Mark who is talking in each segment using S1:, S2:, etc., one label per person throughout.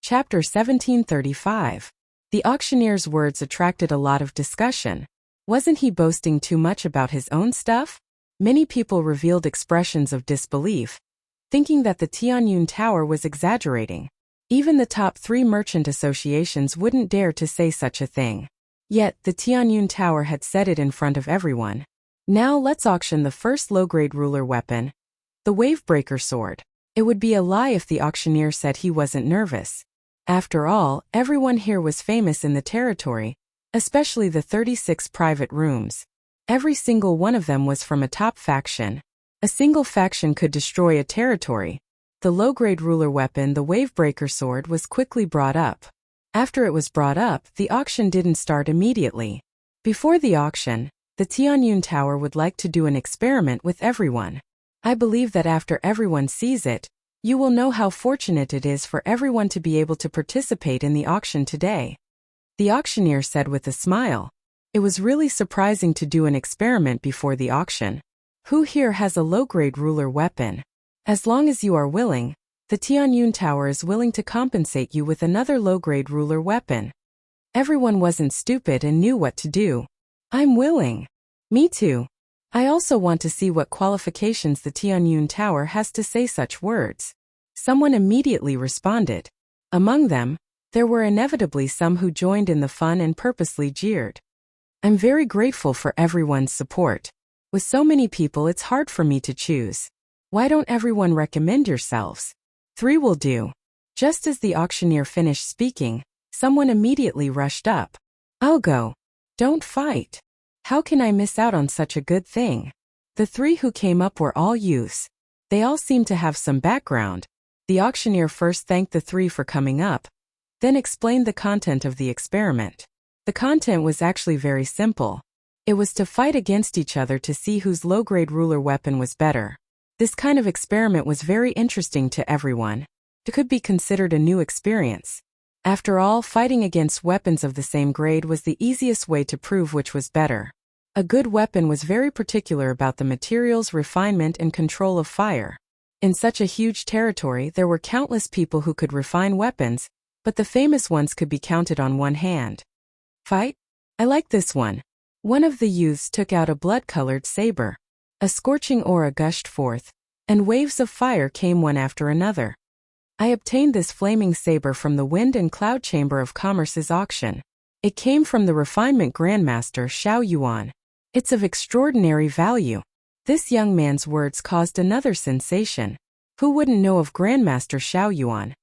S1: Chapter 1735. The auctioneer's words attracted a lot of discussion. Wasn't he boasting too much about his own stuff? Many people revealed expressions of disbelief, thinking that the Tianyun Tower was exaggerating. Even the top 3 merchant associations wouldn't dare to say such a thing. Yet, the Tianyun Tower had said it in front of everyone. Now let's auction the first low-grade ruler weapon, the Wavebreaker sword. It would be a lie if the auctioneer said he wasn't nervous. After all, everyone here was famous in the territory, especially the 36 private rooms. Every single one of them was from a top faction. A single faction could destroy a territory. The low-grade ruler weapon, the Wavebreaker sword, was quickly brought up. After it was brought up, the auction didn't start immediately. Before the auction, the Tianyun Tower would like to do an experiment with everyone. I believe that after everyone sees it, you will know how fortunate it is for everyone to be able to participate in the auction today. The auctioneer said with a smile. It was really surprising to do an experiment before the auction. Who here has a low-grade ruler weapon? As long as you are willing, the Tianyun Tower is willing to compensate you with another low-grade ruler weapon. Everyone wasn't stupid and knew what to do. I'm willing. Me too. I also want to see what qualifications the Tianyun Tower has to say such words. Someone immediately responded. Among them, there were inevitably some who joined in the fun and purposely jeered. I'm very grateful for everyone's support. With so many people, it's hard for me to choose. Why don't everyone recommend yourselves? 3 will do. Just as the auctioneer finished speaking, someone immediately rushed up. I'll go. Don't fight. How can I miss out on such a good thing? The 3 who came up were all youths. They all seemed to have some background. The auctioneer first thanked the 3 for coming up, then explained the content of the experiment. The content was actually very simple. It was to fight against each other to see whose low-grade ruler weapon was better. This kind of experiment was very interesting to everyone. It could be considered a new experience. After all, fighting against weapons of the same grade was the easiest way to prove which was better. A good weapon was very particular about the materials, refinement, and control of fire. In such a huge territory, there were countless people who could refine weapons, but the famous ones could be counted on one hand. Fight? I like this one. One of the youths took out a blood-colored saber. A scorching aura gushed forth, and waves of fire came one after another. I obtained this flaming saber from the Wind and Cloud Chamber of Commerce's auction. It came from the Refinement Grandmaster Xiao Yuan. It's of extraordinary value. This young man's words caused another sensation. Who wouldn't know of Grandmaster Xiao Yuan?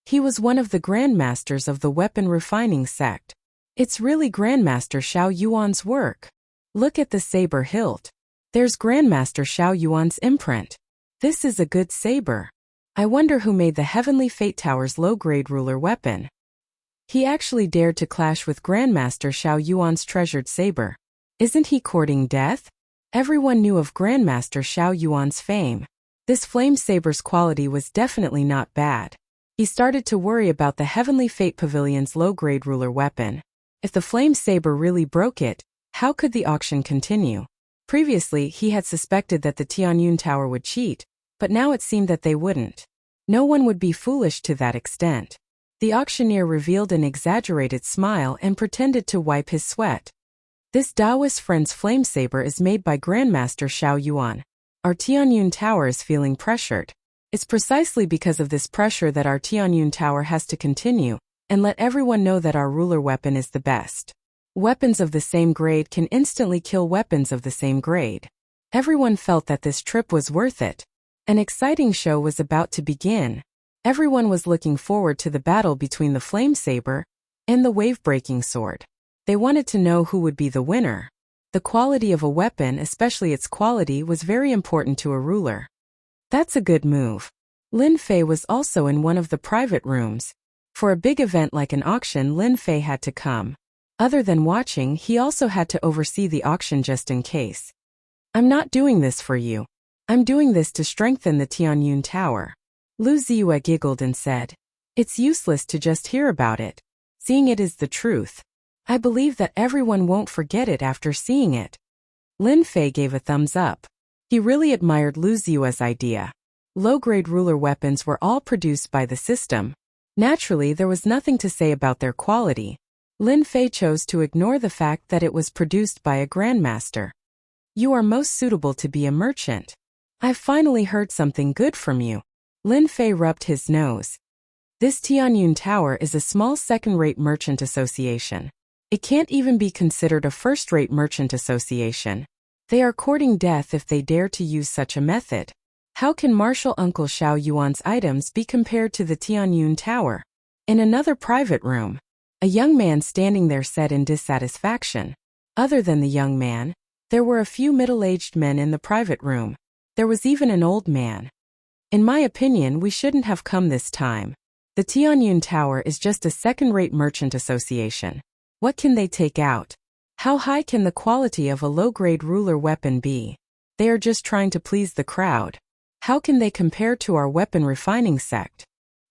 S1: He was one of the Grandmasters of the weapon refining sect. It's really Grandmaster Xiao Yuan's work. Look at the saber hilt. There's Grandmaster Xiao Yuan's imprint. This is a good saber. I wonder who made the Heavenly Fate Tower's low-grade ruler weapon. He actually dared to clash with Grandmaster Xiao Yuan's treasured saber. Isn't he courting death? Everyone knew of Grandmaster Xiao Yuan's fame. This flame saber's quality was definitely not bad. He started to worry about the Heavenly Fate Pavilion's low-grade ruler weapon. If the flame saber really broke it, how could the auction continue? Previously, he had suspected that the Tianyun Tower would cheat, but now it seemed that they wouldn't. No one would be foolish to that extent. The auctioneer revealed an exaggerated smile and pretended to wipe his sweat. This Taoist friend's flame saber is made by Grandmaster Xiao Yuan. Our Tianyun Tower is feeling pressured. It's precisely because of this pressure that our Tianyun Tower has to continue and let everyone know that our ruler weapon is the best. Weapons of the same grade can instantly kill weapons of the same grade. Everyone felt that this trip was worth it. An exciting show was about to begin. Everyone was looking forward to the battle between the flame saber and the wave-breaking sword. They wanted to know who would be the winner. The quality of a weapon, especially its quality, was very important to a ruler. That's a good move. Lin Fei was also in one of the private rooms. For a big event like an auction, Lin Fei had to come. Other than watching, he also had to oversee the auction just in case. I'm not doing this for you. I'm doing this to strengthen the Tianyun Tower. Lu Ziyue giggled and said, It's useless to just hear about it. Seeing it is the truth. I believe that everyone won't forget it after seeing it. Lin Fei gave a thumbs up. He really admired Lu Ziyue's idea. Low-grade ruler weapons were all produced by the system. Naturally, there was nothing to say about their quality. Lin Fei chose to ignore the fact that it was produced by a grandmaster. You are most suitable to be a merchant. I've finally heard something good from you. Lin Fei rubbed his nose. This Tianyun Tower is a small second-rate merchant association. It can't even be considered a first-rate merchant association. They are courting death if they dare to use such a method. How can Marshal Uncle Xiao Yuan's items be compared to the Tianyun Tower? In another private room, a young man standing there said in dissatisfaction. Other than the young man, there were a few middle-aged men in the private room. There was even an old man. In my opinion, we shouldn't have come this time. The Tianyun Tower is just a second-rate merchant association. What can they take out? How high can the quality of a low-grade ruler weapon be? They are just trying to please the crowd. How can they compare to our weapon refining sect?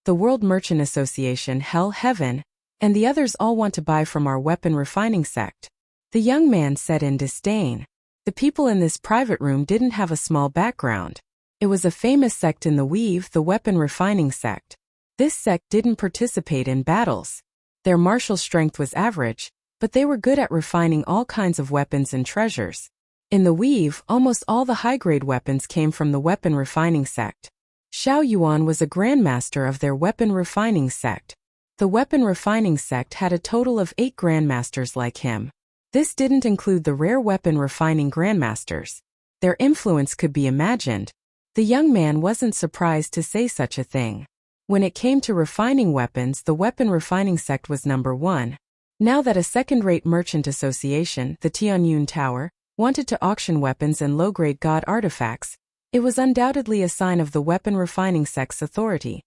S1: The World Merchant Association, Hell Heaven, and the others all want to buy from our weapon refining sect. The young man said in disdain. The people in this private room didn't have a small background. It was a famous sect in the Weave, the weapon refining sect. This sect didn't participate in battles. Their martial strength was average, but they were good at refining all kinds of weapons and treasures. In the Weave, almost all the high-grade weapons came from the weapon refining sect. Xiao Yuan was a grandmaster of their weapon refining sect. The weapon refining sect had a total of 8 grandmasters like him. This didn't include the rare weapon refining grandmasters. Their influence could be imagined. The young man wasn't surprised to say such a thing. When it came to refining weapons, the weapon refining sect was number 1. Now that a second-rate merchant association, the Tianyun Tower, wanted to auction weapons and low-grade god artifacts, it was undoubtedly a sign of the weapon refining sect's authority.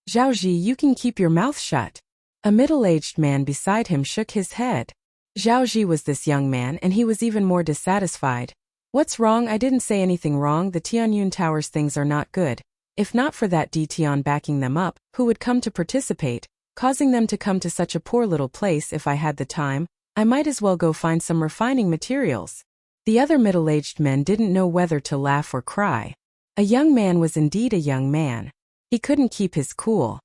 S1: Zhaoji, you can keep your mouth shut. A middle-aged man beside him shook his head. Zhaoji was this young man, and he was even more dissatisfied. What's wrong? I didn't say anything wrong. The Tianyun Tower's things are not good. If not for that Tian backing them up, who would come to participate, causing them to come to such a poor little place? If I had the time, I might as well go find some refining materials. The other middle-aged men didn't know whether to laugh or cry. A young man was indeed a young man. He couldn't keep his cool.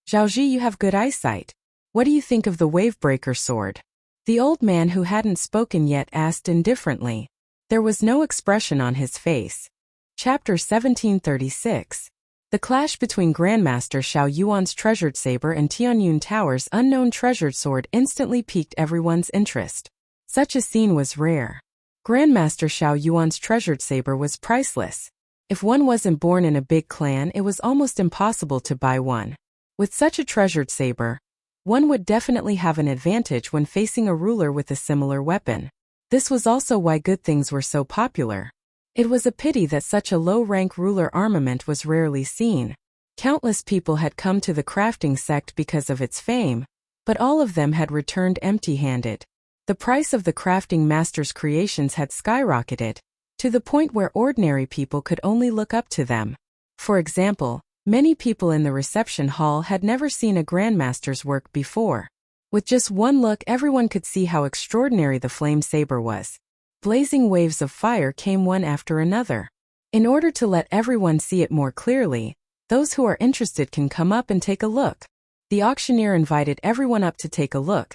S1: Zhaoji, you have good eyesight. What do you think of the Wavebreaker sword? The old man who hadn't spoken yet asked indifferently. There was no expression on his face. Chapter 1736. The clash between Grandmaster Xiao Yuan's treasured saber and Tianyun Tower's unknown treasured sword instantly piqued everyone's interest. Such a scene was rare. Grandmaster Xiao Yuan's treasured saber was priceless. If one wasn't born in a big clan, it was almost impossible to buy one. With such a treasured saber, one would definitely have an advantage when facing a ruler with a similar weapon. This was also why good things were so popular. It was a pity that such a low-rank ruler armament was rarely seen. Countless people had come to the crafting sect because of its fame, but all of them had returned empty-handed. The price of the crafting master's creations had skyrocketed, to the point where ordinary people could only look up to them. For example, many people in the reception hall had never seen a grandmaster's work before. With just one look, everyone could see how extraordinary the flame saber was. Blazing waves of fire came one after another. In order to let everyone see it more clearly, those who are interested can come up and take a look. The auctioneer invited everyone up to take a look,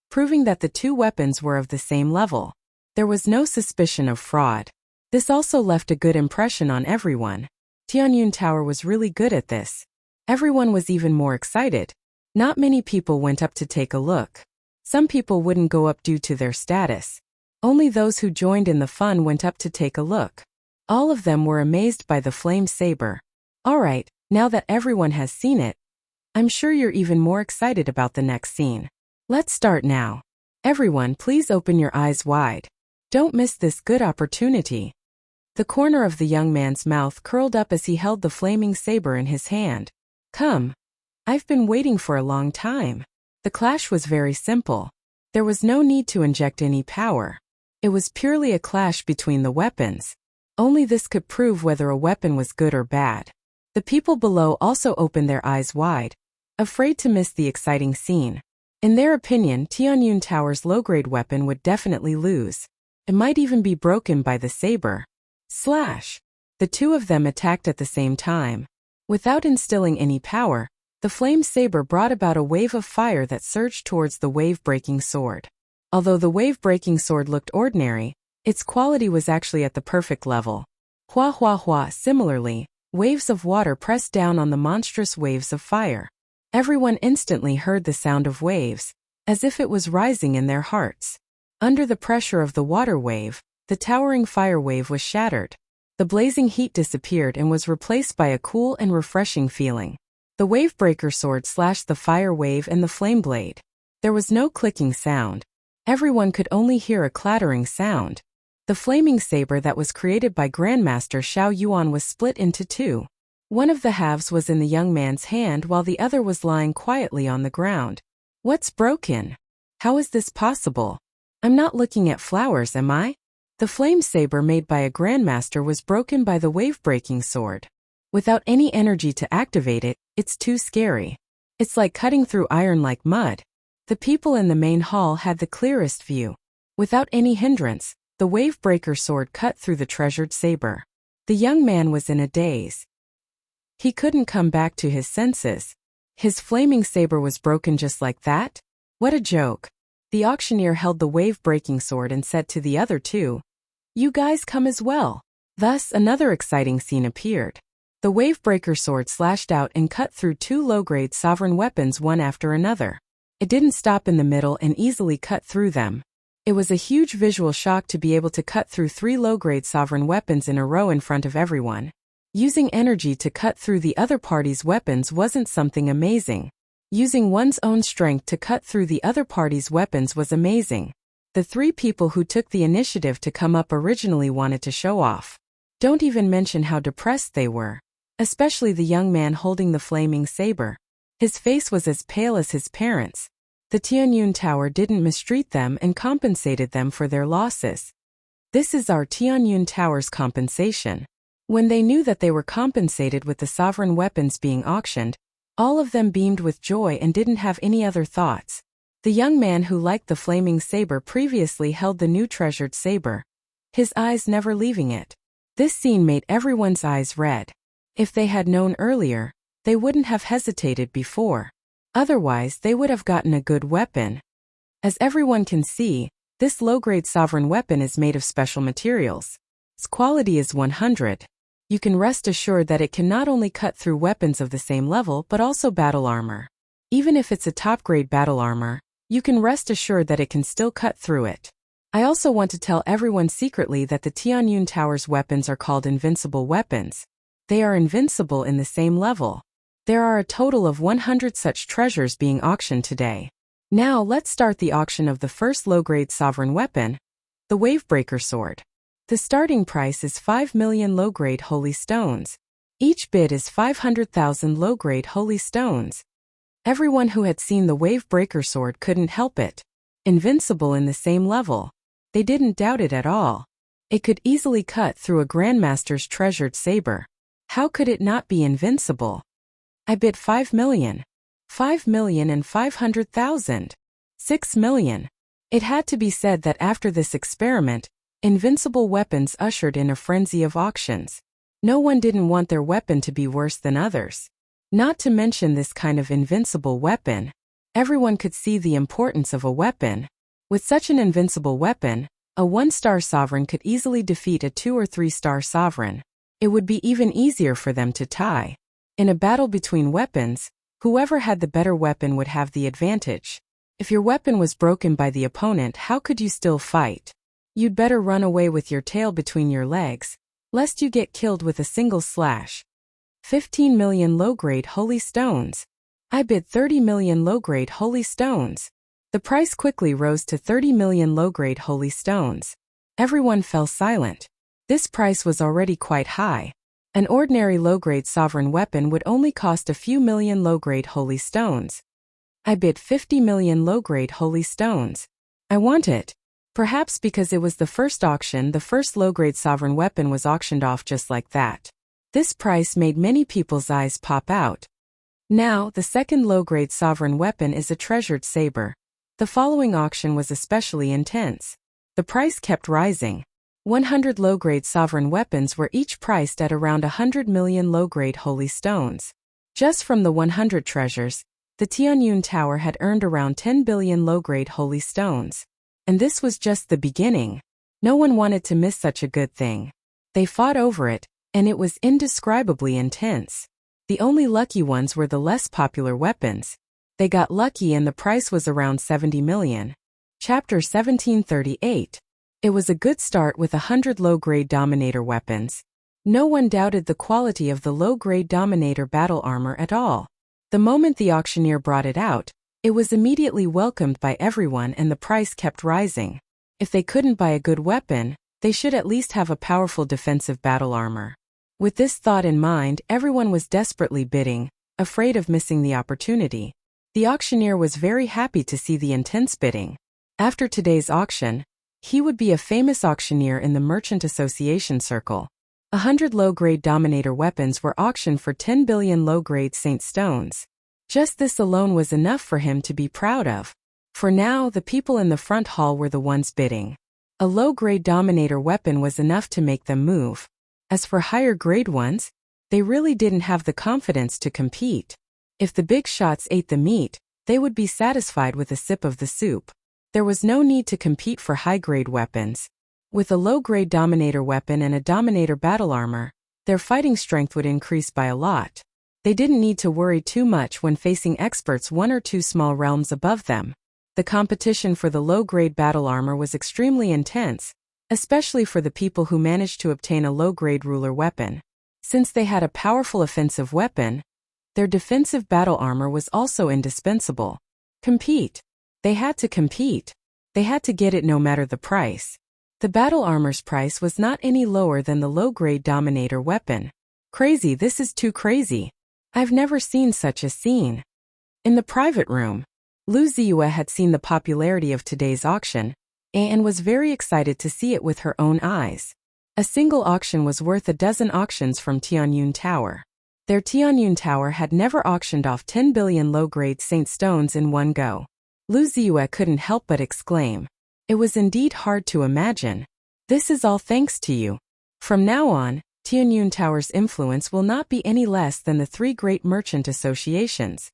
S1: proving that the two weapons were of the same level. There was no suspicion of fraud. This also left a good impression on everyone. Tianyun Tower was really good at this. Everyone was even more excited. Not many people went up to take a look. Some people wouldn't go up due to their status. Only those who joined in the fun went up to take a look. All of them were amazed by the flame saber. Alright, now that everyone has seen it, I'm sure you're even more excited about the next scene. Let's start now. Everyone, please open your eyes wide. Don't miss this good opportunity. The corner of the young man's mouth curled up as he held the flaming saber in his hand. Come. I've been waiting for a long time. The clash was very simple. There was no need to inject any power. It was purely a clash between the weapons. Only this could prove whether a weapon was good or bad. The people below also opened their eyes wide, afraid to miss the exciting scene. In their opinion, Tianyun Tower's low-grade weapon would definitely lose. It might even be broken by the saber. Slash! The two of them attacked at the same time. Without instilling any power, The flame saber brought about a wave of fire that surged towards the wave-breaking sword. Although the wave-breaking sword looked ordinary, its quality was actually at the perfect level. Hua hua hua. Similarly, waves of water pressed down on the monstrous waves of fire. Everyone instantly heard the sound of waves, as if it was rising in their hearts. Under the pressure of the water wave, the towering fire wave was shattered. The blazing heat disappeared and was replaced by a cool and refreshing feeling. The wavebreaker sword slashed the fire wave and the flame blade. There was no clicking sound. Everyone could only hear a clattering sound. The flaming saber that was created by Grandmaster Xiao Yuan was split into two. One of the halves was in the young man's hand while the other was lying quietly on the ground. What's broken? How is this possible? I'm not looking at flowers, am I? The flame saber made by a Grandmaster was broken by the wave-breaking sword. Without any energy to activate it, it's too scary. It's like cutting through iron like mud. The people in the main hall had the clearest view. Without any hindrance, the wave-breaker sword cut through the treasured saber. The young man was in a daze. He couldn't come back to his senses. His flaming saber was broken just like that? What a joke. The auctioneer held the wave-breaking sword and said to the other two, "You guys come as well." Thus, another exciting scene appeared. The wave-breaker sword slashed out and cut through two low-grade sovereign weapons one after another. It didn't stop in the middle and easily cut through them. It was a huge visual shock to be able to cut through three low-grade sovereign weapons in a row in front of everyone. Using energy to cut through the other party's weapons wasn't something amazing. Using one's own strength to cut through the other party's weapons was amazing. The three people who took the initiative to come up originally wanted to show off. Don't even mention how depressed they were. Especially the young man holding the flaming saber. His face was as pale as his parents. The Tianyun Tower didn't mistreat them and compensated them for their losses. This is our Tianyun Tower's compensation. When they knew that they were compensated with the sovereign weapons being auctioned, all of them beamed with joy and didn't have any other thoughts. The young man who liked the flaming saber previously held the new treasured saber, his eyes never leaving it. This scene made everyone's eyes red. If they had known earlier, they wouldn't have hesitated before. Otherwise, they would have gotten a good weapon. As everyone can see, this low-grade sovereign weapon is made of special materials. Its quality is 100. You can rest assured that it can not only cut through weapons of the same level but also battle armor. Even if it's a top-grade battle armor, you can rest assured that it can still cut through it. I also want to tell everyone secretly that the Tianyun Tower's weapons are called invincible weapons. They are invincible in the same level. There are a total of 100 such treasures being auctioned today. Now let's start the auction of the first low-grade sovereign weapon, the Wavebreaker Sword. The starting price is 5 million low-grade holy stones. Each bid is 500,000 low-grade holy stones. Everyone who had seen the Wavebreaker Sword couldn't help it. Invincible in the same level. They didn't doubt it at all. It could easily cut through a Grandmaster's treasured saber. How could it not be invincible? I bid 5 million. 5,500,000. 6 million. It had to be said that after this experiment, invincible weapons ushered in a frenzy of auctions. No one didn't want their weapon to be worse than others. Not to mention this kind of invincible weapon. Everyone could see the importance of a weapon. With such an invincible weapon, a 1-star sovereign could easily defeat a 2- or 3-star sovereign. It would be even easier for them to tie. In a battle between weapons, whoever had the better weapon would have the advantage. If your weapon was broken by the opponent, how could you still fight? You'd better run away with your tail between your legs, lest you get killed with a single slash. 15 million low-grade holy stones. I bid 30 million low-grade holy stones. The price quickly rose to 30 million low-grade holy stones. Everyone fell silent. This price was already quite high. An ordinary low-grade sovereign weapon would only cost a few million low-grade holy stones. I bid 50 million low-grade holy stones. I want it. Perhaps because it was the first auction, the first low-grade sovereign weapon was auctioned off just like that. This price made many people's eyes pop out. Now, the second low-grade sovereign weapon is a treasured saber. The following auction was especially intense. The price kept rising. 100 low-grade sovereign weapons were each priced at around 100 million low-grade holy stones. Just from the 100 treasures, the Tianyun Tower had earned around 10 billion low-grade holy stones. And this was just the beginning. No one wanted to miss such a good thing. They fought over it, and it was indescribably intense. The only lucky ones were the less popular weapons. They got lucky and the price was around 70 million. Chapter 1738. It was a good start with 100 low-grade Dominator weapons. No one doubted the quality of the low-grade Dominator battle armor at all. The moment the auctioneer brought it out, it was immediately welcomed by everyone and the price kept rising. If they couldn't buy a good weapon, they should at least have a powerful defensive battle armor. With this thought in mind, everyone was desperately bidding, afraid of missing the opportunity. The auctioneer was very happy to see the intense bidding. After today's auction, he would be a famous auctioneer in the Merchant Association circle. 100 low-grade Dominator weapons were auctioned for 10 billion low-grade Saint stones. Just this alone was enough for him to be proud of. For now, the people in the front hall were the ones bidding. A low-grade Dominator weapon was enough to make them move. As for higher-grade ones, they really didn't have the confidence to compete. If the big shots ate the meat, they would be satisfied with a sip of the soup. There was no need to compete for high-grade weapons. With a low-grade Dominator weapon and a Dominator battle armor, their fighting strength would increase by a lot. They didn't need to worry too much when facing experts one or two small realms above them. The competition for the low-grade battle armor was extremely intense, especially for the people who managed to obtain a low-grade ruler weapon. Since they had a powerful offensive weapon, their defensive battle armor was also indispensable. Compete. They had to compete. They had to get it no matter the price. The battle armor's price was not any lower than the low-grade Dominator weapon. Crazy, this is too crazy. I've never seen such a scene. In the private room, Lu Ziyue had seen the popularity of today's auction, and was very excited to see it with her own eyes. A single auction was worth a dozen auctions from Tianyun Tower. Their Tianyun Tower had never auctioned off 10 billion low-grade Saint stones in one go. Lu Ziyue couldn't help but exclaim. It was indeed hard to imagine. This is all thanks to you. From now on, Tianyun Tower's influence will not be any less than the three great merchant associations.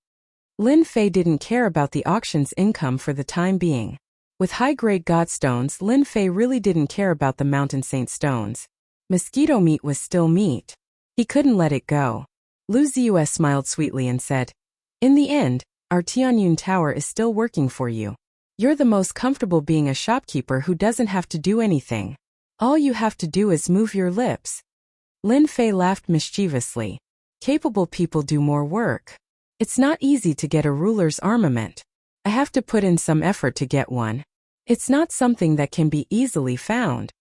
S1: Lin Fei didn't care about the auction's income for the time being. With high-grade godstones, Lin Fei really didn't care about the mountain saint stones. Mosquito meat was still meat. He couldn't let it go. Lu Ziyue smiled sweetly and said, "In the end, our Tianyun Tower is still working for you. You're the most comfortable being a shopkeeper who doesn't have to do anything. All you have to do is move your lips." Lin Fei laughed mischievously. Capable people do more work. It's not easy to get a ruler's armament. I have to put in some effort to get one. It's not something that can be easily found.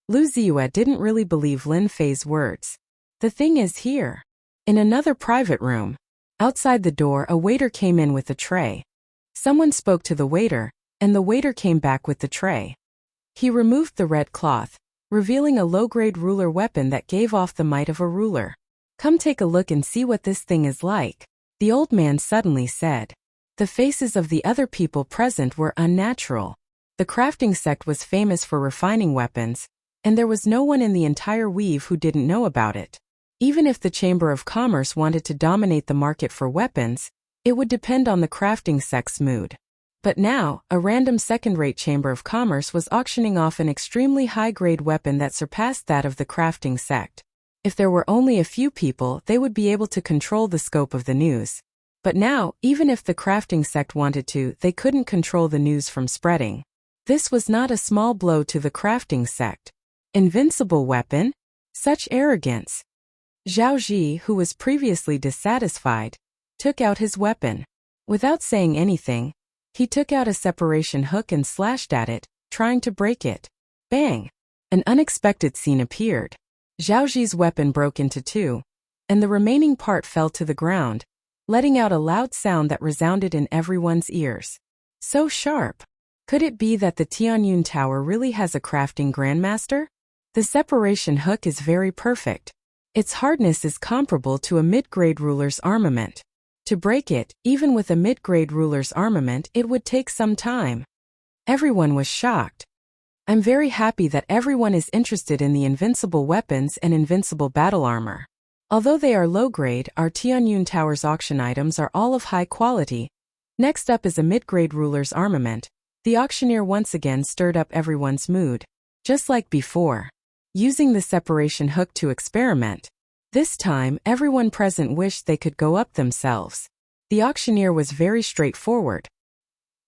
S1: Lu Ziyue didn't really believe Lin Fei's words. The thing is here. In another private room, outside the door, a waiter came in with a tray. Someone spoke to the waiter, and the waiter came back with the tray. He removed the red cloth, revealing a low-grade ruler weapon that gave off the might of a ruler. "Come take a look and see what this thing is like," the old man suddenly said. The faces of the other people present were unnatural. The crafting sect was famous for refining weapons, and there was no one in the entire weave who didn't know about it. Even if the Chamber of Commerce wanted to dominate the market for weapons, it would depend on the crafting sect's mood. But now, a random second-rate Chamber of Commerce was auctioning off an extremely high-grade weapon that surpassed that of the crafting sect. If there were only a few people, they would be able to control the scope of the news. But now, even if the crafting sect wanted to, they couldn't control the news from spreading. This was not a small blow to the crafting sect. Invincible weapon? Such arrogance. Zhao Ji, who was previously dissatisfied, took out his weapon. Without saying anything, he took out a separation hook and slashed at it, trying to break it. Bang! An unexpected scene appeared. Zhao Ji's weapon broke into two, and the remaining part fell to the ground, letting out a loud sound that resounded in everyone's ears. So sharp. Could it be that the Tianyun Tower really has a crafting grandmaster? The separation hook is very perfect. Its hardness is comparable to a mid-grade ruler's armament. To break it, even with a mid-grade ruler's armament, it would take some time. Everyone was shocked. I'm very happy that everyone is interested in the invincible weapons and invincible battle armor. Although they are low-grade, our Tianyun Tower's auction items are all of high quality. Next up is a mid-grade ruler's armament. The auctioneer once again stirred up everyone's mood. Just like before. Using the separation hook to experiment. This time, everyone present wished they could go up themselves. The auctioneer was very straightforward.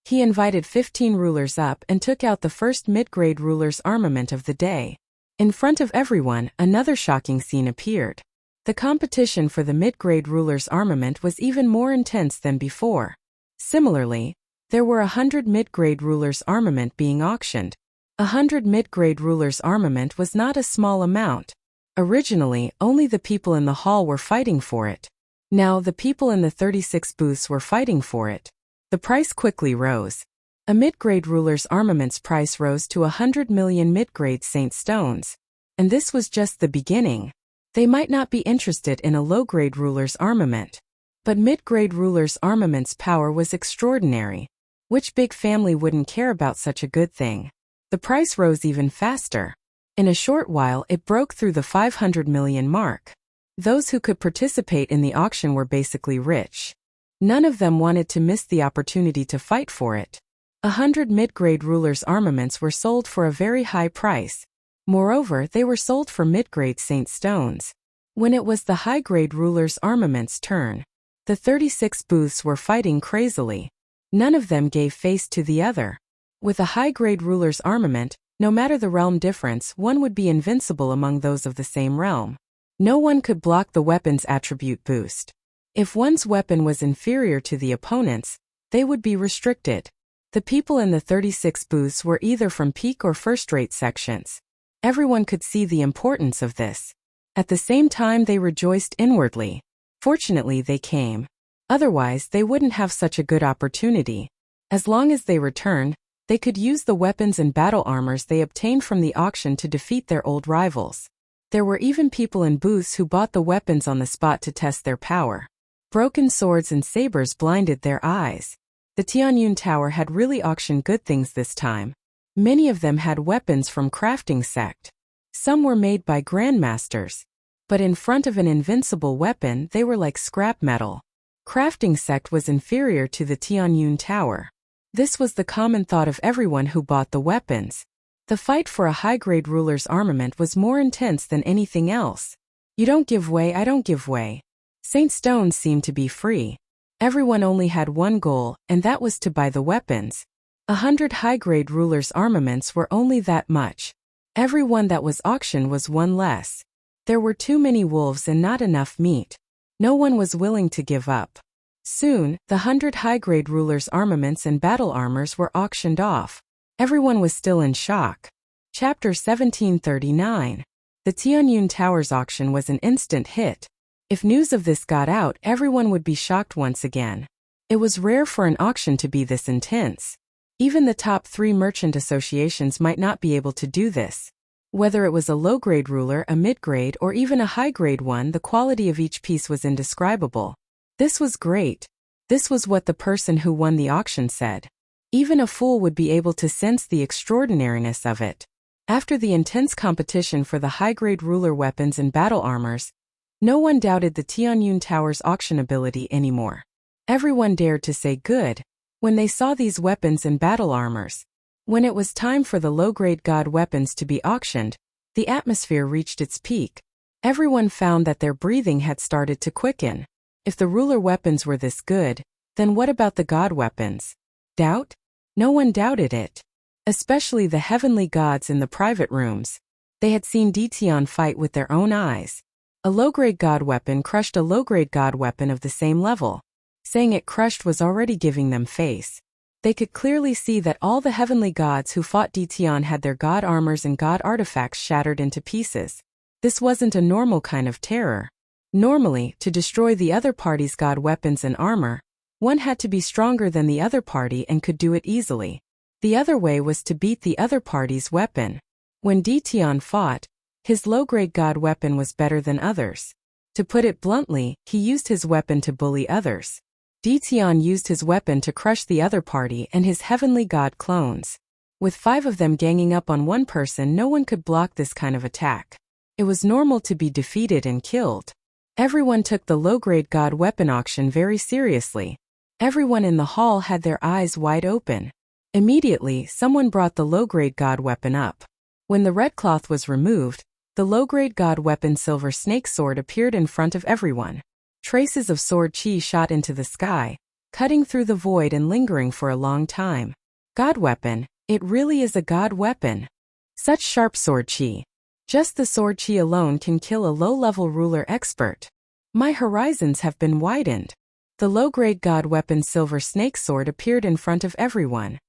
S1: He invited 15 rulers up and took out the first mid-grade ruler's armament of the day. In front of everyone, another shocking scene appeared. The competition for the mid-grade ruler's armament was even more intense than before. Similarly, there were 100 mid-grade rulers' armament being auctioned. 100 mid-grade rulers' armament was not a small amount. Originally, only the people in the hall were fighting for it. Now the people in the 36 booths were fighting for it. The price quickly rose. A mid-grade ruler's armament's price rose to 100 million mid-grade Saint Stones. And this was just the beginning. They might not be interested in a low-grade ruler's armament. But mid-grade ruler's armament's power was extraordinary. Which big family wouldn't care about such a good thing? The price rose even faster. In a short while it broke through the 500 million mark. Those who could participate in the auction were basically rich. None of them wanted to miss the opportunity to fight for it. 100 mid-grade rulers' armaments were sold for a very high price. Moreover, they were sold for mid-grade Saint Stones. When it was the high-grade ruler's armament's turn, the 36 booths were fighting crazily. None of them gave face to the other. With a high-grade ruler's armament, no matter the realm difference, one would be invincible among those of the same realm. No one could block the weapon's attribute boost. If one's weapon was inferior to the opponent's, they would be restricted. The people in the 36 booths were either from peak or first-rate sections. Everyone could see the importance of this. At the same time they rejoiced inwardly. Fortunately they came. Otherwise they wouldn't have such a good opportunity. As long as they returned, they could use the weapons and battle armors they obtained from the auction to defeat their old rivals. There were even people in booths who bought the weapons on the spot to test their power. Broken swords and sabers blinded their eyes. The Tianyun Tower had really auctioned good things this time. Many of them had weapons from crafting sect. Some were made by grandmasters. But in front of an invincible weapon they were like scrap metal. Crafting sect was inferior to the Tianyun Tower. This was the common thought of everyone who bought the weapons. The fight for a high-grade ruler's armament was more intense than anything else. You don't give way, I don't give way. Saint Stones seemed to be free. Everyone only had one goal, and that was to buy the weapons. 100 high-grade rulers' armaments were only that much. Every one that was auctioned was one less. There were too many wolves and not enough meat. No one was willing to give up. Soon, the 100 high-grade rulers' armaments and battle armors were auctioned off. Everyone was still in shock. Chapter 1739. The Tianyun Tower's auction was an instant hit. If news of this got out, everyone would be shocked once again. It was rare for an auction to be this intense. Even the top 3 merchant associations might not be able to do this. Whether it was a low-grade ruler, a mid-grade, or even a high-grade one, the quality of each piece was indescribable. This was great. This was what the person who won the auction said. Even a fool would be able to sense the extraordinariness of it. After the intense competition for the high-grade ruler weapons and battle armors, no one doubted the Tianyun Tower's auctionability anymore. Everyone dared to say good when they saw these weapons and battle armors. When it was time for the low-grade god weapons to be auctioned, the atmosphere reached its peak. Everyone found that their breathing had started to quicken. If the ruler weapons were this good, then what about the god weapons? Doubt? No one doubted it. Especially the heavenly gods in the private rooms. They had seen Ditian fight with their own eyes. A low-grade god weapon crushed a low-grade god weapon of the same level. Saying it crushed was already giving them face. They could clearly see that all the heavenly gods who fought Ditian had their god armors and god artifacts shattered into pieces. This wasn't a normal kind of terror. Normally, to destroy the other party's god weapons and armor, one had to be stronger than the other party and could do it easily. The other way was to beat the other party's weapon. When Ditian fought, his low-grade god weapon was better than others. To put it bluntly, he used his weapon to bully others. Ditian used his weapon to crush the other party and his heavenly god clones. With 5 of them ganging up on one person, no one could block this kind of attack. It was normal to be defeated and killed. Everyone took the low-grade god weapon auction very seriously. Everyone in the hall had their eyes wide open. Immediately, someone brought the low-grade god weapon up. When the red cloth was removed, the low-grade god weapon silver snake sword appeared in front of everyone. Traces of sword chi shot into the sky, cutting through the void and lingering for a long time. God weapon, it really is a god weapon. Such sharp sword chi. Just the sword chi alone can kill a low-level ruler expert. My horizons have been widened. The low-grade god weapon silver snake sword appeared in front of everyone.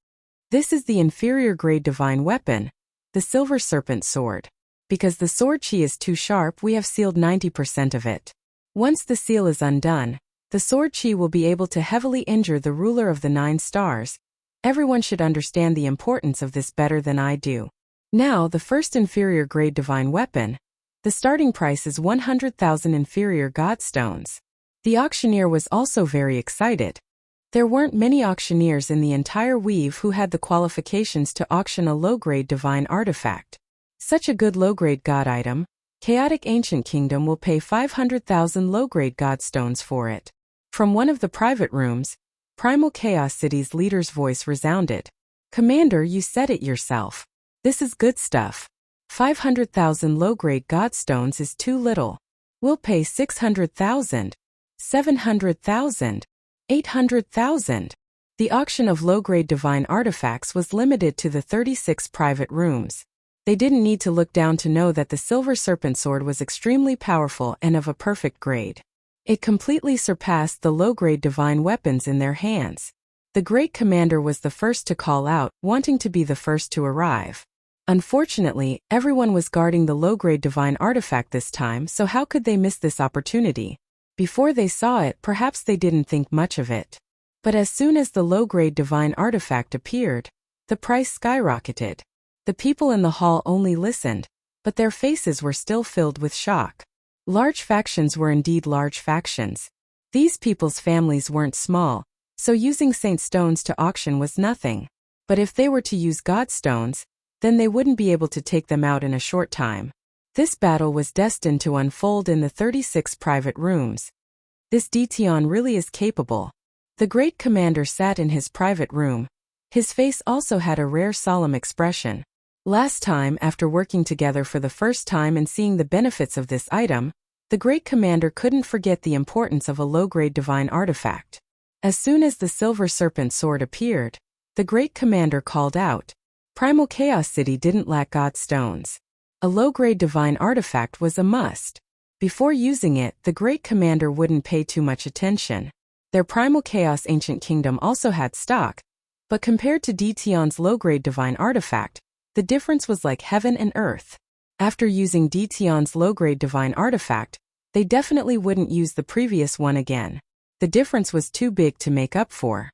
S1: This is the inferior grade divine weapon, the silver serpent sword. Because the sword chi is too sharp, we have sealed 90% of it. Once the seal is undone, the sword chi will be able to heavily injure the ruler of the 9 stars. Everyone should understand the importance of this better than I do. Now, the first inferior grade divine weapon. The starting price is 100,000 inferior god stones. The auctioneer was also very excited. There weren't many auctioneers in the entire weave who had the qualifications to auction a low-grade divine artifact. Such a good low-grade god item, Chaotic Ancient Kingdom will pay 500,000 low-grade god stones for it. From one of the private rooms, Primal Chaos City's leader's voice resounded. Commander, you said it yourself. This is good stuff. 500,000 low-grade god stones is too little. We'll pay 600,000. 700,000, 800,000. The auction of low-grade divine artifacts was limited to the 36 private rooms. They didn't need to look down to know that the silver serpent sword was extremely powerful and of a perfect grade. It completely surpassed the low-grade divine weapons in their hands. The great commander was the first to call out, wanting to be the first to arrive. Unfortunately, everyone was guarding the low-grade divine artifact this time, so how could they miss this opportunity? Before they saw it, perhaps they didn't think much of it. But as soon as the low-grade divine artifact appeared, the price skyrocketed. The people in the hall only listened, but their faces were still filled with shock. Large factions were indeed large factions. These people's families weren't small, so using saint stones to auction was nothing. But if they were to use god stones, then they wouldn't be able to take them out in a short time. This battle was destined to unfold in the 36 private rooms. This Detion really is capable. The great commander sat in his private room. His face also had a rare solemn expression. Last time, after working together for the first time and seeing the benefits of this item, the great commander couldn't forget the importance of a low-grade divine artifact. As soon as the silver serpent sword appeared, the great commander called out. Primal Chaos City didn't lack god stones. A low-grade divine artifact was a must. Before using it, the great commander wouldn't pay too much attention. Their Primal Chaos Ancient Kingdom also had stock, but compared to Detion's low-grade divine artifact, the difference was like heaven and earth. After using Detion's low-grade divine artifact, they definitely wouldn't use the previous one again. The difference was too big to make up for.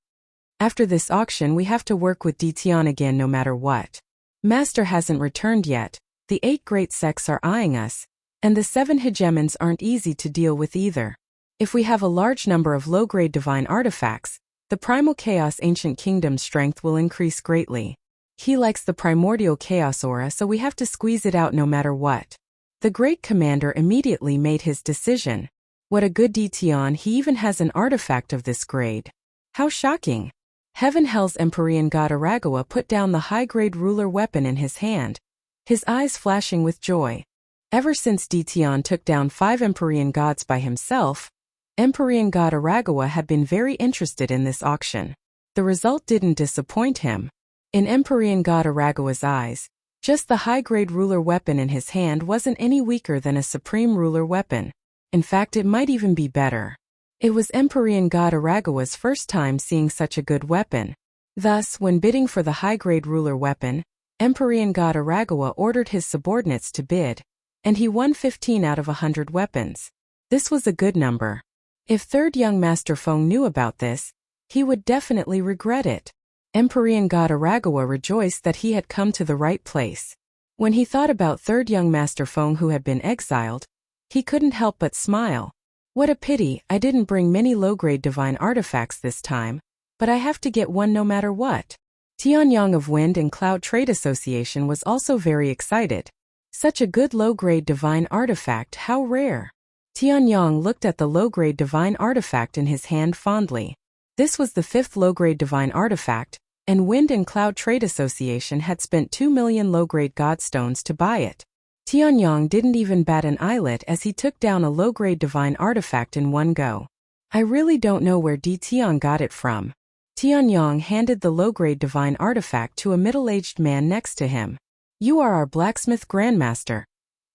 S1: After this auction, we have to work with Detion again no matter what. Master hasn't returned yet. The 8 great sects are eyeing us, and the 7 hegemons aren't easy to deal with either. If we have a large number of low-grade divine artifacts, the Primal Chaos Ancient Kingdom's strength will increase greatly. He likes the primordial chaos aura, so we have to squeeze it out no matter what. The great commander immediately made his decision. What a good Detion, he even has an artifact of this grade. How shocking! Heaven Hell's Empyrean god Aragawa put down the high-grade ruler weapon in his hand, his eyes flashing with joy. Ever since Detion took down 5 Empyrean gods by himself, Empyrean god Aragawa had been very interested in this auction. The result didn't disappoint him. In Empyrean god Aragawa's eyes, just the high-grade ruler weapon in his hand wasn't any weaker than a supreme ruler weapon. In fact, it might even be better. It was Empyrean god Aragawa's first time seeing such a good weapon. Thus, when bidding for the high-grade ruler weapon, Empyrean god Aragawa ordered his subordinates to bid, and he won 15 out of 100 weapons. This was a good number. If Third Young Master Feng knew about this, he would definitely regret it. Empyrean god Aragawa rejoiced that he had come to the right place. When he thought about Third Young Master Feng who had been exiled, he couldn't help but smile. What a pity, I didn't bring many low-grade divine artifacts this time, but I have to get one no matter what. Tianyang of Wind and Cloud Trade Association was also very excited. Such a good low-grade divine artifact, how rare. Tianyong looked at the low-grade divine artifact in his hand fondly. This was the 5th low-grade divine artifact, and Wind and Cloud Trade Association had spent 2 million low-grade godstones to buy it. Tianyong didn't even bat an eyelid as he took down a low-grade divine artifact in one go. I really don't know where Tianyong got it from. Tianyong handed the low-grade divine artifact to a middle-aged man next to him. You are our blacksmith grandmaster.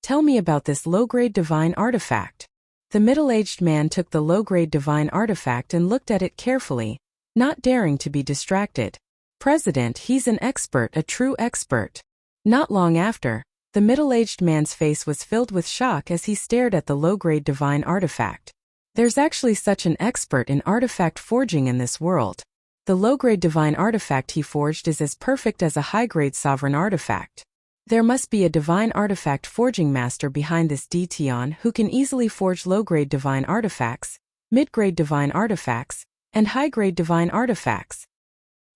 S1: Tell me about this low-grade divine artifact. The middle-aged man took the low-grade divine artifact and looked at it carefully, not daring to be distracted. President, he's an expert, a true expert. Not long after, the middle-aged man's face was filled with shock as he stared at the low-grade divine artifact. There's actually such an expert in artifact forging in this world. The low-grade divine artifact he forged is as perfect as a high-grade sovereign artifact. There must be a divine artifact forging master behind this Tion who can easily forge low-grade divine artifacts, mid-grade divine artifacts, and high-grade divine artifacts.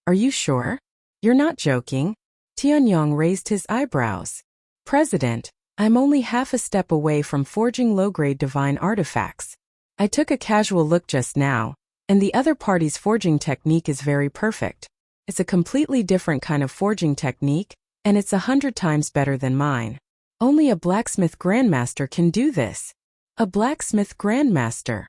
S1: Are you sure? You're not joking? Tianyong raised his eyebrows. President, I'm only half a step away from forging low-grade divine artifacts. I took a casual look just now, and the other party's forging technique is very perfect. It's a completely different kind of forging technique, and it's 100 times better than mine. Only a blacksmith grandmaster can do this. A blacksmith grandmaster.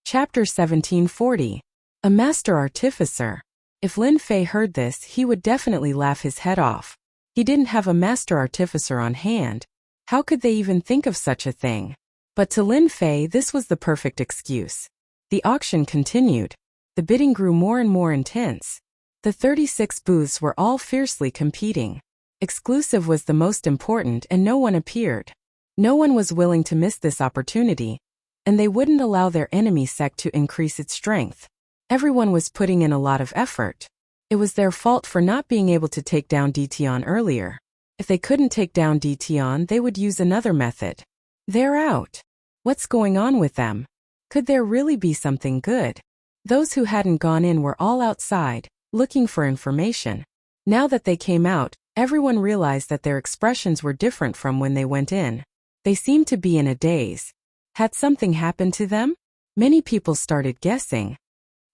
S1: Chapter 1740. A master artificer. If Lin Fei heard this, he would definitely laugh his head off. He didn't have a master artificer on hand. How could they even think of such a thing? But to Lin Fei, this was the perfect excuse. The auction continued. The bidding grew more and more intense. The 36 booths were all fiercely competing. Exclusive was the most important and no one appeared. No one was willing to miss this opportunity, and they wouldn't allow their enemy sect to increase its strength. Everyone was putting in a lot of effort. It was their fault for not being able to take down Tion earlier. If they couldn't take down Tion, they would use another method. They're out. What's going on with them? Could there really be something good? Those who hadn't gone in were all outside, looking for information. Now that they came out, everyone realized that their expressions were different from when they went in. They seemed to be in a daze. Had something happened to them? Many people started guessing.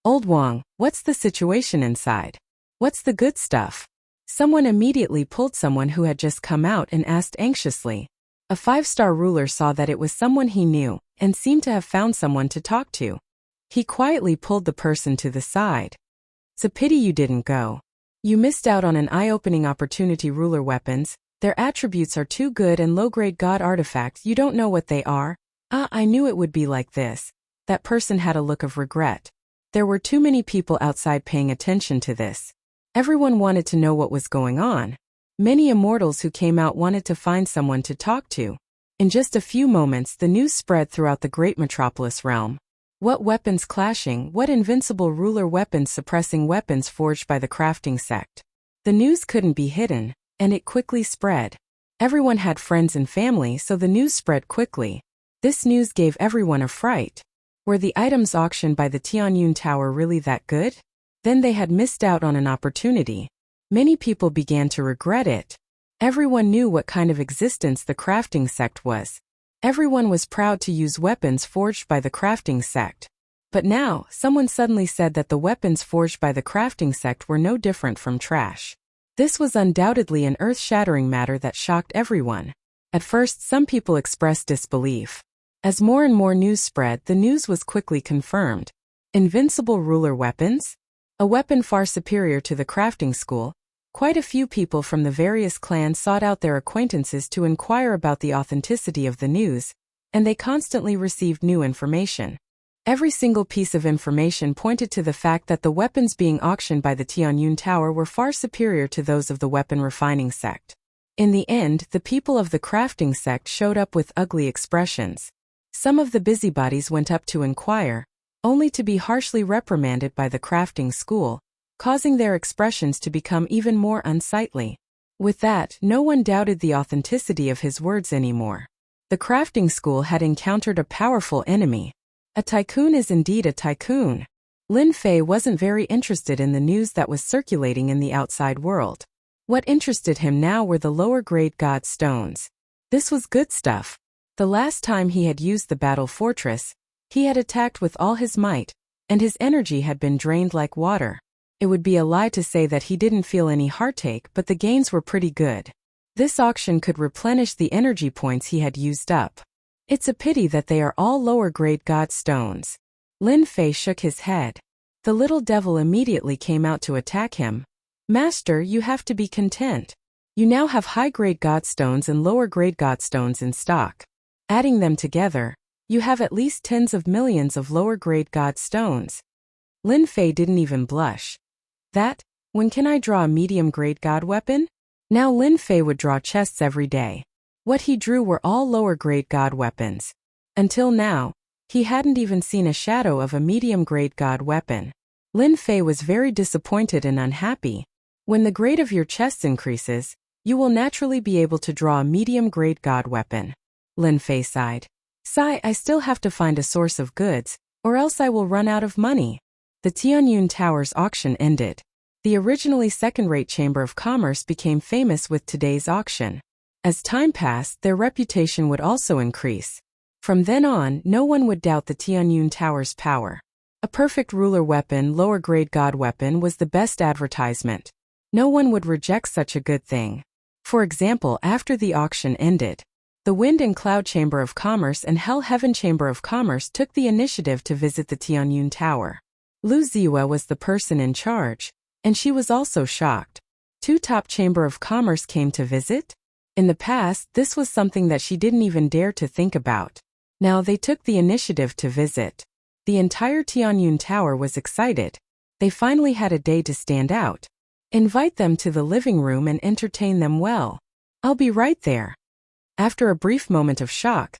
S1: Old Wang, what's the situation inside? What's the good stuff? Someone immediately pulled someone who had just come out and asked anxiously. A 5-star ruler saw that it was someone he knew, and seemed to have found someone to talk to. He quietly pulled the person to the side. It's a pity you didn't go. You missed out on an eye-opening opportunity. Ruler weapons, their attributes are too good, and low-grade god artifacts, you don't know what they are? I knew it would be like this. That person had a look of regret. There were too many people outside paying attention to this. Everyone wanted to know what was going on. Many immortals who came out wanted to find someone to talk to. In just a few moments, the news spread throughout the great metropolis realm. What weapons clashing, what invincible ruler weapons suppressing weapons forged by the crafting sect. The news couldn't be hidden, and it quickly spread. Everyone had friends and family, so the news spread quickly. This news gave everyone a fright. Were the items auctioned by the Tianyun Tower really that good? Then they had missed out on an opportunity. Many people began to regret it. Everyone knew what kind of existence the crafting sect was. Everyone was proud to use weapons forged by the crafting sect. But now, someone suddenly said that the weapons forged by the crafting sect were no different from trash. This was undoubtedly an earth-shattering matter that shocked everyone. At first, some people expressed disbelief. As more and more news spread, the news was quickly confirmed. Invincible ruler weapons? A weapon far superior to the crafting school. Quite a few people from the various clans sought out their acquaintances to inquire about the authenticity of the news, and they constantly received new information. Every single piece of information pointed to the fact that the weapons being auctioned by the Tianyun Tower were far superior to those of the weapon refining sect. In the end, the people of the crafting sect showed up with ugly expressions. Some of the busybodies went up to inquire, only to be harshly reprimanded by the crafting school, causing their expressions to become even more unsightly. With that, no one doubted the authenticity of his words anymore. The crafting school had encountered a powerful enemy. A tycoon is indeed a tycoon. Lin Fei wasn't very interested in the news that was circulating in the outside world. What interested him now were the lower-grade god stones. This was good stuff. The last time he had used the battle fortress, he had attacked with all his might, and his energy had been drained like water. It would be a lie to say that he didn't feel any heartache, but the gains were pretty good. This auction could replenish the energy points he had used up. It's a pity that they are all lower-grade god stones. Lin Fei shook his head. The little devil immediately came out to attack him. Master, you have to be content. You now have high-grade god stones and lower-grade god stones in stock. Adding them together, you have at least tens of millions of lower-grade god stones. Lin Fei didn't even blush. When can I draw a medium-grade god weapon? Now Lin Fei would draw chests every day. What he drew were all lower-grade god weapons. Until now, he hadn't even seen a shadow of a medium-grade god weapon. Lin Fei was very disappointed and unhappy. When the grade of your chests increases, you will naturally be able to draw a medium-grade god weapon. Lin Fei sighed. I still have to find a source of goods, or else I will run out of money. The Tianyun Tower's auction ended. The originally second-rate Chamber of Commerce became famous with today's auction. As time passed, their reputation would also increase. From then on, no one would doubt the Tianyun Tower's power. A perfect ruler weapon, lower-grade god weapon, was the best advertisement. No one would reject such a good thing. For example, after the auction ended, the Wind and Cloud Chamber of Commerce and Hell Heaven Chamber of Commerce took the initiative to visit the Tianyun Tower. Lu Ziwa was the person in charge, and she was also shocked. 2 top Chamber of Commerce came to visit? In the past, this was something that she didn't even dare to think about. Now they took the initiative to visit. The entire Tianyun Tower was excited. They finally had a day to stand out. Invite them to the living room and entertain them well. I'll be right there. After a brief moment of shock,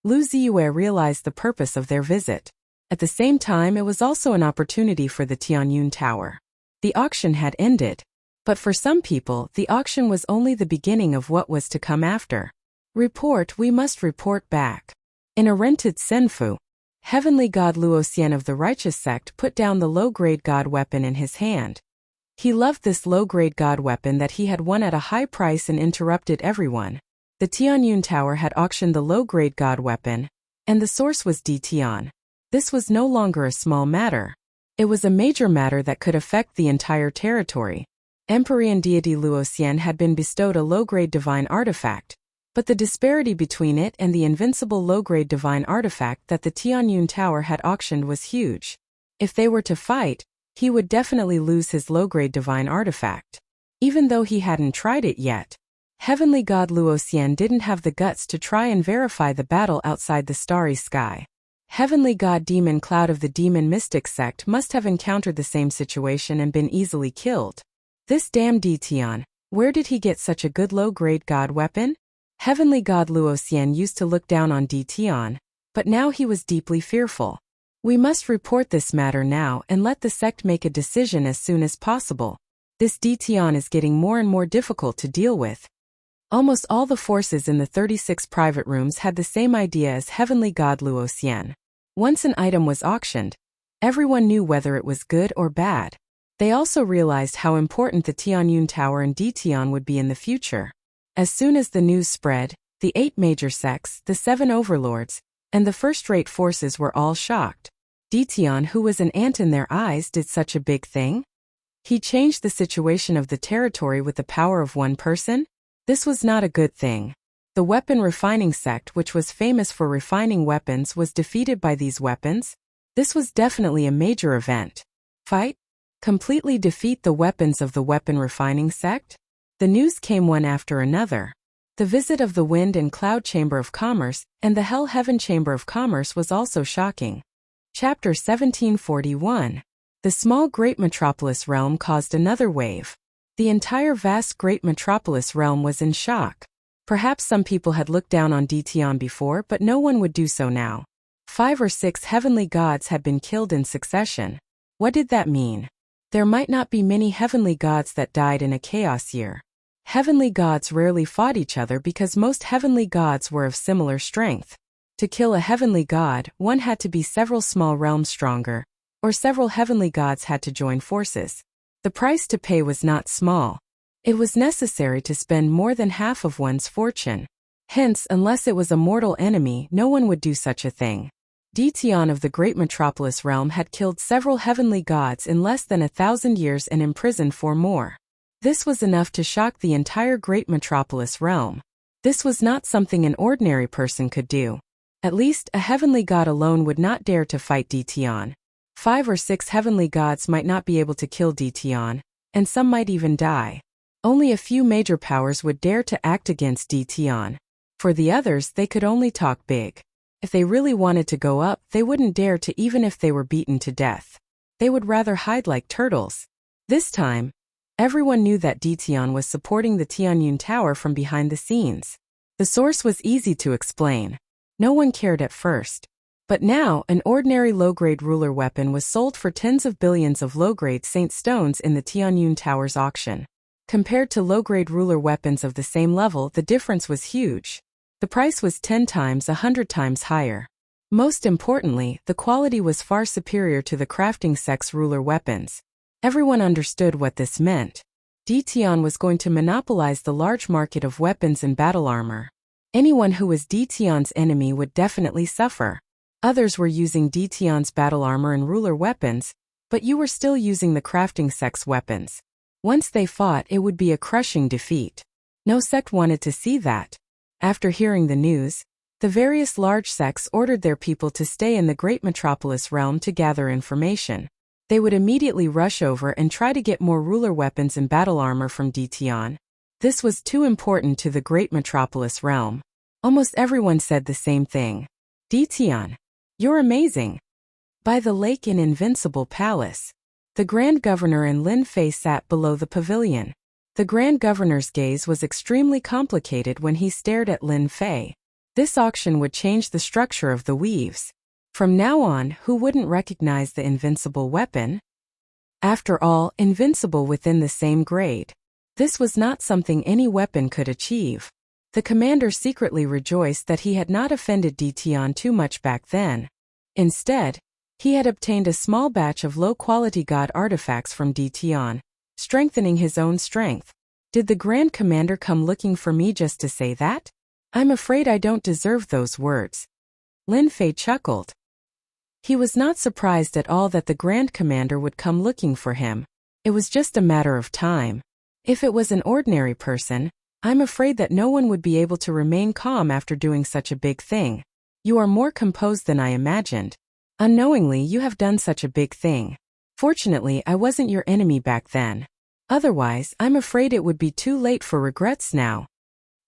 S1: Lu Ziyue realized the purpose of their visit. At the same time, it was also an opportunity for the Tianyun Tower. The auction had ended, but for some people, the auction was only the beginning of what was to come after. We must report back. In a rented senfu, Heavenly God Luoxian of the Righteous Sect put down the low-grade god weapon in his hand. He loved this low-grade god weapon that he had won at a high price and interrupted everyone. The Tianyun Tower had auctioned the low-grade god weapon, and the source was D Tian. This was no longer a small matter. It was a major matter that could affect the entire territory. Empyrean deity Luoxian had been bestowed a low-grade divine artifact, but the disparity between it and the invincible low-grade divine artifact that the Tianyun Tower had auctioned was huge. If they were to fight, he would definitely lose his low-grade divine artifact. Even though he hadn't tried it yet, Heavenly God Luoxian didn't have the guts to try and verify the battle outside the starry sky. Heavenly God Demon Cloud of the Demon Mystic Sect must have encountered the same situation and been easily killed. This damn D Tian, where did he get such a good low-grade god weapon? Heavenly God Luoxian used to look down on D Tian, but now he was deeply fearful. We must report this matter now and let the sect make a decision as soon as possible. This D Tian is getting more and more difficult to deal with. Almost all the forces in the 36 private rooms had the same idea as Heavenly God Luoxian. Once an item was auctioned, everyone knew whether it was good or bad. They also realized how important the Tianyun Tower and D Tian would be in the future. As soon as the news spread, the 8 major sects, the 7 overlords, and the first-rate forces were all shocked. D Tian, who was an ant in their eyes, did such a big thing? He changed the situation of the territory with the power of one person? This was not a good thing. The weapon refining sect, which was famous for refining weapons, was defeated by these weapons. This was definitely a major event. Fight? Completely defeat the weapons of the weapon refining sect? The news came one after another. The visit of the Wind and Cloud Chamber of Commerce and the Hell Heaven Chamber of Commerce was also shocking. Chapter 1741. The small Great Metropolis realm caused another wave. The entire vast Great Metropolis realm was in shock. Perhaps some people had looked down on D Tian before, but no one would do so now. 5 or 6 heavenly gods had been killed in succession. What did that mean? There might not be many heavenly gods that died in a chaos year. Heavenly gods rarely fought each other because most heavenly gods were of similar strength. To kill a heavenly god, one had to be several small realms stronger, or several heavenly gods had to join forces. The price to pay was not small. It was necessary to spend more than half of one's fortune. Hence, unless it was a mortal enemy, no one would do such a thing. Ditian of the great metropolis realm had killed several heavenly gods in less than 1,000 years and imprisoned 4 more. This was enough to shock the entire great metropolis realm. This was not something an ordinary person could do. At least, a heavenly god alone would not dare to fight Ditian. 5 or 6 heavenly gods might not be able to kill Ditian, and some might even die. Only a few major powers would dare to act against Ditian. For the others, they could only talk big. If they really wanted to go up, they wouldn't dare to even if they were beaten to death. They would rather hide like turtles. This time, everyone knew that Ditian was supporting the Tianyun Tower from behind the scenes. The source was easy to explain. No one cared at first. But now, an ordinary low-grade ruler weapon was sold for tens of billions of low-grade saint stones in the Tianyun Tower's auction. Compared to low-grade ruler weapons of the same level, the difference was huge. The price was 10 times, 100 times higher. Most importantly, the quality was far superior to the crafting sect's ruler weapons. Everyone understood what this meant. Ditian was going to monopolize the large market of weapons and battle armor. Anyone who was Ditian's enemy would definitely suffer. Others were using Ditian's battle armor and ruler weapons, but you were still using the crafting sect's weapons. Once they fought, it would be a crushing defeat. No sect wanted to see that. After hearing the news, the various large sects ordered their people to stay in the great metropolis realm to gather information. They would immediately rush over and try to get more ruler weapons and battle armor from Ditian. This was too important to the great metropolis realm. Almost everyone said the same thing. Ditian, you're amazing. By the lake in Invincible Palace, the Grand Governor and Lin Fei sat below the pavilion. The Grand Governor's gaze was extremely complicated when he stared at Lin Fei. This auction would change the structure of the weaves. From now on, who wouldn't recognize the invincible weapon? After all, invincible within the same grade. This was not something any weapon could achieve. The commander secretly rejoiced that he had not offended Ditian too much back then. Instead, he had obtained a small batch of low-quality god artifacts from Ditian, strengthening his own strength. Did the Grand Commander come looking for me just to say that? I'm afraid I don't deserve those words. Lin Fei chuckled. He was not surprised at all that the Grand Commander would come looking for him. It was just a matter of time. If it was an ordinary person, I'm afraid that no one would be able to remain calm after doing such a big thing. You are more composed than I imagined. Unknowingly, you have done such a big thing. Fortunately, I wasn't your enemy back then. Otherwise, I'm afraid it would be too late for regrets now.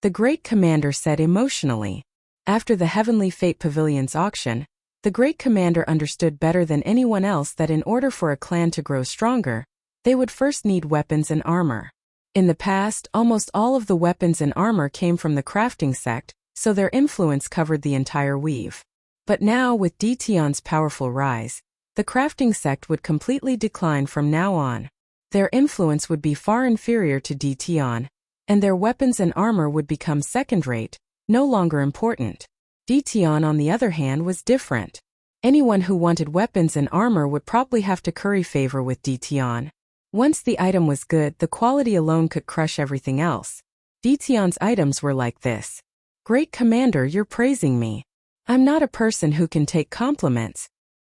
S1: The Great Commander said emotionally. After the Heavenly Fate Pavilion's auction, the Great Commander understood better than anyone else that in order for a clan to grow stronger, they would first need weapons and armor. In the past, almost all of the weapons and armor came from the crafting sect, so their influence covered the entire weave. But now, with Ditian's powerful rise, the crafting sect would completely decline from now on. Their influence would be far inferior to Ditian, and their weapons and armor would become second-rate, no longer important. Ditian, on the other hand, was different. Anyone who wanted weapons and armor would probably have to curry favor with Ditian. Once the item was good, the quality alone could crush everything else. Ditian's items were like this. Great Commander, you're praising me. I'm not a person who can take compliments.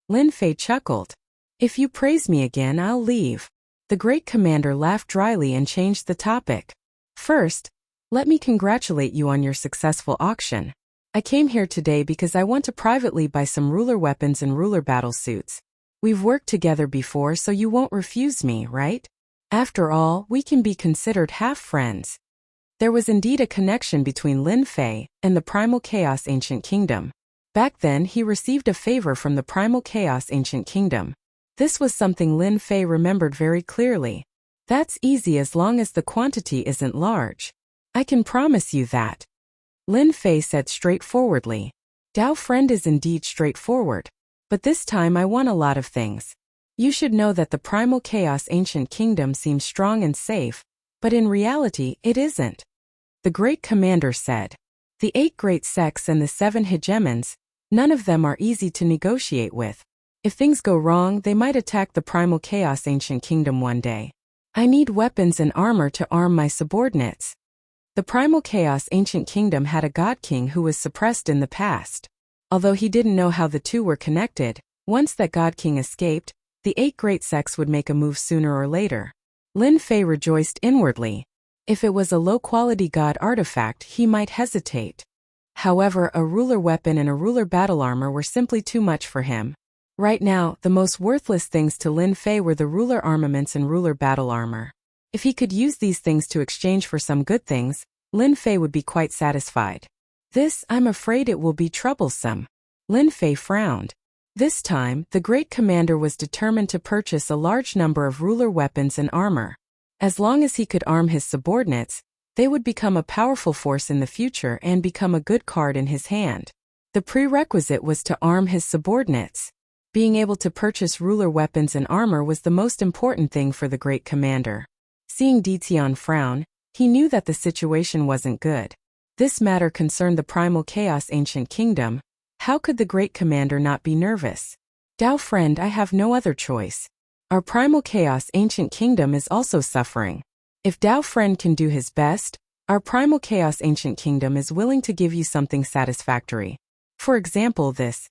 S1: Lin Fei chuckled. If you praise me again, I'll leave. The Great Commander laughed dryly and changed the topic. First, let me congratulate you on your successful auction. I came here today because I want to privately buy some ruler weapons and ruler battle suits. We've worked together before, so you won't refuse me, right? After all, we can be considered half-friends. There was indeed a connection between Lin Fei and the Primal Chaos Ancient Kingdom. Back then, he received a favor from the Primal Chaos Ancient Kingdom. This was something Lin Fei remembered very clearly. That's easy as long as the quantity isn't large. I can promise you that. Lin Fei said straightforwardly. Dao friend is indeed straightforward. But this time I want a lot of things. You should know that the Primal Chaos Ancient Kingdom seems strong and safe, but in reality, it isn't. The Great Commander said. The 8 great sects and the 7 hegemons, none of them are easy to negotiate with. If things go wrong, they might attack the Primal Chaos Ancient Kingdom one day. I need weapons and armor to arm my subordinates. The primal chaos ancient kingdom had a god king who was suppressed in the past. Although he didn't know how the two were connected, once that god king escaped, the 8 great sects would make a move sooner or later. Lin Fei rejoiced inwardly. If it was a low-quality god artifact, he might hesitate. However, a ruler weapon and a ruler battle armor were simply too much for him. Right now, the most worthless things to Lin Fei were the ruler armaments and ruler battle armor. If he could use these things to exchange for some good things, Lin Fei would be quite satisfied. This, I'm afraid it will be troublesome. Lin Fei frowned. This time, the great commander was determined to purchase a large number of ruler weapons and armor. As long as he could arm his subordinates, they would become a powerful force in the future and become a good card in his hand. The prerequisite was to arm his subordinates. Being able to purchase ruler weapons and armor was the most important thing for the great commander. Seeing Ditian frown, he knew that the situation wasn't good. This matter concerned the primal chaos ancient kingdom. How could the great commander not be nervous? Dao friend, I have no other choice. Our primal chaos ancient kingdom is also suffering. If Dao friend can do his best, our primal chaos ancient kingdom is willing to give you something satisfactory. For example, this.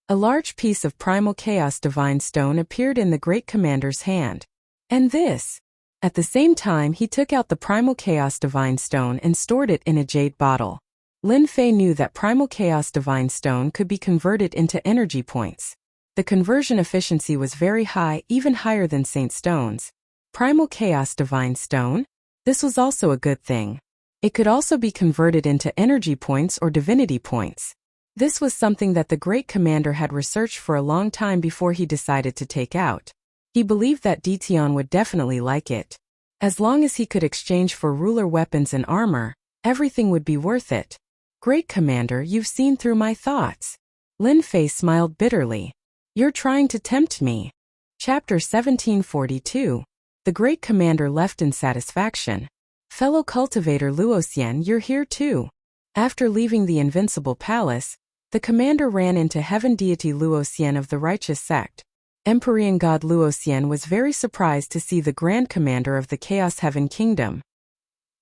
S1: A large piece of primal chaos divine stone appeared in the great commander's hand. And this. At the same time, he took out the primal chaos divine stone and stored it in a jade bottle. Lin Fei knew that primal chaos divine stone could be converted into energy points. The conversion efficiency was very high, even higher than Saint Stone's. Primal chaos divine stone? This was also a good thing. It could also be converted into energy points or divinity points. This was something that the great commander had researched for a long time before he decided to take out. He believed that Ditian would definitely like it. As long as he could exchange for ruler weapons and armor, everything would be worth it. Great commander, you've seen through my thoughts. Lin Fei smiled bitterly. You're trying to tempt me. Chapter 1742. The great commander left in satisfaction. Fellow cultivator Luoxian, you're here too. After leaving the invincible palace, the commander ran into heaven deity Luoxian of the righteous sect. Empyrean god Luoxian was very surprised to see the grand commander of the Chaos Heaven Kingdom.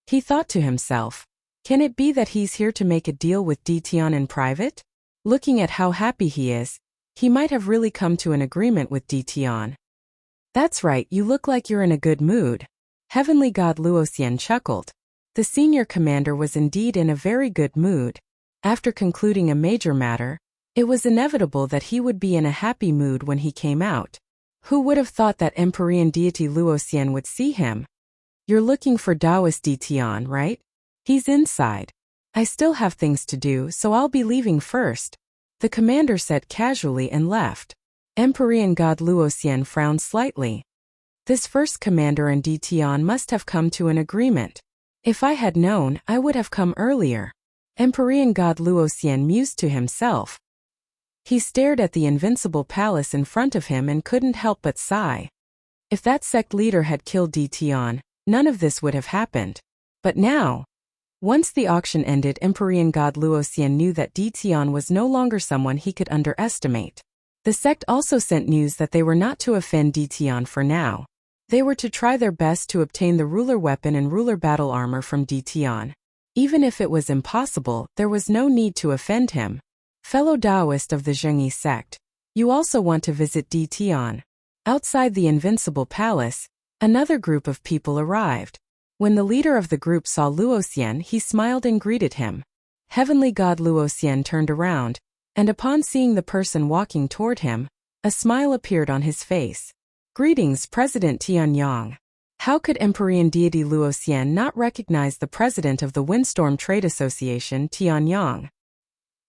S1: He thought to himself, can it be that he's here to make a deal with Ditian in private? Looking at how happy he is, he might have really come to an agreement with Ditian. That's right, you look like you're in a good mood. Heavenly god Luoxian chuckled. The senior commander was indeed in a very good mood. After concluding a major matter, it was inevitable that he would be in a happy mood when he came out. Who would have thought that Empyrean deity Luoxian would see him? You're looking for Taoist Ditian, right? He's inside. I still have things to do, so I'll be leaving first. The commander said casually and left. Empyrean god Luoxian frowned slightly. This first commander and Ditian must have come to an agreement. If I had known, I would have come earlier. Empyrean god Luoxian mused to himself. He stared at the invincible palace in front of him and couldn't help but sigh. If that sect leader had killed Ditian, none of this would have happened. But now, once the auction ended, Empyrean god Luoxian knew that Ditian was no longer someone he could underestimate. The sect also sent news that they were not to offend Ditian for now. They were to try their best to obtain the ruler weapon and ruler battle armor from Ditian. Even if it was impossible, there was no need to offend him. Fellow Taoist of the Zhengyi sect, you also want to visit Ditian. Outside the invincible palace, another group of people arrived. When the leader of the group saw Luoxian, he smiled and greeted him. Heavenly god Luoxian turned around, and upon seeing the person walking toward him, a smile appeared on his face. Greetings, President Tianyang. How could Empyrean deity Luoxian not recognize the president of the Windstorm Trade Association, Tianyang?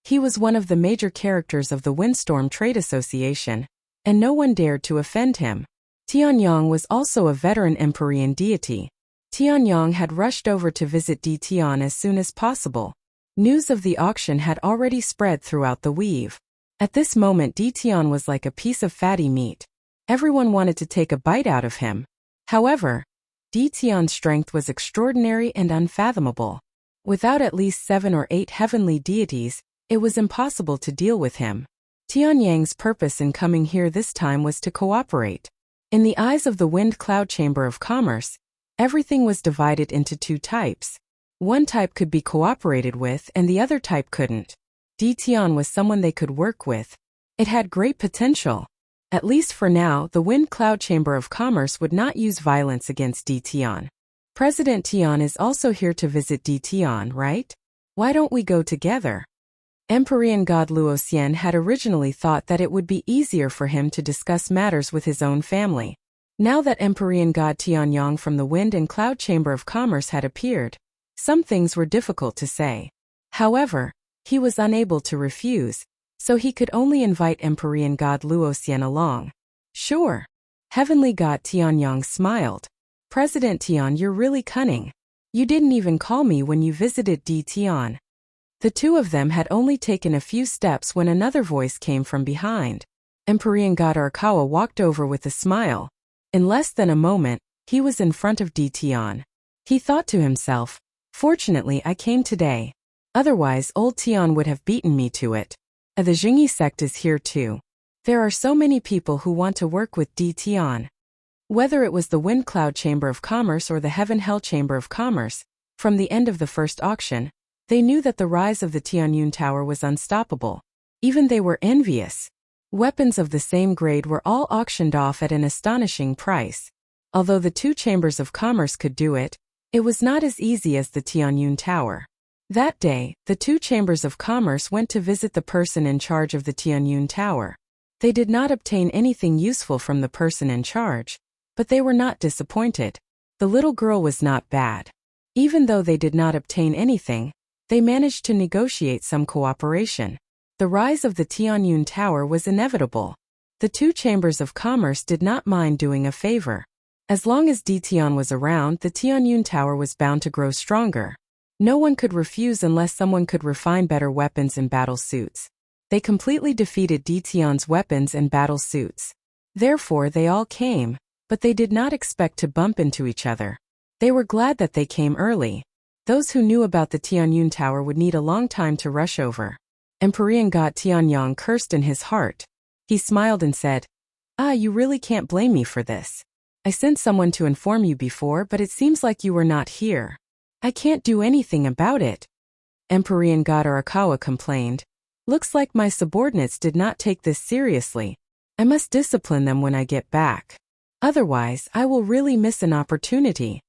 S1: He was one of the major characters of the Windstorm Trade Association, and no one dared to offend him. Tianyang was also a veteran Empyrean deity. Tianyang had rushed over to visit Ditian as soon as possible. News of the auction had already spread throughout the weave. At this moment, Ditian was like a piece of fatty meat. Everyone wanted to take a bite out of him. However, Ditian's strength was extraordinary and unfathomable. Without at least 7 or 8 heavenly deities, it was impossible to deal with him. Tianyang's purpose in coming here this time was to cooperate. In the eyes of the Wind Cloud Chamber of Commerce, everything was divided into 2 types. One type could be cooperated with and the other type couldn't. Tian was someone they could work with. It had great potential. At least for now, the Wind Cloud Chamber of Commerce would not use violence against Tian. President Tian is also here to visit Tian, right? Why don't we go together? Empyrean god Luoxian had originally thought that it would be easier for him to discuss matters with his own family. Now that Empyrean god Tianyang from the Wind and Cloud Chamber of Commerce had appeared, some things were difficult to say. However, he was unable to refuse, so he could only invite Empyrean god Luoxian along. Sure. Heavenly god Tianyang smiled. President Tian, you're really cunning. You didn't even call me when you visited Tian. The two of them had only taken a few steps when another voice came from behind. Empyrean god Arakawa walked over with a smile. In less than a moment, he was in front of Tian. He thought to himself, fortunately I came today. Otherwise old Tian would have beaten me to it. The Jingyi sect is here too. There are so many people who want to work with Tian. Whether it was the Wind Cloud Chamber of Commerce or the Heaven Hell Chamber of Commerce, from the end of the first auction, they knew that the rise of the Tianyun Tower was unstoppable. Even they were envious. Weapons of the same grade were all auctioned off at an astonishing price. Although the two chambers of commerce could do it, it was not as easy as the Tianyun Tower. That day, the two chambers of commerce went to visit the person in charge of the Tianyun Tower. They did not obtain anything useful from the person in charge, but they were not disappointed. The little girl was not bad. Even though they did not obtain anything, they managed to negotiate some cooperation. The rise of the Tianyun Tower was inevitable. The two chambers of commerce did not mind doing a favor. As long as Tian was around, the Tianyun Tower was bound to grow stronger. No one could refuse unless someone could refine better weapons and battle suits. They completely defeated Tian's weapons and battle suits. Therefore they all came, but they did not expect to bump into each other. They were glad that they came early. Those who knew about the Tianyun Tower would need a long time to rush over. Empyrean god Tianyang cursed in his heart. He smiled and said, you really can't blame me for this. I sent someone to inform you before, but it seems like you were not here. I can't do anything about it. Empyrean god Arakawa complained. Looks like my subordinates did not take this seriously. I must discipline them when I get back. Otherwise, I will really miss an opportunity.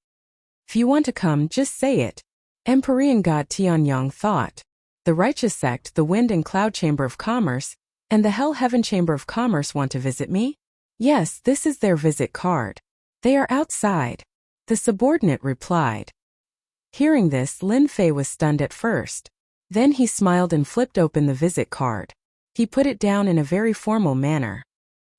S1: If you want to come, just say it. Empyrean god Tianyang thought. The Righteous Sect, the Wind and Cloud Chamber of Commerce, and the Hell Heaven Chamber of Commerce want to visit me? Yes, this is their visit card. They are outside. The subordinate replied. Hearing this, Lin Fei was stunned at first. Then he smiled and flipped open the visit card. He put it down in a very formal manner.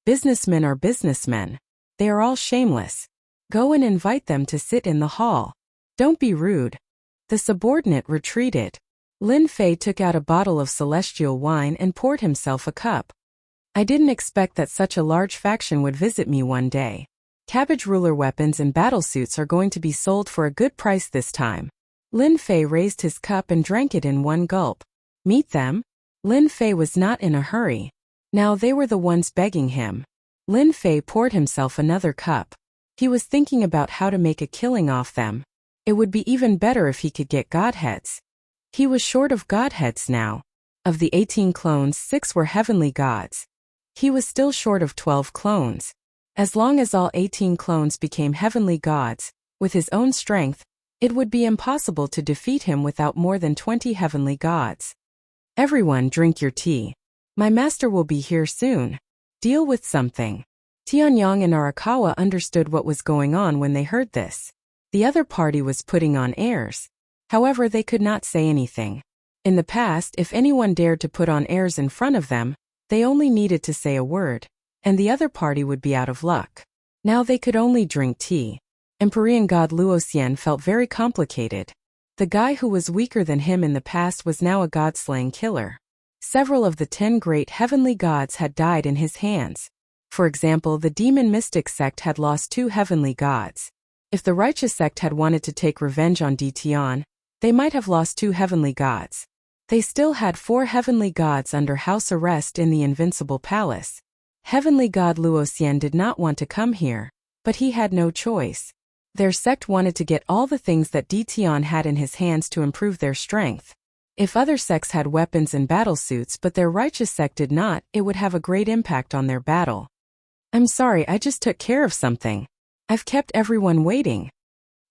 S1: Businessmen are businessmen. They are all shameless. Go and invite them to sit in the hall. Don't be rude. The subordinate retreated. Lin Fei took out a bottle of celestial wine and poured himself a cup. I didn't expect that such a large faction would visit me one day. Cabbage ruler weapons and battlesuits are going to be sold for a good price this time. Lin Fei raised his cup and drank it in one gulp. Meet them? Lin Fei was not in a hurry. Now they were the ones begging him. Lin Fei poured himself another cup. He was thinking about how to make a killing off them. It would be even better if he could get godheads. He was short of godheads now. Of the 18 clones, 6 were heavenly gods. He was still short of 12 clones. As long as all 18 clones became heavenly gods, with his own strength, it would be impossible to defeat him without more than 20 heavenly gods. Everyone drink your tea. My master will be here soon. Deal with something. Tianyang and Arakawa understood what was going on when they heard this. The other party was putting on airs. However, they could not say anything. In the past, if anyone dared to put on airs in front of them, they only needed to say a word, and the other party would be out of luck. Now they could only drink tea. Empyrean god Luoxian felt very complicated. The guy who was weaker than him in the past was now a god-slaying killer. Several of the 10 great heavenly gods had died in his hands. For example, the demon mystic sect had lost 2 heavenly gods. If the righteous sect had wanted to take revenge on Tian, they might have lost 2 heavenly gods. They still had 4 heavenly gods under house arrest in the Invincible Palace. Heavenly god Luoxian did not want to come here, but he had no choice. Their sect wanted to get all the things that Dition had in his hands to improve their strength. If other sects had weapons and battlesuits but their righteous sect did not, it would have a great impact on their battle. I'm sorry, I just took care of something. I've kept everyone waiting.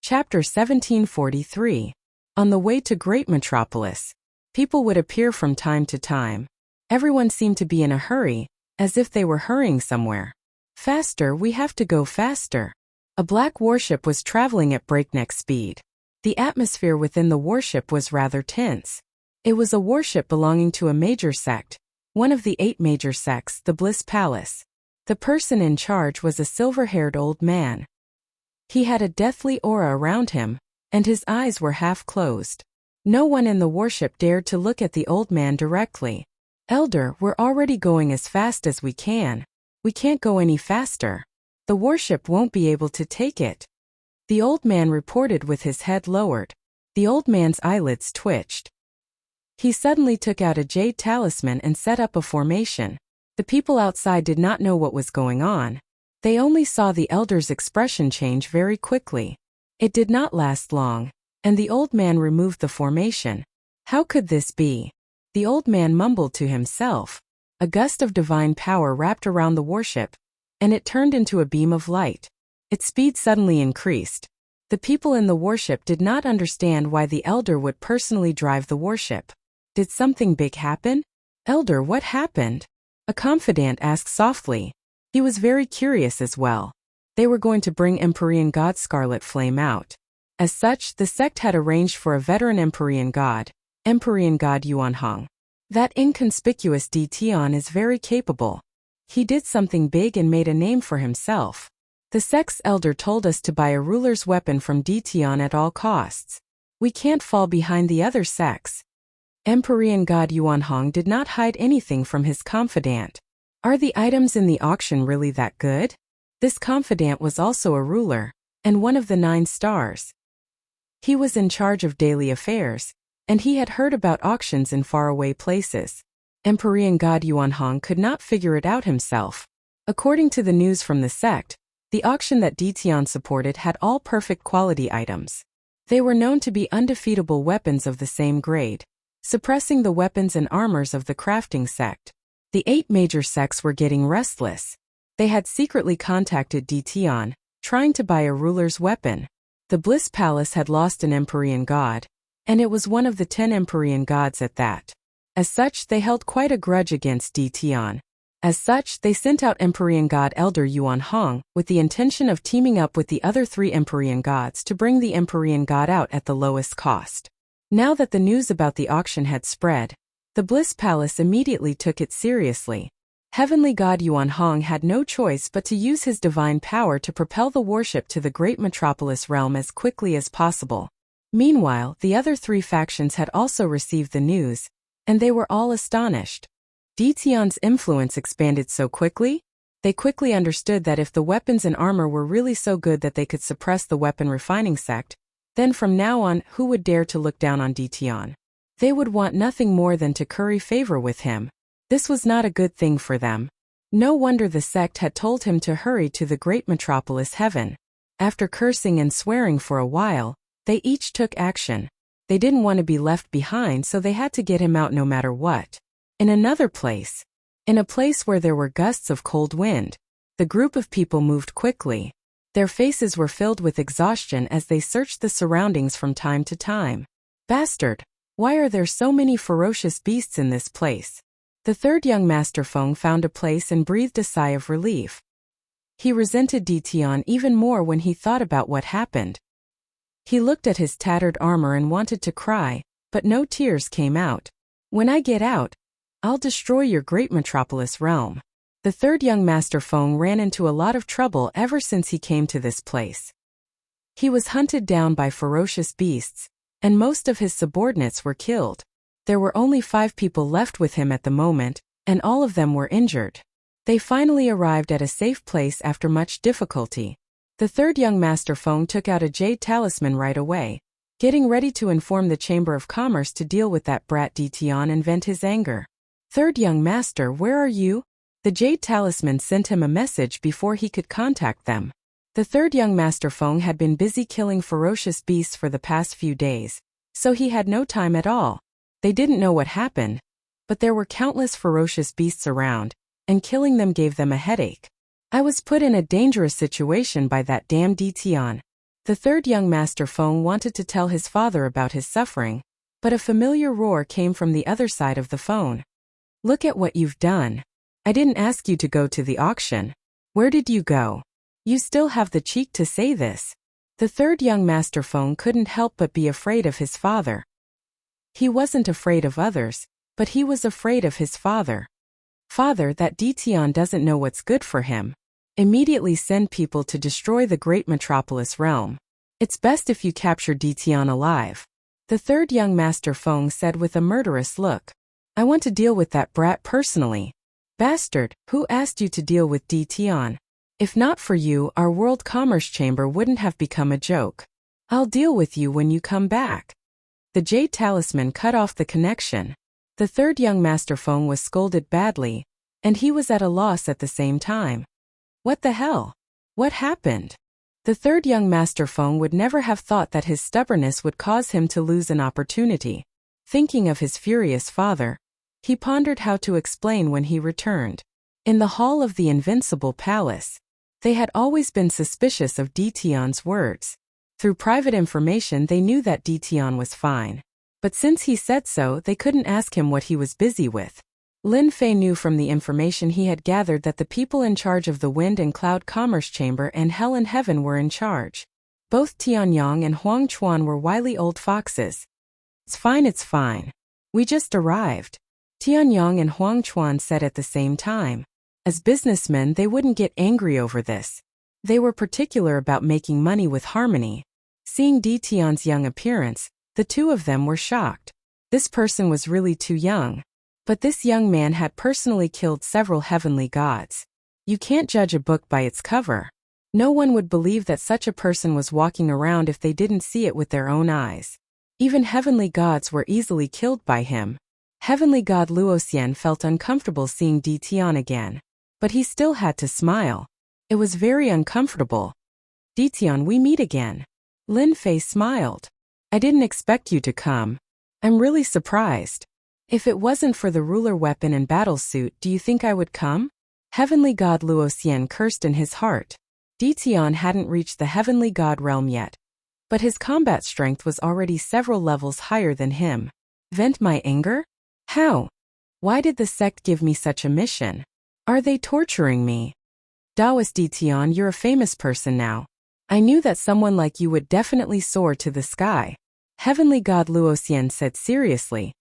S1: Chapter 1743. On the way to Great Metropolis. People would appear from time to time. Everyone seemed to be in a hurry, as if they were hurrying somewhere. Faster, we have to go faster. A black warship was traveling at breakneck speed. The atmosphere within the warship was rather tense. It was a warship belonging to a major sect, one of the 8 major sects, the Bliss Palace. The person in charge was a silver-haired old man. He had a deathly aura around him, and his eyes were half closed. No one in the warship dared to look at the old man directly. Elder, we're already going as fast as we can. We can't go any faster. The warship won't be able to take it. The old man reported with his head lowered. The old man's eyelids twitched. He suddenly took out a jade talisman and set up a formation. The people outside did not know what was going on. They only saw the elder's expression change very quickly. It did not last long, and the old man removed the formation. How could this be? The old man mumbled to himself. A gust of divine power wrapped around the warship, and it turned into a beam of light. Its speed suddenly increased. The people in the warship did not understand why the elder would personally drive the warship. Did something big happen? Elder, what happened? A confidant asked softly. He was very curious as well. They were going to bring Empyrean God Scarlet Flame out. As such, the sect had arranged for a veteran Empyrean God Yuan Hong. That inconspicuous Dition is very capable. He did something big and made a name for himself. The sect's elder told us to buy a ruler's weapon from Dition at all costs. We can't fall behind the other sects. Empyrean God Yuan Hong did not hide anything from his confidant. Are the items in the auction really that good? This confidant was also a ruler, and one of the 9 stars. He was in charge of daily affairs, and he had heard about auctions in faraway places. Empyrean God Yuan Hong could not figure it out himself. According to the news from the sect, the auction that Dition supported had all perfect quality items. They were known to be undefeatable weapons of the same grade, suppressing the weapons and armors of the crafting sect. The 8 major sects were getting restless. They had secretly contacted Dition, trying to buy a ruler's weapon. The Bliss Palace had lost an Empyrean god, and it was one of the 10 Empyrean gods at that. As such, they held quite a grudge against Dition. As such, they sent out Empyrean God Elder Yuan Hong with the intention of teaming up with the other 3 Empyrean gods to bring the Empyrean god out at the lowest cost. Now that the news about the auction had spread, the Bliss Palace immediately took it seriously. Heavenly God Yuan Hong had no choice but to use his divine power to propel the warship to the Great Metropolis realm as quickly as possible. Meanwhile, the other 3 factions had also received the news, and they were all astonished. Dition's influence expanded so quickly? They quickly understood that if the weapons and armor were really so good that they could suppress the weapon refining sect, then from now on, who would dare to look down on Dition? They would want nothing more than to curry favor with him. This was not a good thing for them. No wonder the sect had told him to hurry to the Great Metropolis heaven. After cursing and swearing for a while, they each took action. They didn't want to be left behind, so they had to get him out no matter what. In another place, in a place where there were gusts of cold wind, the group of people moved quickly. Their faces were filled with exhaustion as they searched the surroundings from time to time. Bastard! Why are there so many ferocious beasts in this place? The 3rd young Master Feng found a place and breathed a sigh of relief. He resented Dition even more when he thought about what happened. He looked at his tattered armor and wanted to cry, but no tears came out. When I get out, I'll destroy your Great Metropolis realm. The 3rd young Master Feng ran into a lot of trouble ever since he came to this place. He was hunted down by ferocious beasts, and most of his subordinates were killed. There were only 5 people left with him at the moment, and all of them were injured. They finally arrived at a safe place after much difficulty. The 3rd young Master Feng took out a jade talisman right away, getting ready to inform the Chamber of Commerce to deal with that brat Dition and vent his anger. 3rd young Master, where are you? The jade talisman sent him a message before he could contact them. The third young Master Feng had been busy killing ferocious beasts for the past few days, so he had no time at all. They didn't know what happened, but there were countless ferocious beasts around, and killing them gave them a headache. I was put in a dangerous situation by that damn Tian. The third young Master Feng wanted to tell his father about his suffering, but a familiar roar came from the other side of the phone. Look at what you've done. I didn't ask you to go to the auction. Where did you go? You still have the cheek to say this. The third young Master Feng couldn't help but be afraid of his father. He wasn't afraid of others, but he was afraid of his father. Father, that Tian doesn't know what's good for him. Immediately send people to destroy the great metropolis realm. It's best if you capture Tian alive. The third young Master Feng said with a murderous look. I want to deal with that brat personally. Bastard, who asked you to deal with Tian? If not for you, our World Commerce Chamber wouldn't have become a joke. I'll deal with you when you come back. The Jade Talisman cut off the connection. The third young Master Feng was scolded badly, and he was at a loss at the same time. What the hell? What happened? The third young Master Feng would never have thought that his stubbornness would cause him to lose an opportunity. Thinking of his furious father, he pondered how to explain when he returned. In the hall of the Invincible Palace, they had always been suspicious of Tian's words. Through private information they knew that Tian was fine. But since he said so, they couldn't ask him what he was busy with. Lin Fei knew from the information he had gathered that the people in charge of the Wind and Cloud Commerce Chamber and Hell and Heaven were in charge. Both Tianyang and Huang Chuan were wily old foxes. It's fine. We just arrived. Tianyang and Huang Chuan said at the same time. As businessmen, they wouldn't get angry over this. They were particular about making money with harmony. Seeing Tian's young appearance, the two of them were shocked. This person was really too young. But this young man had personally killed several heavenly gods. You can't judge a book by its cover. No one would believe that such a person was walking around if they didn't see it with their own eyes. Even heavenly gods were easily killed by him. Heavenly god Luoxian felt uncomfortable seeing Tian again. But he still had to smile. It was very uncomfortable. Tian, we meet again. Lin Fei smiled. I didn't expect you to come. I'm really surprised. If it wasn't for the ruler weapon and battle suit, do you think I would come? Heavenly god Luoxian cursed in his heart. Tian hadn't reached the heavenly god realm yet. But his combat strength was already several levels higher than him. Vent my anger? How? Why did the sect give me such a mission? Are they torturing me? Taoist Tian, you're a famous person now. I knew that someone like you would definitely soar to the sky. Heavenly god Luoxian said seriously.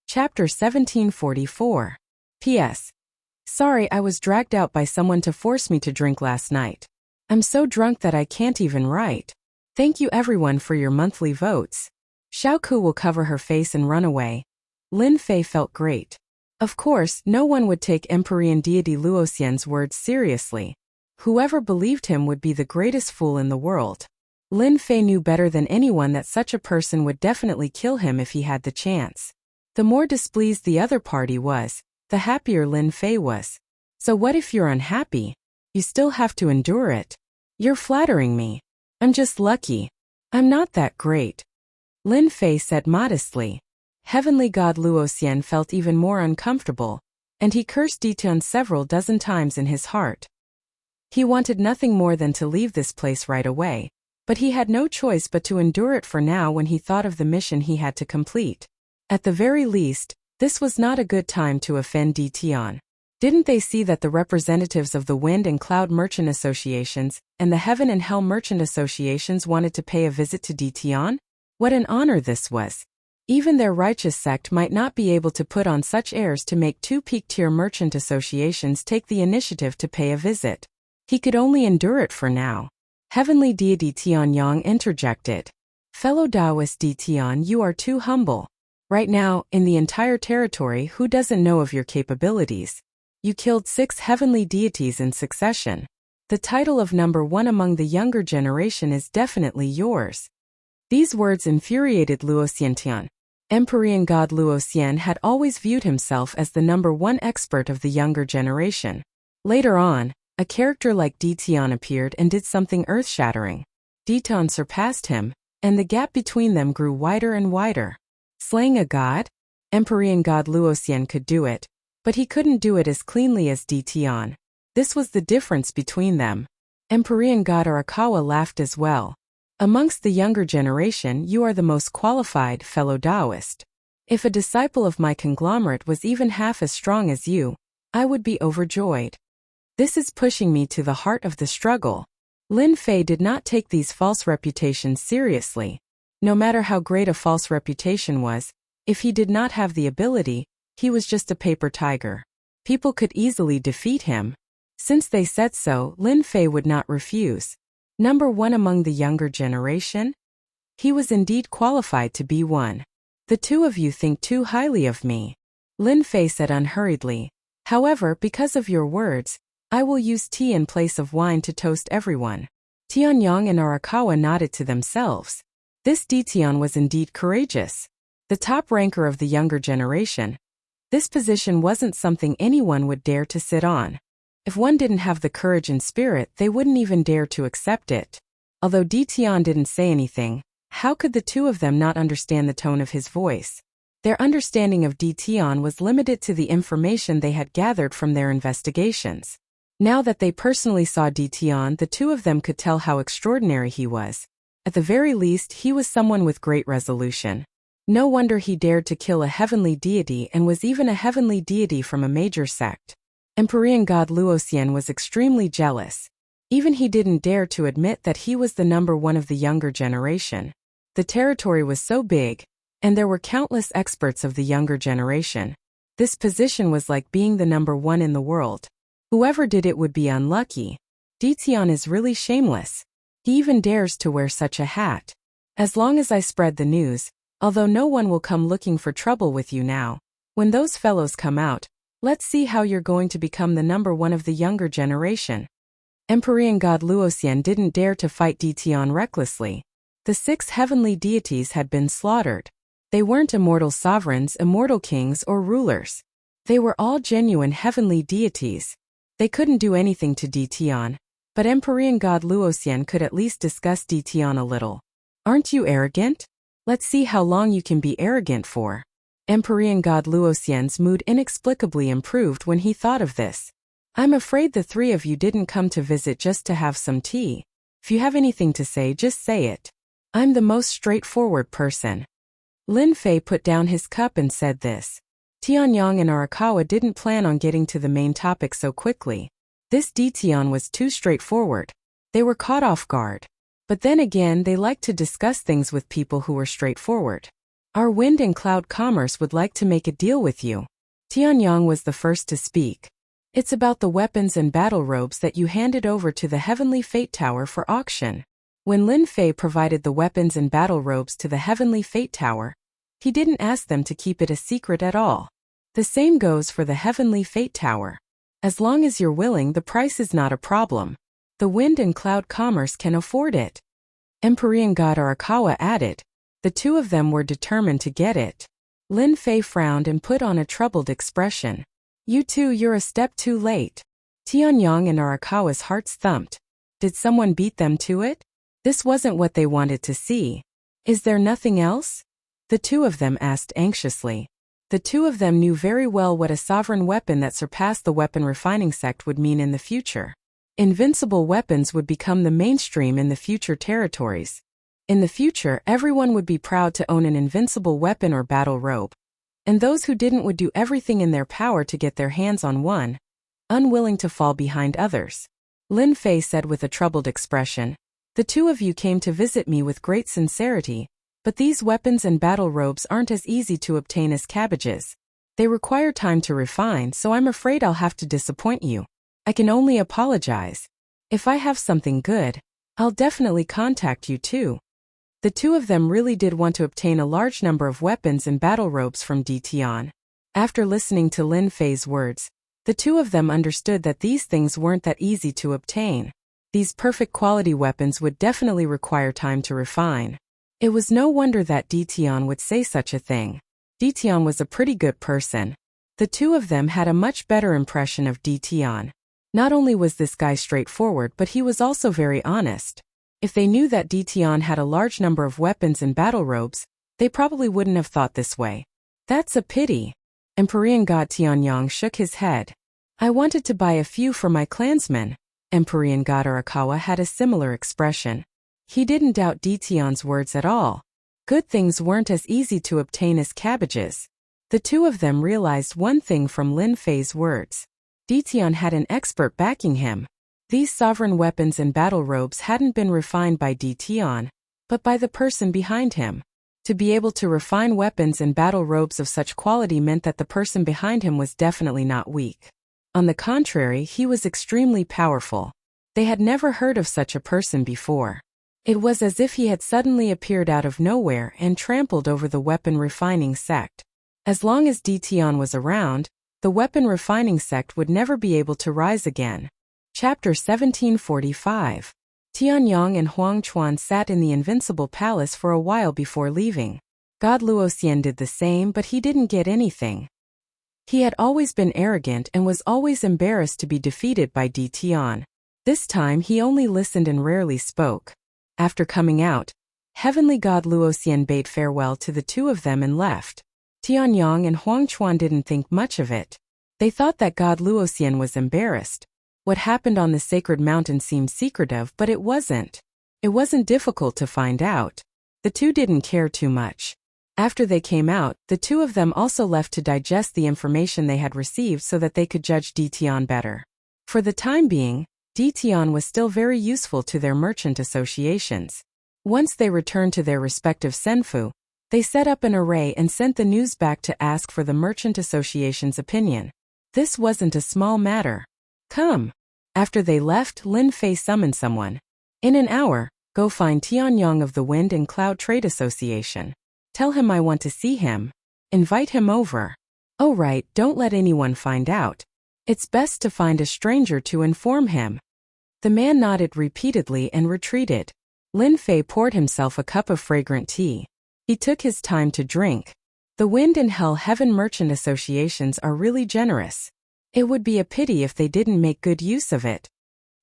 S1: Chapter 1744. P.S. Sorry, I was dragged out by someone to force me to drink last night. I'm so drunk that I can't even write. Thank you everyone for your monthly votes. Xiaoku will cover her face and run away. Lin Fei felt great. Of course, no one would take Empyrean deity Luoxian's words seriously. Whoever believed him would be the greatest fool in the world. Lin Fei knew better than anyone that such a person would definitely kill him if he had the chance. The more displeased the other party was, the happier Lin Fei was. So what if you're unhappy? You still have to endure it. You're flattering me. I'm just lucky. I'm not that great. Lin Fei said modestly. Heavenly god Luoxian felt even more uncomfortable, and he cursed Tian several dozen times in his heart. He wanted nothing more than to leave this place right away, but he had no choice but to endure it for now when he thought of the mission he had to complete. At the very least, this was not a good time to offend Tian. Didn't they see that the representatives of the Wind and Cloud Merchant Associations and the Heaven and Hell Merchant Associations wanted to pay a visit to Tian? What an honor this was. Even their righteous sect might not be able to put on such airs to make two peak-tier merchant associations take the initiative to pay a visit. He could only endure it for now. Heavenly deity Tianyang interjected. Fellow Taoist Tian, you are too humble. Right now, in the entire territory, who doesn't know of your capabilities? You killed 6 heavenly deities in succession. The title of number 1 among the younger generation is definitely yours. These words infuriated Luoxian. Empyrean god Luoxian had always viewed himself as the number 1 expert of the younger generation. Later on, A character like Dition appeared and did something earth-shattering. Dition surpassed him, and the gap between them grew wider and wider. Slaying a god? Empyrean god Luoxian could do it, but he couldn't do it as cleanly as Dition. This was the difference between them. Empyrean god Arakawa laughed as well. Amongst the younger generation, you are the most qualified, fellow Taoist. If a disciple of my conglomerate was even half as strong as you, I would be overjoyed. This is pushing me to the heart of the struggle. Lin Fei did not take these false reputations seriously. No matter how great a false reputation was, if he did not have the ability, he was just a paper tiger. People could easily defeat him. Since they said so, Lin Fei would not refuse. Number one among the younger generation? He was indeed qualified to be one. The two of you think too highly of me, Lin Fei said unhurriedly. However, because of your words, I will use tea in place of wine to toast everyone. Tianyang and Arakawa nodded to themselves. This Dition was indeed courageous. The top ranker of the younger generation. This position wasn't something anyone would dare to sit on. If one didn't have the courage and spirit, they wouldn't even dare to accept it. Although Dition didn't say anything, how could the two of them not understand the tone of his voice? Their understanding of Dition was limited to the information they had gathered from their investigations. Now that they personally saw Dition, the two of them could tell how extraordinary he was. At the very least, he was someone with great resolution. No wonder he dared to kill a heavenly deity and was even a heavenly deity from a major sect. Empyrean god Luoxian was extremely jealous. Even he didn't dare to admit that he was the number one of the younger generation. The territory was so big, and there were countless experts of the younger generation. This position was like being the number one in the world. Whoever did it would be unlucky. Dition is really shameless. He even dares to wear such a hat. As long as I spread the news, although no one will come looking for trouble with you now, when those fellows come out, let's see how you're going to become the number one of the younger generation. Empyrean god Luoxian didn't dare to fight Dition recklessly. The 6 heavenly deities had been slaughtered. They weren't immortal sovereigns, immortal kings, or rulers. They were all genuine heavenly deities. They couldn't do anything to Dition, but Empyrean god Luoxian could at least discuss Dition a little. Aren't you arrogant? Let's see how long you can be arrogant for. Empyrean god Luoxian's mood inexplicably improved when he thought of this. I'm afraid the three of you didn't come to visit just to have some tea. If you have anything to say, just say it. I'm the most straightforward person. Lin Fei put down his cup and said this. Tianyang and Arakawa didn't plan on getting to the main topic so quickly. This Dition was too straightforward. They were caught off guard. But then again, they liked to discuss things with people who were straightforward. Our wind and cloud commerce would like to make a deal with you. Tianyang was the first to speak. It's about the weapons and battle robes that you handed over to the Heavenly Fate Tower for auction. When Lin Fei provided the weapons and battle robes to the Heavenly Fate Tower, he didn't ask them to keep it a secret at all. The same goes for the Heavenly Fate Tower. As long as you're willing, the price is not a problem. The wind and cloud commerce can afford it. Empyrean god Arakawa added. The two of them were determined to get it. Lin Fei frowned and put on a troubled expression. You two, you're a step too late. Tianyang and Arakawa's hearts thumped. Did someone beat them to it? This wasn't what they wanted to see. Is there nothing else? The two of them asked anxiously. The two of them knew very well what a sovereign weapon that surpassed the weapon refining sect would mean in the future. Invincible weapons would become the mainstream in the future territories. In the future, everyone would be proud to own an invincible weapon or battle robe. And those who didn't would do everything in their power to get their hands on one, unwilling to fall behind others. Lin Fei said with a troubled expression. The two of you came to visit me with great sincerity, but these weapons and battle robes aren't as easy to obtain as cabbages. They require time to refine, so I'm afraid I'll have to disappoint you. I can only apologize. If I have something good, I'll definitely contact you too. The two of them really did want to obtain a large number of weapons and battle robes from Dition. After listening to Lin Fei's words, the two of them understood that these things weren't that easy to obtain. These perfect quality weapons would definitely require time to refine. It was no wonder that Dition would say such a thing. Dition was a pretty good person. The two of them had a much better impression of Dition. Not only was this guy straightforward, but he was also very honest. If they knew that Tian had a large number of weapons and battle robes, they probably wouldn't have thought this way. That's a pity. Emperor God Tianyang shook his head. I wanted to buy a few for my clansmen. Emperor God Arakawa had a similar expression. He didn't doubt Tian's words at all. Good things weren't as easy to obtain as cabbages. The two of them realized one thing from Lin Fei's words. Tian had an expert backing him. These sovereign weapons and battle robes hadn't been refined by Tian, but by the person behind him. To be able to refine weapons and battle robes of such quality meant that the person behind him was definitely not weak. On the contrary, he was extremely powerful. They had never heard of such a person before. It was as if he had suddenly appeared out of nowhere and trampled over the weapon refining sect. As long as Tian was around, the weapon refining sect would never be able to rise again. Chapter 1745. Tianyang and Huang Chuan sat in the Invincible Palace for a while before leaving. God Luoxian did the same, but he didn't get anything. He had always been arrogant and was always embarrassed to be defeated by Tian. This time he only listened and rarely spoke. After coming out, Heavenly God Luoxian bade farewell to the two of them and left. Tianyang and Huang Chuan didn't think much of it. They thought that God Luoxian was embarrassed. What happened on the sacred mountain seemed secretive, but it wasn't. It wasn't difficult to find out. The two didn't care too much. After they came out, the two of them also left to digest the information they had received so that they could judge Tian better. For the time being, Tian was still very useful to their merchant associations. Once they returned to their respective senfu, they set up an array and sent the news back to ask for the merchant association's opinion. This wasn't a small matter. Come. After they left, Lin Fei summoned someone. In an hour, go find Tianyang of the Wind and Cloud Trade Association. Tell him I want to see him. Invite him over. Oh right, don't let anyone find out. It's best to find a stranger to inform him. The man nodded repeatedly and retreated. Lin Fei poured himself a cup of fragrant tea. He took his time to drink. The Wind and Hell Heaven Merchant Associations are really generous. It would be a pity if they didn't make good use of it.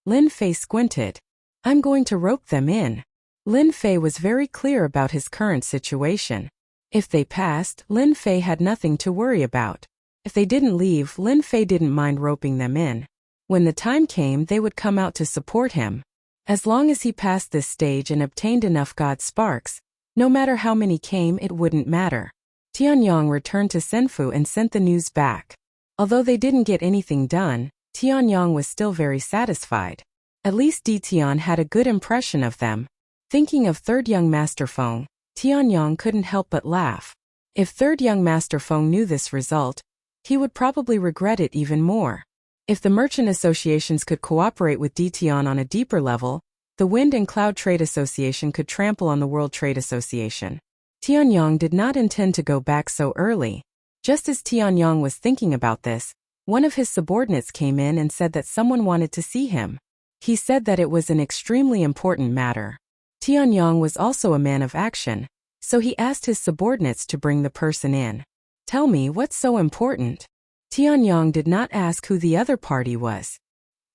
S1: Lin Fei squinted. I'm going to rope them in. Lin Fei was very clear about his current situation. If they passed, Lin Fei had nothing to worry about. If they didn't leave, Lin Fei didn't mind roping them in. When the time came, they would come out to support him. As long as he passed this stage and obtained enough God sparks, no matter how many came, it wouldn't matter. Tianyang returned to Senfu and sent the news back. Although they didn't get anything done, Tianyang was still very satisfied. At least Tian had a good impression of them. Thinking of Third Young Master Feng, Tianyang couldn't help but laugh. If Third Young Master Feng knew this result, he would probably regret it even more. If the merchant associations could cooperate with Tian on a deeper level, the Wind and Cloud Trade Association could trample on the World Trade Association. Tianyang did not intend to go back so early. Just as Tianyang was thinking about this, one of his subordinates came in and said that someone wanted to see him. He said that it was an extremely important matter. Tianyang was also a man of action, so he asked his subordinates to bring the person in. Tell me, what's so important? Tianyang did not ask who the other party was.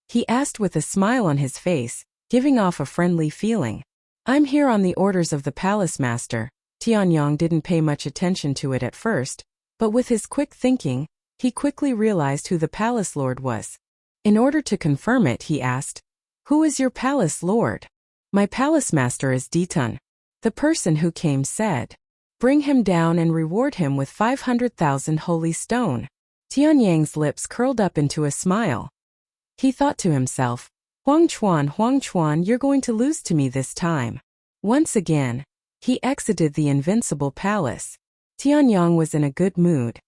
S1: He asked with a smile on his face, giving off a friendly feeling. I'm here on the orders of the palace master. Tianyang didn't pay much attention to it at first, but with his quick thinking, he quickly realized who the palace lord was. In order to confirm it, he asked, Who is your palace lord? My palace master is Ditun. The person who came said, Bring him down and reward him with 500,000 holy stone. Tianyang's lips curled up into a smile. He thought to himself, Huang Chuan, you're going to lose to me this time. Once again, he exited the Invincible Palace. Tianyang was in a good mood.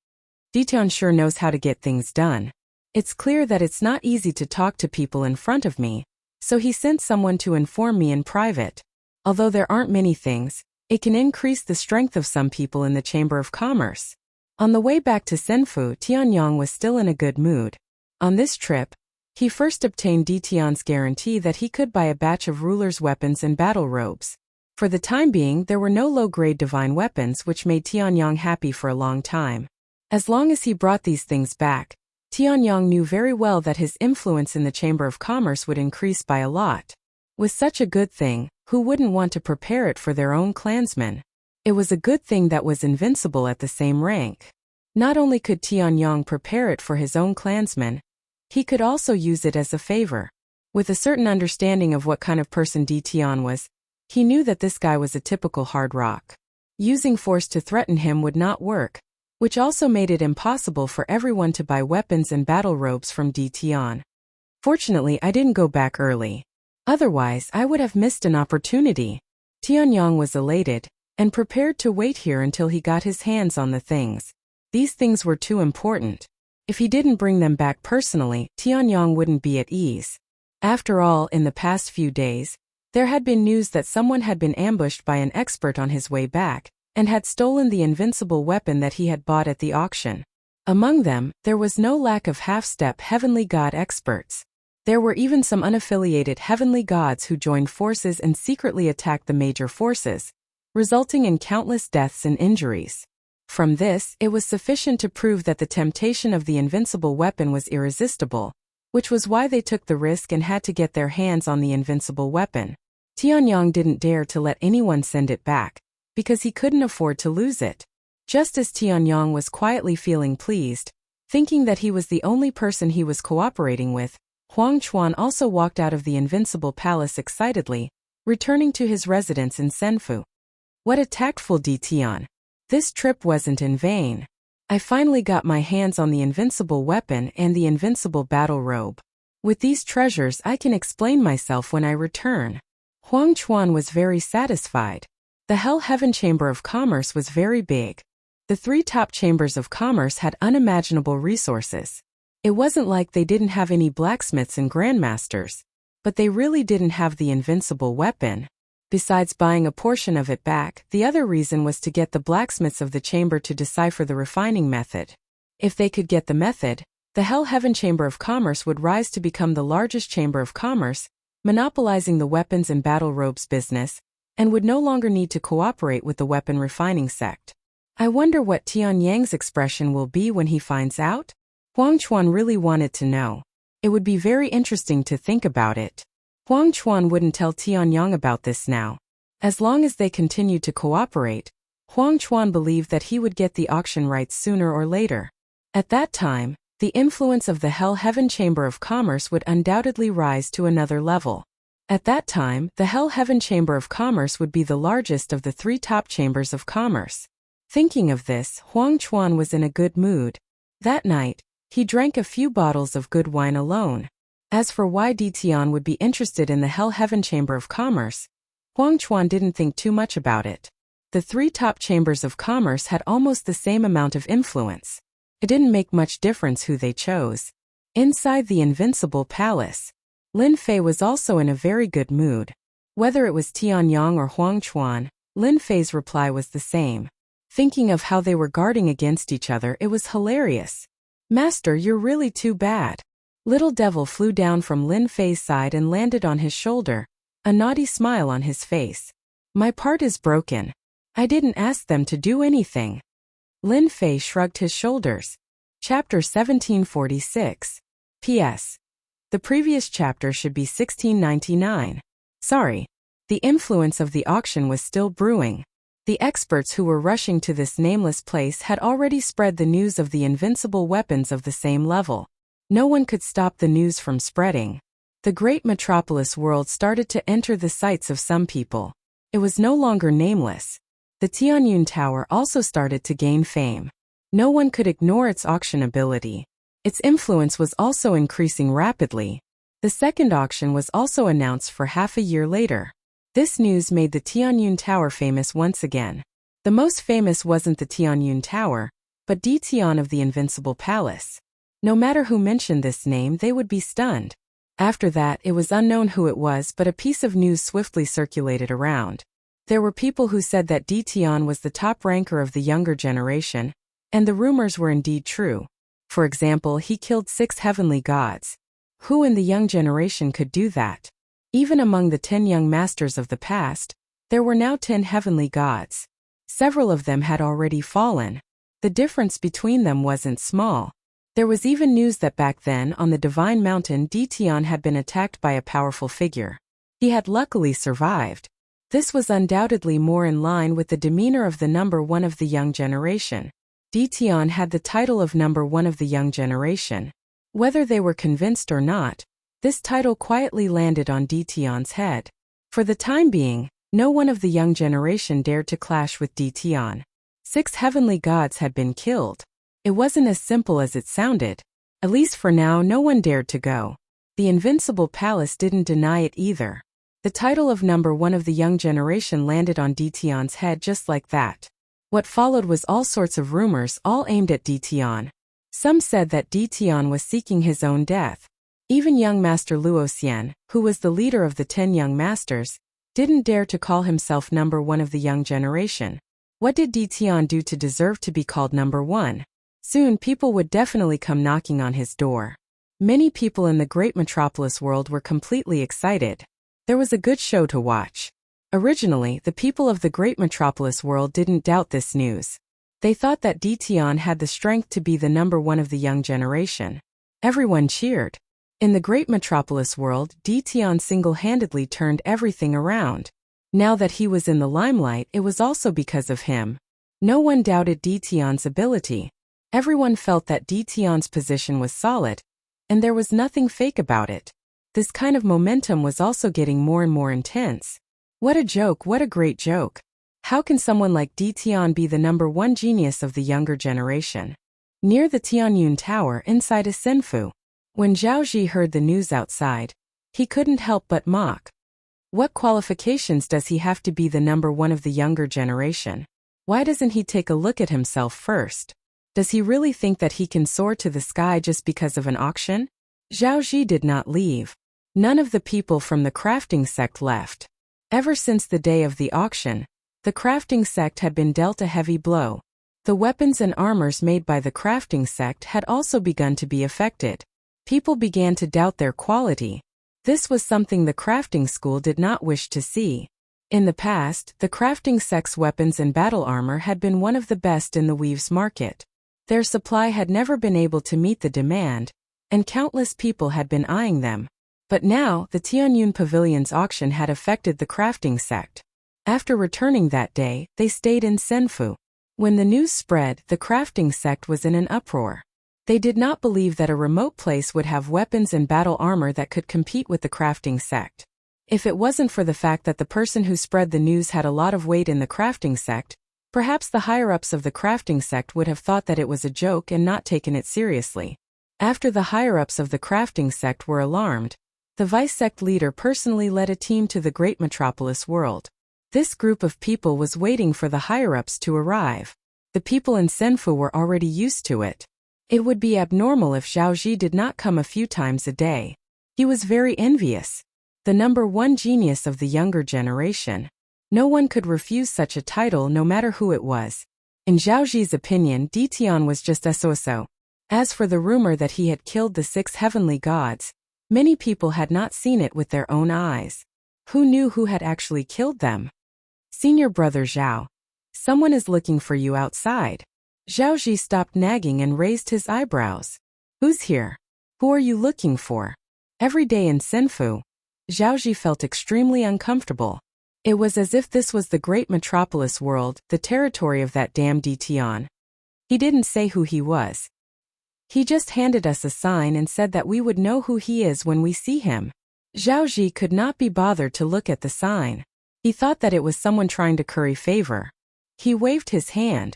S1: Ditun sure knows how to get things done. It's clear that it's not easy to talk to people in front of me, so he sent someone to inform me in private. Although there aren't many things, it can increase the strength of some people in the Chamber of Commerce. On the way back to Senfu, Tianyang was still in a good mood. On this trip, he first obtained Tian's guarantee that he could buy a batch of rulers' weapons and battle robes. For the time being, there were no low-grade divine weapons, which made Tianyang happy for a long time. As long as he brought these things back, Tianyang knew very well that his influence in the Chamber of Commerce would increase by a lot. With such a good thing, who wouldn't want to prepare it for their own clansmen? It was a good thing that was invincible at the same rank. Not only could Tianyang prepare it for his own clansmen, he could also use it as a favor. With a certain understanding of what kind of person Tian was, he knew that this guy was a typical hard rock. Using force to threaten him would not work, which also made it impossible for everyone to buy weapons and battle robes from Tian. Fortunately, I didn't go back early. Otherwise, I would have missed an opportunity. Tianyang was elated and prepared to wait here until he got his hands on the things. These things were too important. If he didn't bring them back personally, Tianyang wouldn't be at ease. After all, in the past few days, there had been news that someone had been ambushed by an expert on his way back, and had stolen the invincible weapon that he had bought at the auction. Among them, there was no lack of half-step heavenly god experts. There were even some unaffiliated heavenly gods who joined forces and secretly attacked the major forces, resulting in countless deaths and injuries. From this, it was sufficient to prove that the temptation of the invincible weapon was irresistible, which was why they took the risk and had to get their hands on the invincible weapon. Tianyang didn't dare to let anyone send it back, because he couldn't afford to lose it. Just as Tianyang was quietly feeling pleased, thinking that he was the only person he was cooperating with, Huang Chuan also walked out of the invincible palace excitedly, returning to his residence in Senfu. What a tactful Tian! This trip wasn't in vain. I finally got my hands on the invincible weapon and the invincible battle robe. With these treasures I can explain myself when I return. Huang Chuan was very satisfied. The Hell Heaven Chamber of Commerce was very big. The 3 top chambers of commerce had unimaginable resources. It wasn't like they didn't have any blacksmiths and grandmasters, but they really didn't have the invincible weapon. Besides buying a portion of it back, the other reason was to get the blacksmiths of the chamber to decipher the refining method. If they could get the method, the Hell Heaven Chamber of Commerce would rise to become the largest chamber of commerce, monopolizing the weapons and battle robes business, and would no longer need to cooperate with the weapon refining sect. I wonder what Tianyang's expression will be when he finds out? Huang Chuan really wanted to know. It would be very interesting to think about it. Huang Chuan wouldn't tell Tianyang about this now. As long as they continued to cooperate, Huang Chuan believed that he would get the auction rights sooner or later. At that time, the influence of the Hell Heaven Chamber of Commerce would undoubtedly rise to another level. At that time, the Hell Heaven Chamber of Commerce would be the largest of the 3 top chambers of commerce. Thinking of this, Huang Chuan was in a good mood. That night, he drank a few bottles of good wine alone. As for why Tian would be interested in the Hell Heaven Chamber of Commerce, Huang Chuan didn't think too much about it. The 3 top chambers of commerce had almost the same amount of influence. It didn't make much difference who they chose. Inside the invincible palace, Lin Fei was also in a very good mood. Whether it was Tianyang or Huang Chuan, Lin Fei's reply was the same. Thinking of how they were guarding against each other, it was hilarious. "Master, you're really too bad." Little Devil flew down from Lin Fei's side and landed on his shoulder, a naughty smile on his face. "My part is broken. I didn't ask them to do anything." Lin Fei shrugged his shoulders. Chapter 1746. P.S. The previous chapter should be 1699. Sorry. The influence of the auction was still brewing. The experts who were rushing to this nameless place had already spread the news of the invincible weapons of the same level. No one could stop the news from spreading. The great metropolis world started to enter the sights of some people. It was no longer nameless. The Tianyun Tower also started to gain fame. No one could ignore its auction ability. Its influence was also increasing rapidly. The second auction was also announced for half a year later. This news made the Tianyun Tower famous once again. The most famous wasn't the Tianyun Tower, but Tian of the Invincible Palace. No matter who mentioned this name, they would be stunned. After that, it was unknown who it was, but a piece of news swiftly circulated around. There were people who said that Tian was the top ranker of the younger generation, and the rumors were indeed true. For example, he killed 6 heavenly gods. Who in the young generation could do that? Even among the 10 young masters of the past, there were now 10 heavenly gods. Several of them had already fallen. The difference between them wasn't small. There was even news that back then on the Divine Mountain Ditian had been attacked by a powerful figure. He had luckily survived. This was undoubtedly more in line with the demeanor of the number one of the young generation. Ditian had the title of number one of the young generation. Whether they were convinced or not, this title quietly landed on Ditian's head. For the time being, no one of the young generation dared to clash with Ditian. 6 heavenly gods had been killed. It wasn't as simple as it sounded. At least for now, no one dared to go. The Invincible Palace didn't deny it either. The title of number one of the young generation landed on Ditian's head just like that. What followed was all sorts of rumors, all aimed at Ditian. Some said that Ditian was seeking his own death. Even young Master Luoxian, who was the leader of the 10 young masters, didn't dare to call himself number one of the young generation. What did Ditian do to deserve to be called number one? Soon people would definitely come knocking on his door. Many people in the great metropolis world were completely excited. There was a good show to watch. Originally, the people of the great metropolis world didn't doubt this news. They thought that Ditian had the strength to be the number one of the young generation. Everyone cheered. In the great metropolis world, Ditian single-handedly turned everything around. Now that he was in the limelight, it was also because of him. No one doubted Ditian's ability. Everyone felt that Ditian's position was solid, and there was nothing fake about it. This kind of momentum was also getting more and more intense. What a joke, what a great joke. How can someone like Ditian be the number one genius of the younger generation? Near the Tianyun Tower inside a Senfu. When Zhao Ji heard the news outside, he couldn't help but mock. What qualifications does he have to be the number one of the younger generation? Why doesn't he take a look at himself first? Does he really think that he can soar to the sky just because of an auction? Zhao Ji did not leave. None of the people from the crafting sect left. Ever since the day of the auction, the crafting sect had been dealt a heavy blow. The weapons and armors made by the crafting sect had also begun to be affected. People began to doubt their quality. This was something the crafting school did not wish to see. In the past, the crafting sect's weapons and battle armor had been one of the best in the weaves market. Their supply had never been able to meet the demand, and countless people had been eyeing them. But now, the Tianyun Pavilion's auction had affected the crafting sect. After returning that day, they stayed in Senfu. When the news spread, the crafting sect was in an uproar. They did not believe that a remote place would have weapons and battle armor that could compete with the crafting sect. If it wasn't for the fact that the person who spread the news had a lot of weight in the crafting sect, perhaps the higher-ups of the crafting sect would have thought that it was a joke and not taken it seriously. After the higher-ups of the crafting sect were alarmed, the vice-sect leader personally led a team to the great metropolis world. This group of people was waiting for the higher-ups to arrive. The people in Senfu were already used to it. It would be abnormal if Zhao Ji did not come a few times a day. He was very envious. The number one genius of the younger generation. No one could refuse such a title no matter who it was. In Zhao Ji's opinion, Ditian was just so-so. As for the rumor that he had killed the 6 heavenly gods, many people had not seen it with their own eyes. Who knew who had actually killed them? Senior brother Zhao. Someone is looking for you outside. Zhao Ji stopped nagging and raised his eyebrows. Who's here? Who are you looking for? Every day in Senfu, Zhao Ji felt extremely uncomfortable. It was as if this was the great metropolis world, the territory of that damn Ditian. He didn't say who he was. He just handed us a sign and said that we would know who he is when we see him. Zhao Ji could not be bothered to look at the sign. He thought that it was someone trying to curry favor. He waved his hand.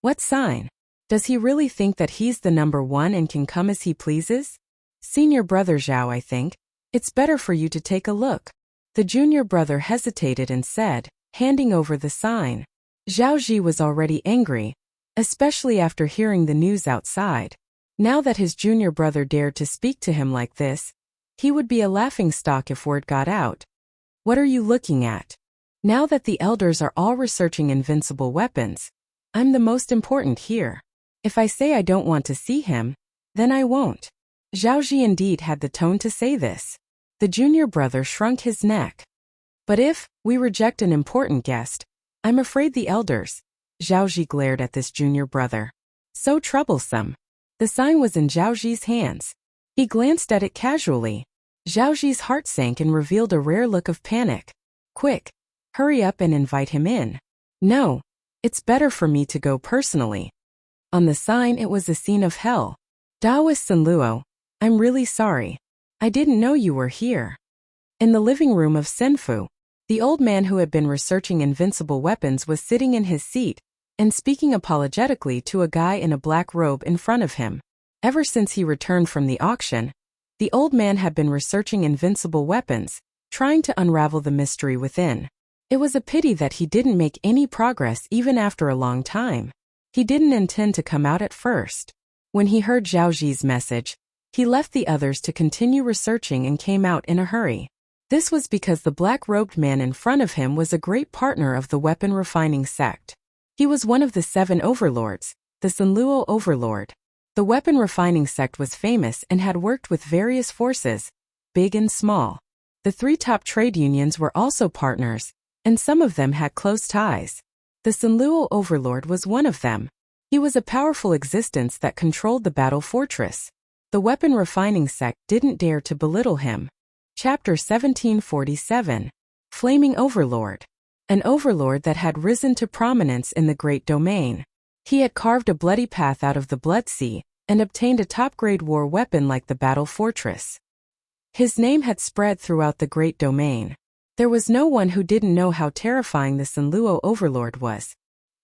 S1: What sign? Does he really think that he's the number one and can come as he pleases? Senior brother Zhao, I think. It's better for you to take a look. The junior brother hesitated and said, handing over the sign. Zhao Ji was already angry, especially after hearing the news outside. Now that his junior brother dared to speak to him like this, he would be a laughingstock if word got out. What are you looking at? Now that the elders are all researching invincible weapons, I'm the most important here. If I say I don't want to see him, then I won't. Zhao Ji indeed had the tone to say this. The junior brother shrunk his neck. But if we reject an important guest, I'm afraid the elders. Zhao Ji glared at this junior brother. So troublesome. The sign was in Zhao Zi's hands. He glanced at it casually. Zhao Zi's heart sank and revealed a rare look of panic. Quick! Hurry up and invite him in. No. It's better for me to go personally. On the sign it was a scene of hell. Daoist Sun Luo, I'm really sorry. I didn't know you were here. In the living room of Senfu, the old man who had been researching invincible weapons was sitting in his seat and speaking apologetically to a guy in a black robe in front of him. Ever since he returned from the auction, the old man had been researching invincible weapons, trying to unravel the mystery within. It was a pity that he didn't make any progress even after a long time. He didn't intend to come out at first. When he heard Zhao Zi's message, he left the others to continue researching and came out in a hurry. This was because the black-robed man in front of him was a great partner of the weapon refining sect. He was one of the 7 overlords, the Sun Luo overlord. The weapon refining sect was famous and had worked with various forces, big and small. The 3 top trade unions were also partners, and some of them had close ties. The Sun Luo overlord was one of them. He was a powerful existence that controlled the battle fortress. The weapon refining sect didn't dare to belittle him. Chapter 1747. Flaming Overlord. An overlord that had risen to prominence in the Great Domain. He had carved a bloody path out of the Blood Sea and obtained a top-grade war weapon like the battle fortress. His name had spread throughout the Great Domain. There was no one who didn't know how terrifying the Sun Luo overlord was.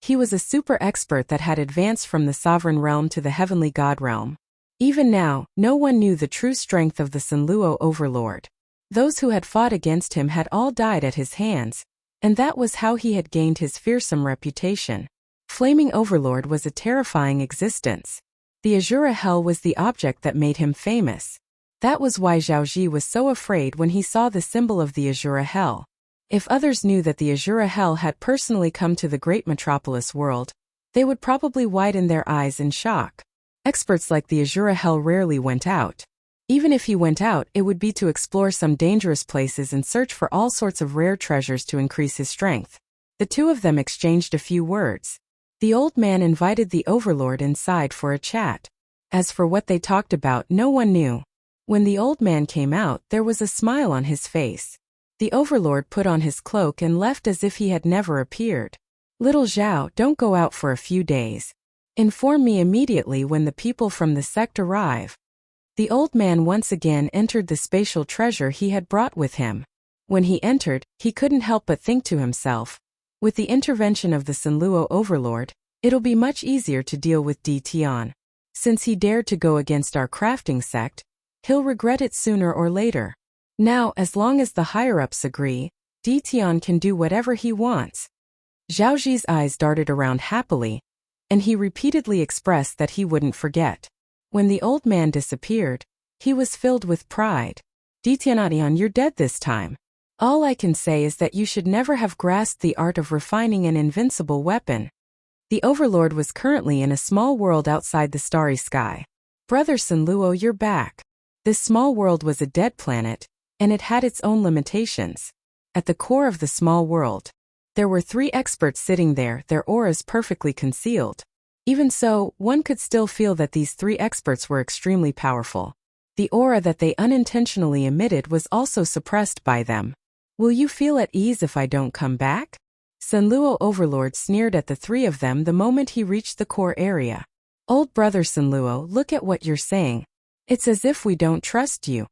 S1: He was a super expert that had advanced from the sovereign realm to the heavenly god realm. Even now, no one knew the true strength of the Sun Luo overlord. Those who had fought against him had all died at his hands, and that was how he had gained his fearsome reputation. Flaming Overlord was a terrifying existence. The Azura Hell was the object that made him famous. That was why Zhao Zi was so afraid when he saw the symbol of the Azura Hell. If others knew that the Azura Hell had personally come to the great metropolis world, they would probably widen their eyes in shock. Experts like the Azura Hell rarely went out. Even if he went out, it would be to explore some dangerous places and search for all sorts of rare treasures to increase his strength. The 2 of them exchanged a few words. The old man invited the overlord inside for a chat. As for what they talked about, no one knew. When the old man came out, there was a smile on his face. The overlord put on his cloak and left as if he had never appeared. Little Zhao, don't go out for a few days. Inform me immediately when the people from the sect arrive. The old man once again entered the spatial treasure he had brought with him. When he entered, he couldn't help but think to himself, with the intervention of the Sun Luo overlord, it'll be much easier to deal with Di Tian. Since he dared to go against our crafting sect, he'll regret it sooner or later. Now, as long as the higher-ups agree, Di Tian can do whatever he wants. Zhao Zi's eyes darted around happily, and he repeatedly expressed that he wouldn't forget. When the old man disappeared, he was filled with pride. Di Tian, you're dead this time. All I can say is that you should never have grasped the art of refining an invincible weapon. The overlord was currently in a small world outside the starry sky. Brother Sun Luo, you're back. This small world was a dead planet, and it had its own limitations. At the core of the small world, there were 3 experts sitting there, their auras perfectly concealed. Even so, one could still feel that these 3 experts were extremely powerful. The aura that they unintentionally emitted was also suppressed by them. Will you feel at ease if I don't come back? Sun Luo overlord sneered at the 3 of them the moment he reached the core area. Old brother Sun Luo, look at what you're saying. It's as if we don't trust you.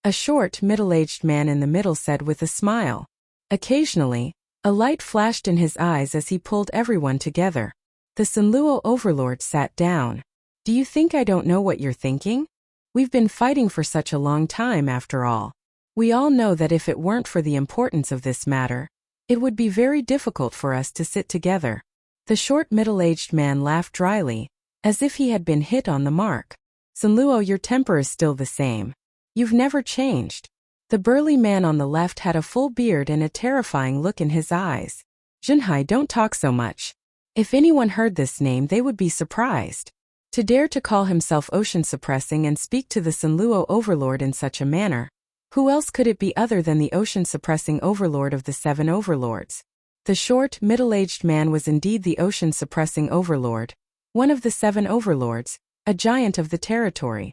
S1: A short, middle-aged man in the middle said with a smile. Occasionally, a light flashed in his eyes as he pulled everyone together. The Sun Luo overlord sat down. Do you think I don't know what you're thinking? We've been fighting for such a long time after all. We all know that if it weren't for the importance of this matter, it would be very difficult for us to sit together. The short middle-aged man laughed dryly, as if he had been hit on the mark. Sun Luo, your temper is still the same. You've never changed. The burly man on the left had a full beard and a terrifying look in his eyes. Junhai, don't talk so much. If anyone heard this name, they would be surprised. To dare to call himself ocean-suppressing and speak to the Sun Luo overlord in such a manner. Who else could it be other than the ocean-suppressing overlord of the 7 overlords? The short, middle-aged man was indeed the ocean-suppressing overlord, one of the 7 overlords, a giant of the territory.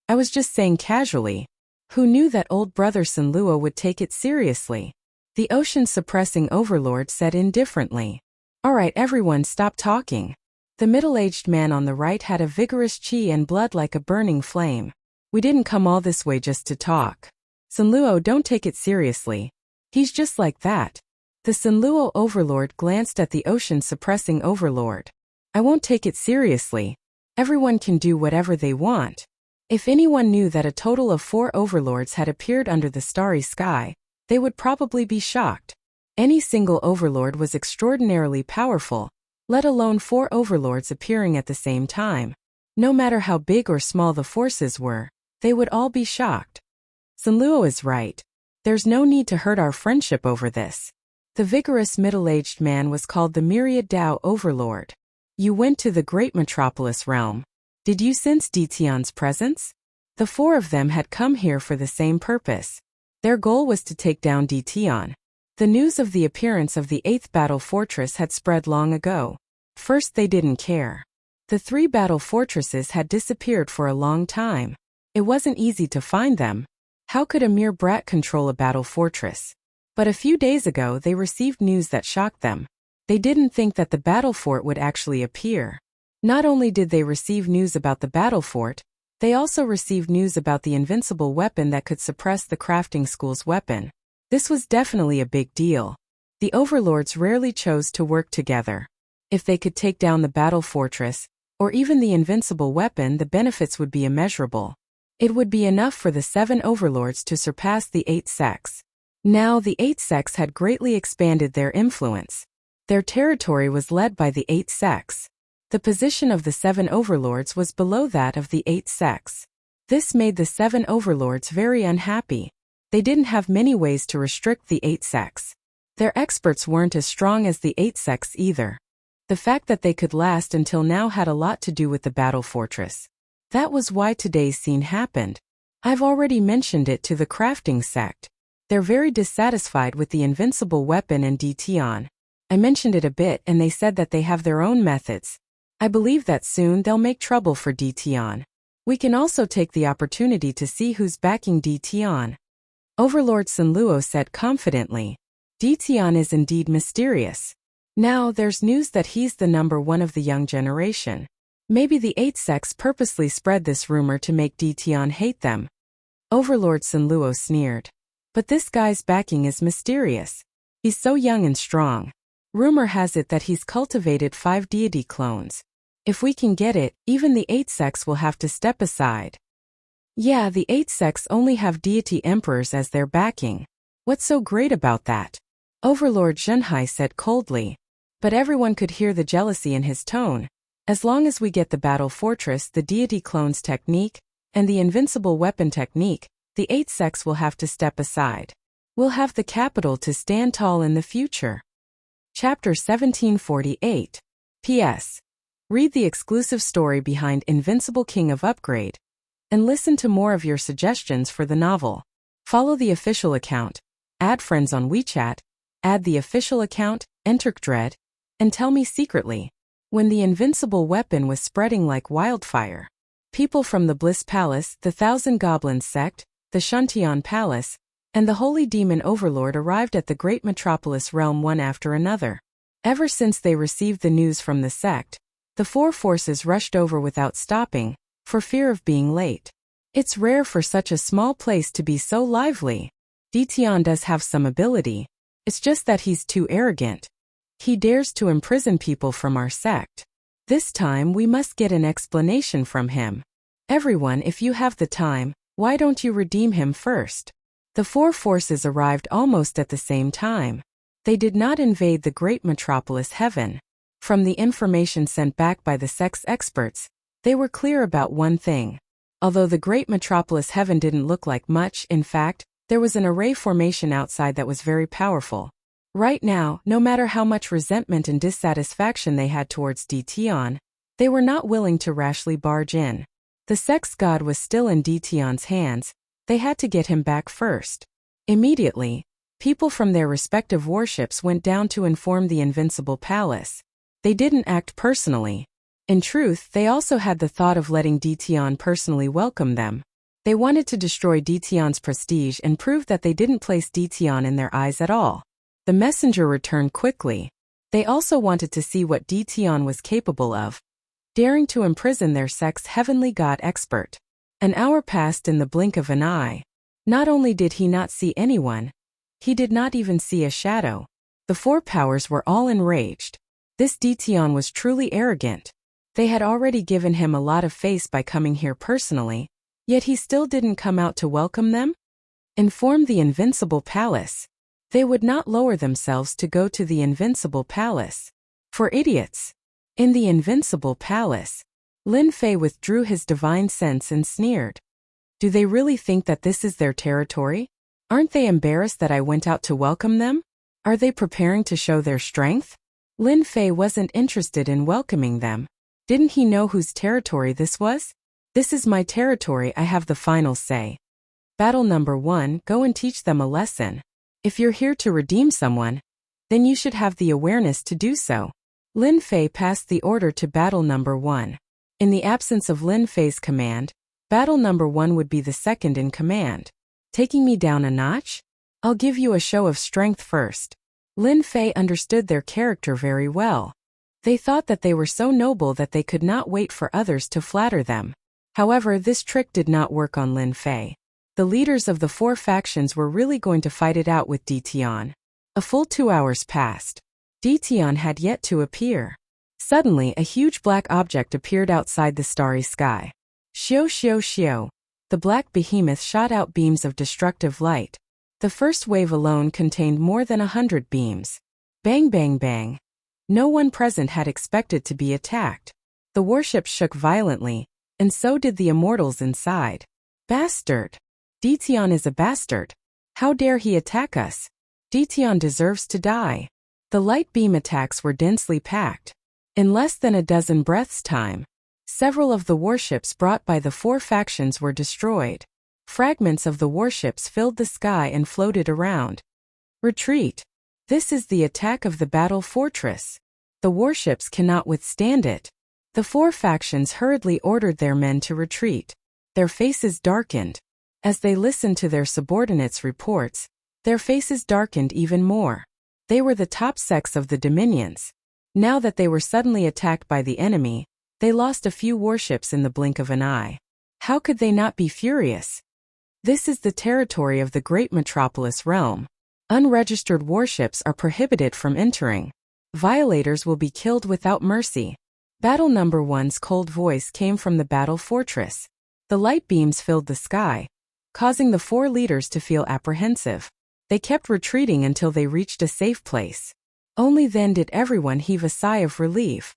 S1: I was just saying casually. Who knew that old brother Sanluo would take it seriously? The ocean-suppressing overlord said indifferently. All right, everyone, stop talking. The middle-aged man on the right had a vigorous chi and blood like a burning flame. We didn't come all this way just to talk. Sanluo, don't take it seriously. He's just like that. The Sanluo overlord glanced at the ocean-suppressing overlord. I won't take it seriously. Everyone can do whatever they want. If anyone knew that a total of 4 overlords had appeared under the starry sky, they would probably be shocked. Any single overlord was extraordinarily powerful, let alone 4 overlords appearing at the same time. No matter how big or small the forces were, they would all be shocked. Sanluo is right. There's no need to hurt our friendship over this. The vigorous middle-aged man was called the Myriad Dao Overlord. You went to the great metropolis realm. Did you sense Ditian's presence? The 4 of them had come here for the same purpose. Their goal was to take down Ditian. The news of the appearance of the 8th battle fortress had spread long ago. First, they didn't care. The 3 battle fortresses had disappeared for a long time. It wasn't easy to find them. How could a mere brat control a battle fortress? But a few days ago they received news that shocked them. They didn't think that the battle fort would actually appear. Not only did they receive news about the battle fort, they also received news about the invincible weapon that could suppress the crafting school's weapon. This was definitely a big deal. The overlords rarely chose to work together. If they could take down the battle fortress, or even the invincible weapon, the benefits would be immeasurable. It would be enough for the 7 overlords to surpass the 8 sects. Now the 8 sects had greatly expanded their influence. Their territory was led by the 8 sects. The position of the 7 overlords was below that of the 8 sects. This made the 7 overlords very unhappy. They didn't have many ways to restrict the 8 sects. Their experts weren't as strong as the 8 sects either. The fact that they could last until now had a lot to do with the battle fortress. That was why today's scene happened. I've already mentioned it to the crafting sect. They're very dissatisfied with the invincible weapon and Ditian. I mentioned it a bit and they said that they have their own methods. I believe that soon they'll make trouble for Ditian. We can also take the opportunity to see who's backing Ditian. Overlord Sanluo said confidently. Ditian is indeed mysterious. Now there's news that he's the number 1 of the young generation. Maybe the 8 sects purposely spread this rumor to make Ditian hate them. Overlord Sanluo sneered. But this guy's backing is mysterious. He's so young and strong. Rumor has it that he's cultivated 5 deity clones. If we can get it, even the 8 sects will have to step aside. Yeah, the 8 sects only have deity emperors as their backing. What's so great about that? Overlord Zhenhai said coldly. But everyone could hear the jealousy in his tone. As long as we get the battle fortress, the deity clones technique, and the invincible weapon technique, the 8 sects will have to step aside. We'll have the capital to stand tall in the future. Chapter 1748. P.S. Read the exclusive story behind Invincible King of Upgrade, and listen to more of your suggestions for the novel. Follow the official account, add friends on WeChat, add the official account, enter Dread, and tell me secretly. When the invincible weapon was spreading like wildfire, people from the Bliss Palace, the Thousand Goblins sect, the Shantian Palace, and the Holy Demon Overlord arrived at the great metropolis realm one after another. Ever since they received the news from the sect, the 4 forces rushed over without stopping, for fear of being late. It's rare for such a small place to be so lively. Ditian does have some ability. It's just that he's too arrogant. He dares to imprison people from our sect. This time we must get an explanation from him. Everyone, if you have the time, why don't you redeem him first? The 4 forces arrived almost at the same time. They did not invade the great metropolis heaven. From the information sent back by the sect's experts, they were clear about one thing. Although the great metropolis heaven didn't look like much, in fact, there was an array formation outside that was very powerful. Right now, no matter how much resentment and dissatisfaction they had towards Ditian, they were not willing to rashly barge in. The sect's god was still in Ditian's hands. They had to get him back first. Immediately, people from their respective warships went down to inform the Invincible Palace. They didn't act personally. In truth, they also had the thought of letting Dition personally welcome them. They wanted to destroy Dition's prestige and prove that they didn't place Dition in their eyes at all. The messenger returned quickly. They also wanted to see what Dition was capable of, daring to imprison their sect's heavenly god expert. An hour passed in the blink of an eye. Not only did he not see anyone, he did not even see a shadow. The four powers were all enraged. This Dition was truly arrogant. They had already given him a lot of face by coming here personally, yet he still didn't come out to welcome them? Inform the Invincible Palace. They would not lower themselves to go to the Invincible Palace. For idiots. In the Invincible Palace, Lin Fei withdrew his divine sense and sneered. Do they really think that this is their territory? Aren't they embarrassed that I went out to welcome them? Are they preparing to show their strength? Lin Fei wasn't interested in welcoming them. Didn't he know whose territory this was? This is my territory, I have the final say. Battle number 1, go and teach them a lesson. If you're here to redeem someone, then you should have the awareness to do so. Lin Fei passed the order to battle number 1. In the absence of Lin Fei's command, battle number 1 would be the second in command. Taking me down a notch? I'll give you a show of strength first. Lin Fei understood their character very well. They thought that they were so noble that they could not wait for others to flatter them. However, this trick did not work on Lin Fei. The leaders of the four factions were really going to fight it out with Dition. A full 2 hours passed. Dition had yet to appear. Suddenly, a huge black object appeared outside the starry sky. Xiao xiao xiao. The black behemoth shot out beams of destructive light. The first wave alone contained more than 100 beams. Bang bang bang. No one present had expected to be attacked. The warship shook violently, and so did the immortals inside. Bastard! Dition is a bastard. How dare he attack us? Dition deserves to die. The light beam attacks were densely packed. In less than a dozen breaths' time, several of the warships brought by the four factions were destroyed. Fragments of the warships filled the sky and floated around. Retreat! This is the attack of the battle fortress. The warships cannot withstand it. The four factions hurriedly ordered their men to retreat. Their faces darkened. As they listened to their subordinates' reports, their faces darkened even more. They were the top sects of the Dominions. Now that they were suddenly attacked by the enemy, they lost a few warships in the blink of an eye. How could they not be furious? This is the territory of the great metropolis realm. Unregistered warships are prohibited from entering. Violators will be killed without mercy. Battle number 1's cold voice came from the battle fortress. The light beams filled the sky, causing the four leaders to feel apprehensive. They kept retreating until they reached a safe place. Only then did everyone heave a sigh of relief.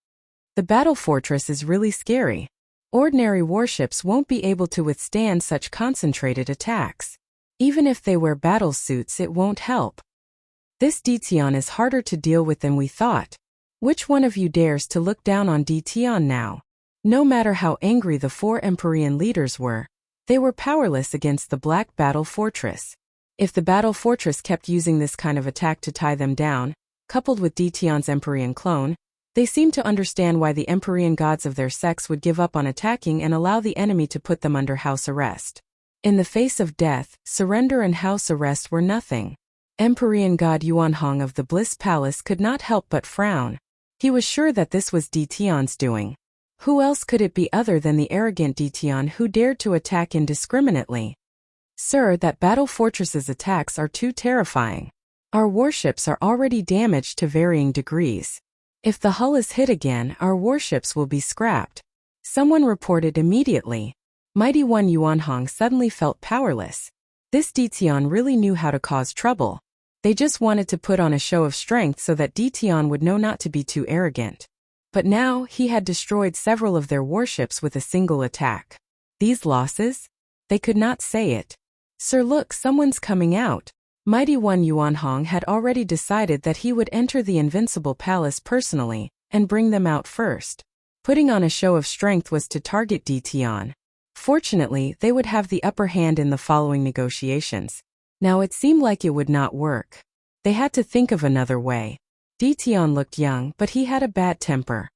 S1: The battle fortress is really scary. Ordinary warships won't be able to withstand such concentrated attacks. Even if they wear battle suits, it won't help. This Dition is harder to deal with than we thought. Which one of you dares to look down on Dition now? No matter how angry the four Empyrean leaders were, they were powerless against the Black Battle Fortress. If the Battle Fortress kept using this kind of attack to tie them down, coupled with Dition's Empyrean clone, they seemed to understand why the Empyrean gods of their sects would give up on attacking and allow the enemy to put them under house arrest. In the face of death, surrender and house arrest were nothing. Empyrean god Yuanhong of the Bliss Palace could not help but frown. He was sure that this was Dition's doing. Who else could it be other than the arrogant Dition who dared to attack indiscriminately? Sir, that battle fortress's attacks are too terrifying. Our warships are already damaged to varying degrees. If the hull is hit again, our warships will be scrapped. Someone reported immediately. Mighty One Yuanhong suddenly felt powerless. This Dition really knew how to cause trouble. They just wanted to put on a show of strength so that Dition would know not to be too arrogant. But now, he had destroyed several of their warships with a single attack. These losses? They could not say it. Sir, look, someone's coming out. Mighty One Yuanhong had already decided that he would enter the Invincible Palace personally, and bring them out first. Putting on a show of strength was to target Dition. Fortunately, they would have the upper hand in the following negotiations. Now it seemed like it would not work. They had to think of another way. Dition looked young, but he had a bad temper.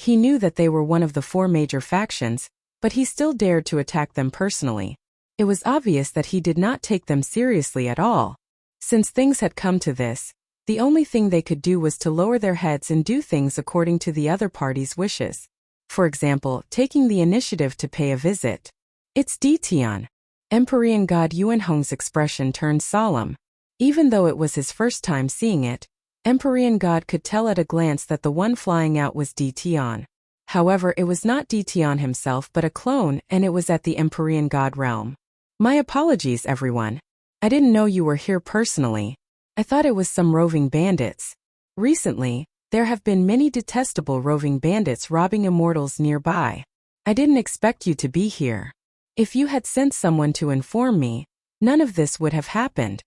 S1: He knew that they were one of the 4 major factions, but he still dared to attack them personally. It was obvious that he did not take them seriously at all. Since things had come to this, the only thing they could do was to lower their heads and do things according to the other party's wishes. For example, taking the initiative to pay a visit. It's Ditian. Empyrean God Yuanhong's expression turned solemn. Even though it was his first time seeing it, Empyrean God could tell at a glance that the one flying out was Ditian. However, it was not Ditian himself but a clone, and it was at the Empyrean God realm. My apologies, everyone. I didn't know you were here personally. I thought it was some roving bandits. Recently, there have been many detestable roving bandits robbing immortals nearby. I didn't expect you to be here. If you had sent someone to inform me, none of this would have happened.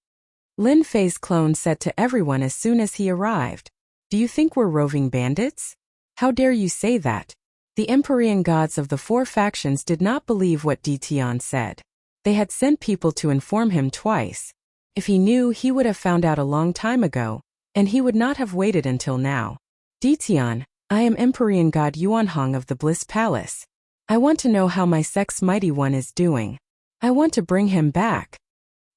S1: Lin Fei's clone said to everyone as soon as he arrived. Do you think we're roving bandits? How dare you say that? The Empyrean gods of the 4 factions did not believe what Ditian said. They had sent people to inform him twice. If he knew, he would have found out a long time ago, and he would not have waited until now. Ditian, I am Empyrean God Yuanhong of the Bliss Palace. I want to know how my sect's mighty one is doing. I want to bring him back.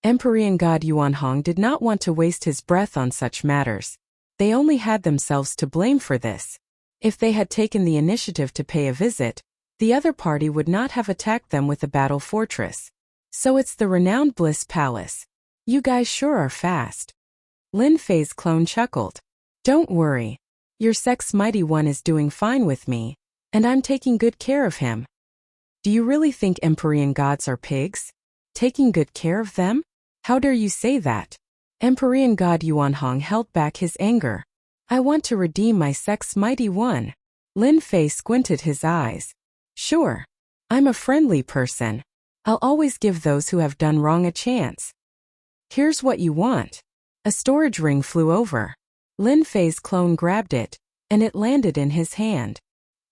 S1: Empyrean God Yuanhong did not want to waste his breath on such matters. They only had themselves to blame for this. If they had taken the initiative to pay a visit, the other party would not have attacked them with a battle fortress. So it's the renowned Bliss Palace. You guys sure are fast. Lin Fei's clone chuckled. Don't worry. Your sect's mighty one is doing fine with me, and I'm taking good care of him. Do you really think Empyrean gods are pigs? Taking good care of them? How dare you say that? Empyrean God Yuanhong held back his anger. I want to redeem my sect's mighty one. Lin Fei squinted his eyes. Sure. I'm a friendly person. I'll always give those who have done wrong a chance. Here's what you want. A storage ring flew over. Lin Fei's clone grabbed it, and it landed in his hand.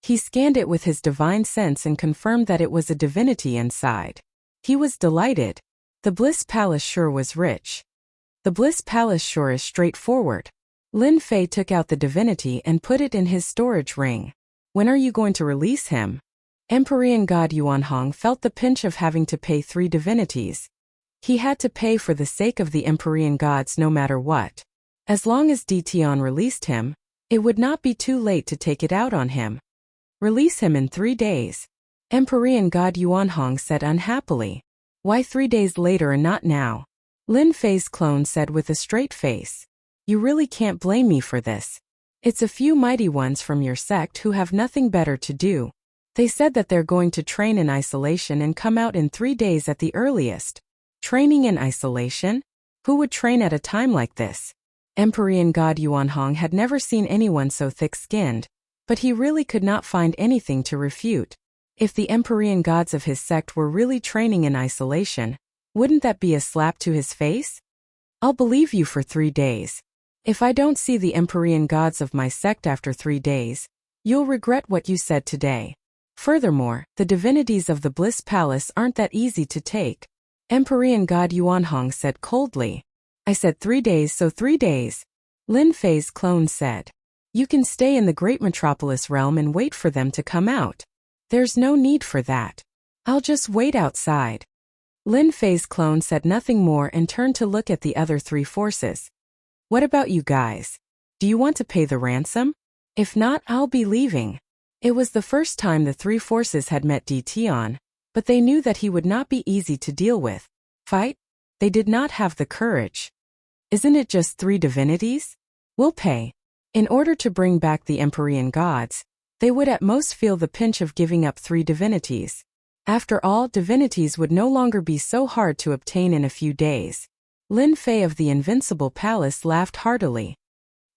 S1: He scanned it with his divine sense and confirmed that it was a divinity inside. He was delighted. The Bliss Palace sure was rich. The Bliss Palace sure is straightforward. Lin Fei took out the divinity and put it in his storage ring. When are you going to release him? Empyrean God Yuanhong felt the pinch of having to pay 3 divinities. He had to pay for the sake of the Empyrean gods no matter what. As long as Ditian released him, it would not be too late to take it out on him. Release him in 3 days. Empyrean God Yuanhong said unhappily. Why 3 days later and not now? Lin Fei's clone said with a straight face. You really can't blame me for this. It's a few mighty ones from your sect who have nothing better to do. They said that they're going to train in isolation and come out in 3 days at the earliest. Training in isolation? Who would train at a time like this? Empyrean God Yuanhong had never seen anyone so thick-skinned, but he really could not find anything to refute. If the Empyrean gods of his sect were really training in isolation, wouldn't that be a slap to his face? I'll believe you for 3 days. If I don't see the Empyrean gods of my sect after 3 days, you'll regret what you said today. Furthermore, the divinities of the Bliss Palace aren't that easy to take. Empyrean God Yuanhong said coldly. I said 3 days, so 3 days. Lin Fei's clone said. You can stay in the great metropolis realm and wait for them to come out. There's no need for that. I'll just wait outside. Lin Fei's clone said nothing more and turned to look at the other 3 forces. What about you guys? Do you want to pay the ransom? If not, I'll be leaving. It was the first time the 3 forces had met Ditian, but they knew that he would not be easy to deal with. Fight? They did not have the courage. Isn't it just 3 divinities? We'll pay. In order to bring back the Empyrean gods, they would at most feel the pinch of giving up 3 divinities. After all, divinities would no longer be so hard to obtain in a few days. Lin Fei of the Invincible Palace laughed heartily.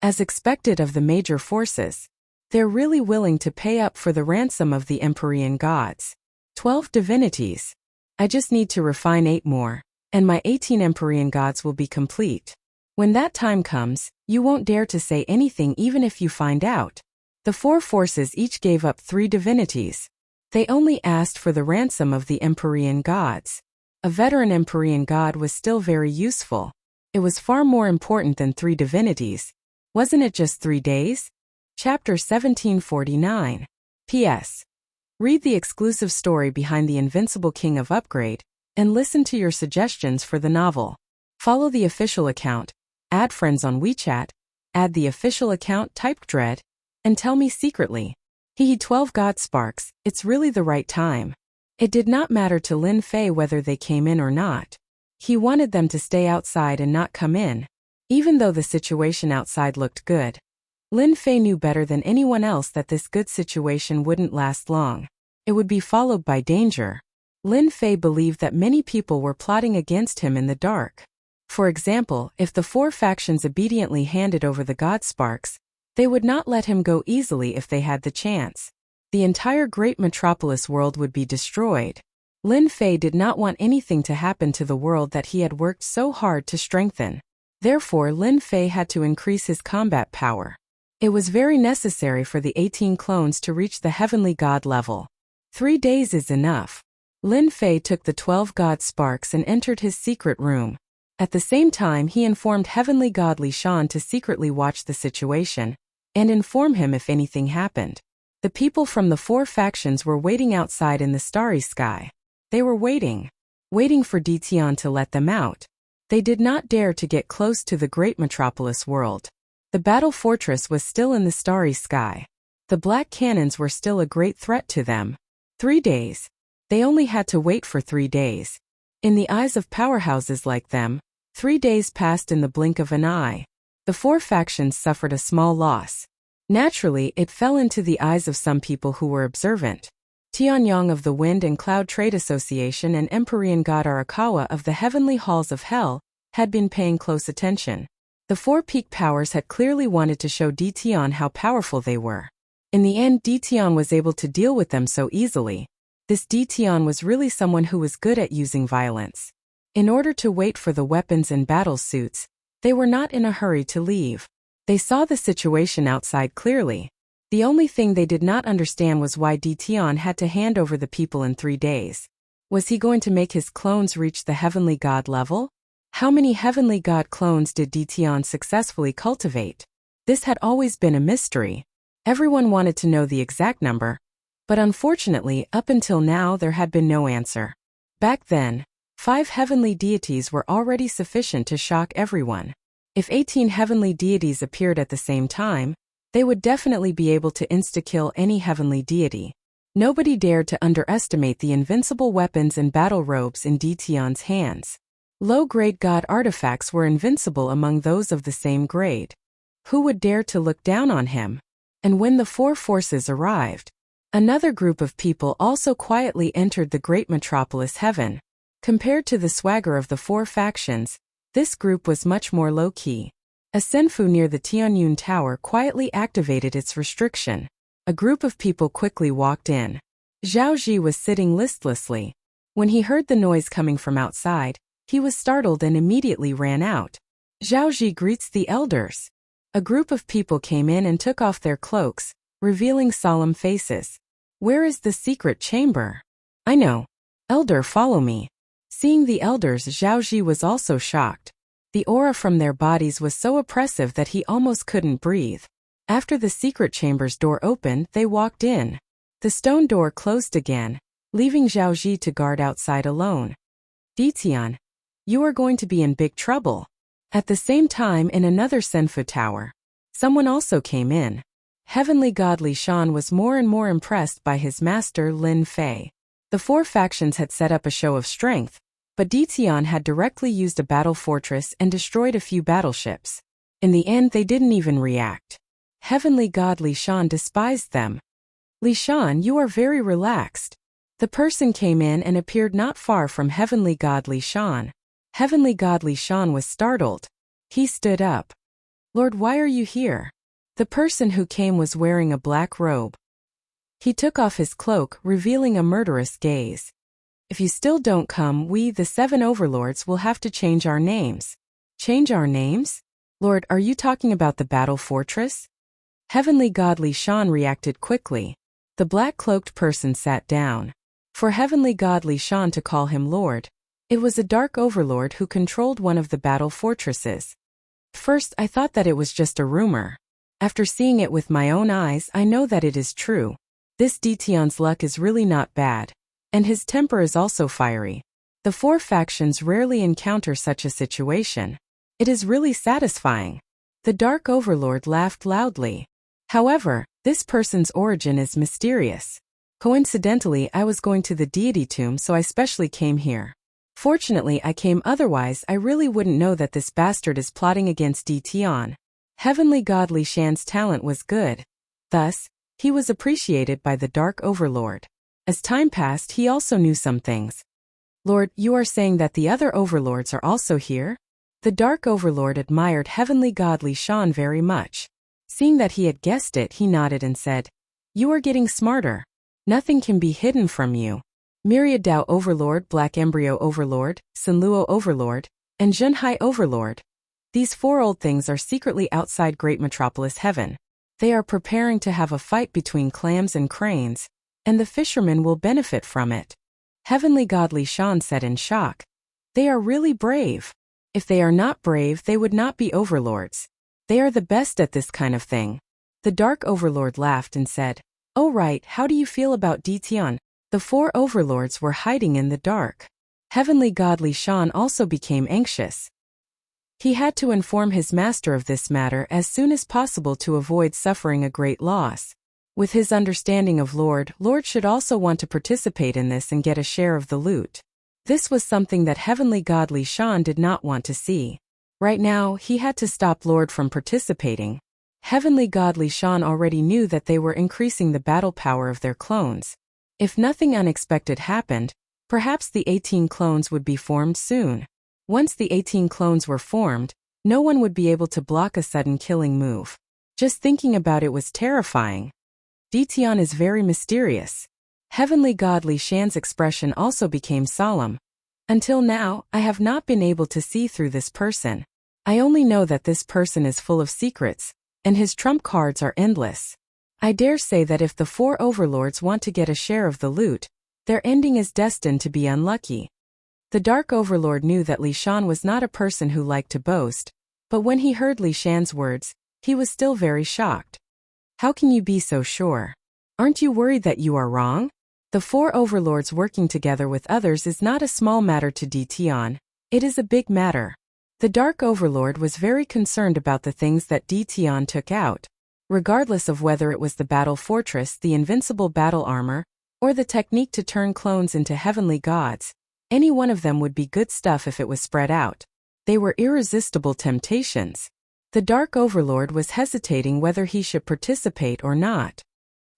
S1: As expected of the major forces, they're really willing to pay up for the ransom of the Empyrean gods. 12 divinities. I just need to refine 8 more, and my 18 Empyrean gods will be complete. When that time comes, you won't dare to say anything even if you find out. The 4 forces each gave up 3 divinities. They only asked for the ransom of the Empyrean gods. A veteran Empyrean god was still very useful. It was far more important than 3 divinities. Wasn't it just 3 days? Chapter 1749. P.S. Read the exclusive story behind the Invincible King of Upgrade, and listen to your suggestions for the novel. Follow the official account, add friends on WeChat, add the official account type Dread, and tell me secretly. 12 God Sparks, it's really the right time. It did not matter to Lin Fei whether they came in or not. He wanted them to stay outside and not come in, even though the situation outside looked good. Lin Fei knew better than anyone else that this good situation wouldn't last long. It would be followed by danger. Lin Fei believed that many people were plotting against him in the dark. For example, if the 4 factions obediently handed over the God Sparks, they would not let him go easily if they had the chance. The entire great metropolis world would be destroyed. Lin Fei did not want anything to happen to the world that he had worked so hard to strengthen. Therefore, Lin Fei had to increase his combat power. It was very necessary for the 18 clones to reach the heavenly god level. 3 days is enough. Lin Fei took the 12 God Sparks and entered his secret room. At the same time, he informed Heavenly God Li Shan to secretly watch the situation and inform him if anything happened. The people from the 4 factions were waiting outside in the starry sky. They were waiting for Ditian to let them out. They did not dare to get close to the great metropolis world. The battle fortress was still in the starry sky. The black cannons were still a great threat to them. 3 days. They only had to wait for 3 days. In the eyes of powerhouses like them, 3 days passed in the blink of an eye. The 4 factions suffered a small loss. Naturally, it fell into the eyes of some people who were observant. Tianyang of the Wind and Cloud Trade Association and Empyrean God Arakawa of the Heavenly Halls of Hell had been paying close attention. The 4 peak powers had clearly wanted to show Ditian how powerful they were. In the end, Ditian was able to deal with them so easily. This Ditian was really someone who was good at using violence. In order to wait for the weapons and battle suits, they were not in a hurry to leave. They saw the situation outside clearly. The only thing they did not understand was why Ditian had to hand over the people in 3 days. Was he going to make his clones reach the heavenly god level? How many heavenly god clones did Ditian successfully cultivate? This had always been a mystery. Everyone wanted to know the exact number, but unfortunately, up until now there had been no answer. Back then, 5 heavenly deities were already sufficient to shock everyone. If 18 heavenly deities appeared at the same time, they would definitely be able to insta-kill any heavenly deity. Nobody dared to underestimate the invincible weapons and battle robes in Ditian's hands. Low-grade god artifacts were invincible among those of the same grade. Who would dare to look down on him? And when the 4 forces arrived, another group of people also quietly entered the great metropolis heaven. Compared to the swagger of the 4 factions, this group was much more low-key. A senfu near the Tianyun Tower quietly activated its restriction. A group of people quickly walked in. Zhao Ji was sitting listlessly. When he heard the noise coming from outside, he was startled and immediately ran out. Zhao Ji greets the elders. A group of people came in and took off their cloaks, revealing solemn faces. Where is the secret chamber? I know. Elder, follow me. Seeing the elders, Zhao Ji was also shocked. The aura from their bodies was so oppressive that he almost couldn't breathe. After the secret chamber's door opened, they walked in. The stone door closed again, leaving Zhao Ji to guard outside alone. Ditian, you are going to be in big trouble. At the same time, in another senfu tower, someone also came in. Heavenly God Li Shan was more and more impressed by his master Lin Fei. The 4 factions had set up a show of strength, but Ditian had directly used a battle fortress and destroyed a few battleships. In the end, they didn't even react. Heavenly God Li Shan despised them. Li Shan, you are very relaxed. The person came in and appeared not far from Heavenly God Li Shan. Heavenly God Li Shan was startled. He stood up. Lord, why are you here? The person who came was wearing a black robe. He took off his cloak, revealing a murderous gaze. If you still don't come, we, the 7 overlords, will have to change our names. Change our names? Lord, are you talking about the battle fortress? Heavenly God Li Shan reacted quickly. The black-cloaked person sat down. For Heavenly God Li Shan to call him Lord, it was a dark overlord who controlled one of the battle fortresses. First, I thought that it was just a rumor. After seeing it with my own eyes, I know that it is true. This Dition's luck is really not bad. And his temper is also fiery. The four factions rarely encounter such a situation. It is really satisfying. The Dark Overlord laughed loudly. However, this person's origin is mysterious. Coincidentally, I was going to the deity tomb, so I specially came here. Fortunately, I came, otherwise I really wouldn't know that this bastard is plotting against Dition. Heavenly God Li Shan's talent was good. Thus, he was appreciated by the Dark Overlord. As time passed, he also knew some things. Lord, you are saying that the other overlords are also here? The Dark Overlord admired Heavenly God Li Shan very much. Seeing that he had guessed it, he nodded and said, "You are getting smarter. Nothing can be hidden from you." Myriad Dao Overlord, Black Embryo Overlord, Sinluo Overlord, and Zhenhai Overlord. These four old things are secretly outside Great Metropolis Heaven. They are preparing to have a fight between clams and cranes, and the fishermen will benefit from it. Heavenly God Li Shan said in shock. They are really brave. If they are not brave, they would not be overlords. They are the best at this kind of thing. The Dark Overlord laughed and said, "Oh right, how do you feel about Dition?" The four overlords were hiding in the dark. Heavenly God Li Shan also became anxious. He had to inform his master of this matter as soon as possible to avoid suffering a great loss. With his understanding of Lord should also want to participate in this and get a share of the loot. This was something that Heavenly God Li Shan did not want to see. Right now, he had to stop Lord from participating. Heavenly God Li Shan already knew that they were increasing the battle power of their clones. If nothing unexpected happened, perhaps the 18 clones would be formed soon. Once the 18 clones were formed, no one would be able to block a sudden killing move. Just thinking about it was terrifying. Dition is very mysterious. Heavenly God Li Shan's expression also became solemn. Until now, I have not been able to see through this person. I only know that this person is full of secrets, and his trump cards are endless. I dare say that if the four overlords want to get a share of the loot, their ending is destined to be unlucky. The Dark Overlord knew that Li Shan was not a person who liked to boast, but when he heard Li Shan's words, he was still very shocked. How can you be so sure? Aren't you worried that you are wrong? The four overlords working together with others is not a small matter to Dition. It is a big matter. The Dark Overlord was very concerned about the things that Dition took out. Regardless of whether it was the battle fortress, the invincible battle armor, or the technique to turn clones into heavenly gods, any one of them would be good stuff if it was spread out. They were irresistible temptations. The Dark Overlord was hesitating whether he should participate or not.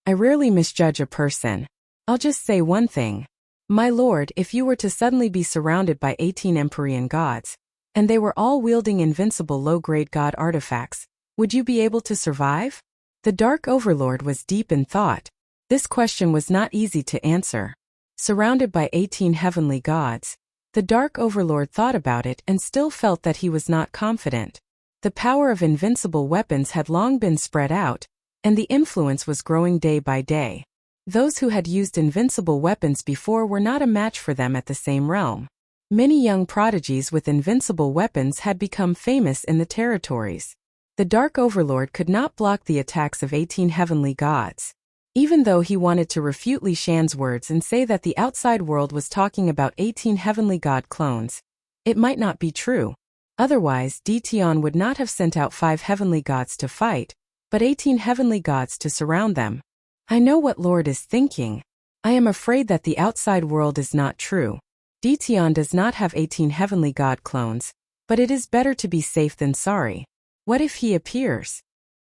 S1: I rarely misjudge a person. I'll just say one thing. My lord, if you were to suddenly be surrounded by 18 Empyrean gods, and they were all wielding invincible low-grade god artifacts, would you be able to survive? The Dark Overlord was deep in thought. This question was not easy to answer. Surrounded by 18 heavenly gods, the Dark Overlord thought about it and still felt that he was not confident. The power of invincible weapons had long been spread out, and the influence was growing day by day. Those who had used invincible weapons before were not a match for them at the same realm. Many young prodigies with invincible weapons had become famous in the territories. The Dark Overlord could not block the attacks of 18 heavenly gods. Even though he wanted to refute Li Shan's words and say that the outside world was talking about 18 heavenly god clones, it might not be true. Otherwise, Dition would not have sent out 5 heavenly gods to fight, but 18 heavenly gods to surround them. I know what Lord is thinking. I am afraid that the outside world is not true. Dition does not have 18 heavenly god clones, but it is better to be safe than sorry. What if he appears?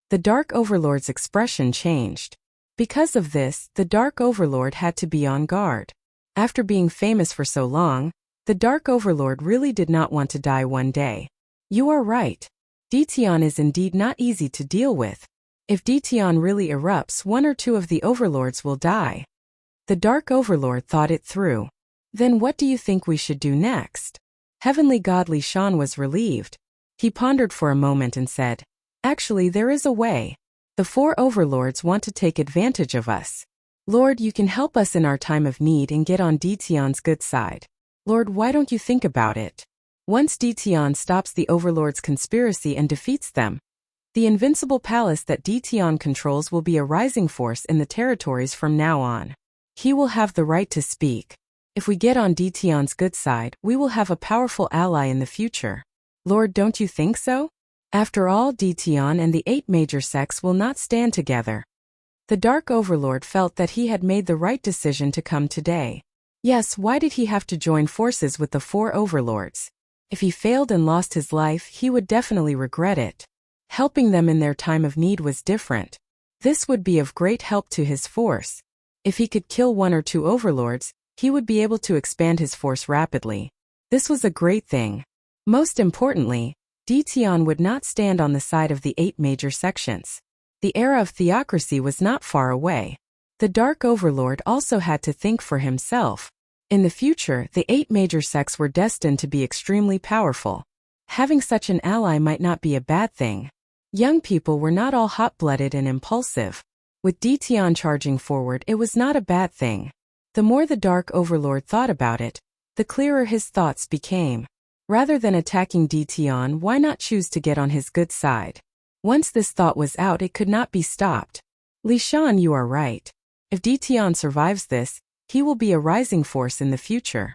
S1: The Dark Overlord's expression changed. Because of this, the Dark Overlord had to be on guard. After being famous for so long, the Dark Overlord really did not want to die one day. You are right. Dition is indeed not easy to deal with. If Dition really erupts, 1 or 2 of the overlords will die. The Dark Overlord thought it through. Then what do you think we should do next? Heavenly God Li Shan was relieved. He pondered for a moment and said, "Actually, there is a way. The 4 overlords want to take advantage of us. Lord, you can help us in our time of need and get on Dition's good side. Lord, why don't you think about it? Once Dition stops the overlords' conspiracy and defeats them, The invincible palace that Ditian controls will be a rising force in the territories from now on. He will have the right to speak. If we get on Ditian's good side, we will have a powerful ally in the future. Lord, don't you think so? After all, Ditian and the 8 major sects will not stand together. The Dark Overlord felt that he had made the right decision to come today. Yes, why did he have to join forces with the 4 overlords? If he failed and lost his life, he would definitely regret it. Helping them in their time of need was different. This would be of great help to his force. If he could kill 1 or 2 overlords, he would be able to expand his force rapidly. This was a great thing. Most importantly, Ditian would not stand on the side of the 8 major sections. The era of theocracy was not far away. The Dark Overlord also had to think for himself. In the future, the 8 major sects were destined to be extremely powerful. Having such an ally might not be a bad thing. Young people were not all hot-blooded and impulsive. With Ditian charging forward, it was not a bad thing. The more the Dark Overlord thought about it, the clearer his thoughts became. Rather than attacking Ditian, why not choose to get on his good side? Once this thought was out, it could not be stopped. Li Shan, you are right. If Ditian survives this, he will be a rising force in the future.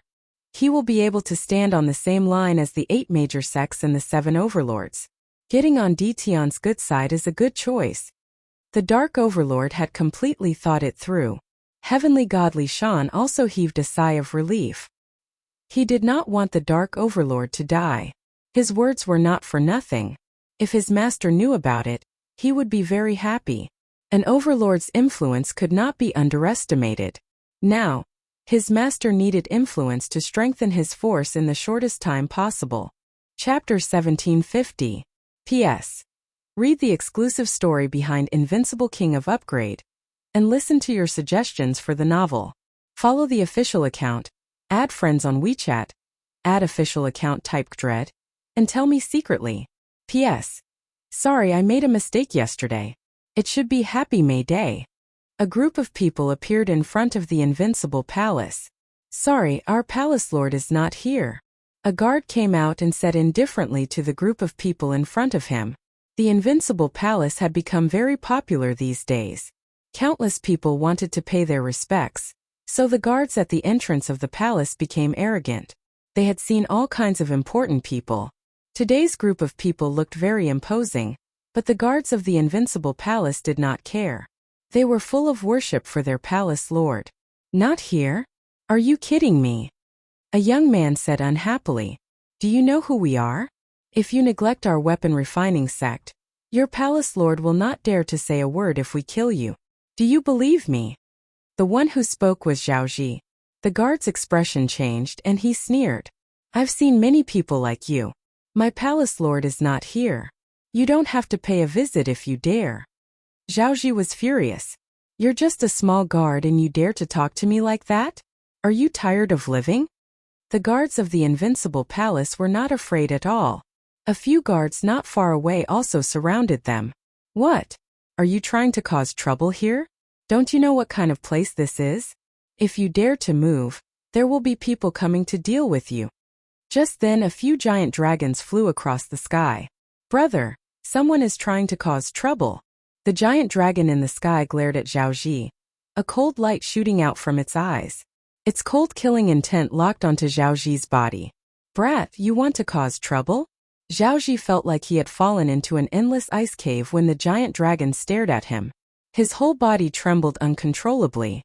S1: He will be able to stand on the same line as the 8 major sects and the 7 overlords. Getting on Ditian's good side is a good choice. The Dark Overlord had completely thought it through. Heavenly God Li Shan also heaved a sigh of relief. He did not want the Dark Overlord to die. His words were not for nothing. If his master knew about it, he would be very happy. An overlord's influence could not be underestimated. Now, his master needed influence to strengthen his force in the shortest time possible. Chapter 1750. P.S. Read the exclusive story behind Invincible King of Upgrade, and listen to your suggestions for the novel. Follow the official account, add friends on WeChat, add official account type Dread, and tell me secretly. P.S. Sorry, I made a mistake yesterday. It should be Happy May Day. A group of people appeared in front of the Invincible Palace. Sorry, our Palace Lord is not here. A guard came out and said indifferently to the group of people in front of him. The Invincible Palace had become very popular these days. Countless people wanted to pay their respects, so the guards at the entrance of the palace became arrogant. They had seen all kinds of important people. Today's group of people looked very imposing, but the guards of the Invincible Palace did not care. They were full of worship for their palace lord. Not here? Are you kidding me? A young man said unhappily. Do you know who we are? If you neglect our weapon refining sect, your palace lord will not dare to say a word if we kill you. Do you believe me? The one who spoke was Zhaoji. The guard's expression changed and he sneered. I've seen many people like you. My palace lord is not here. You don't have to pay a visit if you dare. Zhaoji was furious. You're just a small guard and you dare to talk to me like that? Are you tired of living? The guards of the Invincible Palace were not afraid at all. A few guards not far away also surrounded them. What? Are you trying to cause trouble here? Don't you know what kind of place this is? If you dare to move, there will be people coming to deal with you. Just then a few giant dragons flew across the sky. Brother, someone is trying to cause trouble. The giant dragon in the sky glared at Zhaoji, a cold light shooting out from its eyes. Its cold killing intent locked onto Zhaoji's body. Brat, you want to cause trouble? Zhaoji felt like he had fallen into an endless ice cave when the giant dragon stared at him. His whole body trembled uncontrollably.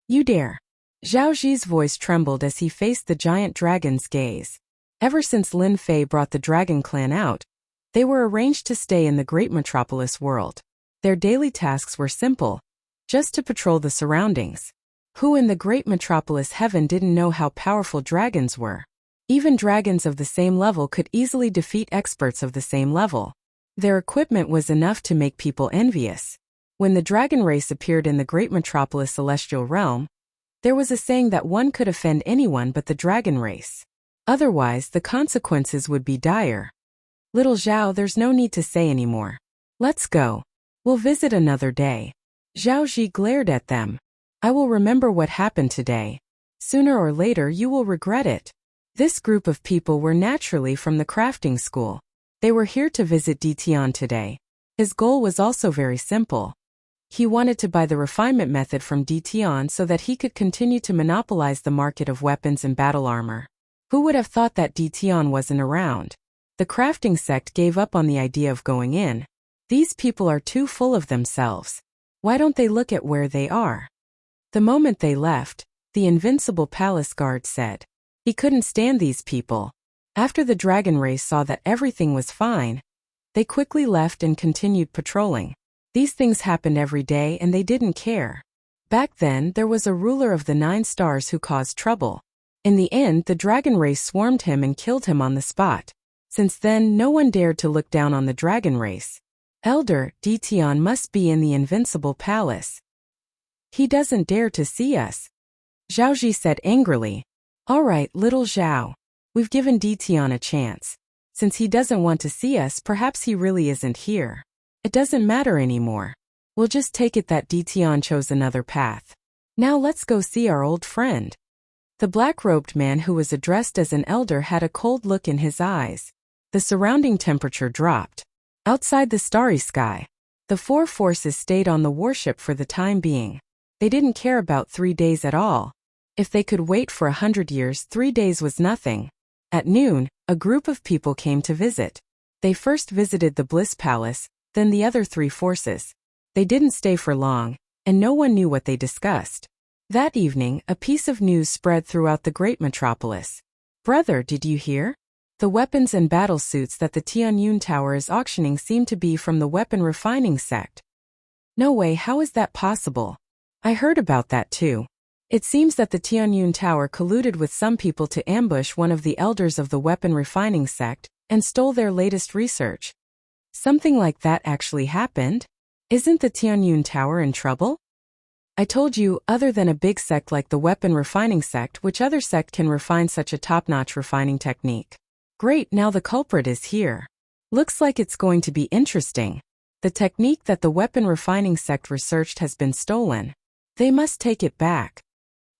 S1: You dare. Zhaoji's voice trembled as he faced the giant dragon's gaze. Ever since Lin Fei brought the Dragon Clan out, they were arranged to stay in the great metropolis world. Their daily tasks were simple, just to patrol the surroundings. Who in the great metropolis heaven didn't know how powerful dragons were? Even dragons of the same level could easily defeat experts of the same level. Their equipment was enough to make people envious. When the dragon race appeared in the great metropolis celestial realm, there was a saying that one could offend anyone but the dragon race. Otherwise, the consequences would be dire. Little Zhao, there's no need to say anymore. Let's go. We'll visit another day. Zhaoji glared at them. I will remember what happened today. Sooner or later you will regret it. This group of people were naturally from the crafting school. They were here to visit Ditian today. His goal was also very simple. He wanted to buy the refinement method from Tian so that he could continue to monopolize the market of weapons and battle armor. Who would have thought that Tian wasn't around? The crafting sect gave up on the idea of going in. These people are too full of themselves. Why don't they look at where they are? The moment they left, the invincible palace guard said. He couldn't stand these people. After the dragon race saw that everything was fine, they quickly left and continued patrolling. These things happened every day and they didn't care. Back then, there was a ruler of the 9 stars who caused trouble. In the end, the dragon race swarmed him and killed him on the spot. Since then, no one dared to look down on the dragon race. Elder Tian must be in the invincible palace. He doesn't dare to see us. Zhaoji said angrily. All right, little Zhao. We've given Tian a chance. Since he doesn't want to see us, perhaps he really isn't here. It doesn't matter anymore. We'll just take it that Tian chose another path. Now let's go see our old friend. The black-robed man who was addressed as an elder had a cold look in his eyes. The surrounding temperature dropped. Outside the starry sky, the 4 forces stayed on the warship for the time being. They didn't care about 3 days at all. If they could wait for 100 years, 3 days was nothing. At noon, a group of people came to visit. They first visited the Bliss Palace, then the other 3 forces. They didn't stay for long, and no one knew what they discussed. That evening, a piece of news spread throughout the great metropolis. Brother, did you hear? The weapons and battle suits that the Tianyun Tower is auctioning seem to be from the weapon refining sect. No way, how is that possible? I heard about that too. It seems that the Tianyun Tower colluded with some people to ambush one of the elders of the weapon refining sect and stole their latest research. Something like that actually happened? Isn't the Tianyun Tower in trouble? I told you, other than a big sect like the weapon refining sect, which other sect can refine such a top-notch refining technique? Great, now the culprit is here. Looks like it's going to be interesting. The technique that the weapon refining sect researched has been stolen. They must take it back.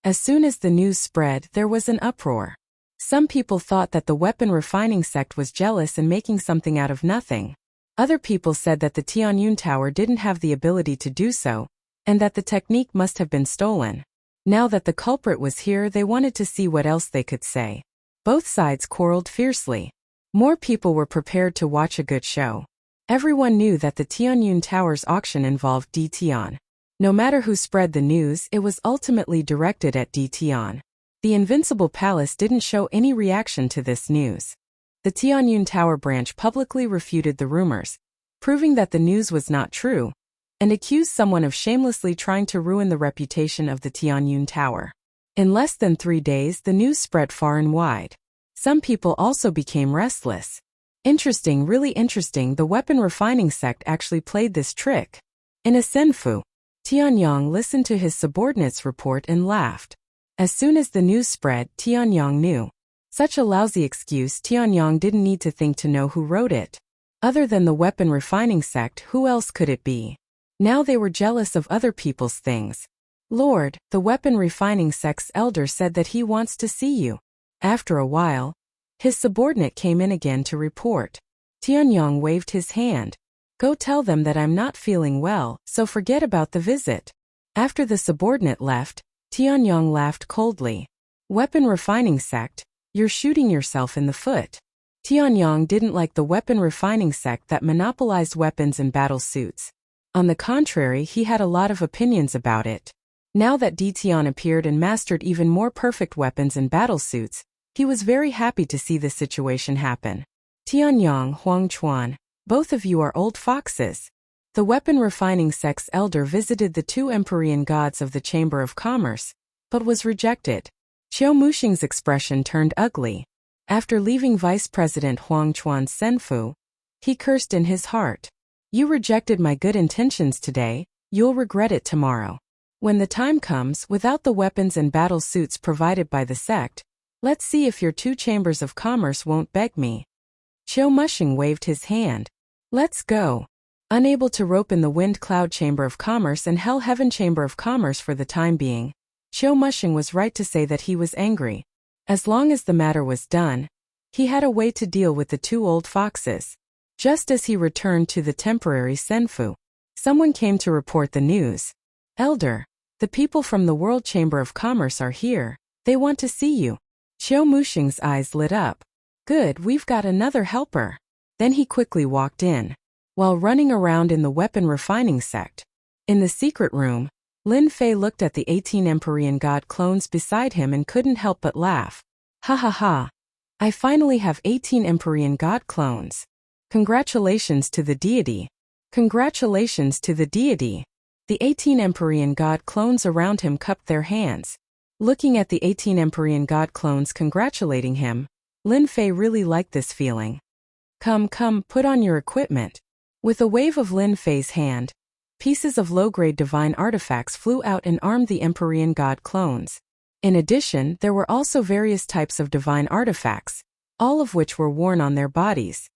S1: As soon as the news spread, there was an uproar. Some people thought that the weapon refining sect was jealous and making something out of nothing. Other people said that the Tianyun Tower didn't have the ability to do so, and that the technique must have been stolen. Now that the culprit was here, they wanted to see what else they could say. Both sides quarreled fiercely. More people were prepared to watch a good show. Everyone knew that the Tianyun Tower's auction involved Tian. No matter who spread the news, it was ultimately directed at Tian. The Invincible Palace didn't show any reaction to this news. The Tianyun Tower branch publicly refuted the rumors, proving that the news was not true, and accused someone of shamelessly trying to ruin the reputation of the Tianyun Tower. In less than 3 days, the news spread far and wide. Some people also became restless. Interesting, really interesting, the weapon refining sect actually played this trick. In a senfu, Tianyang listened to his subordinate's report and laughed. As soon as the news spread, Tianyang knew. Such a lousy excuse, Tianyang didn't need to think to know who wrote it. Other than the weapon refining sect, who else could it be? Now they were jealous of other people's things. Lord, the weapon refining sect's elder said that he wants to see you. After a while, his subordinate came in again to report. Tianyang waved his hand. Go tell them that I'm not feeling well, so forget about the visit. After the subordinate left, Tianyang laughed coldly. Weapon refining sect, you're shooting yourself in the foot. Tianyang didn't like the weapon refining sect that monopolized weapons and battle suits. On the contrary, he had a lot of opinions about it. Now that Tian appeared and mastered even more perfect weapons and battle suits, he was very happy to see this situation happen. Tianyang, Huang Chuan, both of you are old foxes. The weapon refining sect's elder visited the 2 Empyrean gods of the Chamber of Commerce, but was rejected. Qiu Muxing's expression turned ugly. After leaving Vice President Huang Chuan's senfu, he cursed in his heart. You rejected my good intentions today, you'll regret it tomorrow. When the time comes, without the weapons and battle suits provided by the sect, let's see if your 2 chambers of commerce won't beg me. Qiu Muxing waved his hand. Let's go. Unable to rope in the Wind Cloud Chamber of Commerce and Hell Heaven Chamber of Commerce for the time being, Qiu Muxing was right to say that he was angry. As long as the matter was done, he had a way to deal with the 2 old foxes. Just as he returned to the temporary Senfu, someone came to report the news. Elder, the people from the World Chamber of Commerce are here. They want to see you. Qiu Muxing's eyes lit up. Good, we've got another helper. Then he quickly walked in. While running around in the weapon refining sect, in the secret room, Lin Fei looked at the 18 Empyrean God clones beside him and couldn't help but laugh. Ha ha ha. I finally have 18 Empyrean God clones. Congratulations to the deity. Congratulations to the deity. The 18 Empyrean God clones around him cupped their hands. Looking at the 18 Empyrean God clones congratulating him, Lin Fei really liked this feeling. Come, put on your equipment. With a wave of Lin Fei's hand, pieces of low-grade divine artifacts flew out and armed the Empyrean God clones. In addition, there were also various types of divine artifacts, all of which were worn on their bodies.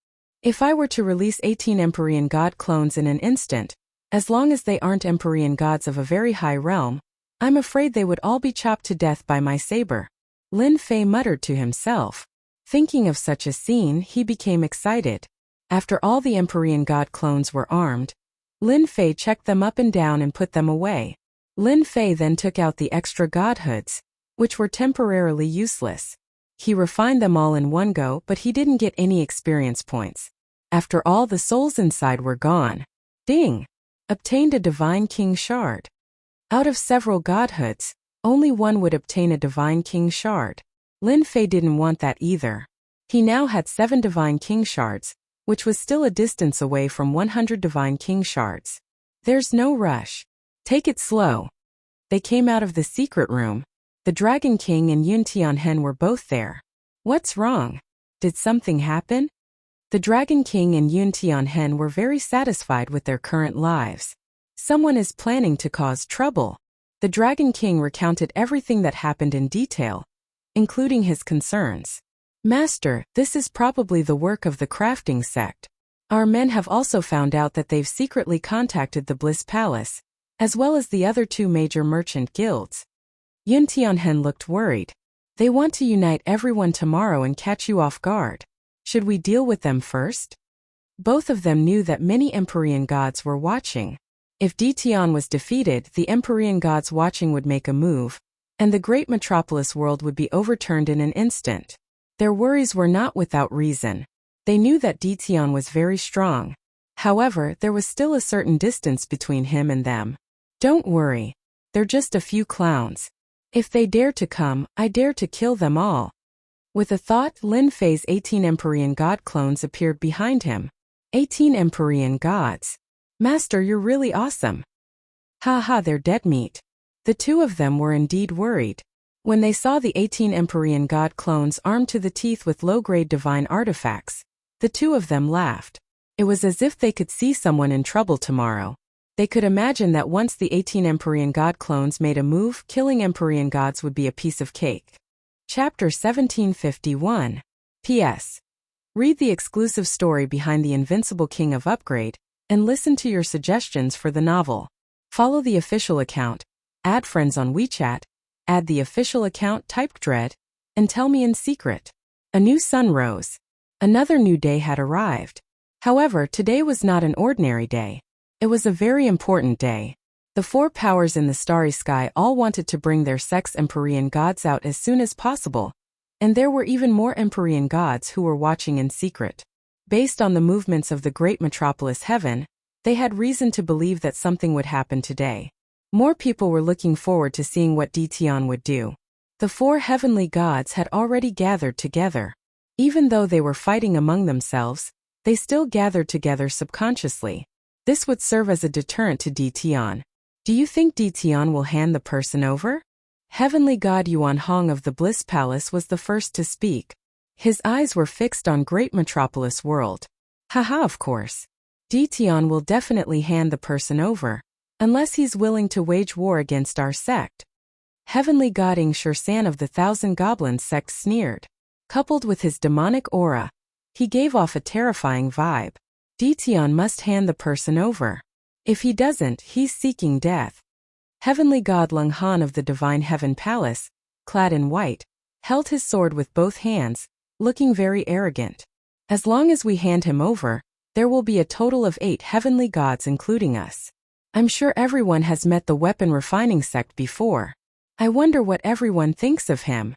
S1: If I were to release 18 Empyrean God clones in an instant, as long as they aren't Empyrean gods of a very high realm, I'm afraid they would all be chopped to death by my saber. Lin Fei muttered to himself. Thinking of such a scene, he became excited. After all the Empyrean God clones were armed, Lin Fei checked them up and down and put them away. Lin Fei then took out the extra godhoods, which were temporarily useless. He refined them all in one go, but he didn't get any experience points. After all, the souls inside were gone. Ding! Obtained a Divine King Shard. Out of several godhoods, only one would obtain a Divine King Shard. Lin Fei didn't want that either. He now had 7 Divine King Shards, which was still a distance away from 100 Divine King Shards. There's no rush. Take it slow. They came out of the secret room. The Dragon King and Yun Tianhen were both there. What's wrong? Did something happen? The Dragon King and Yun Tianhen were very satisfied with their current lives. Someone is planning to cause trouble. The Dragon King recounted everything that happened in detail, including his concerns. Master, this is probably the work of the crafting sect. Our men have also found out that they've secretly contacted the Bliss Palace, as well as the other 2 major merchant guilds. Yun Tianhen looked worried. They want to unite everyone tomorrow and catch you off guard. Should we deal with them first? Both of them knew that many Empyrean gods were watching. If Ditian was defeated, the Empyrean gods watching would make a move, and the great metropolis world would be overturned in an instant. Their worries were not without reason. They knew that Ditian was very strong. However, there was still a certain distance between him and them. Don't worry. They're just a few clowns. If they dare to come, I dare to kill them all. With a thought, Lin Fei's 18 Empyrean God clones appeared behind him. 18 Empyrean gods. Master, you're really awesome. Ha ha, they're dead meat. The 2 of them were indeed worried. When they saw the 18 Empyrean God clones armed to the teeth with low-grade divine artifacts, the 2 of them laughed. It was as if they could see someone in trouble tomorrow. They could imagine that once the 18 Empyrean God clones made a move, killing Empyrean gods would be a piece of cake. Chapter 1751. P.S. Read the exclusive story behind The Invincible King of Upgrade, and listen to your suggestions for the novel. Follow the official account, add friends on WeChat, add the official account type Dread, and tell me in secret. A new sun rose. Another new day had arrived. However, today was not an ordinary day. It was a very important day. The 4 powers in the starry sky all wanted to bring their sex Empyrean gods out as soon as possible, and there were even more Empyrean gods who were watching in secret. Based on the movements of the great metropolis heaven, they had reason to believe that something would happen today. More people were looking forward to seeing what Ditian would do. The 4 heavenly gods had already gathered together. Even though they were fighting among themselves, they still gathered together subconsciously. This would serve as a deterrent to Ditian. Do you think Ditian will hand the person over? Heavenly God Yuan Hong of the Bliss Palace was the first to speak. His eyes were fixed on great metropolis world. Haha, of course. Ditian will definitely hand the person over, unless he's willing to wage war against our sect. Heavenly God Ing Shursan of the Thousand Goblins sect sneered. Coupled with his demonic aura, he gave off a terrifying vibe. Ditian must hand the person over. If he doesn't, he's seeking death. Heavenly God Lung Han of the Divine Heaven Palace, clad in white, held his sword with both hands, looking very arrogant. As long as we hand him over, There will be a total of 8 heavenly gods including us. I'm sure everyone has met the weapon refining sect before. I wonder what everyone thinks of him.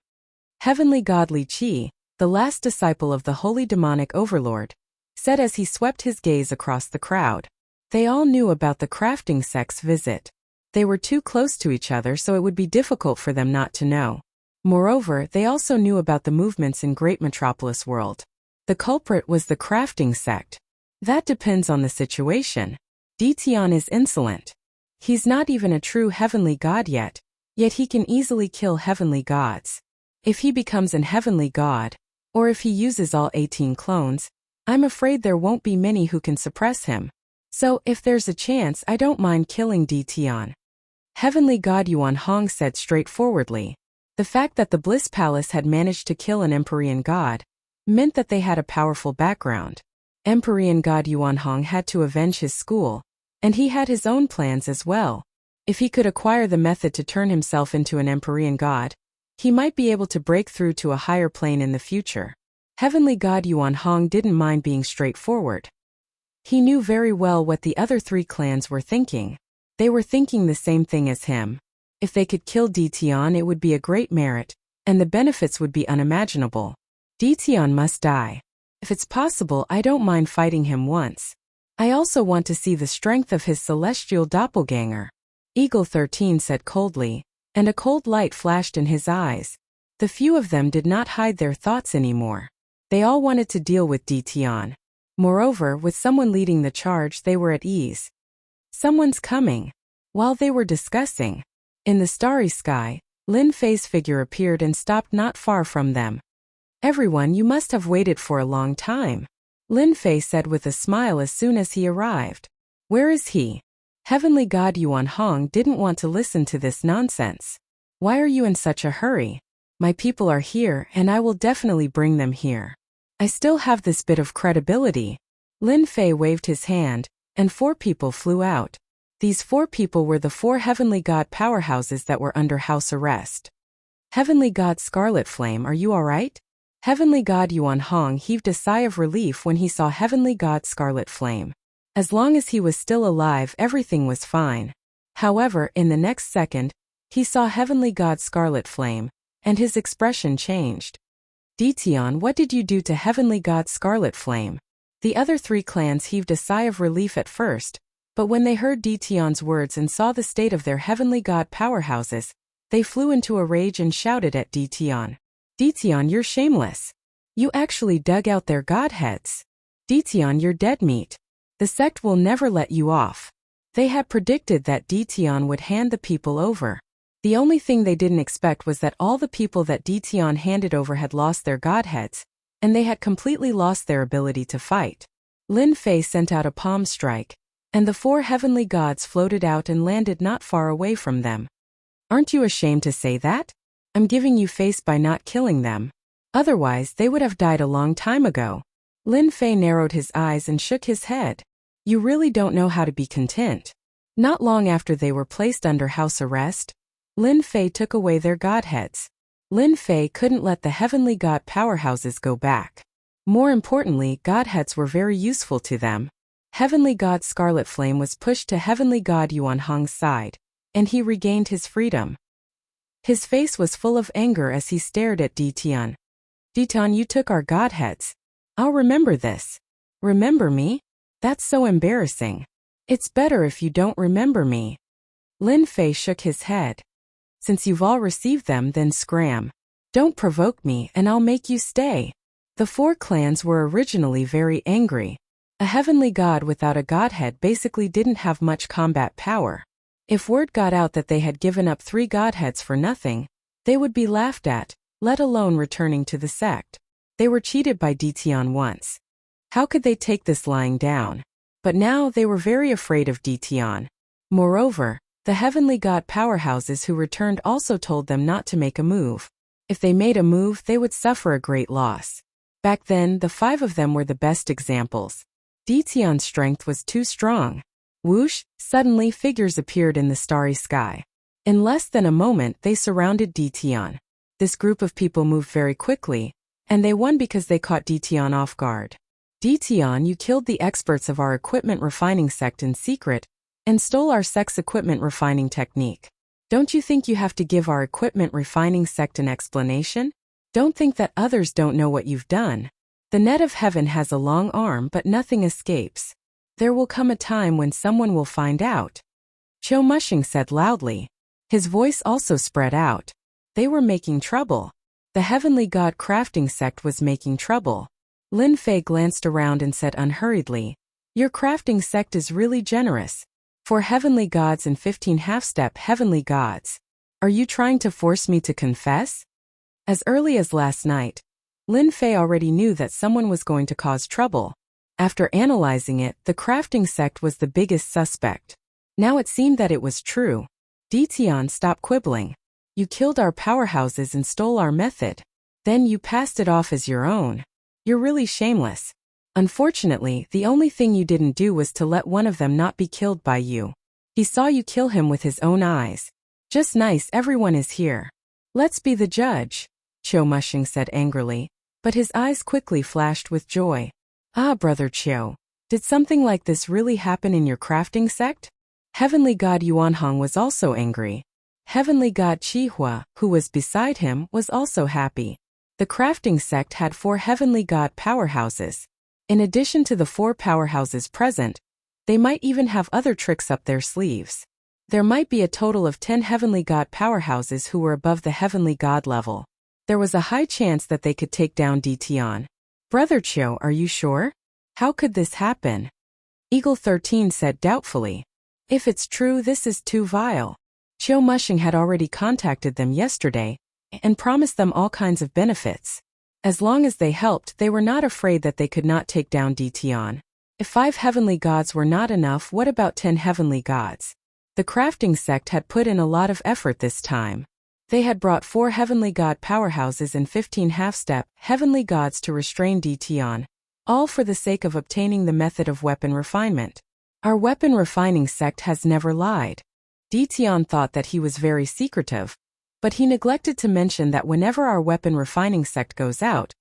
S1: Heavenly God Li Qi, the last disciple of the holy demonic overlord, said as he swept his gaze across the crowd. They all knew about the crafting sect's visit. They were too close to each other so it would be difficult for them not to know. Moreover, they also knew about the movements in Great Metropolis World. The culprit was the crafting sect. That depends on the situation. Ditian is insolent. He's not even a true heavenly god yet he can easily kill heavenly gods. If he becomes an heavenly god, or if he uses all 18 clones, I'm afraid there won't be many who can suppress him. So, if there's a chance, I don't mind killing Ditian. Heavenly God Yuan Hong said straightforwardly. The fact that the Bliss Palace had managed to kill an Empyrean god meant that they had a powerful background. Empyrean god Yuan Hong had to avenge his school, and he had his own plans as well. If he could acquire the method to turn himself into an Empyrean god, he might be able to break through to a higher plane in the future. Heavenly God Yuan Hong didn't mind being straightforward. He knew very well what the other 3 clans were thinking. They were thinking the same thing as him. If they could kill Ditian, it would be a great merit, and the benefits would be unimaginable. Ditian must die. If it's possible, I don't mind fighting him once. I also want to see the strength of his celestial doppelganger. Eagle 13 said coldly, and a cold light flashed in his eyes. The few of them did not hide their thoughts anymore. They all wanted to deal with Ditian. Moreover, with someone leading the charge, they were at ease. Someone's coming. While they were discussing, in the starry sky, Lin Fei's figure appeared and stopped not far from them. Everyone, you must have waited for a long time, Lin Fei said with a smile as soon as he arrived. Where is he? Heavenly God Yuan Hong didn't want to listen to this nonsense. Why are you in such a hurry? My people are here and I will definitely bring them here. I still have this bit of credibility. Lin Fei waved his hand, and 4 people flew out. These 4 people were the 4 heavenly god powerhouses that were under house arrest. Heavenly God Scarlet Flame, are you alright? Heavenly God Yuan Hong heaved a sigh of relief when he saw Heavenly God Scarlet Flame. As long as he was still alive, everything was fine. However, in the next second, he saw Heavenly God Scarlet Flame, and his expression changed. Ditian, what did you do to Heavenly God Scarlet Flame? The other 3 clans heaved a sigh of relief at first, but when they heard Ditian's words and saw the state of their heavenly god powerhouses, they flew into a rage and shouted at Ditian. Ditian, you're shameless. You actually dug out their godheads. Ditian, you're dead meat. The sect will never let you off. They had predicted that Ditian would hand the people over. The only thing they didn't expect was that all the people that Ditian handed over had lost their godheads, and they had completely lost their ability to fight. Lin Fei sent out a palm strike, and the 4 heavenly gods floated out and landed not far away from them. Aren't you ashamed to say that? I'm giving you face by not killing them. Otherwise, they would have died a long time ago. Lin Fei narrowed his eyes and shook his head. You really don't know how to be content. Not long after they were placed under house arrest, Lin Fei took away their godheads. Lin Fei couldn't let the heavenly god powerhouses go back. More importantly, godheads were very useful to them. Heavenly God Scarlet Flame was pushed to Heavenly God Yuan Hong's side, and he regained his freedom. His face was full of anger as he stared at Ditian. Ditian, you took our godheads. I'll remember this. Remember me? That's so embarrassing. It's better if you don't remember me. Lin Fei shook his head. Since you've all received them, then scram. Don't provoke me and I'll make you stay. The 4 clans were originally very angry. A heavenly god without a godhead basically didn't have much combat power. If word got out that they had given up 3 godheads for nothing, they would be laughed at, let alone returning to the sect. They were cheated by Ditian once. How could they take this lying down? But now they were very afraid of Ditian. Moreover, the heavenly god powerhouses who returned also told them not to make a move. If they made a move, they would suffer a great loss. Back then, the 5 of them were the best examples. Ditian's strength was too strong. Whoosh, suddenly figures appeared in the starry sky. In less than a moment, they surrounded Ditian. This group of people moved very quickly, and they won because they caught Ditian off guard. Dition, you killed the experts of our equipment refining sect in secret and stole our sect's equipment refining technique. Don't you think you have to give our equipment refining sect an explanation? Don't think that others don't know what you've done. The net of heaven has a long arm, but nothing escapes. There will come a time when someone will find out. Cho Mushing said loudly. His voice also spread out. They were making trouble. The Heavenly God crafting sect was making trouble. Lin Fei glanced around and said unhurriedly, "Your crafting sect is really generous. 4 heavenly gods and 15 half-step heavenly gods. Are you trying to force me to confess?" As early as last night, Lin Fei already knew that someone was going to cause trouble. After analyzing it, the crafting sect was the biggest suspect. Now it seemed that it was true. Dition, stop quibbling. You killed our powerhouses and stole our method. Then you passed it off as your own. You're really shameless. Unfortunately, the only thing you didn't do was to let one of them not be killed by you. He saw you kill him with his own eyes. Just nice everyone is here. Let's be the judge, Cho Mushing said angrily, but his eyes quickly flashed with joy. Ah, Brother Cho, did something like this really happen in your crafting sect? Heavenly God Yuanhong was also angry. Heavenly God Qihua, who was beside him, was also happy. The crafting sect had 4 heavenly god powerhouses. In addition to the 4 powerhouses present, they might even have other tricks up their sleeves. There might be a total of 10 heavenly god powerhouses who were above the heavenly god level. There was a high chance that they could take down Dition. Brother Cho, are you sure? How could this happen? Eagle 13 said doubtfully. If it's true, this is too vile. Cho Mushing had already contacted them yesterday and promised them all kinds of benefits. As long as they helped, they were not afraid that they could not take down Dition. If 5 heavenly gods were not enough, what about 10 heavenly gods? The crafting sect had put in a lot of effort this time. They had brought 4 heavenly god powerhouses and 15 half-step heavenly gods to restrain Dition, all for the sake of obtaining the method of weapon refinement. Our weapon refining sect has never lied. Dition thought that he was very secretive, but he neglected to mention that whenever our weapon refining sect goes out,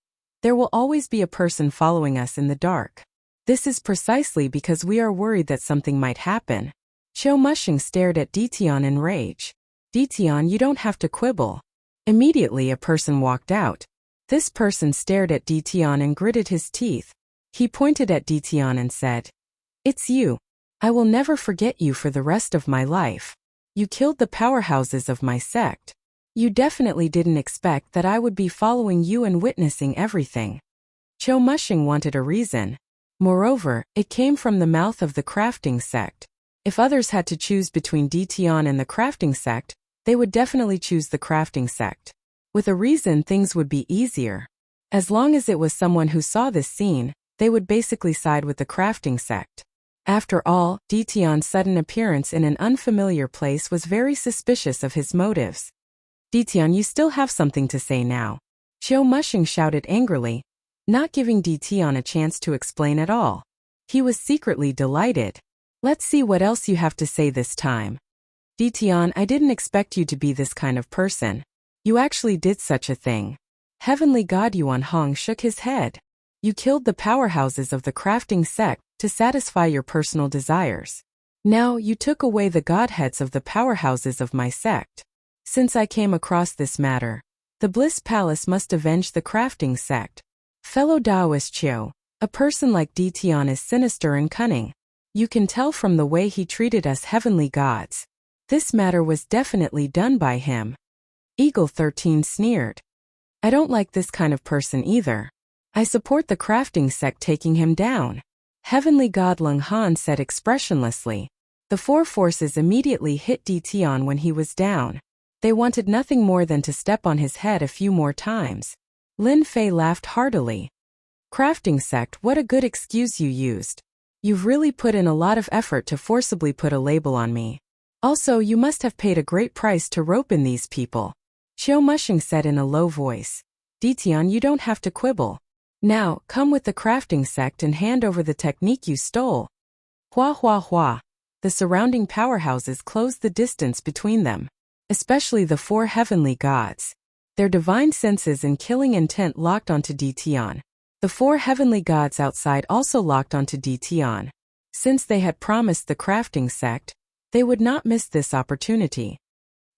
S1: there will always be a person following us in the dark. This is precisely because we are worried that something might happen. Cho Mushing stared at Dition in rage. Dition, you don't have to quibble. Immediately a person walked out. This person stared at Dition and gritted his teeth. He pointed at Dition and said, "It's you. I will never forget you for the rest of my life. You killed the powerhouses of my sect. You definitely didn't expect that I would be following you and witnessing everything." Cho Mushing wanted a reason. Moreover, it came from the mouth of the crafting sect. If others had to choose between Dition and the crafting sect, they would definitely choose the crafting sect. With a reason, things would be easier. As long as it was someone who saw this scene, they would basically side with the crafting sect. After all, Dition's sudden appearance in an unfamiliar place was very suspicious of his motives. Dition, you still have something to say now. Cho Mushing shouted angrily, not giving Dition a chance to explain at all. He was secretly delighted. Let's see what else you have to say this time. Dition, I didn't expect you to be this kind of person. You actually did such a thing. Heavenly God Yuanhong shook his head. You killed the powerhouses of the crafting sect to satisfy your personal desires. Now you took away the godheads of the powerhouses of my sect. Since I came across this matter, the Bliss Palace must avenge the crafting sect. Fellow Taoist Chiu, a person like Dition is sinister and cunning. You can tell from the way he treated us heavenly gods. This matter was definitely done by him. Eagle 13 sneered. I don't like this kind of person either. I support the crafting sect taking him down. Heavenly God Lung Han said expressionlessly. The 4 forces immediately hit Dition when he was down. They wanted nothing more than to step on his head a few more times. Lin Fei laughed heartily. Crafting sect, what a good excuse you used. You've really put in a lot of effort to forcibly put a label on me. Also, you must have paid a great price to rope in these people. Cho Mushing said in a low voice. Dition, you don't have to quibble. Now, come with the crafting sect and hand over the technique you stole. Hua hua hua. The surrounding powerhouses closed the distance between them. Especially the 4 heavenly gods. Their divine senses and killing intent locked onto Dition. The 4 heavenly gods outside also locked onto Dition. Since they had promised the crafting sect, they would not miss this opportunity.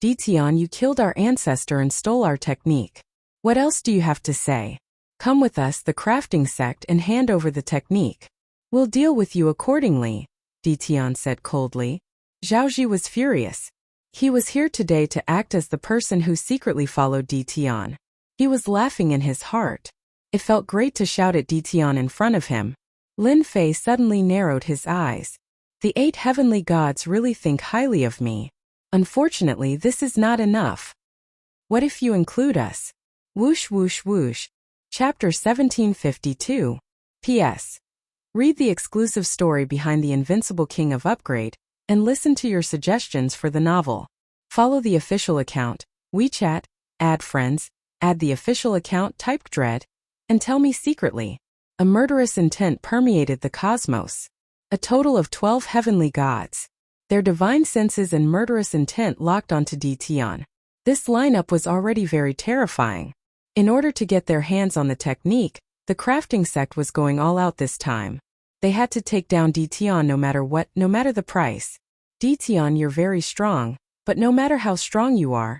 S1: Dition, you killed our ancestor and stole our technique. What else do you have to say? Come with us, the crafting sect, and hand over the technique. We'll deal with you accordingly, Dition said coldly. Zhaoji was furious. He was here today to act as the person who secretly followed Dition. He was laughing in his heart. It felt great to shout at Dition in front of him. Lin Fei suddenly narrowed his eyes. The 8 heavenly gods really think highly of me. Unfortunately, this is not enough. What if you include us? Whoosh whoosh whoosh. Chapter 1752. P.S. Read the exclusive story behind The Invincible King of Upgrade, and listen to your suggestions for the novel. Follow the official account, WeChat, add friends, add the official account typed dread, and tell me secretly. A murderous intent permeated the cosmos. A total of 12 heavenly gods. Their divine senses and murderous intent locked onto Dition. This lineup was already very terrifying. In order to get their hands on the technique, the crafting sect was going all out this time. They had to take down Dition no matter what, no matter the price. Dition, you're very strong, but no matter how strong you are,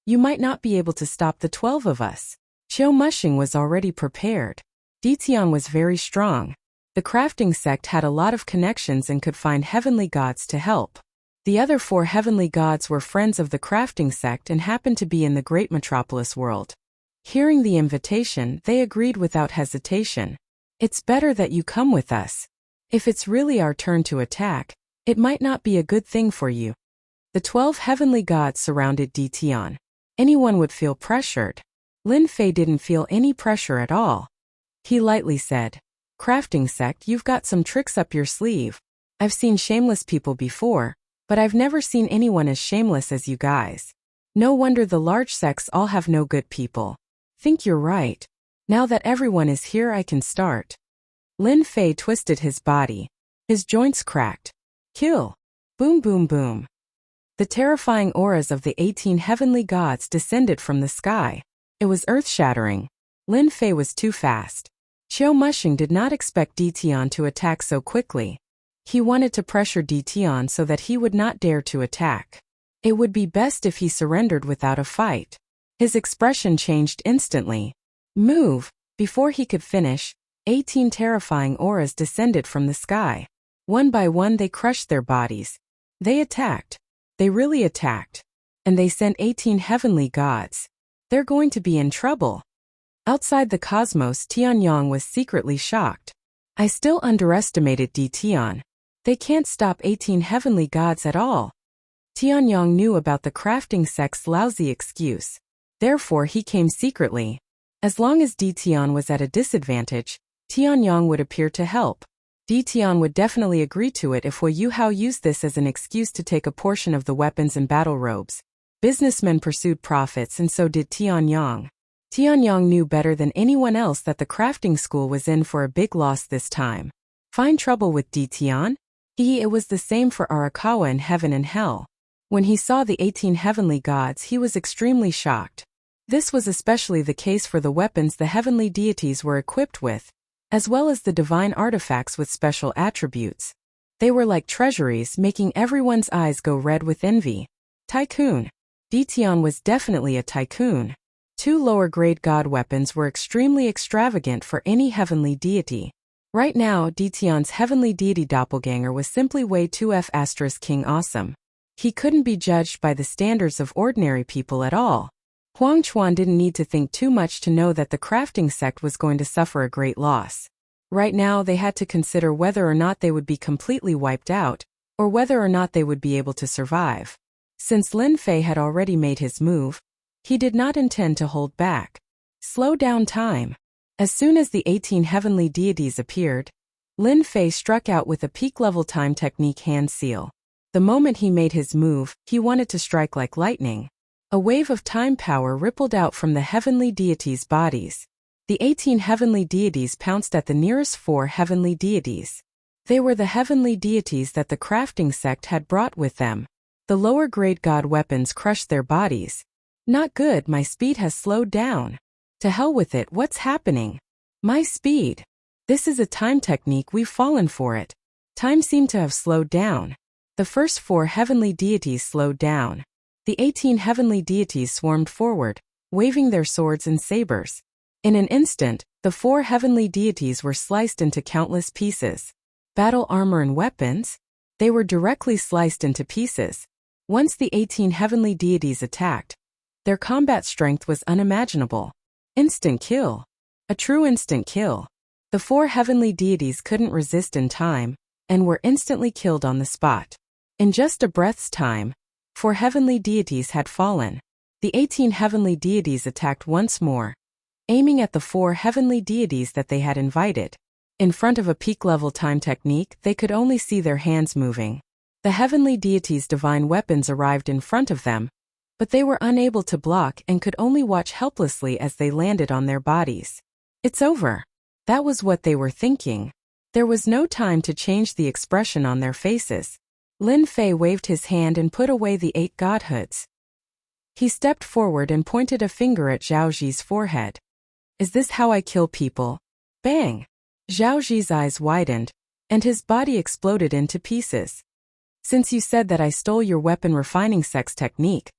S1: you might not be able to stop the 12 of us. Qiu Mushing was already prepared. Dition was very strong. The crafting sect had a lot of connections and could find heavenly gods to help. The other 4 heavenly gods were friends of the crafting sect and happened to be in the great metropolis world. Hearing the invitation, they agreed without hesitation. It's better that you come with us. If it's really our turn to attack, it might not be a good thing for you. The 12 heavenly gods surrounded Dition. Anyone would feel pressured. Lin Fei didn't feel any pressure at all. He lightly said, Crafting sect, you've got some tricks up your sleeve. I've seen shameless people before, but I've never seen anyone as shameless as you guys. No wonder the large sects all have no good people. Think you're right. Now that everyone is here, I can start. Lin Fei twisted his body. His joints cracked. Kill. Boom boom boom. The terrifying auras of the 18 heavenly gods descended from the sky. It was earth-shattering. Lin Fei was too fast. Qiu Mushing did not expect Dition to attack so quickly. He wanted to pressure Dition so that he would not dare to attack. It would be best if he surrendered without a fight. His expression changed instantly. Move! Before he could finish, 18 terrifying auras descended from the sky. One by one they crushed their bodies. They attacked. They really attacked. And they sent 18 heavenly gods. They're going to be in trouble. Outside the cosmos, Tianyang was secretly shocked. I still underestimated Dition. They can't stop 18 heavenly gods at all. Tianyang knew about the crafting sect's lousy excuse. Therefore he came secretly. As long as Dition was at a disadvantage, Tianyang would appear to help. Dition would definitely agree to it if Wu Yuhao used this as an excuse to take a portion of the weapons and battle robes. Businessmen pursued profits, and so did Tianyang. Tianyang knew better than anyone else that the crafting school was in for a big loss this time. Find trouble with Dition? It was the same for Arakawa in heaven and hell. When he saw the 18 heavenly gods, he was extremely shocked. This was especially the case for the weapons the heavenly deities were equipped with, as well as the divine artifacts with special attributes. They were like treasuries, making everyone's eyes go red with envy. Tycoon. Dition was definitely a tycoon. 2 lower-grade god weapons were extremely extravagant for any heavenly deity. Right now, Dition's heavenly deity doppelganger was simply way 2F** King Awesome. He couldn't be judged by the standards of ordinary people at all. Huang Chuan didn't need to think too much to know that the crafting sect was going to suffer a great loss. Right now they had to consider whether or not they would be completely wiped out, or whether or not they would be able to survive. Since Lin Fei had already made his move, he did not intend to hold back. Slow down time. As soon as the 18 heavenly deities appeared, Lin Fei struck out with a peak-level time technique hand seal. The moment he made his move, he wanted to strike like lightning. A wave of time power rippled out from the heavenly deities' bodies. The 18 heavenly deities pounced at the nearest 4 heavenly deities. They were the heavenly deities that the crafting sect had brought with them. The lower-grade god weapons crushed their bodies. Not good, my speed has slowed down. To hell with it, what's happening? My speed. This is a time technique, we've fallen for it. Time seemed to have slowed down. The first 4 heavenly deities slowed down. The 18 heavenly deities swarmed forward, waving their swords and sabers. In an instant, the 4 heavenly deities were sliced into countless pieces. Battle armor and weapons? They were directly sliced into pieces. Once the 18 heavenly deities attacked, their combat strength was unimaginable. Instant kill. A true instant kill. The 4 heavenly deities couldn't resist in time, and were instantly killed on the spot. In just a breath's time, 4 heavenly deities had fallen. The 18 heavenly deities attacked once more, aiming at the 4 heavenly deities that they had invited. In front of a peak-level time technique, they could only see their hands moving. The heavenly deities' divine weapons arrived in front of them, but they were unable to block and could only watch helplessly as they landed on their bodies. It's over. That was what they were thinking. There was no time to change the expression on their faces. Lin Fei waved his hand and put away the 8 godhoods. He stepped forward and pointed a finger at Zhao Zi's forehead. Is this how I kill people? Bang! Zhao Zi's eyes widened, and his body exploded into pieces. Since you said that I stole your weapon refining sect's technique,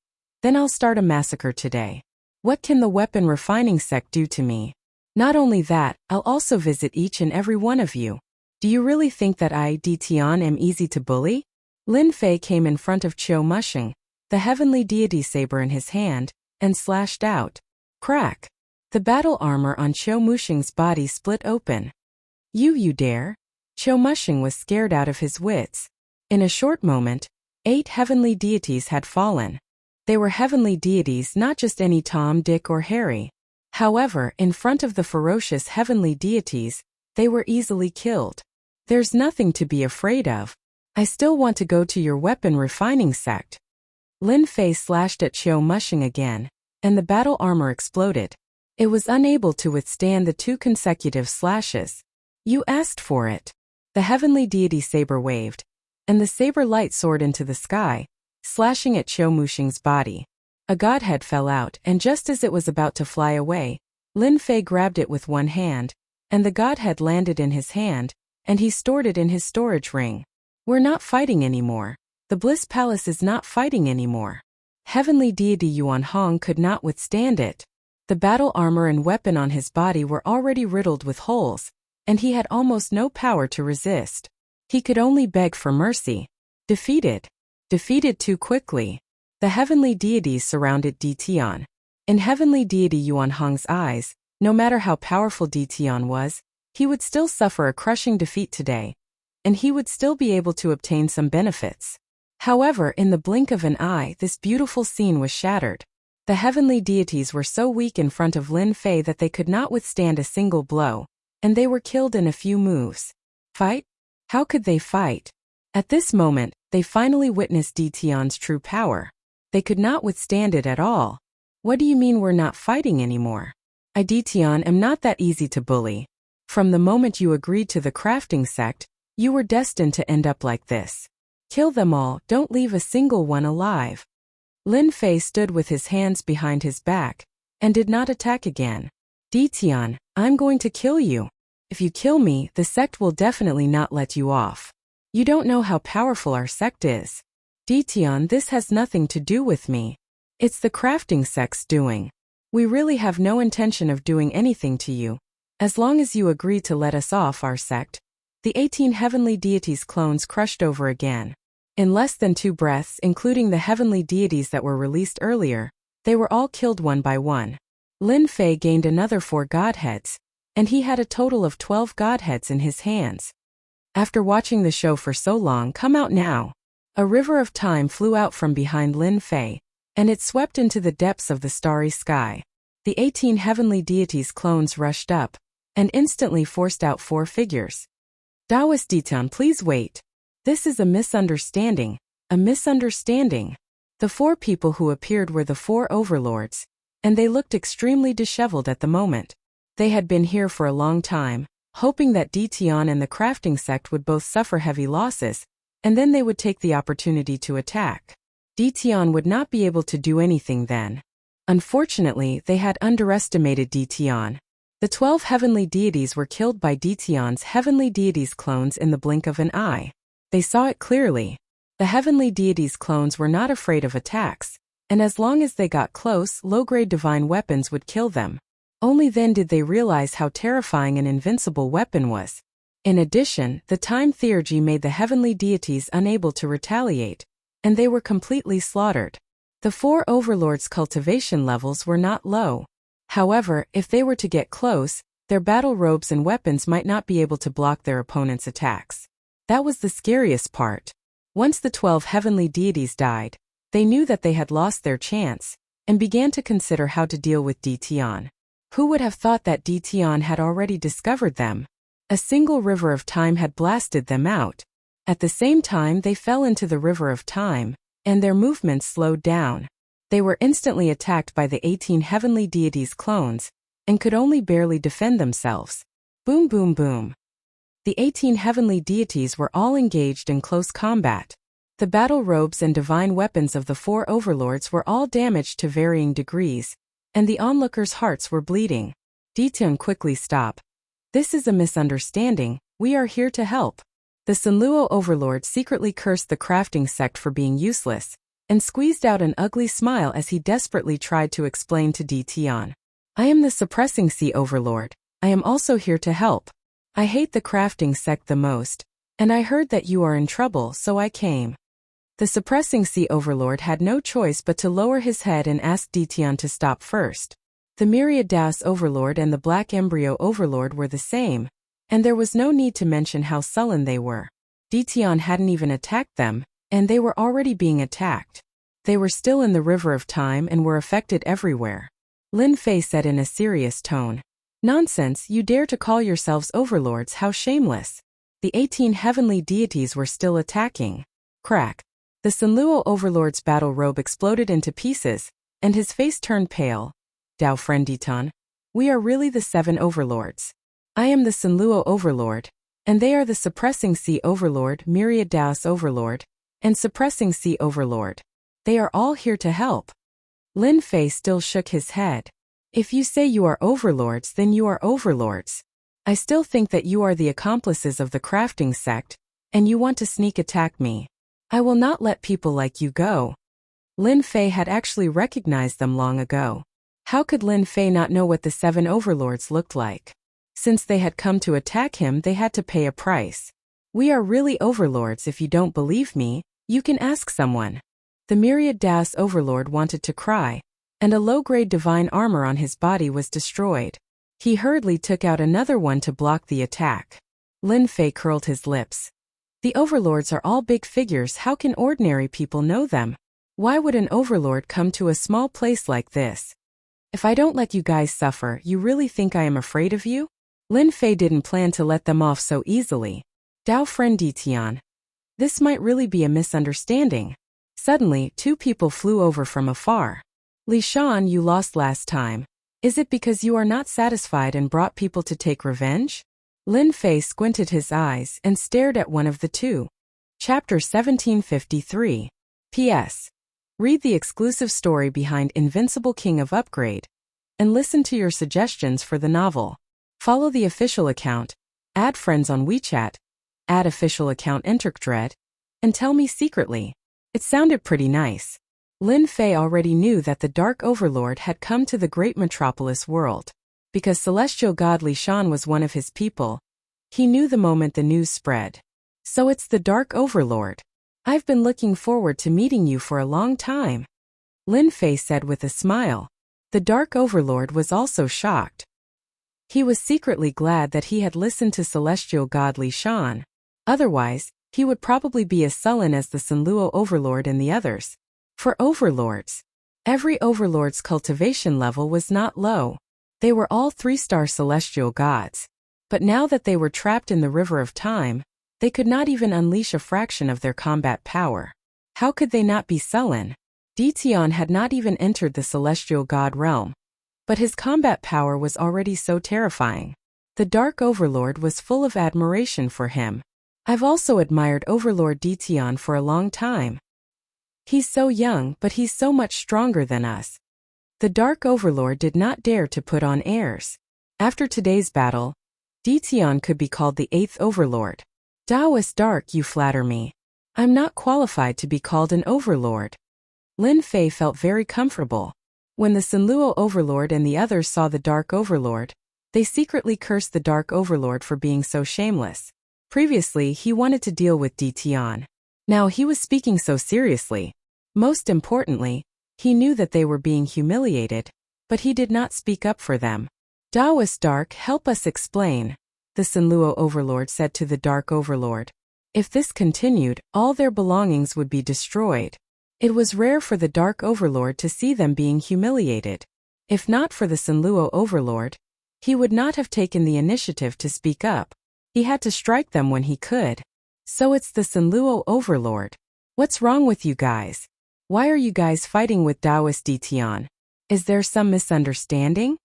S1: then I'll start a massacre today. What can the weapon refining sect do to me? Not only that, I'll also visit each and every one of you. Do you really think that I, Di Tian, am easy to bully? Lin Fei came in front of Qiu Mushing, the heavenly deity saber in his hand, and slashed out. Crack! The battle armor on Qiu Mushing's body split open. You dare? Qiu Mushing was scared out of his wits. In a short moment, 8 heavenly deities had fallen. They were heavenly deities, not just any Tom, Dick, or Harry. However, in front of the ferocious heavenly deities, they were easily killed. There's nothing to be afraid of. I still want to go to your weapon refining sect. Lin Fei slashed at Qiu Mushing again, and the battle armor exploded. It was unable to withstand the 2 consecutive slashes. You asked for it. The heavenly deity saber waved, and the saber light soared into the sky, slashing at Qiu Mushing's body. A godhead fell out, and just as it was about to fly away, Lin Fei grabbed it with one hand, and the godhead landed in his hand, and he stored it in his storage ring. We're not fighting anymore. The Bliss Palace is not fighting anymore. Heavenly deity Yuan Hong could not withstand it. The battle armor and weapon on his body were already riddled with holes, and he had almost no power to resist. He could only beg for mercy. Defeated. Defeated too quickly. The heavenly deities surrounded Di Tian. In heavenly deity Yuan Hong's eyes, no matter how powerful Di Tian was, he would still suffer a crushing defeat today, and he would still be able to obtain some benefits. However, in the blink of an eye, this beautiful scene was shattered. The heavenly deities were so weak in front of Lin Fei that they could not withstand a single blow, and they were killed in a few moves. Fight? How could they fight? At this moment, they finally witnessed Di Tian's true power. They could not withstand it at all. What do you mean we're not fighting anymore? I, Di Tian, am not that easy to bully. From the moment you agreed to the crafting sect, you were destined to end up like this. Kill them all, don't leave a single one alive. Lin Fei stood with his hands behind his back, and did not attack again. Di Tian, I'm going to kill you. If you kill me, the sect will definitely not let you off. You don't know how powerful our sect is. Di Tian, this has nothing to do with me. It's the crafting sect's doing. We really have no intention of doing anything to you. As long as you agree to let us off our sect. The 18 heavenly deities' clones crushed over again. In less than 2 breaths, including the heavenly deities that were released earlier, they were all killed one by one. Lin Fei gained another 4 godheads, and he had a total of 12 godheads in his hands. After watching the show for so long, come out now. A river of time flew out from behind Lin Fei, and it swept into the depths of the starry sky. The 18 heavenly deities' clones rushed up, and instantly forced out 4 figures. Daoist Ditan, please wait. This is a misunderstanding. A misunderstanding. The 4 people who appeared were the 4 overlords, and they looked extremely disheveled at the moment. They had been here for a long time, hoping that Di Tian and the crafting sect would both suffer heavy losses, and then they would take the opportunity to attack. Di Tian would not be able to do anything then. Unfortunately, they had underestimated Di Tian. The 12 heavenly deities were killed by Dion's heavenly deities clones in the blink of an eye. They saw it clearly. The heavenly deities clones were not afraid of attacks, and as long as they got close, low-grade divine weapons would kill them. Only then did they realize how terrifying an invincible weapon was. In addition, the time theurgy made the heavenly deities unable to retaliate, and they were completely slaughtered. The 4 overlords' cultivation levels were not low. However, if they were to get close, their battle robes and weapons might not be able to block their opponent's attacks. That was the scariest part. Once the 12 heavenly deities died, they knew that they had lost their chance, and began to consider how to deal with Dion. Who would have thought that Dion had already discovered them? A single river of time had blasted them out. At the same time they fell into the river of time, and their movements slowed down. They were instantly attacked by the 18 heavenly deities' clones, and could only barely defend themselves. Boom boom boom. The 18 heavenly deities were all engaged in close combat. The battle robes and divine weapons of the 4 overlords were all damaged to varying degrees, and the onlookers' hearts were bleeding. Dion, quickly stop. This is a misunderstanding, we are here to help. The Sunluo overlord secretly cursed the crafting sect for being useless, and squeezed out an ugly smile as he desperately tried to explain to Dion. I am the suppressing sea overlord. I am also here to help. I hate the crafting sect the most, and I heard that you are in trouble, so I came. The suppressing sea overlord had no choice but to lower his head and ask Dion to stop first. The Myriad Daos overlord and the Black Embryo overlord were the same, and there was no need to mention how sullen they were. Dion hadn't even attacked them, and they were already being attacked. They were still in the river of time and were affected everywhere. Lin Fei said in a serious tone. Nonsense, you dare to call yourselves overlords, how shameless. The 18 heavenly deities were still attacking. Crack. The Sunluo overlord's battle robe exploded into pieces, and his face turned pale. Dao friend Diton, we are really the 7 overlords. I am the Sunluo overlord, and they are the suppressing sea overlord, Myriad Daos overlord, and suppressing sea overlord. They are all here to help. Lin Fei still shook his head. If you say you are overlords, then you are overlords. I still think that you are the accomplices of the crafting sect, and you want to sneak attack me. I will not let people like you go. Lin Fei had actually recognized them long ago. How could Lin Fei not know what the 7 overlords looked like? Since they had come to attack him, they had to pay a price. We are really overlords. If you don't believe me, you can ask someone. The Myriad Daos overlord wanted to cry, and a low-grade divine armor on his body was destroyed. He hurriedly took out another one to block the attack. Lin Fei curled his lips. The overlords are all big figures. How can ordinary people know them? Why would an overlord come to a small place like this? If I don't let you guys suffer, you really think I am afraid of you? Lin Fei didn't plan to let them off so easily. Dao friend Dion. This might really be a misunderstanding. Suddenly, 2 people flew over from afar. Li Shan, you lost last time. Is it because you are not satisfied and brought people to take revenge? Lin Fei squinted his eyes and stared at one of the 2. Chapter 1753. P.S. Read the exclusive story behind Invincible King of Upgrade, and listen to your suggestions for the novel. Follow the official account, add friends on WeChat, add official account Enterkdread, and tell me secretly. It sounded pretty nice. Lin Fei already knew that the Dark Overlord had come to the great metropolis world. Because celestial god Li Shan was one of his people, he knew the moment the news spread. So it's the Dark Overlord. I've been looking forward to meeting you for a long time. Lin Fei said with a smile. The Dark Overlord was also shocked. He was secretly glad that he had listened to celestial god Li Shan. Otherwise, he would probably be as sullen as the Sunluo overlord and the others. For overlords, every overlord's cultivation level was not low. They were all 3-star celestial gods. But now that they were trapped in the river of time, they could not even unleash a fraction of their combat power. How could they not be sullen? Dion had not even entered the celestial god realm. But his combat power was already so terrifying. The Dark Overlord was full of admiration for him. I've also admired Overlord Dion for a long time. He's so young, but he's so much stronger than us. The Dark Overlord did not dare to put on airs. After today's battle, Ditian could be called the 8th overlord. Taoist Dark, you flatter me. I'm not qualified to be called an overlord. Lin Fei felt very comfortable. When the Sinluo overlord and the others saw the Dark Overlord, they secretly cursed the Dark Overlord for being so shameless. Previously, he wanted to deal with Ditian. Now he was speaking so seriously. Most importantly, he knew that they were being humiliated, but he did not speak up for them. Taoist Dark, help us explain, the Sinluo overlord said to the Dark Overlord. If this continued, all their belongings would be destroyed. It was rare for the Dark Overlord to see them being humiliated. If not for the Sinluo overlord, he would not have taken the initiative to speak up. He had to strike them when he could. So it's the Sinluo overlord. What's wrong with you guys? Why are you guys fighting with Taoist Ditian? Is there some misunderstanding?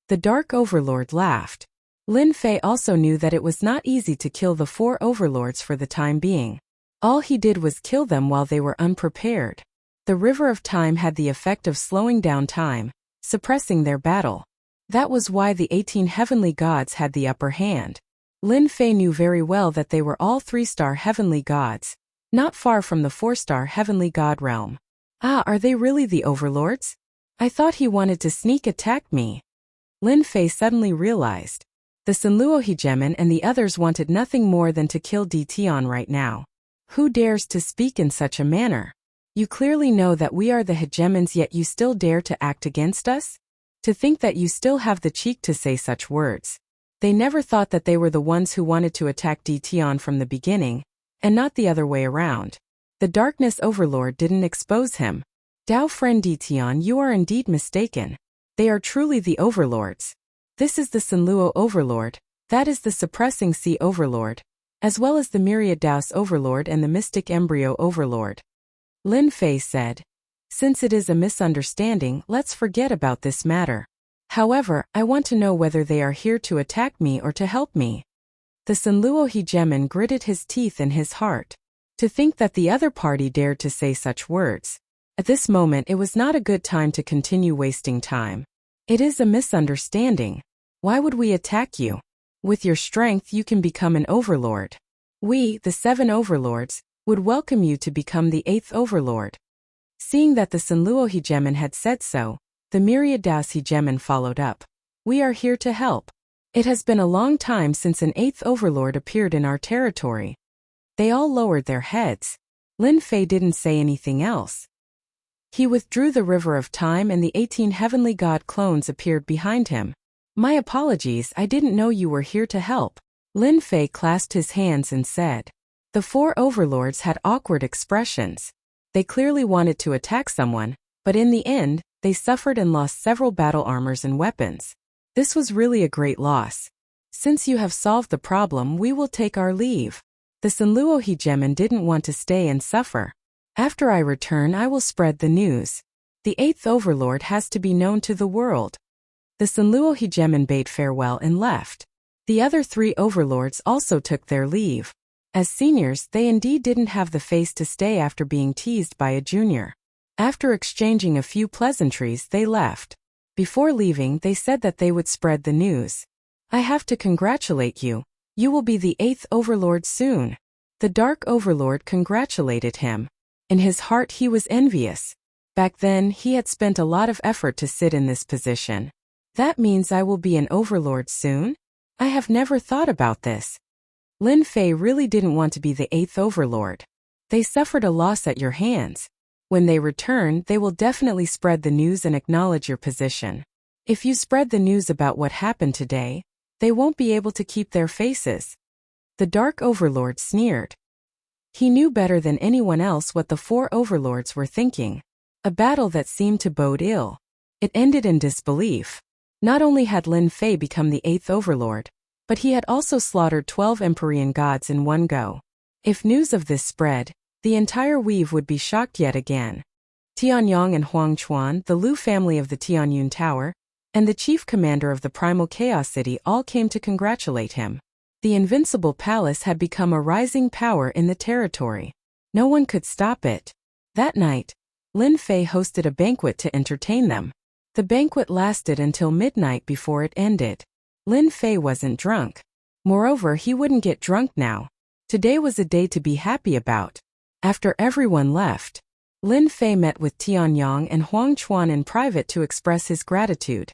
S1: The Dark Overlord laughed. Lin Fei also knew that it was not easy to kill the 4 overlords for the time being. All he did was kill them while they were unprepared. The River of Time had the effect of slowing down time, suppressing their battle. That was why the 18 heavenly gods had the upper hand. Lin Fei knew very well that they were all 3-star heavenly gods, not far from the 4-star heavenly god realm. Ah, are they really the overlords? I thought he wanted to sneak attack me. Lin Fei suddenly realized. The Sinluo hegemon and the others wanted nothing more than to kill Ditian right now. Who dares to speak in such a manner? You clearly know that we are the hegemons, yet you still dare to act against us? To think that you still have the cheek to say such words. They never thought that they were the ones who wanted to attack Ditian from the beginning, and not the other way around. The Darkness Overlord didn't expose him. Dao friend Ditian, you are indeed mistaken. They are truly the overlords. This is the Sinluo overlord, that is the Suppressing Sea overlord, as well as the Myriad Daos overlord and the Mystic Embryo overlord. Lin Fei said, since it is a misunderstanding, let's forget about this matter. However, I want to know whether they are here to attack me or to help me. The Sinluo hegemon gritted his teeth in his heart. To think that the other party dared to say such words. At this moment it was not a good time to continue wasting time. It is a misunderstanding. Why would we attack you? With your strength you can become an overlord. We, the 7 overlords, would welcome you to become the 8th overlord. Seeing that the Sinluo hegemon had said so, the Myriad Daos hegemon followed up. We are here to help. It has been a long time since an 8th overlord appeared in our territory. They all lowered their heads. Lin Fei didn't say anything else. He withdrew the River of Time and the 18 heavenly god clones appeared behind him. My apologies, I didn't know you were here to help. Lin Fei clasped his hands and said. The 4 overlords had awkward expressions. They clearly wanted to attack someone, but in the end, they suffered and lost several battle armors and weapons. This was really a great loss. Since you have solved the problem, we will take our leave. The Sinluo hegemon didn't want to stay and suffer. After I return, I will spread the news. The 8th overlord has to be known to the world. The Sinluo hegemon bade farewell and left. The other 3 overlords also took their leave. As seniors, they indeed didn't have the face to stay after being teased by a junior. After exchanging a few pleasantries, they left. Before leaving, they said that they would spread the news. I have to congratulate you. You will be the 8th overlord soon. The Dark Overlord congratulated him. In his heart he was envious. Back then, he had spent a lot of effort to sit in this position. That means I will be an overlord soon? I have never thought about this. Lin Fei really didn't want to be the 8th overlord. They suffered a loss at your hands. When they return, they will definitely spread the news and acknowledge your position. If you spread the news about what happened today, they won't be able to keep their faces. The Dark Overlord sneered. He knew better than anyone else what the 4 overlords were thinking. A battle that seemed to bode ill. It ended in disbelief. Not only had Lin Fei become the 8th overlord, but he had also slaughtered 12 Empyrean gods in one go. If news of this spread, the entire weave would be shocked yet again. Tianyang and Huang Chuan, the Lu family of the Tianyun Tower, and the chief commander of the Primal Chaos City all came to congratulate him. The Invincible Palace had become a rising power in the territory. No one could stop it. That night, Lin Fei hosted a banquet to entertain them. The banquet lasted until midnight before it ended. Lin Fei wasn't drunk. Moreover, he wouldn't get drunk now. Today was a day to be happy about. After everyone left, Lin Fei met with Tianyang and Huang Chuan in private to express his gratitude.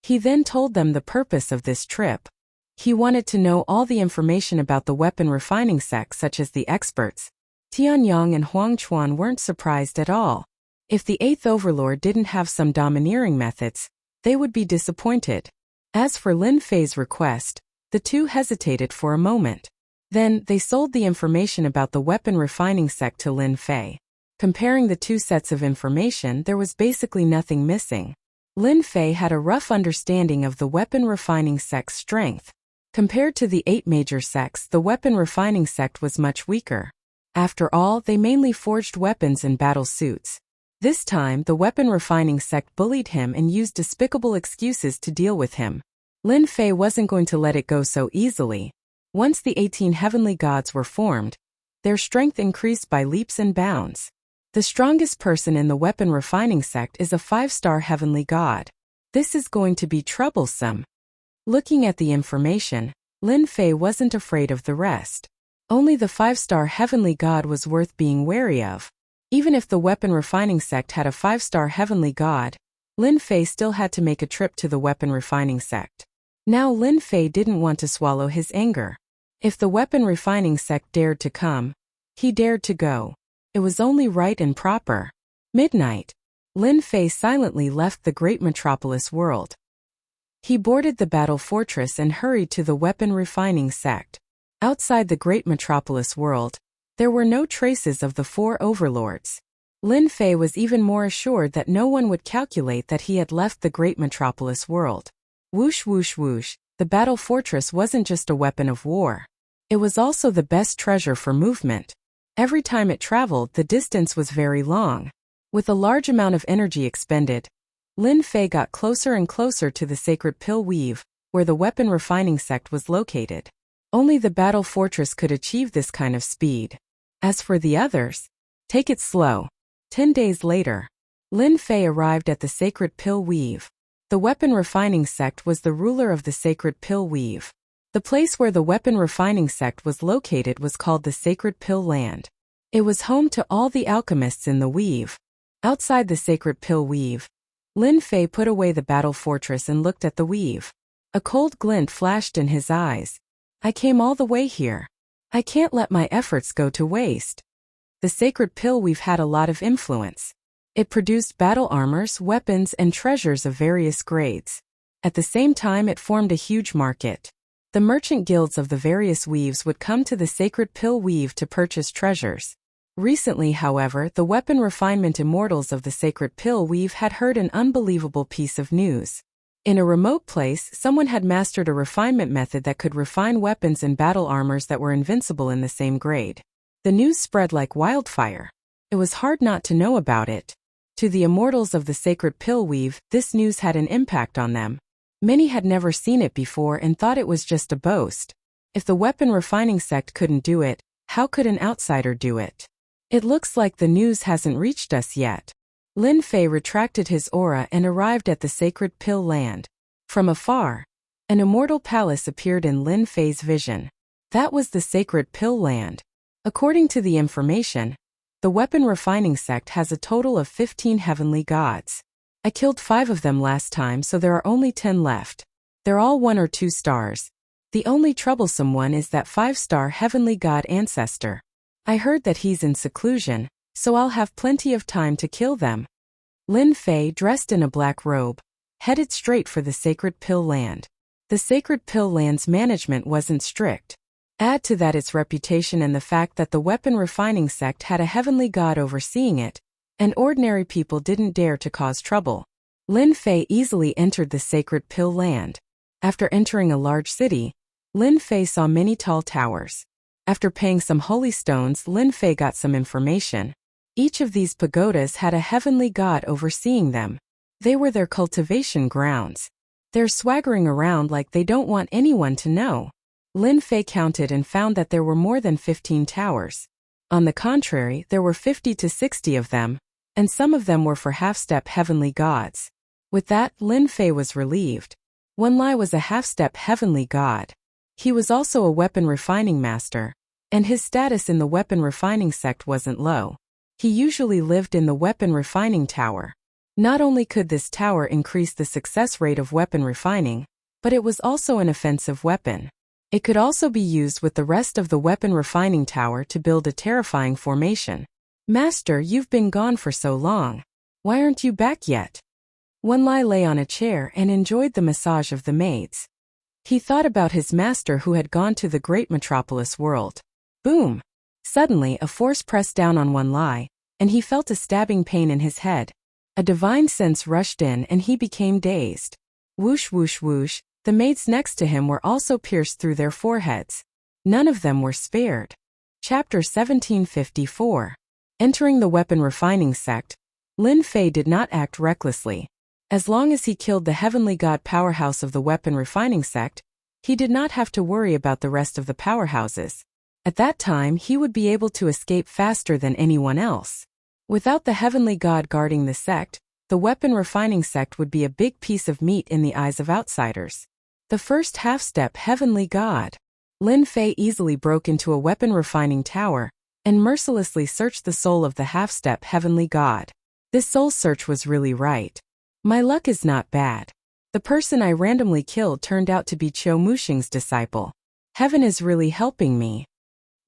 S1: He then told them the purpose of this trip. He wanted to know all the information about the weapon refining sect, such as the experts. Tianyang and Huang Chuan weren't surprised at all. If the 8th Overlord didn't have some domineering methods, they would be disappointed. As for Lin Fei's request, the two hesitated for a moment. Then, they sold the information about the weapon refining sect to Lin Fei. Comparing the two sets of information, there was basically nothing missing. Lin Fei had a rough understanding of the weapon refining sect's strength. Compared to the 8 major sects, the weapon refining sect was much weaker. After all, they mainly forged weapons and battle suits. This time, the weapon refining sect bullied him and used despicable excuses to deal with him. Lin Fei wasn't going to let it go so easily. Once the 18 heavenly gods were formed, their strength increased by leaps and bounds. The strongest person in the weapon refining sect is a 5-star heavenly god. This is going to be troublesome. Looking at the information, Lin Fei wasn't afraid of the rest. Only the 5-star heavenly god was worth being wary of. Even if the weapon refining sect had a 5-star heavenly god, Lin Fei still had to make a trip to the weapon refining sect. Now Lin Fei didn't want to swallow his anger. If the weapon refining sect dared to come, he dared to go. It was only right and proper. Midnight. Lin Fei silently left the great metropolis world. He boarded the battle fortress and hurried to the weapon refining sect. Outside the great metropolis world, there were no traces of the 4 overlords. Lin Fei was even more assured that no one would calculate that he had left the great metropolis world. Whoosh whoosh whoosh, the battle fortress wasn't just a weapon of war. It was also the best treasure for movement. Every time it traveled, the distance was very long. With a large amount of energy expended, Lin Fei got closer and closer to the sacred pill weave, where the weapon refining sect was located. Only the battle fortress could achieve this kind of speed. As for the others, take it slow. 10 days later, Lin Fei arrived at the sacred pill weave. The weapon refining sect was the ruler of the sacred pill weave. The place where the weapon refining sect was located was called the Sacred Pill Land. It was home to all the alchemists in the weave. Outside the Sacred Pill weave, Lin Fei put away the battle fortress and looked at the weave. A cold glint flashed in his eyes. I came all the way here. I can't let my efforts go to waste. The Sacred Pill weave had a lot of influence. It produced battle armors, weapons, and treasures of various grades. At the same time, it formed a huge market. The merchant guilds of the various weaves would come to the Sacred Pill weave to purchase treasures. Recently, however, the weapon refinement immortals of the Sacred Pill weave had heard an unbelievable piece of news. In a remote place, someone had mastered a refinement method that could refine weapons and battle armors that were invincible in the same grade. The news spread like wildfire. It was hard not to know about it. To the immortals of the Sacred Pill weave, this news had an impact on them. Many had never seen it before and thought it was just a boast. If the weapon refining sect couldn't do it, how could an outsider do it? It looks like the news hasn't reached us yet. Lin Fei retracted his aura and arrived at the Sacred Pill Land. From afar, an immortal palace appeared in Lin Fei's vision. That was the Sacred Pill Land. According to the information, the weapon refining sect has a total of 15 heavenly gods. I killed 5 of them last time, so there are only 10 left. They're all 1 or 2 stars. The only troublesome one is that 5-star heavenly god ancestor. I heard that he's in seclusion, so I'll have plenty of time to kill them. Lin Fei, dressed in a black robe, headed straight for the Sacred Pill Land. The Sacred Pill Land's management wasn't strict. Add to that its reputation and the fact that the weapon refining sect had a heavenly god overseeing it, and ordinary people didn't dare to cause trouble. Lin Fei easily entered the Sacred Pill Land. After entering a large city, Lin Fei saw many tall towers. After paying some holy stones, Lin Fei got some information. Each of these pagodas had a heavenly god overseeing them. They were their cultivation grounds. They're swaggering around like they don't want anyone to know. Lin Fei counted and found that there were more than 15 towers. On the contrary, there were 50 to 60 of them, and some of them were for half-step heavenly gods. With that, Lin Fei was relieved. Wenlai was a half-step heavenly god. He was also a weapon refining master, and his status in the weapon refining sect wasn't low. He usually lived in the weapon refining tower. Not only could this tower increase the success rate of weapon refining, but it was also an offensive weapon. It could also be used with the rest of the weapon refining tower to build a terrifying formation. Master, you've been gone for so long. Why aren't you back yet? Wenlai lay on a chair and enjoyed the massage of the maids. He thought about his master who had gone to the great metropolis world. Boom! Suddenly a force pressed down on Wenlai, and he felt a stabbing pain in his head. A divine sense rushed in and he became dazed. Whoosh whoosh whoosh, the maids next to him were also pierced through their foreheads. None of them were spared. Chapter 1754. Entering the weapon refining sect, Lin Fei did not act recklessly. As long as he killed the heavenly god powerhouse of the weapon refining sect, he did not have to worry about the rest of the powerhouses. At that time he would be able to escape faster than anyone else. Without the heavenly god guarding the sect, the weapon refining sect would be a big piece of meat in the eyes of outsiders. The first half-step heavenly god. Lin Fei easily broke into a weapon refining tower and mercilessly searched the soul of the half-step heavenly god. This soul search was really right. My luck is not bad. The person I randomly killed turned out to be Qiu Muxing's disciple. Heaven is really helping me.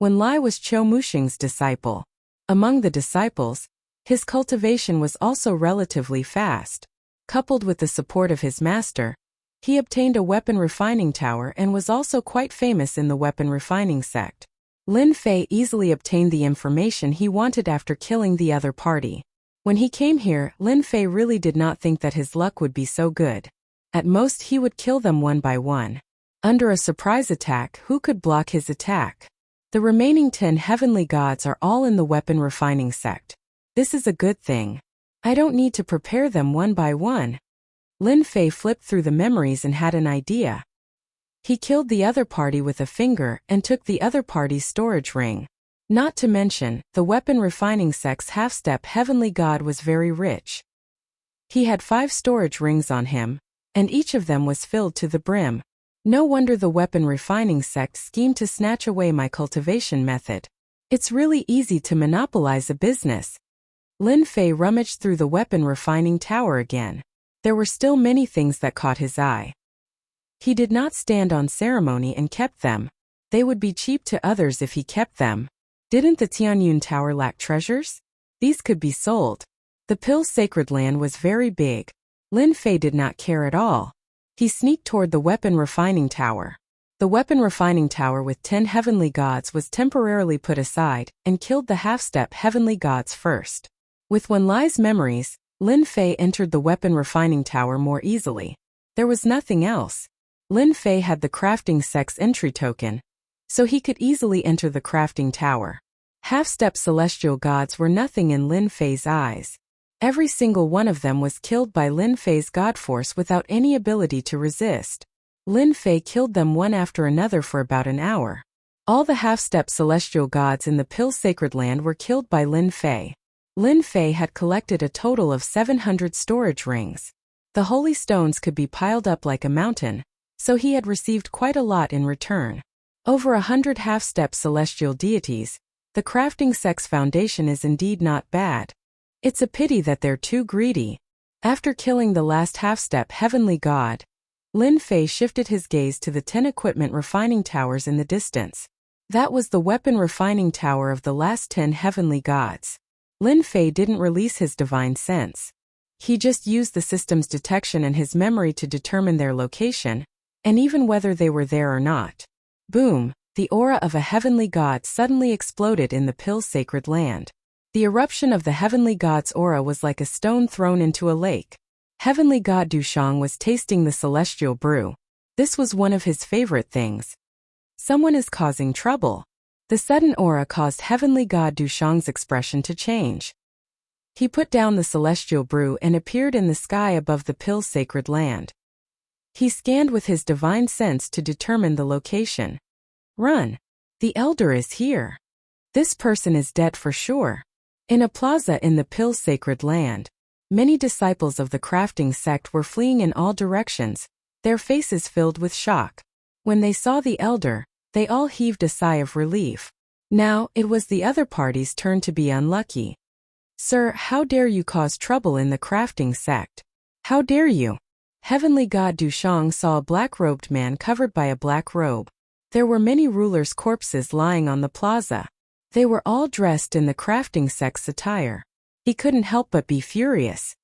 S1: Wenlai was Qiu Muxing's disciple. Among the disciples, his cultivation was also relatively fast. Coupled with the support of his master, he obtained a weapon refining tower and was also quite famous in the weapon refining sect. Lin Fei easily obtained the information he wanted after killing the other party. When he came here, Lin Fei really did not think that his luck would be so good. At most he would kill them one by one. Under a surprise attack, who could block his attack? The remaining 10 heavenly gods are all in the weapon refining sect. This is a good thing. I don't need to prepare them one by one. Lin Fei flipped through the memories and had an idea. He killed the other party with a finger and took the other party's storage ring. Not to mention, the weapon refining sect's half-step heavenly god was very rich. He had 5 storage rings on him, and each of them was filled to the brim. No wonder the weapon refining sect schemed to snatch away my cultivation method. It's really easy to monopolize a business. Lin Fei rummaged through the weapon refining tower again. There were still many things that caught his eye. He did not stand on ceremony and kept them. They would be cheap to others if he kept them. Didn't the Tianyun Tower lack treasures? These could be sold. The Pill Sacred Land was very big. Lin Fei did not care at all. He sneaked toward the weapon refining tower. The weapon refining tower with 10 heavenly gods was temporarily put aside and killed the half-step heavenly gods first. With Wenlai's memories, Lin Fei entered the weapon refining tower more easily. There was nothing else. Lin Fei had the crafting sect's entry token, so he could easily enter the crafting tower. Half-step celestial gods were nothing in Lin Fei's eyes. Every single one of them was killed by Lin Fei's god force without any ability to resist. Lin Fei killed them one after another for about an hour. All the half-step celestial gods in the Pill Sacred Land were killed by Lin Fei. Lin Fei had collected a total of 700 storage rings. The holy stones could be piled up like a mountain, so he had received quite a lot in return. Over 100 half-step celestial deities. The crafting sect's foundation is indeed not bad. It's a pity that they're too greedy. After killing the last half-step heavenly god, Lin Fei shifted his gaze to the 10 equipment refining towers in the distance. That was the weapon refining tower of the last 10 heavenly gods. Lin Fei didn't release his divine sense. He just used the system's detection and his memory to determine their location, and even whether they were there or not. Boom! The aura of a heavenly god suddenly exploded in the Pill Sacred Land. The eruption of the heavenly god's aura was like a stone thrown into a lake. Heavenly god Dushang was tasting the celestial brew. This was one of his favorite things. Someone is causing trouble. The sudden aura caused heavenly god Dushang's expression to change. He put down the celestial brew and appeared in the sky above the Pill Sacred Land. He scanned with his divine sense to determine the location. Run! The elder is here. This person is dead for sure. In a plaza in the Pill Sacred Land, many disciples of the crafting sect were fleeing in all directions, their faces filled with shock. When they saw the elder, they all heaved a sigh of relief. Now, it was the other party's turn to be unlucky. "Sir, how dare you cause trouble in the crafting sect? How dare you?" Heavenly God Dushang saw a black-robed man covered by a black robe. There were many rulers' corpses lying on the plaza. They were all dressed in the crafting sect's attire. He couldn't help but be furious.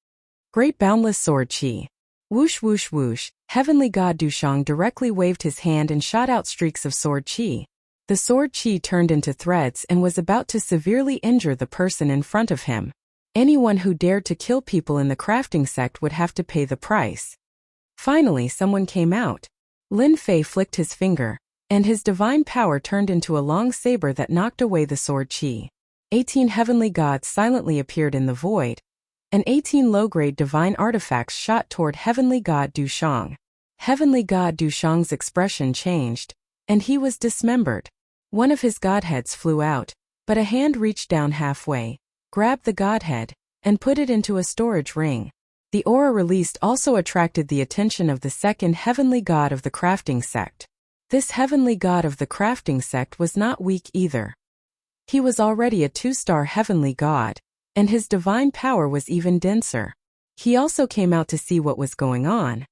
S1: "Great boundless sword chi. Whoosh whoosh whoosh." Heavenly God Dushang directly waved his hand and shot out streaks of sword chi. The sword chi turned into threads and was about to severely injure the person in front of him. Anyone who dared to kill people in the crafting sect would have to pay the price. Finally, someone came out. Lin Fei flicked his finger, and his divine power turned into a long saber that knocked away the sword chi. 18 heavenly gods silently appeared in the void, and 18 low-grade divine artifacts shot toward Heavenly God Dushang. Heavenly God Dushang's expression changed, and he was dismembered. One of his godheads flew out, but a hand reached down halfway, grabbed the godhead, and put it into a storage ring. The aura released also attracted the attention of the second heavenly god of the crafting sect. This heavenly god of the crafting sect was not weak either. He was already a 2-star heavenly god, and his divine power was even denser. He also came out to see what was going on.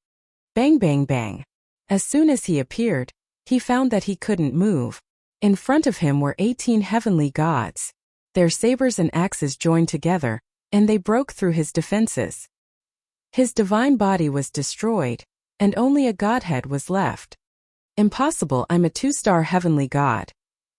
S1: Bang bang bang. As soon as he appeared, he found that he couldn't move. In front of him were 18 heavenly gods. Their sabers and axes joined together, and they broke through his defenses. His divine body was destroyed, and only a godhead was left. "Impossible, I'm a 2-star heavenly god."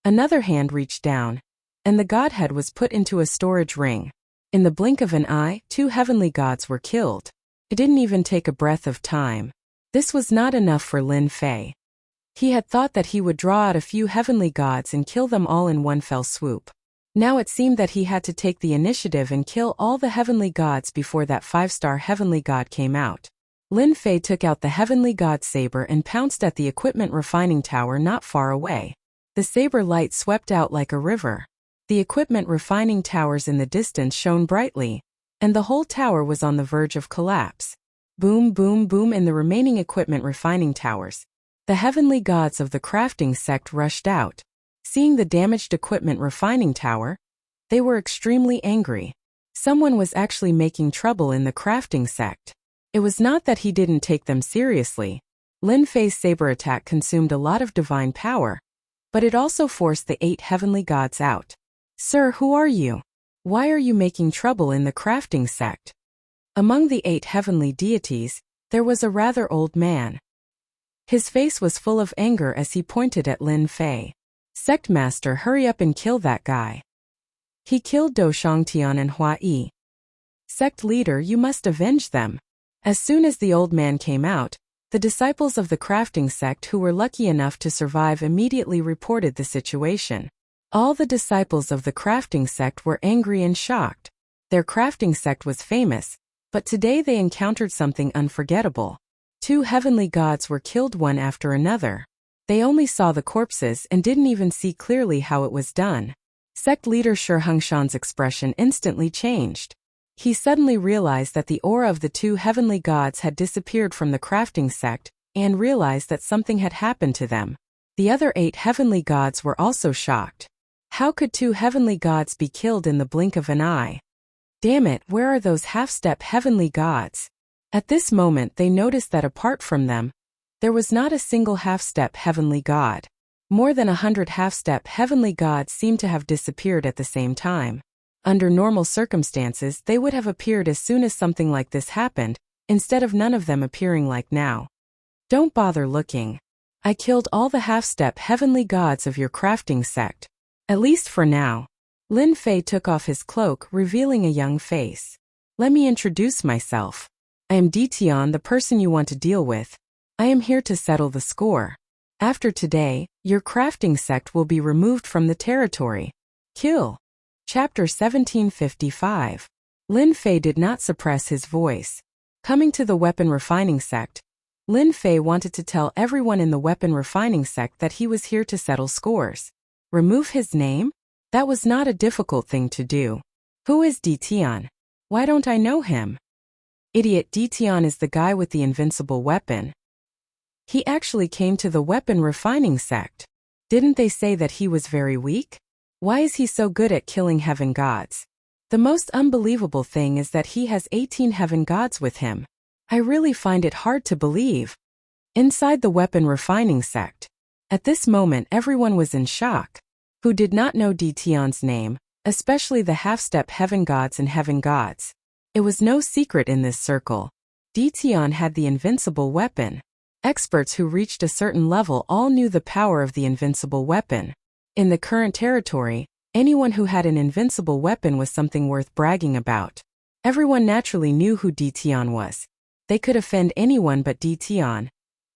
S1: Another hand reached down, and the godhead was put into a storage ring. In the blink of an eye, 2 heavenly gods were killed. It didn't even take a breath of time. This was not enough for Lin Fei. He had thought that he would draw out a few heavenly gods and kill them all in one fell swoop. Now it seemed that he had to take the initiative and kill all the heavenly gods before that 5-star heavenly god came out. Lin Fei took out the heavenly god saber and pounced at the equipment refining tower not far away. The saber light swept out like a river. The equipment refining towers in the distance shone brightly, and the whole tower was on the verge of collapse. Boom boom boom in the remaining equipment refining towers. The heavenly gods of the crafting sect rushed out. Seeing the damaged equipment refining tower, they were extremely angry. Someone was actually making trouble in the crafting sect. It was not that he didn't take them seriously. Lin Fei's saber attack consumed a lot of divine power, but it also forced the 8 heavenly gods out. "Sir, who are you? Why are you making trouble in the crafting sect?" Among the 8 heavenly deities, there was a rather old man. His face was full of anger as he pointed at Lin Fei. "Sect master, hurry up and kill that guy. He killed Do Shangtian and Hua Yi. Sect leader, you must avenge them." As soon as the old man came out, the disciples of the crafting sect who were lucky enough to survive immediately reported the situation. All the disciples of the crafting sect were angry and shocked. Their crafting sect was famous, but today they encountered something unforgettable. 2 heavenly gods were killed one after another. They only saw the corpses and didn't even see clearly how it was done. Sect leader Shi Hengshan's expression instantly changed. He suddenly realized that the aura of the 2 heavenly gods had disappeared from the crafting sect, and realized that something had happened to them. The other 8 heavenly gods were also shocked. How could 2 heavenly gods be killed in the blink of an eye? Damn it, where are those half-step heavenly gods? At this moment they noticed that apart from them, there was not a single half-step heavenly god. More than 100 half-step heavenly gods seemed to have disappeared at the same time. Under normal circumstances, they would have appeared as soon as something like this happened, instead of none of them appearing like now. "Don't bother looking. I killed all the half-step heavenly gods of your crafting sect. At least for now." Lin Fei took off his cloak, revealing a young face. "Let me introduce myself. I am Ditian, the person you want to deal with. I am here to settle the score. After today, your crafting sect will be removed from the territory. Kill." Chapter 1755. Lin Fei did not suppress his voice. Coming to the weapon refining sect, Lin Fei wanted to tell everyone in the weapon refining sect that he was here to settle scores. Remove his name? That was not a difficult thing to do. Who is Ditian? Why don't I know him? Idiot, Ditian is the guy with the invincible weapon. He actually came to the weapon refining sect. Didn't they say that he was very weak? Why is he so good at killing heaven gods? The most unbelievable thing is that he has 18 heaven gods with him. I really find it hard to believe. Inside the weapon refining sect. At this moment everyone was in shock. Who did not know Dtion's name, especially the half-step heaven gods and heaven gods? It was no secret in this circle. Dtion had the invincible weapon. Experts who reached a certain level all knew the power of the invincible weapon. In the current territory, anyone who had an invincible weapon was something worth bragging about. Everyone naturally knew who Dtion was. They could offend anyone but Dtion,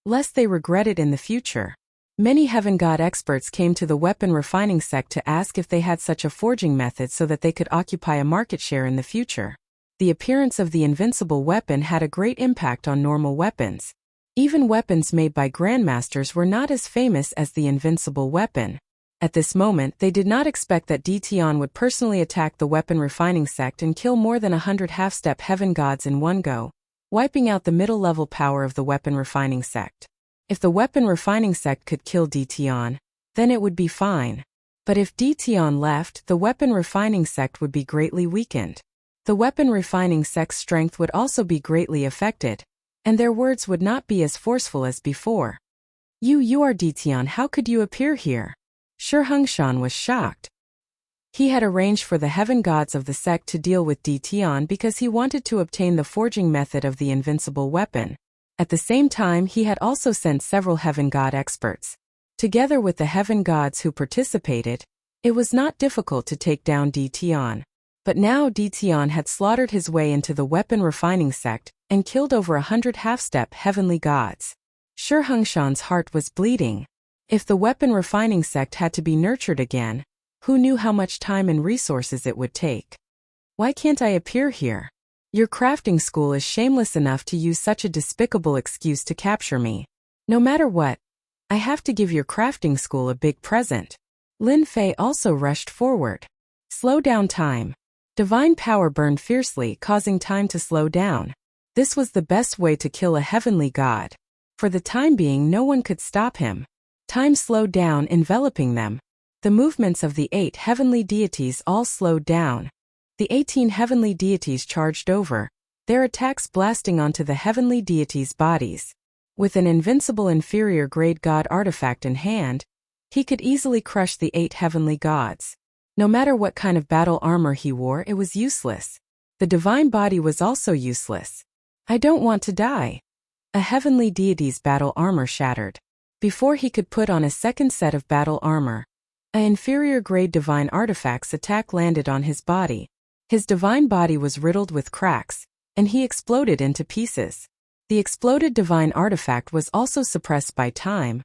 S1: lest they regret it in the future. Many heaven god experts came to the weapon refining sect to ask if they had such a forging method so that they could occupy a market share in the future. The appearance of the invincible weapon had a great impact on normal weapons. Even weapons made by grandmasters were not as famous as the invincible weapon. At this moment, they did not expect that Dtion would personally attack the weapon refining sect and kill more than 100 half-step heaven gods in one go, wiping out the middle-level power of the weapon refining sect. If the weapon refining sect could kill Dtion, then it would be fine. But if Dtion left, the weapon refining sect would be greatly weakened. The weapon refining sect's strength would also be greatly affected, and their words would not be as forceful as before. You are Dtion, how could you appear here? Shan was shocked. He had arranged for the heaven gods of the sect to deal with Dtion because he wanted to obtain the forging method of the invincible weapon. At the same time, he had also sent several heaven god experts. Together with the heaven gods who participated, it was not difficult to take down Dtion. But now Dtion had slaughtered his way into the weapon refining sect and killed over 100 half-step heavenly gods. Shan's heart was bleeding. If the weapon refining sect had to be nurtured again, who knew how much time and resources it would take? Why can't I appear here? Your crafting school is shameless enough to use such a despicable excuse to capture me. No matter what, I have to give your crafting school a big present. Lin Fei also rushed forward. Slow down time. Divine power burned fiercely, causing time to slow down. This was the best way to kill a heavenly god. For the time being, no one could stop him. Time slowed down, enveloping them. The movements of the 8 heavenly deities all slowed down. The 18 heavenly deities charged over, their attacks blasting onto the heavenly deities' bodies. With an invincible inferior grade god artifact in hand, he could easily crush the 8 heavenly gods. No matter what kind of battle armor he wore, it was useless. The divine body was also useless. I don't want to die. A heavenly deity's battle armor shattered. Before he could put on a second set of battle armor, an inferior grade divine artifact's attack landed on his body. His divine body was riddled with cracks, and he exploded into pieces. The exploded divine artifact was also suppressed by time,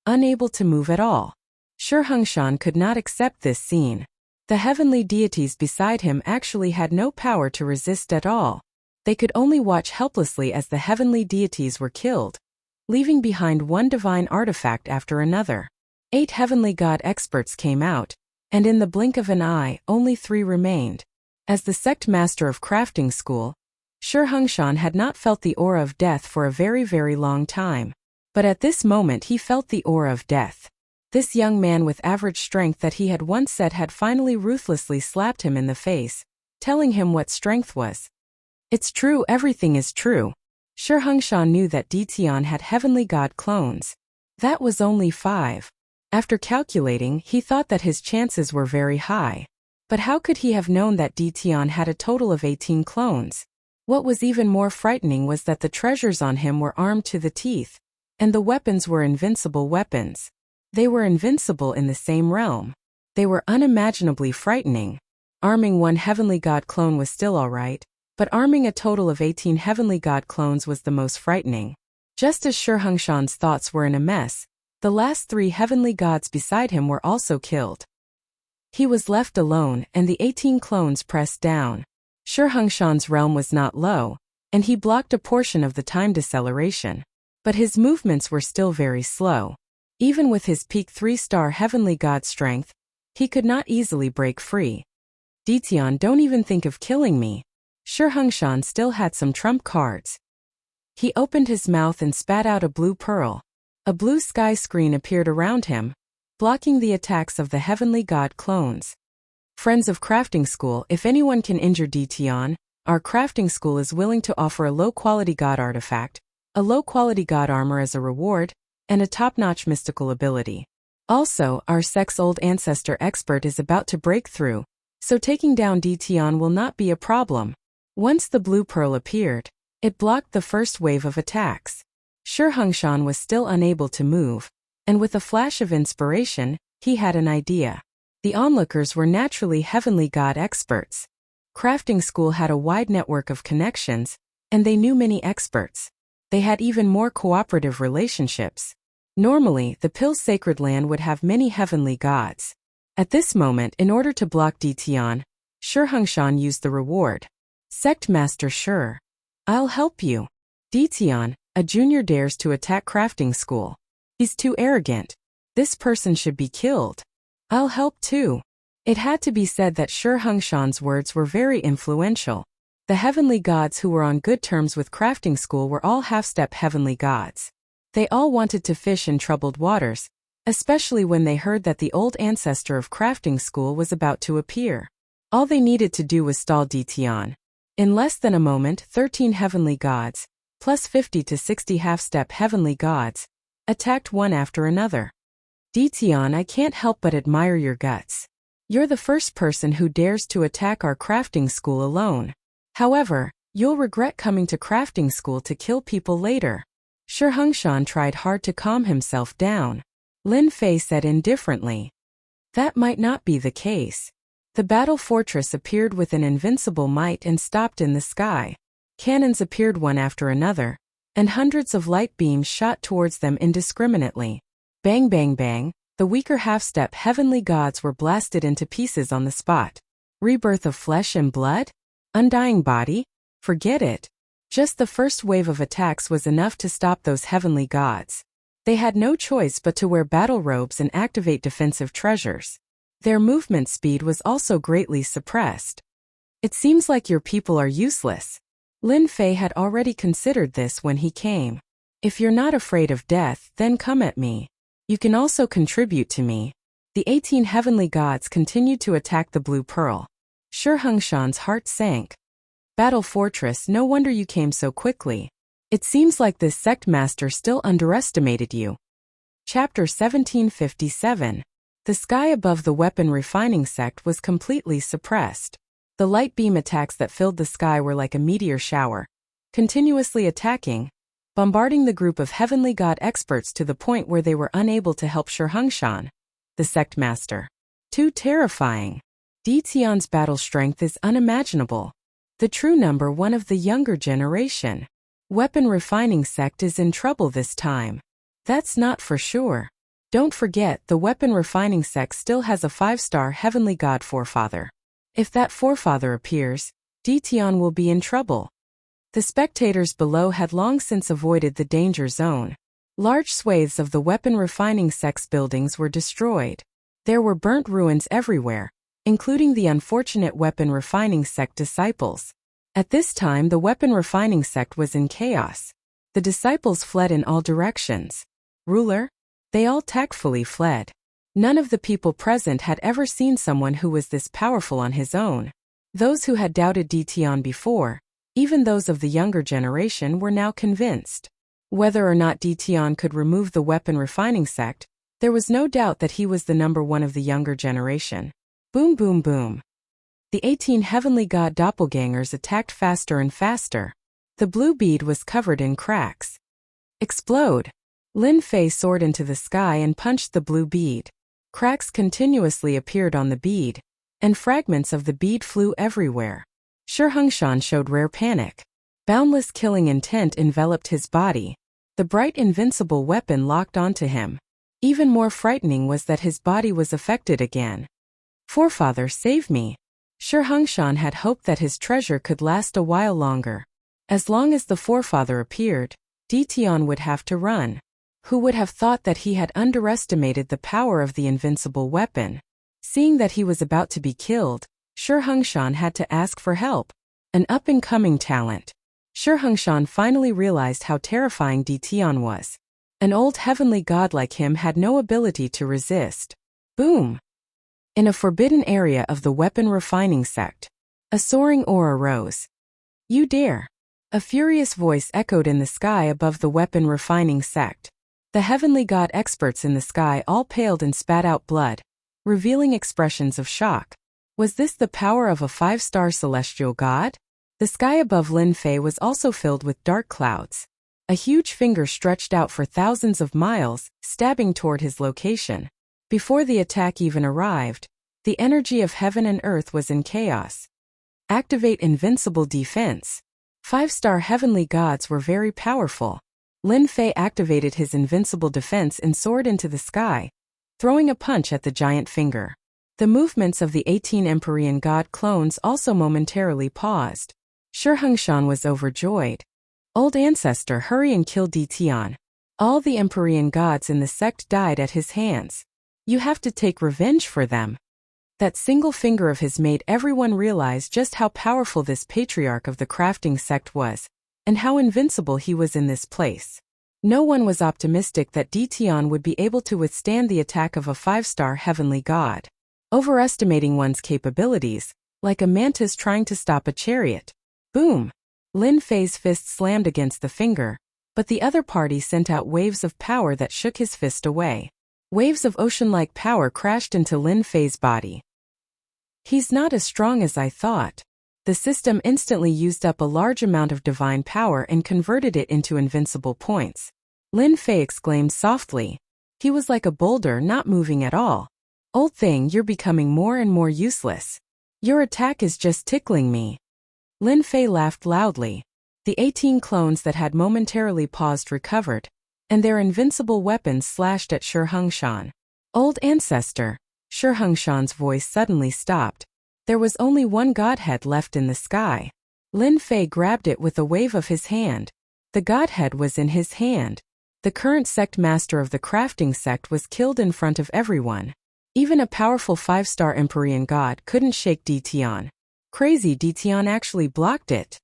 S1: unable to move at all. Shan could not accept this scene. The heavenly deities beside him actually had no power to resist at all. They could only watch helplessly as the heavenly deities were killed, leaving behind one divine artifact after another. 8 heavenly god experts came out, and in the blink of an eye, only 3 remained. As the sect master of crafting school, Shan had not felt the aura of death for a very, very long time. But at this moment he felt the aura of death. This young man with average strength that he had once said had finally ruthlessly slapped him in the face, telling him what strength was. It's true, everything is true. Shan knew that Dtion had heavenly god clones. That was only 5. After calculating, he thought that his chances were very high. But how could he have known that Dtion had a total of 18 clones? What was even more frightening was that the treasures on him were armed to the teeth, and the weapons were invincible weapons. They were invincible in the same realm. They were unimaginably frightening. Arming one heavenly god clone was still alright, but arming a total of 18 heavenly god clones was the most frightening. Just as Shan's thoughts were in a mess, the last 3 heavenly gods beside him were also killed. He was left alone, and the 18 clones pressed down. Shan's realm was not low, and he blocked a portion of the time deceleration. But his movements were still very slow. Even with his peak 3-star heavenly god strength, he could not easily break free. Dtion, don't even think of killing me. Shan still had some trump cards. He opened his mouth and spat out a blue pearl. A blue sky screen appeared around him, blocking the attacks of the heavenly god clones. Friends of crafting school, if anyone can injure Dition, our crafting school is willing to offer a low-quality god artifact, a low-quality god armor as a reward, and a top-notch mystical ability. Also, our sect's old ancestor expert is about to break through, so taking down Dition will not be a problem. Once the blue pearl appeared, it blocked the first wave of attacks. Shi was still unable to move, and with a flash of inspiration, he had an idea. The onlookers were naturally heavenly god experts. Crafting school had a wide network of connections, and they knew many experts. They had even more cooperative relationships. Normally, the Pill's sacred land would have many heavenly gods. At this moment, in order to block Dition, Shi used the reward. Sect Master Shi, I'll help you. Dition, a junior, dares to attack crafting school. He's too arrogant. This person should be killed. I'll help too. It had to be said that Shi words were very influential. The heavenly gods who were on good terms with crafting school were all half-step heavenly gods. They all wanted to fish in troubled waters, especially when they heard that the old ancestor of crafting school was about to appear. All they needed to do was stall Dition. In less than a moment, 13 heavenly gods, plus 50 to 60 half-step heavenly gods, attacked one after another. Dition, I can't help but admire your guts. You're the first person who dares to attack our crafting school alone. However, you'll regret coming to crafting school to kill people later. Shi tried hard to calm himself down. Lin Fei said indifferently. That might not be the case. The battle fortress appeared with an invincible might and stopped in the sky. Cannons appeared one after another, and hundreds of light beams shot towards them indiscriminately. Bang bang bang, the weaker half-step heavenly gods were blasted into pieces on the spot. Rebirth of flesh and blood? Undying body? Forget it. Just the first wave of attacks was enough to stop those heavenly gods. They had no choice but to wear battle robes and activate defensive treasures. Their movement speed was also greatly suppressed. It seems like your people are useless. Lin Fei had already considered this when he came. If you're not afraid of death, then come at me. You can also contribute to me. The 18 heavenly gods continued to attack the blue pearl. Shi heart sank. Battle fortress, no wonder you came so quickly. It seems like this sect master still underestimated you. Chapter 1757. The sky above the weapon refining sect was completely suppressed. The light beam attacks that filled the sky were like a meteor shower, continuously attacking, bombarding the group of heavenly god experts to the point where they were unable to help Shi, the sect master. Too terrifying. Dition's battle strength is unimaginable. The true number one of the younger generation. Weapon refining sect is in trouble this time. That's not for sure. Don't forget, the weapon refining sect still has a 5-star heavenly god forefather. If that forefather appears, Dition will be in trouble. The spectators below had long since avoided the danger zone. Large swathes of the weapon refining sect's buildings were destroyed. There were burnt ruins everywhere, including the unfortunate weapon refining sect disciples. At this time, the weapon refining sect was in chaos. The disciples fled in all directions. Ruler? They all tactfully fled. None of the people present had ever seen someone who was this powerful on his own. Those who had doubted Dition before, even those of the younger generation, were now convinced. Whether or not Dition could remove the weapon refining sect, there was no doubt that he was the number one of the younger generation. Boom boom boom. The 18 heavenly god doppelgangers attacked faster and faster. The blue bead was covered in cracks. Explode. Lin Fei soared into the sky and punched the blue bead. Cracks continuously appeared on the bead, and fragments of the bead flew everywhere. Shi showed rare panic. Boundless killing intent enveloped his body. The bright invincible weapon locked onto him. Even more frightening was that his body was affected again. Forefather, save me. Shi had hoped that his treasure could last a while longer. As long as the forefather appeared, Dition would have to run. Who would have thought that he had underestimated the power of the invincible weapon? Seeing that he was about to be killed, Shi had to ask for help. An up-and-coming talent. Shi finally realized how terrifying Dition was. An old heavenly god like him had no ability to resist. Boom! In a forbidden area of the weapon refining sect, a soaring aura rose. You dare! A furious voice echoed in the sky above the weapon refining sect. The heavenly god experts in the sky all paled and spat out blood, revealing expressions of shock. Was this the power of a 5-star celestial god? The sky above Lin Fei was also filled with dark clouds. A huge finger stretched out for thousands of miles, stabbing toward his location. Before the attack even arrived, the energy of heaven and earth was in chaos. Activate invincible defense. 5-star heavenly gods were very powerful. Lin Fei activated his invincible defense and soared into the sky, throwing a punch at the giant finger. The movements of the 18 Empyrean god clones also momentarily paused. Shihangshan was overjoyed. Old ancestor, hurry and kill Ditian. All the Empyrean gods in the sect died at his hands. You have to take revenge for them. That single finger of his made everyone realize just how powerful this patriarch of the crafting sect was, and how invincible he was in this place. No one was optimistic that Ditian would be able to withstand the attack of a 5-star heavenly god. Overestimating one's capabilities, like a mantis trying to stop a chariot. Boom! Lin Fei's fist slammed against the finger, but the other party sent out waves of power that shook his fist away. Waves of ocean-like power crashed into Lin Fei's body. He's not as strong as I thought. The system instantly used up a large amount of divine power and converted it into invincible points. Lin Fei exclaimed softly. He was like a boulder not moving at all. Old thing, you're becoming more and more useless. Your attack is just tickling me. Lin Fei laughed loudly. The 18 clones that had momentarily paused recovered, and their invincible weapons slashed at Shihangshan. Old ancestor. Shihangshan's voice suddenly stopped. There was only one godhead left in the sky. Lin Fei grabbed it with a wave of his hand. The godhead was in his hand. The current sect master of the crafting sect was killed in front of everyone. Even a powerful 5-star Empyrean god couldn't shake Ditian. Crazy, Ditian actually blocked it.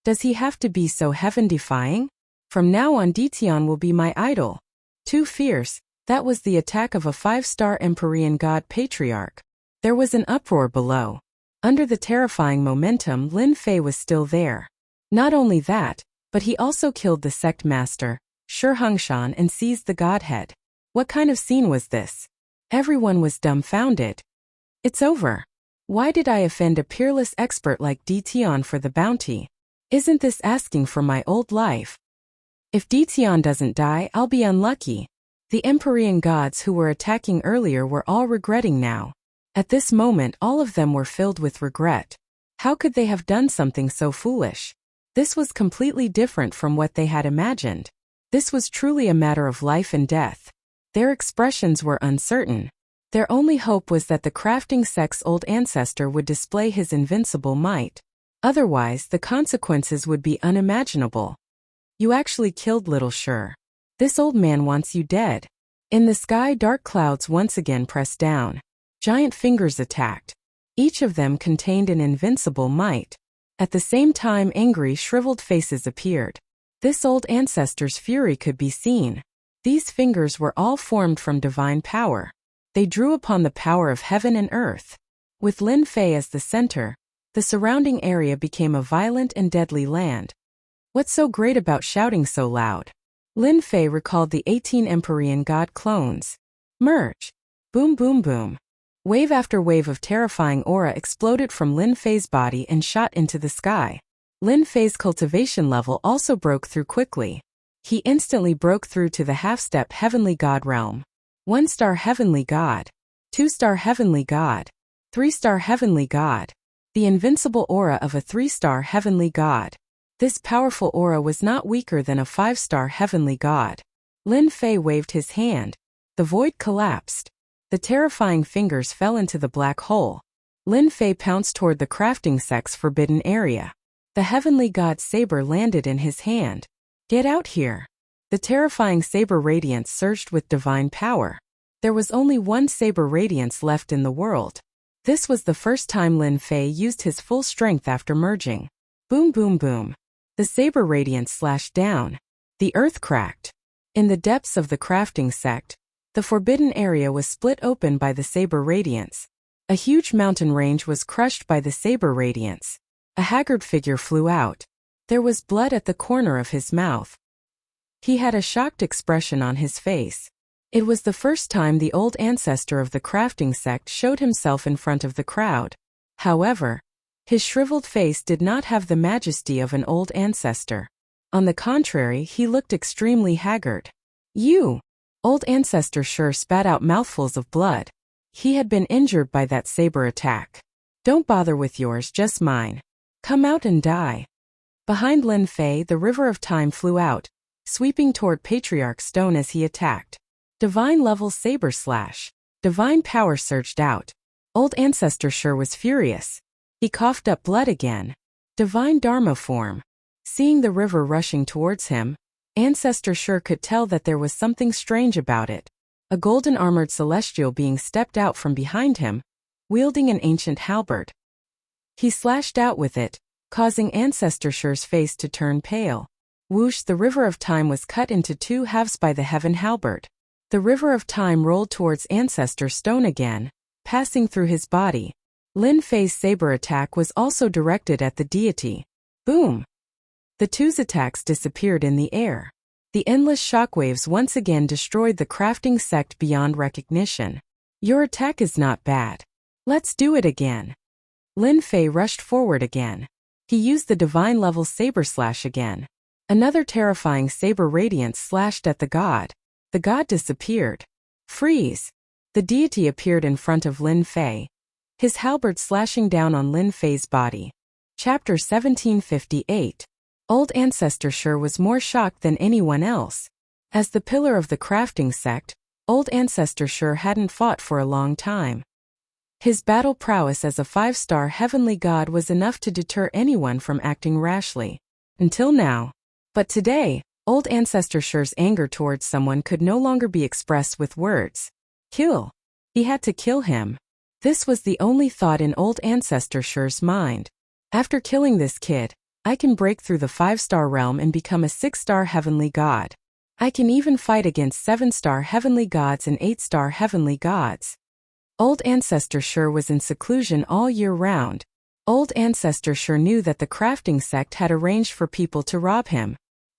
S1: Does he have to be so heaven-defying? From now on, Ditian will be my idol. Too fierce. That was the attack of a 5-star Empyrean god patriarch. There was an uproar below. Under the terrifying momentum, Lin Fei was still there. Not only that, but he also killed the sect master, Shihangshan, and seized the godhead. What kind of scene was this? Everyone was dumbfounded. It's over. Why did I offend a peerless expert like Ditian for the bounty? Isn't this asking for my old life? If Ditian doesn't die, I'll be unlucky. The Empyrean gods who were attacking earlier were all regretting now. At this moment, all of them were filled with regret. How could they have done something so foolish? This was completely different from what they had imagined. This was truly a matter of life and death. Their expressions were uncertain. Their only hope was that the crafting sect's old ancestor would display his invincible might. Otherwise, the consequences would be unimaginable. You actually killed little Shur. This old man wants you dead. In the sky, dark clouds once again pressed down. Giant fingers attacked. Each of them contained an invincible might. At the same time, angry, shriveled faces appeared. This old ancestor's fury could be seen. These fingers were all formed from divine power. They drew upon the power of heaven and earth. With Lin Fei as the center, the surrounding area became a violent and deadly land. What's so great about shouting so loud? Lin Fei recalled the 18 Empyrean god clones. Merge. Boom boom boom. Wave after wave of terrifying aura exploded from Lin Fei's body and shot into the sky. Lin Fei's cultivation level also broke through quickly. He instantly broke through to the half-step heavenly god realm. 1-star heavenly god. 2-star heavenly god. 3-star heavenly god. The invincible aura of a 3-star heavenly god. This powerful aura was not weaker than a 5-star heavenly god. Lin Fei waved his hand. The void collapsed. The terrifying fingers fell into the black hole. Lin Fei pounced toward the crafting sect's forbidden area. The heavenly god's saber landed in his hand. Get out here. The terrifying saber radiance surged with divine power. There was only one saber radiance left in the world. This was the first time Lin Fei used his full strength after merging. Boom boom boom. The saber radiance slashed down. The earth cracked. In the depths of the crafting sect, the forbidden area was split open by the saber radiance. A huge mountain range was crushed by the saber radiance. A haggard figure flew out. There was blood at the corner of his mouth. He had a shocked expression on his face. It was the first time the old ancestor of the crafting sect showed himself in front of the crowd. However, his shriveled face did not have the majesty of an old ancestor. On the contrary, he looked extremely haggard. "You!" Old ancestor sure spat out mouthfuls of blood. He had been injured by that saber attack. "Don't bother with yours, just mine. Come out and die." Behind Lin Fei, the river of time flew out, sweeping toward Patriarch Stone as he attacked. Divine level saber slash. Divine power surged out. Old ancestor sure was furious. He coughed up blood again. Divine Dharma form. Seeing the river rushing towards him, ancestor sure could tell that there was something strange about it. A golden armored celestial being stepped out from behind him, wielding an ancient halberd. He slashed out with it, causing ancestor sure's face to turn pale. Whoosh, the river of time was cut into two halves by the heaven halberd. The river of time rolled towards ancestor stone again, passing through his body. Lin Fei's saber attack was also directed at the deity. Boom! The two's attacks disappeared in the air. The endless shockwaves once again destroyed the crafting sect beyond recognition. "Your attack is not bad. Let's do it again." Lin Fei rushed forward again. He used the divine level saber slash again. Another terrifying saber radiance slashed at the god. The god disappeared. Freeze! The deity appeared in front of Lin Fei, his halberd slashing down on Lin Fei's body. Chapter 1758. Old ancestor sure was more shocked than anyone else. As the pillar of the crafting sect, old ancestor sure hadn't fought for a long time. His battle prowess as a 5-star heavenly god was enough to deter anyone from acting rashly. Until now. But today, old ancestor sure's anger towards someone could no longer be expressed with words. Kill. He had to kill him. This was the only thought in old ancestor sure's mind. After killing this kid, I can break through the 5-star realm and become a 6-star heavenly god. I can even fight against 7-star heavenly gods and 8-star heavenly gods. Old ancestor sure was in seclusion all year round. Old ancestor sure knew that the crafting sect had arranged for people to rob him.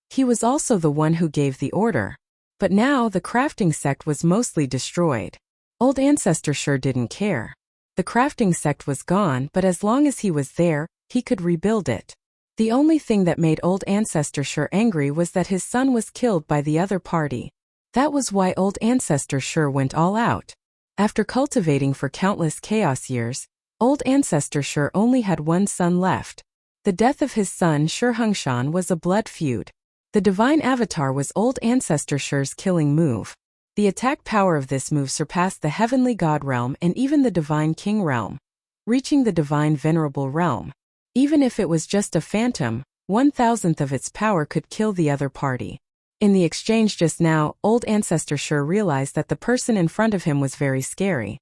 S1: He was also the one who gave the order. But now the crafting sect was mostly destroyed. Old ancestor sure didn't care. The crafting sect was gone, but as long as he was there, he could rebuild it. The only thing that made old ancestor sure angry was that his son was killed by the other party. That was why old ancestor sure went all out. After cultivating for countless chaos years, old ancestor sure only had one son left. The death of his son Sure Hungshan was a blood feud. The divine avatar was old ancestor sure's killing move. The attack power of this move surpassed the heavenly god realm and even the divine king realm, reaching the divine venerable realm. Even if it was just a phantom, 1/1000th of its power could kill the other party. In the exchange just now, old ancestor sure realized that the person in front of him was very scary.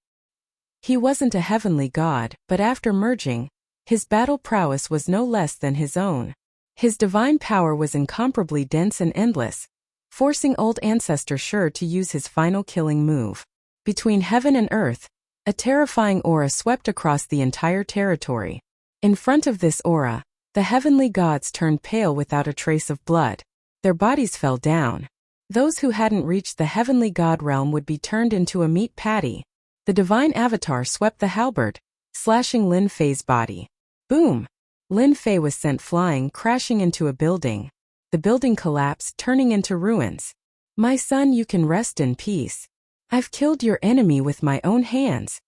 S1: He wasn't a heavenly god, but after merging, his battle prowess was no less than his own. His divine power was incomparably dense and endless, forcing old ancestor sure to use his final killing move. Between heaven and earth, a terrifying aura swept across the entire territory. In front of this aura, the heavenly gods turned pale without a trace of blood. Their bodies fell down. Those who hadn't reached the heavenly god realm would be turned into a meat patty. The divine avatar swept the halberd, slashing Lin Fei's body. Boom! Lin Fei was sent flying, crashing into a building. The building collapsed, turning into ruins. "My son, you can rest in peace. I've killed your enemy with my own hands."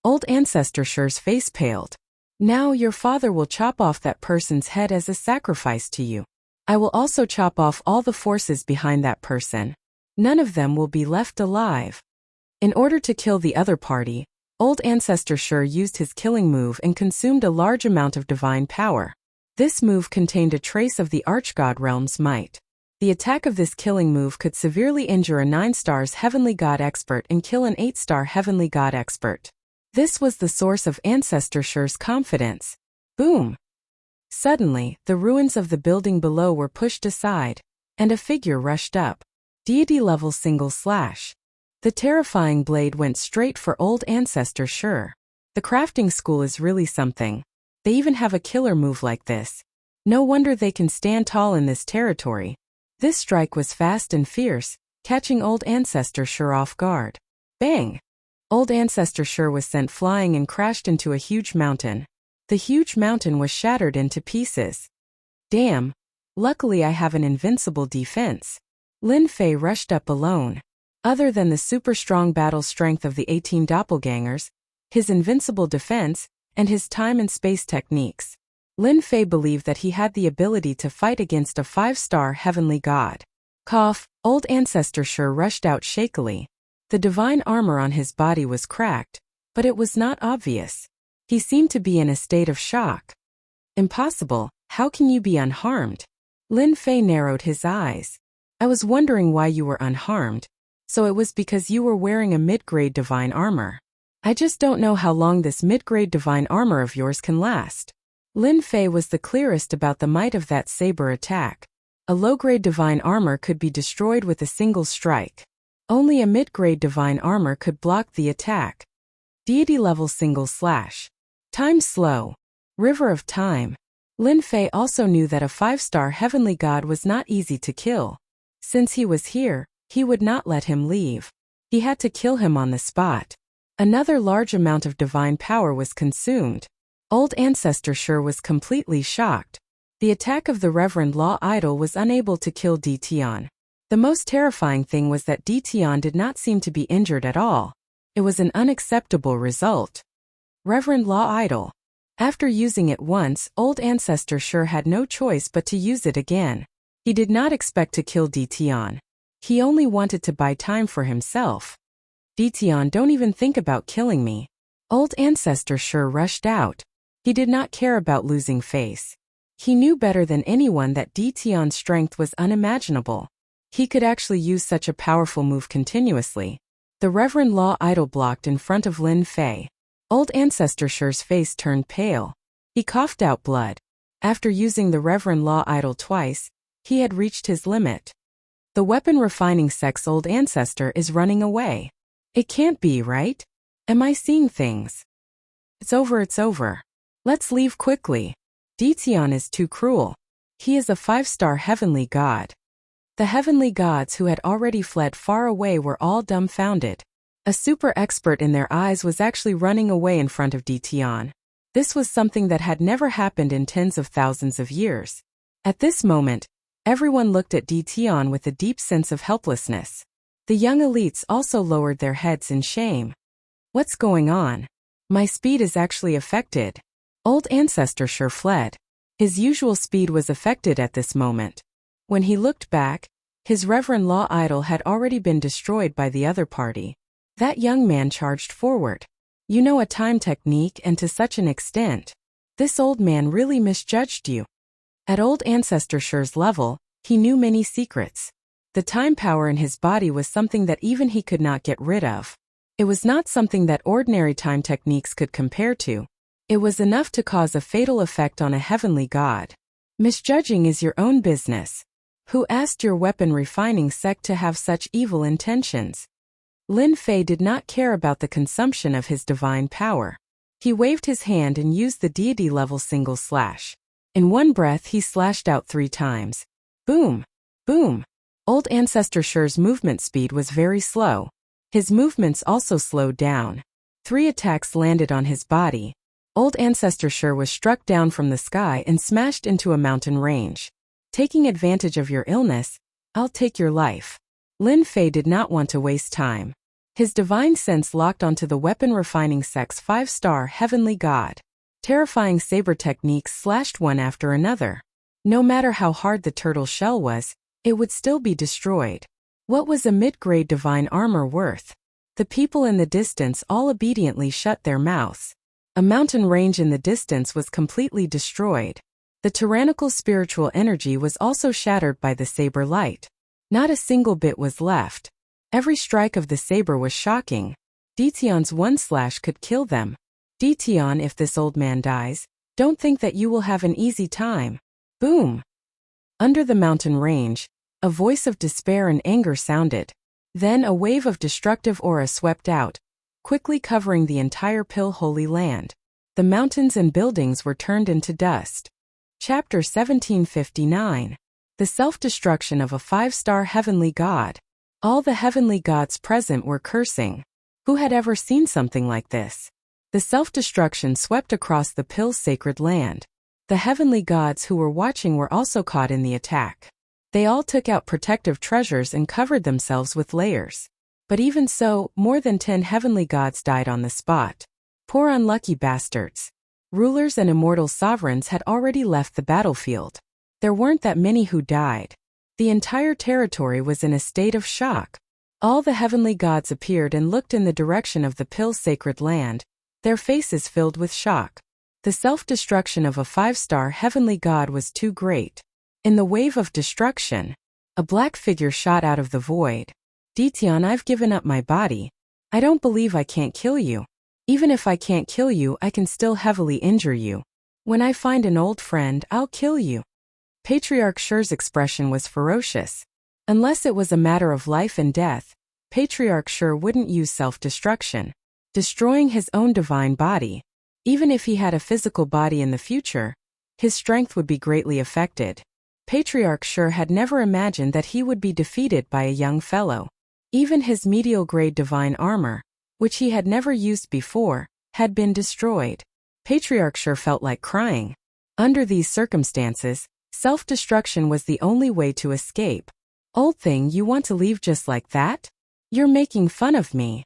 S1: Old ancestor sure's face paled. "Now your father will chop off that person's head as a sacrifice to you. I will also chop off all the forces behind that person. None of them will be left alive." In order to kill the other party, old ancestor sure used his killing move and consumed a large amount of divine power. This move contained a trace of the archgod realm's might. The attack of this killing move could severely injure a 9-star heavenly god expert and kill an 8-star heavenly god expert. This was the source of ancestor sure's confidence. Boom! Suddenly, the ruins of the building below were pushed aside, and a figure rushed up. Deity level single slash. The terrifying blade went straight for old ancestor Sure. The crafting school is really something. They even have a killer move like this. No wonder they can stand tall in this territory. This strike was fast and fierce, catching old ancestor Sure off guard. Bang! Old ancestor Sure was sent flying and crashed into a huge mountain. The huge mountain was shattered into pieces. Damn! Luckily I have an invincible defense. Lin Fei rushed up alone. Other than the super strong battle strength of the 18 doppelgangers, his invincible defense, and his time and space techniques, Lin Fei believed that he had the ability to fight against a 5-star heavenly god. Cough, old ancestor Sure rushed out shakily. The divine armor on his body was cracked, but it was not obvious. He seemed to be in a state of shock. Impossible, how can you be unharmed? Lin Fei narrowed his eyes. I was wondering why you were unharmed. So it was because you were wearing a mid-grade divine armor. I just don't know how long this mid-grade divine armor of yours can last. Lin Fei was the clearest about the might of that saber attack. A low-grade divine armor could be destroyed with a single strike. Only a mid-grade divine armor could block the attack. Deity level single slash. Time slow. River of time. Lin Fei also knew that a 5-star heavenly god was not easy to kill. Since he was here, he would not let him leave. He had to kill him on the spot. Another large amount of divine power was consumed. Old ancestor Sure was completely shocked. The attack of the Reverend Law Idol was unable to kill Dition. The most terrifying thing was that Dition did not seem to be injured at all. It was an unacceptable result. Reverend Law Idol. After using it once, old ancestor Sure had no choice but to use it again. He did not expect to kill Dition. He only wanted to buy time for himself. Dition, don't even think about killing me. Old ancestor Sure rushed out. He did not care about losing face. He knew better than anyone that Dition's strength was unimaginable. He could actually use such a powerful move continuously. The Reverend Law Idol blocked in front of Lin Fei. Old ancestor Sure's face turned pale. He coughed out blood. After using the Reverend Law Idol twice, he had reached his limit. The weapon refining sex old ancestor is running away. It can't be, right? Am I seeing things? It's over. Let's leave quickly. Dition is too cruel. He is a 5-star heavenly god. The heavenly gods who had already fled far away were all dumbfounded. A super expert in their eyes was actually running away in front of Dition. This was something that had never happened in tens of thousands of years. At this moment, everyone looked at Dition with a deep sense of helplessness. The young elites also lowered their heads in shame. What's going on? My speed is actually affected. Old ancestor Sure fled. His usual speed was affected at this moment. When he looked back, his Reverend Law Idol had already been destroyed by the other party. That young man charged forward. You know a time technique, and to such an extent. This old man really misjudged you. At old ancestor Sure's level, he knew many secrets. The time power in his body was something that even he could not get rid of. It was not something that ordinary time techniques could compare to. It was enough to cause a fatal effect on a heavenly god. Misjudging is your own business. Who asked your weapon refining sect to have such evil intentions? Lin Fei did not care about the consumption of his divine power. He waved his hand and used the deity level single slash. In one breath he slashed out 3 times. Boom! Boom! Old ancestor Sure's movement speed was very slow. His movements also slowed down. 3 attacks landed on his body. Old ancestor Sure was struck down from the sky and smashed into a mountain range. Taking advantage of your illness, I'll take your life. Lin Fei did not want to waste time. His divine sense locked onto the weapon refining sex 5-star heavenly god. Terrifying saber techniques slashed one after another. No matter how hard the turtle shell was, it would still be destroyed. What was a mid-grade divine armor worth? The people in the distance all obediently shut their mouths. A mountain range in the distance was completely destroyed. The tyrannical spiritual energy was also shattered by the saber light. Not a single bit was left. Every strike of the saber was shocking. Dition's one slash could kill them. Dition, if this old man dies, don't think that you will have an easy time. Boom! Under the mountain range, A voice of despair and anger sounded. Then a wave of destructive aura swept out, quickly covering the entire Pill Holy Land. The mountains and buildings were turned into dust. Chapter 1759. The Self-Destruction of a 5-Star Heavenly God. All the heavenly gods present were cursing. Who had ever seen something like this? The self-destruction swept across the Pill's sacred land. The heavenly gods who were watching were also caught in the attack. They all took out protective treasures and covered themselves with layers. But even so, more than 10 heavenly gods died on the spot. Poor unlucky bastards. Rulers and immortal sovereigns had already left the battlefield. There weren't that many who died. The entire territory was in a state of shock. All the heavenly gods appeared and looked in the direction of the Pill's sacred land, their faces filled with shock. The self-destruction of a 5-star heavenly god was too great. In the wave of destruction, a black figure shot out of the void. Ditian, I've given up my body. I don't believe I can't kill you. Even if I can't kill you, I can still heavily injure you. When I find an old friend, I'll kill you. Patriarch Shur's expression was ferocious. Unless it was a matter of life and death, Patriarch Shur wouldn't use self-destruction, destroying his own divine body. Even if he had a physical body in the future, his strength would be greatly affected. Patriarch Shur had never imagined that he would be defeated by a young fellow. Even his medial-grade divine armor, which he had never used before, had been destroyed. Patriarch Shur felt like crying. Under these circumstances, self-destruction was the only way to escape. Old thing, you want to leave just like that? You're making fun of me.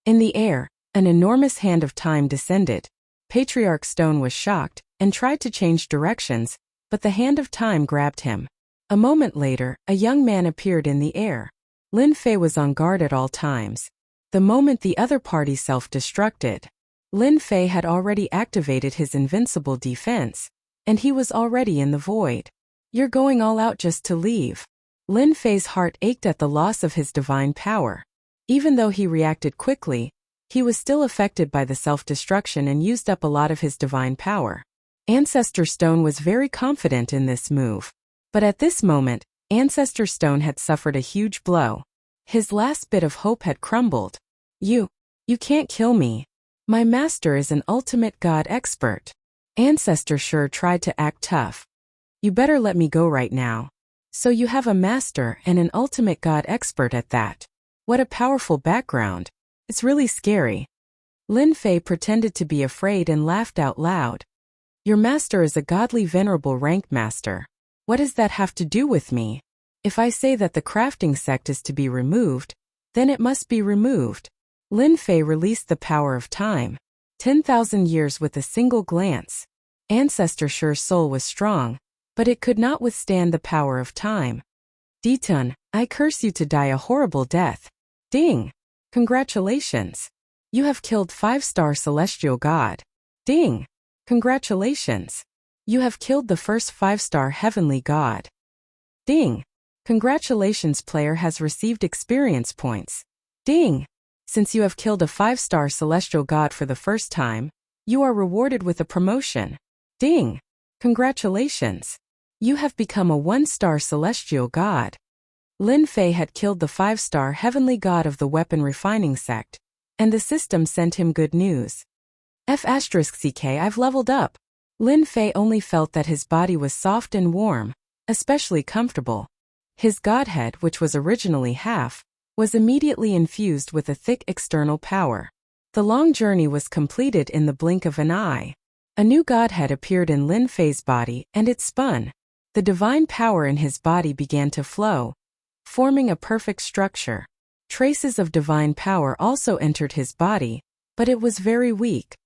S1: In the air, an enormous hand of time descended. Patriarch Stone was shocked and tried to change directions, but the hand of time grabbed him. A moment later, a young man appeared in the air. Lin Fei was on guard at all times. The moment the other party self-destructed, Lin Fei had already activated his invincible defense, and he was already in the void. You're going all out just to leave. Lin Fei's heart ached at the loss of his divine power. Even though he reacted quickly, he was still affected by the self-destruction and used up a lot of his divine power. Ancestor Stone was very confident in this move. But at this moment, Ancestor Stone had suffered a huge blow. His last bit of hope had crumbled. You can't kill me. My master is an ultimate god expert. Ancestor Shur tried to act tough. You better let me go right now. So you have a master and an ultimate god expert at that. What a powerful background. It's really scary. Lin Fei pretended to be afraid and laughed out loud. Your master is a godly venerable rank master. What does that have to do with me? If I say that the crafting sect is to be removed, then it must be removed. Lin Fei released the power of time. 10,000 years with a single glance. Ancestor Shur's soul was strong, but it could not withstand the power of time. Ditun, I curse you to die a horrible death. Ding! Congratulations. You have killed 5-star celestial god. Ding! Congratulations. You have killed the first 5-star heavenly god. Ding! Congratulations, player has received experience points. Ding! Since you have killed a 5-star celestial god for the first time, you are rewarded with a promotion. Ding! Congratulations. You have become a 1-star celestial god. Lin Fei had killed the 5-star heavenly god of the weapon refining sect, and the system sent him good news. F***ck, I've leveled up. Lin Fei only felt that his body was soft and warm, especially comfortable. His godhead, which was originally half, was immediately infused with a thick external power. The long journey was completed in the blink of an eye. A new godhead appeared in Lin Fei's body and it spun. The divine power in his body began to flow, forming a perfect structure. Traces of divine power also entered his body, but it was very weak.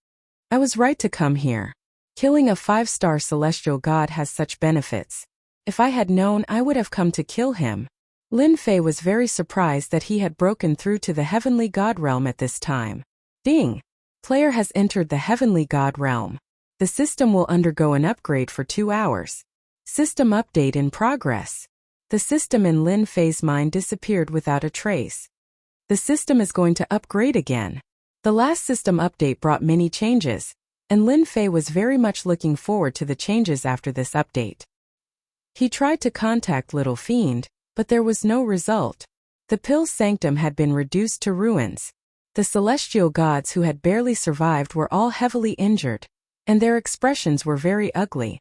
S1: I was right to come here. Killing a 5-star celestial god has such benefits. If I had known, I would have come to kill him. Lin Fei was very surprised that he had broken through to the heavenly god realm at this time. Ding! Player has entered the heavenly god realm. The system will undergo an upgrade for 2 hours. System update in progress. The system in Lin Fei's mind disappeared without a trace. The system is going to upgrade again. The last system update brought many changes, and Lin Fei was very much looking forward to the changes after this update. He tried to contact Little Fiend, but there was no result. The Pill's sanctum had been reduced to ruins. The celestial gods who had barely survived were all heavily injured, and their expressions were very ugly.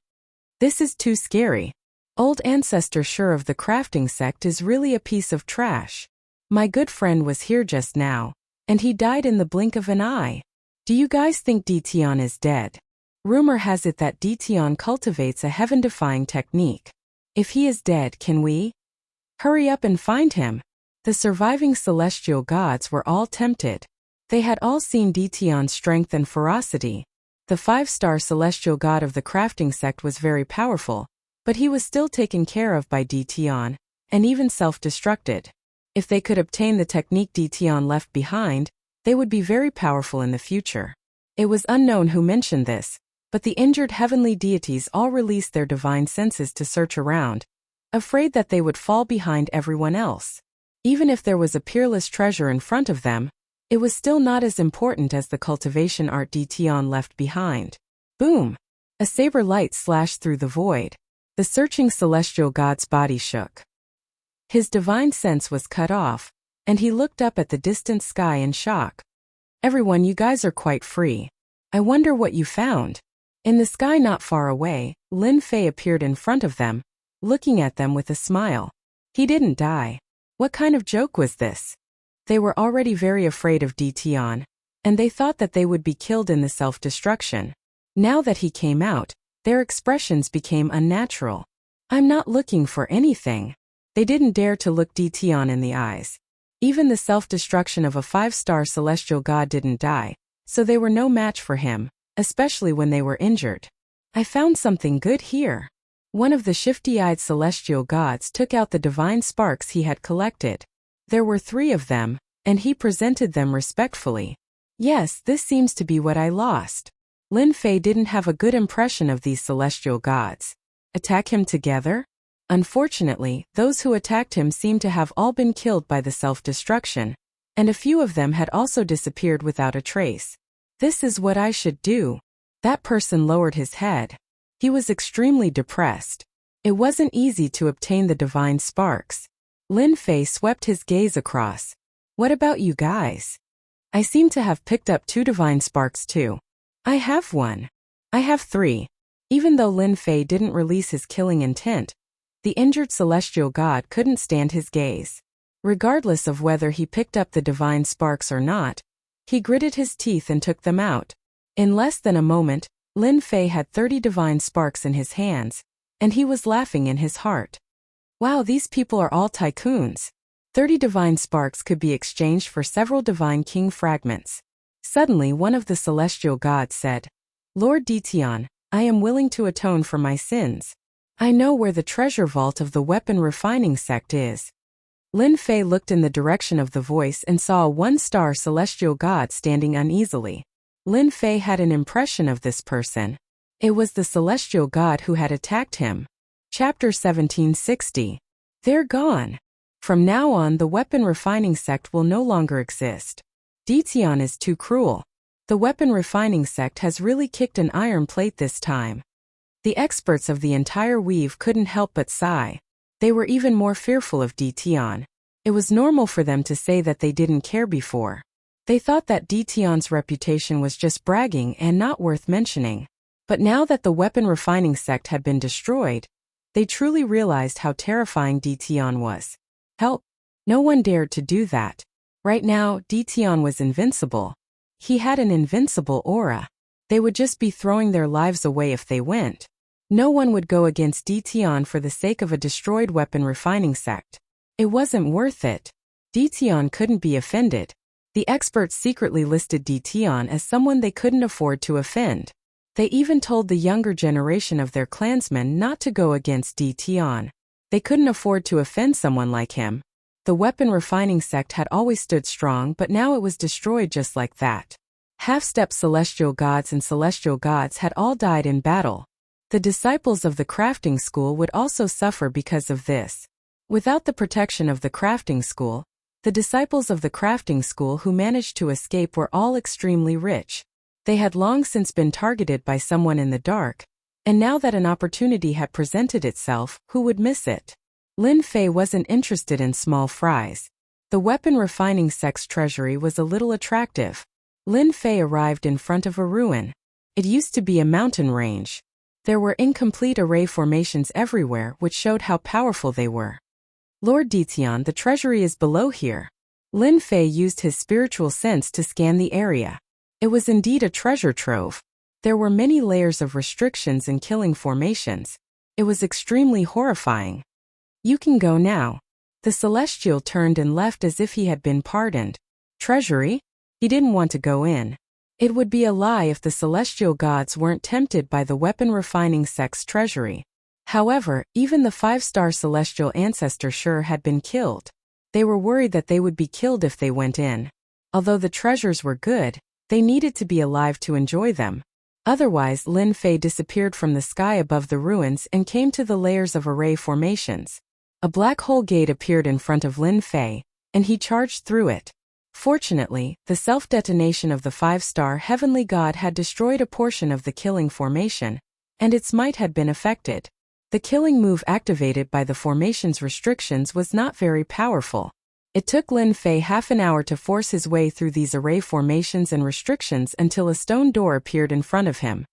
S1: This is too scary. Old ancestor sure of the crafting sect is really a piece of trash. My good friend was here just now, and he died in the blink of an eye. Do you guys think Dition is dead? Rumor has it that Dition cultivates a heaven-defying technique. If he is dead, can we hurry up and find him? The surviving celestial gods were all tempted. They had all seen Dition's strength and ferocity. The 5-star celestial god of the crafting sect was very powerful, but he was still taken care of by Dition, and even self-destructed. If they could obtain the technique Dition left behind, they would be very powerful in the future. It was unknown who mentioned this, but the injured heavenly deities all released their divine senses to search around, afraid that they would fall behind everyone else. Even if there was a peerless treasure in front of them, it was still not as important as the cultivation art Dition left behind. Boom! A saber light slashed through the void. The searching celestial god's body shook. His divine sense was cut off, and he looked up at the distant sky in shock. Everyone, you guys are quite free. I wonder what you found. In the sky not far away, Lin Fei appeared in front of them, looking at them with a smile. He didn't die. What kind of joke was this? They were already very afraid of Dition, and they thought that they would be killed in the self-destruction. Now that he came out, their expressions became unnatural. I'm not looking for anything. They didn't dare to look Dition in the eyes. Even the self-destruction of a 5-star celestial god didn't die, so they were no match for him, especially when they were injured. I found something good here. One of the shifty-eyed celestial gods took out the divine sparks he had collected. There were 3 of them, and he presented them respectfully. Yes, this seems to be what I lost. Lin Fei didn't have a good impression of these celestial gods. Attack him together? Unfortunately, those who attacked him seemed to have all been killed by the self-destruction, and a few of them had also disappeared without a trace. This is what I should do. That person lowered his head. He was extremely depressed. It wasn't easy to obtain the divine sparks. Lin Fei swept his gaze across. What about you guys? I seem to have picked up 2 divine sparks too. I have 1. I have 3. Even though Lin Fei didn't release his killing intent, the injured celestial god couldn't stand his gaze. Regardless of whether he picked up the divine sparks or not, he gritted his teeth and took them out. In less than a moment, Lin Fei had 30 divine sparks in his hands, and he was laughing in his heart. Wow, these people are all tycoons. 30 divine sparks could be exchanged for several divine king fragments. Suddenly one of the celestial gods said, Lord Dition, I am willing to atone for my sins. I know where the treasure vault of the weapon refining sect is. Lin Fei looked in the direction of the voice and saw a 1-star celestial god standing uneasily. Lin Fei had an impression of this person. It was the celestial god who had attacked him. Chapter 1760. They're gone. From now on, the weapon refining sect will no longer exist. Dition is too cruel. The weapon refining sect has really kicked an iron plate this time. The experts of the entire weave couldn't help but sigh. They were even more fearful of Dition. It was normal for them to say that they didn't care before. They thought that Dition's reputation was just bragging and not worth mentioning. But now that the weapon refining sect had been destroyed, they truly realized how terrifying Dition was. Help! No one dared to do that. Right now, Dition was invincible. He had an invincible aura. They would just be throwing their lives away if they went. No one would go against Dition for the sake of a destroyed weapon refining sect. It wasn't worth it. Dition couldn't be offended. The experts secretly listed Dition as someone they couldn't afford to offend. They even told the younger generation of their clansmen not to go against Dition. They couldn't afford to offend someone like him. The weapon refining sect had always stood strong, but now it was destroyed just like that. Half-step celestial gods and celestial gods had all died in battle. The disciples of the crafting school would also suffer because of this. Without the protection of the crafting school, the disciples of the crafting school who managed to escape were all extremely rich. They had long since been targeted by someone in the dark, and now that an opportunity had presented itself, who would miss it? Lin Fei wasn't interested in small fries. The weapon refining sect's treasury was a little attractive. Lin Fei arrived in front of a ruin. It used to be a mountain range. There were incomplete array formations everywhere which showed how powerful they were. Lord Detian, the treasury is below here. Lin Fei used his spiritual sense to scan the area. It was indeed a treasure trove. There were many layers of restrictions and killing formations. It was extremely horrifying. You can go now. The Celestial turned and left as if he had been pardoned. Treasury? He didn't want to go in. It would be a lie if the celestial gods weren't tempted by the weapon refining sect's treasury. However, even the 5-star celestial ancestor sure had been killed. They were worried that they would be killed if they went in. Although the treasures were good, they needed to be alive to enjoy them. Otherwise, Lin Fei disappeared from the sky above the ruins and came to the layers of array formations. A black hole gate appeared in front of Lin Fei, and he charged through it. Fortunately, the self-detonation of the 5-star heavenly god had destroyed a portion of the killing formation, and its might had been affected. The killing move activated by the formation's restrictions was not very powerful. It took Lin Fei half an hour to force his way through these array formations and restrictions until a stone door appeared in front of him.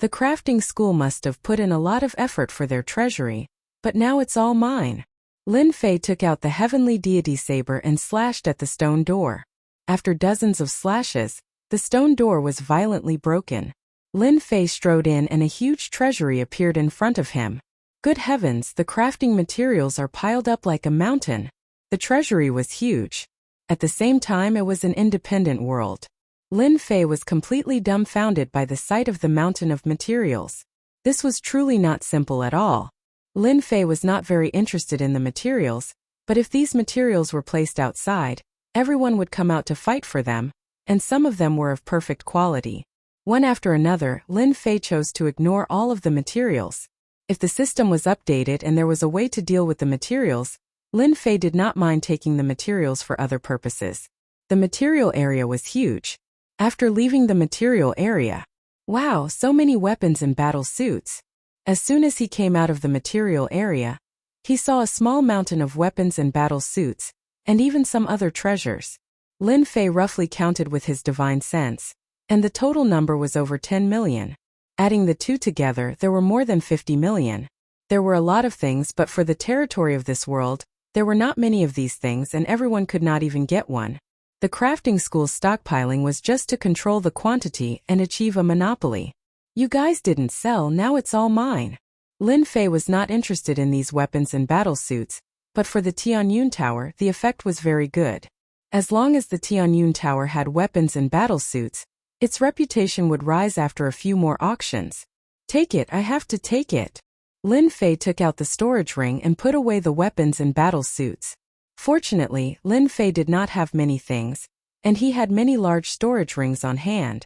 S1: The crafting school must have put in a lot of effort for their treasury, but now it's all mine. Lin Fei took out the heavenly deity saber and slashed at the stone door. After dozens of slashes, the stone door was violently broken. Lin Fei strode in and a huge treasury appeared in front of him. Good heavens, the crafting materials are piled up like a mountain. The treasury was huge. At the same time, it was an independent world. Lin Fei was completely dumbfounded by the sight of the mountain of materials. This was truly not simple at all. Lin Fei was not very interested in the materials, but if these materials were placed outside, everyone would come out to fight for them, and some of them were of perfect quality. One after another, Lin Fei chose to ignore all of the materials. If the system was updated and there was a way to deal with the materials, Lin Fei did not mind taking the materials for other purposes. The material area was huge. After leaving the material area, wow, so many weapons and battle suits. As soon as he came out of the material area, he saw a small mountain of weapons and battle suits, and even some other treasures. Lin Fei roughly counted with his divine sense, and the total number was over 10 million. Adding the two together, there were more than 50 million. There were a lot of things, but for the territory of this world, there were not many of these things and everyone could not even get one. The crafting school's stockpiling was just to control the quantity and achieve a monopoly. You guys didn't sell, now it's all mine. Lin Fei was not interested in these weapons and battle suits, but for the Tianyun Tower, the effect was very good. As long as the Tianyun Tower had weapons and battle suits, its reputation would rise after a few more auctions. Take it, I have to take it. Lin Fei took out the storage ring and put away the weapons and battle suits. Fortunately, Lin Fei did not have many things, and he had many large storage rings on hand.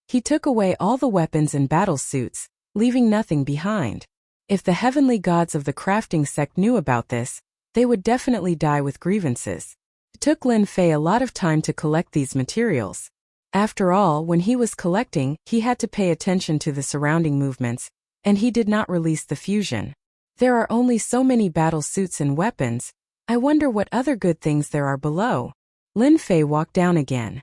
S1: He took away all the weapons and battle suits, leaving nothing behind. If the heavenly gods of the crafting sect knew about this, they would definitely die with grievances. It took Lin Fei a lot of time to collect these materials. After all, when he was collecting, he had to pay attention to the surrounding movements, and he did not release the fusion. There are only so many battle suits and weapons. I wonder what other good things there are below. Lin Fei walked down again.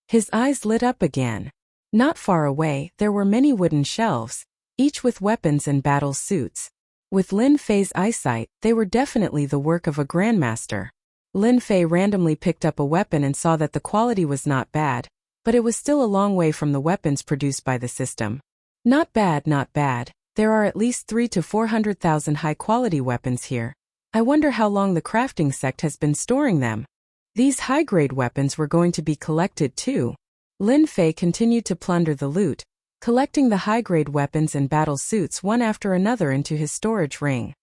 S1: His eyes lit up again. Not far away, there were many wooden shelves, each with weapons and battle suits. With Lin Fei's eyesight, they were definitely the work of a grandmaster. Lin Fei randomly picked up a weapon and saw that the quality was not bad, but it was still a long way from the weapons produced by the system. Not bad, not bad. There are at least 300,000 to 400,000 high-quality weapons here. I wonder how long the crafting sect has been storing them. These high-grade weapons were going to be collected too. Lin Fei continued to plunder the loot, collecting the high-grade weapons and battle suits one after another into his storage ring.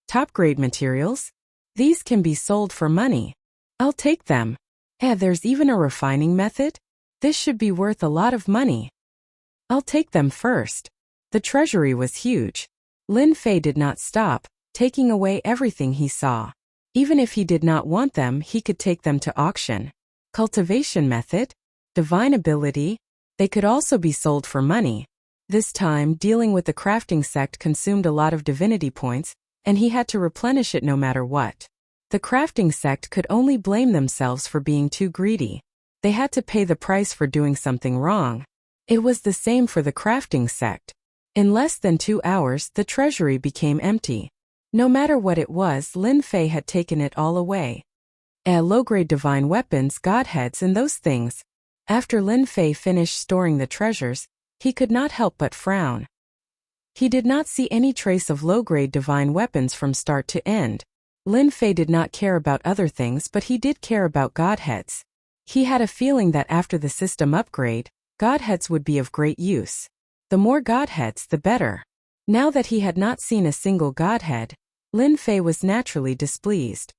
S1: Top-grade materials? These can be sold for money. I'll take them. There's even a refining method? This should be worth a lot of money. I'll take them first. The treasury was huge. Lin Fei did not stop, taking away everything he saw. Even if he did not want them, he could take them to auction. Cultivation method? Divine ability? They could also be sold for money. This time, dealing with the crafting sect consumed a lot of divinity points, and he had to replenish it no matter what. The crafting sect could only blame themselves for being too greedy. They had to pay the price for doing something wrong. It was the same for the crafting sect. In less than 2 hours, the treasury became empty. No matter what it was, Lin Fei had taken it all away. Low-grade divine weapons, godheads and those things. After Lin Fei finished storing the treasures, he could not help but frown. He did not see any trace of low-grade divine weapons from start to end. Lin Fei did not care about other things, but he did care about godheads. He had a feeling that after the system upgrade, godheads would be of great use. The more godheads, the better. Now that he had not seen a single godhead, Lin Fei was naturally displeased.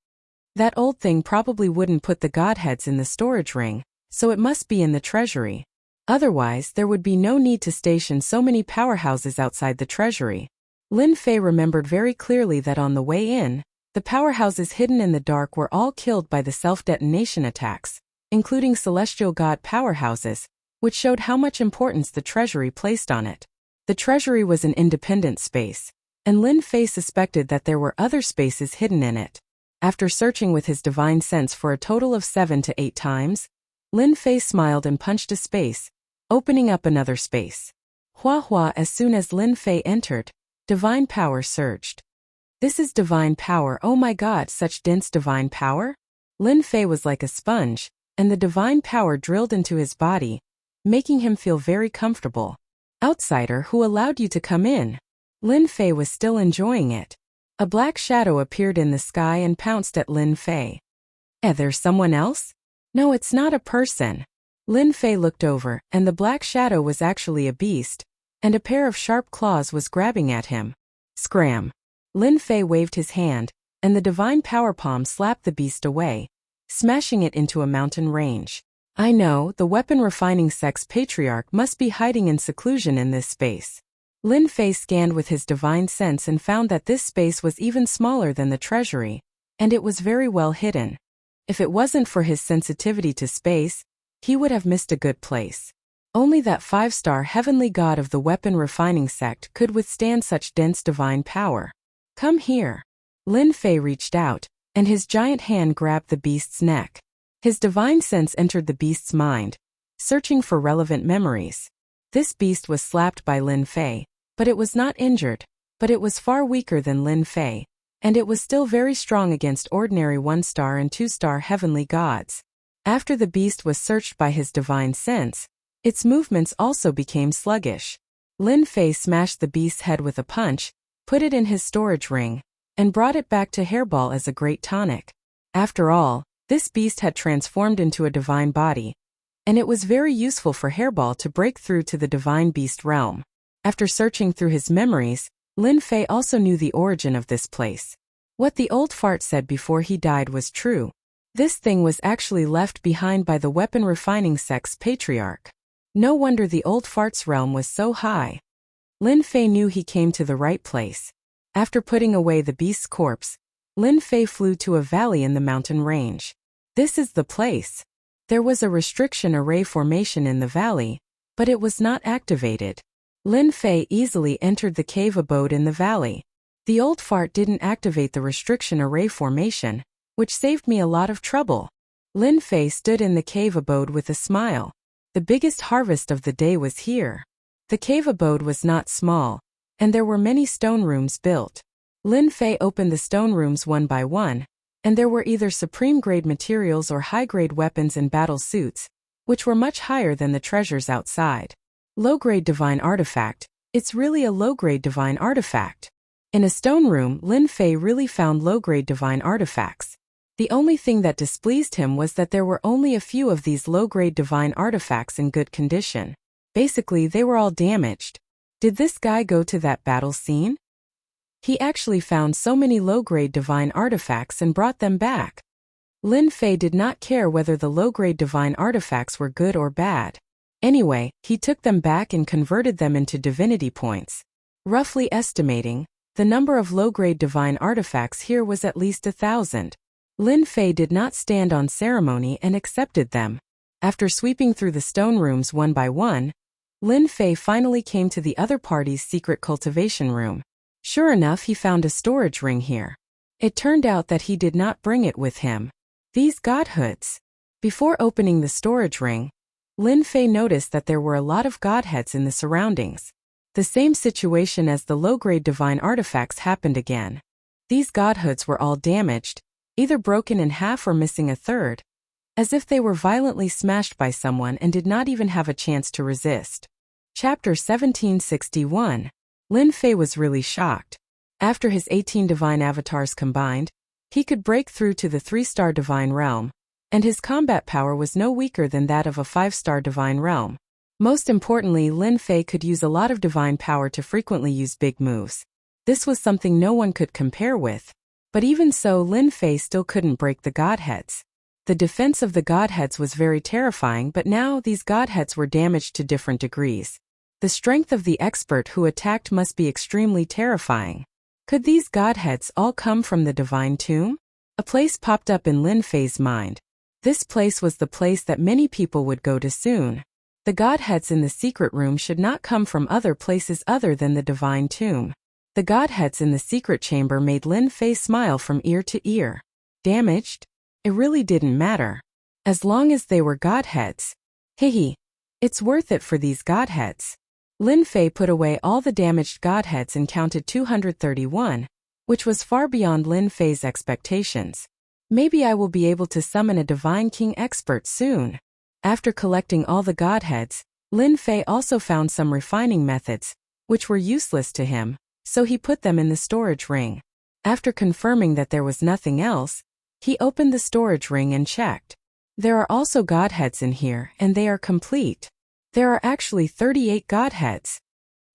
S1: That old thing probably wouldn't put the godheads in the storage ring, so it must be in the treasury. Otherwise, there would be no need to station so many powerhouses outside the treasury. Lin Fei remembered very clearly that on the way in, the powerhouses hidden in the dark were all killed by the self-detonation attacks, including celestial god powerhouses, which showed how much importance the treasury placed on it. The treasury was an independent space, and Lin Fei suspected that there were other spaces hidden in it. After searching with his divine sense for a total of 7 to 8 times, Lin Fei smiled and punched a space, opening up another space. Hua, as soon as Lin Fei entered, divine power surged. This is divine power, oh my god, such dense divine power? Lin Fei was like a sponge, and the divine power drilled into his body, making him feel very comfortable. Outsider, who allowed you to come in? Lin Fei was still enjoying it. A black shadow appeared in the sky and pounced at Lin Fei. There's someone else? No, it's not a person. Lin Fei looked over, and the black shadow was actually a beast, and a pair of sharp claws was grabbing at him. Scram! Lin Fei waved his hand, and the divine power palm slapped the beast away, smashing it into a mountain range. I know, the weapon refining sect's patriarch must be hiding in seclusion in this space. Lin Fei scanned with his divine sense and found that this space was even smaller than the treasury, and it was very well hidden. If it wasn't for his sensitivity to space, he would have missed a good place. Only that 5-star heavenly god of the weapon refining sect could withstand such dense divine power. Come here. Lin Fei reached out, and his giant hand grabbed the beast's neck. His divine sense entered the beast's mind, searching for relevant memories. This beast was slapped by Lin Fei, but it was not injured, but it was far weaker than Lin Fei, and it was still very strong against ordinary 1-star and 2-star heavenly gods. After the beast was searched by his divine sense, its movements also became sluggish. Lin Fei smashed the beast's head with a punch, put it in his storage ring, and brought it back to Hairball as a great tonic. After all, this beast had transformed into a divine body, and it was very useful for Hairball to break through to the divine beast realm. After searching through his memories, Lin Fei also knew the origin of this place. What the old fart said before he died was true. This thing was actually left behind by the weapon refining sect's patriarch. No wonder the old fart's realm was so high. Lin Fei knew he came to the right place. After putting away the beast's corpse, Lin Fei flew to a valley in the mountain range. This is the place. There was a restriction array formation in the valley, but it was not activated. Lin Fei easily entered the cave abode in the valley. The old fart didn't activate the restriction array formation, which saved me a lot of trouble. Lin Fei stood in the cave abode with a smile. The biggest harvest of the day was here. The cave abode was not small, and there were many stone rooms built. Lin Fei opened the stone rooms one by one, and there were either supreme-grade materials or high-grade weapons and battle suits, which were much higher than the treasures outside. Low-grade divine artifact, it's really a low-grade divine artifact. In a stone room, Lin Fei really found low-grade divine artifacts. The only thing that displeased him was that there were only a few of these low-grade divine artifacts in good condition. Basically, they were all damaged. Did this guy go to that battle scene? He actually found so many low-grade divine artifacts and brought them back. Lin Fei did not care whether the low-grade divine artifacts were good or bad. Anyway, he took them back and converted them into divinity points. Roughly estimating, the number of low-grade divine artifacts here was at least 1,000. Lin Fei did not stand on ceremony and accepted them. After sweeping through the stone rooms one by one, Lin Fei finally came to the other party's secret cultivation room. Sure enough, he found a storage ring here. It turned out that he did not bring it with him. These godhoods. Before opening the storage ring, Lin Fei noticed that there were a lot of godheads in the surroundings. The same situation as the low-grade divine artifacts happened again. These godhoods were all damaged, either broken in half or missing a third, as if they were violently smashed by someone and did not even have a chance to resist. Chapter 1761. Lin Fei was really shocked. After his 18 divine avatars combined, he could break through to the 3-star divine realm, and his combat power was no weaker than that of a 5-star divine realm. Most importantly, Lin Fei could use a lot of divine power to frequently use big moves. This was something no one could compare with. But even so, Lin Fei still couldn't break the godheads. The defense of the godheads was very terrifying, but now these godheads were damaged to different degrees. The strength of the expert who attacked must be extremely terrifying. Could these godheads all come from the divine tomb? A place popped up in Lin Fei's mind. This place was the place that many people would go to soon. The godheads in the secret room should not come from other places other than the divine tomb. The godheads in the secret chamber made Lin Fei smile from ear to ear. Damaged? It really didn't matter. As long as they were godheads. Hehe. It's worth it for these godheads. Lin Fei put away all the damaged godheads and counted 231, which was far beyond Lin Fei's expectations. Maybe I will be able to summon a divine king expert soon. After collecting all the godheads, Lin Fei also found some refining methods, which were useless to him, so he put them in the storage ring. After confirming that there was nothing else, he opened the storage ring and checked. There are also godheads in here, and they are complete. There are actually 38 godheads.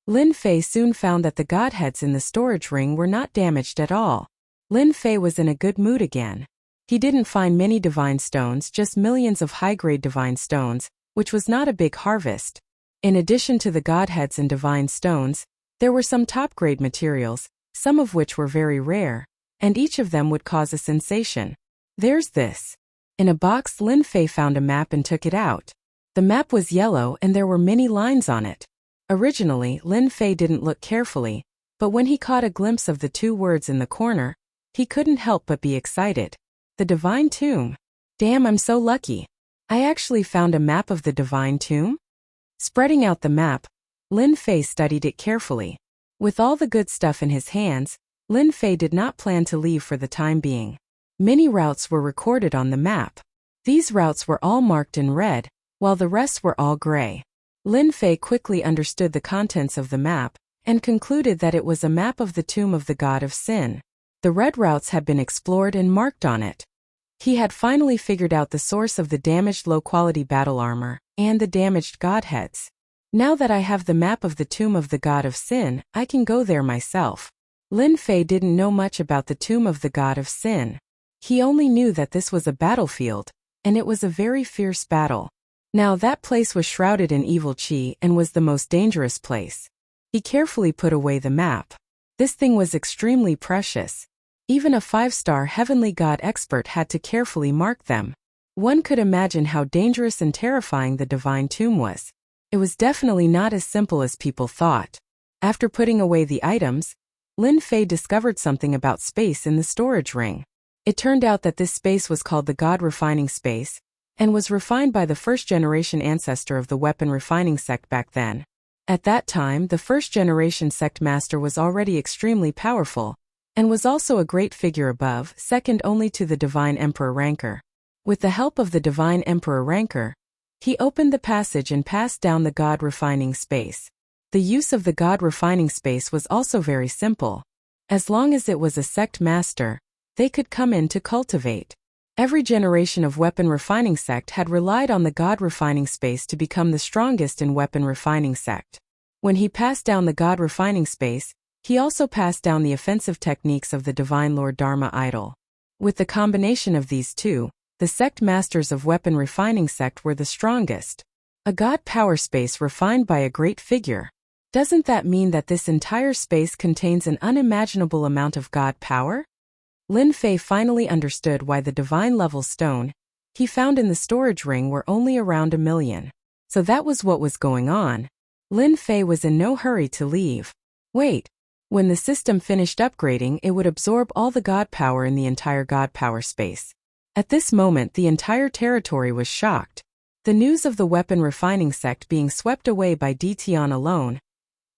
S1: Lin Fei soon found that the godheads in the storage ring were not damaged at all. Lin Fei was in a good mood again. He didn't find many divine stones, just millions of high-grade divine stones, which was not a big harvest. In addition to the godheads and divine stones, there were some top-grade materials, some of which were very rare, and each of them would cause a sensation. There's this. In a box, Lin Fei found a map and took it out. The map was yellow and there were many lines on it. Originally, Lin Fei didn't look carefully, but when he caught a glimpse of the 2 words in the corner, he couldn't help but be excited. The divine tomb. Damn, I'm so lucky. I actually found a map of the divine tomb? Spreading out the map, Lin Fei studied it carefully. With all the good stuff in his hands, Lin Fei did not plan to leave for the time being. Many routes were recorded on the map. These routes were all marked in red, while the rest were all gray. Lin Fei quickly understood the contents of the map, and concluded that it was a map of the tomb of the god of sin. The red routes had been explored and marked on it. He had finally figured out the source of the damaged low-quality battle armor, and the damaged godheads. Now that I have the map of the tomb of the god of sin, I can go there myself. Lin Fei didn't know much about the tomb of the god of sin. He only knew that this was a battlefield, and it was a very fierce battle. Now that place was shrouded in evil qi and was the most dangerous place. He carefully put away the map. This thing was extremely precious. Even a 5-star heavenly god expert had to carefully mark them. One could imagine how dangerous and terrifying the divine tomb was. It was definitely not as simple as people thought. After putting away the items, Lin Fei discovered something about space in the storage ring. It turned out that this space was called the God Refining Space, and was refined by the first-generation ancestor of the weapon refining sect back then. At that time, the first-generation sect master was already extremely powerful, and was also a great figure above, second only to the Divine Emperor Rancor. With the help of the Divine Emperor Rancor, he opened the passage and passed down the God Refining Space. The use of the God Refining Space was also very simple. As long as it was a sect master, they could come in to cultivate. Every generation of weapon refining sect had relied on the God Refining Space to become the strongest in weapon refining sect. When he passed down the God Refining Space, he also passed down the offensive techniques of the Divine Lord Dharma Idol. With the combination of these two, the sect masters of weapon refining sect were the strongest. A God power space refined by a great figure. Doesn't that mean that this entire space contains an unimaginable amount of God power? Lin Fei finally understood why the divine level stone he found in the storage ring were only around 1 million. So that was what was going on. Lin Fei was in no hurry to leave. Wait, When the system finished upgrading, it would absorb all the god power in the entire god power space. At this moment, the entire territory was shocked. The news of the weapon refining sect being swept away by Dtion alone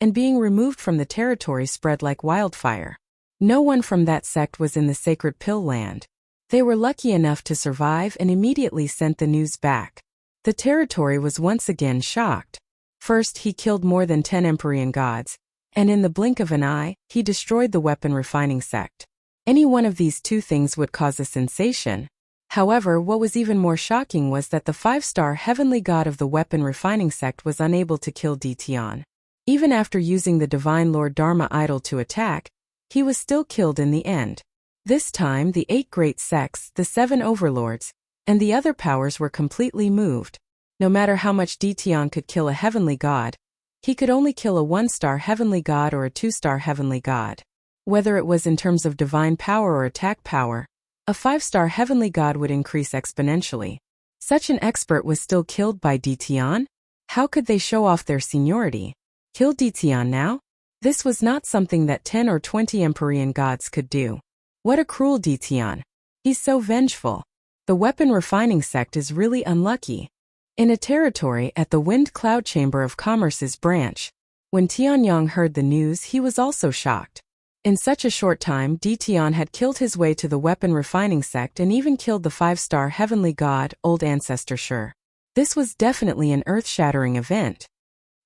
S1: and being removed from the territory spread like wildfire. No one from that sect was in the sacred pill land. They were lucky enough to survive and immediately sent the news back. The territory was once again shocked. First, he killed more than 10 Empyrean gods, and in the blink of an eye, he destroyed the weapon refining sect. Any one of these two things would cause a sensation. However, what was even more shocking was that the 5-star heavenly god of the weapon refining sect was unable to kill Dtion. Even after using the Divine Lord Dharma idol to attack, he was still killed in the end. This time, the 8 great sects, the 7 overlords, and the other powers were completely moved. No matter how much Dtion could kill a heavenly god, he could only kill a 1-star heavenly god or a 2-star heavenly god. Whether it was in terms of divine power or attack power, a 5-star heavenly god would increase exponentially. Such an expert was still killed by Dtion? How could they show off their seniority? Kill Dtion now? This was not something that 10 or 20 Empyrean gods could do. What a cruel Dtion. He's so vengeful. The weapon refining sect is really unlucky. In a territory at the Wind Cloud Chamber of Commerce's branch, when Tianyang heard the news, he was also shocked. In such a short time, Dtion had killed his way to the weapon refining sect and even killed the 5-star heavenly god, Old Ancestor Shur. This was definitely an earth-shattering event.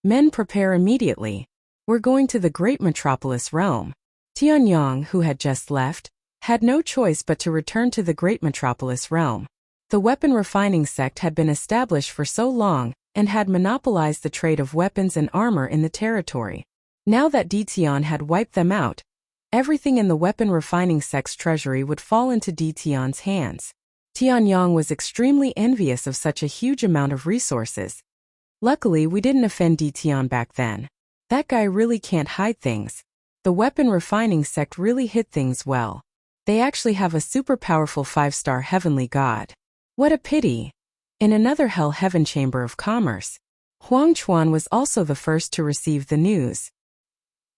S1: Men, prepare immediately. We're going to the great metropolis realm. Tianyang, who had just left, had no choice but to return to the great metropolis realm. The weapon refining sect had been established for so long and had monopolized the trade of weapons and armor in the territory. Now that Dtion had wiped them out, everything in the weapon refining sect's treasury would fall into Dtion's hands. Tianyang was extremely envious of such a huge amount of resources. Luckily, we didn't offend Dtion back then. That guy really can't hide things. The weapon refining sect really hid things well. They actually have a super powerful 5-star heavenly god. What a pity. In another Hell Heaven Chamber of Commerce, Huang Chuan was also the first to receive the news.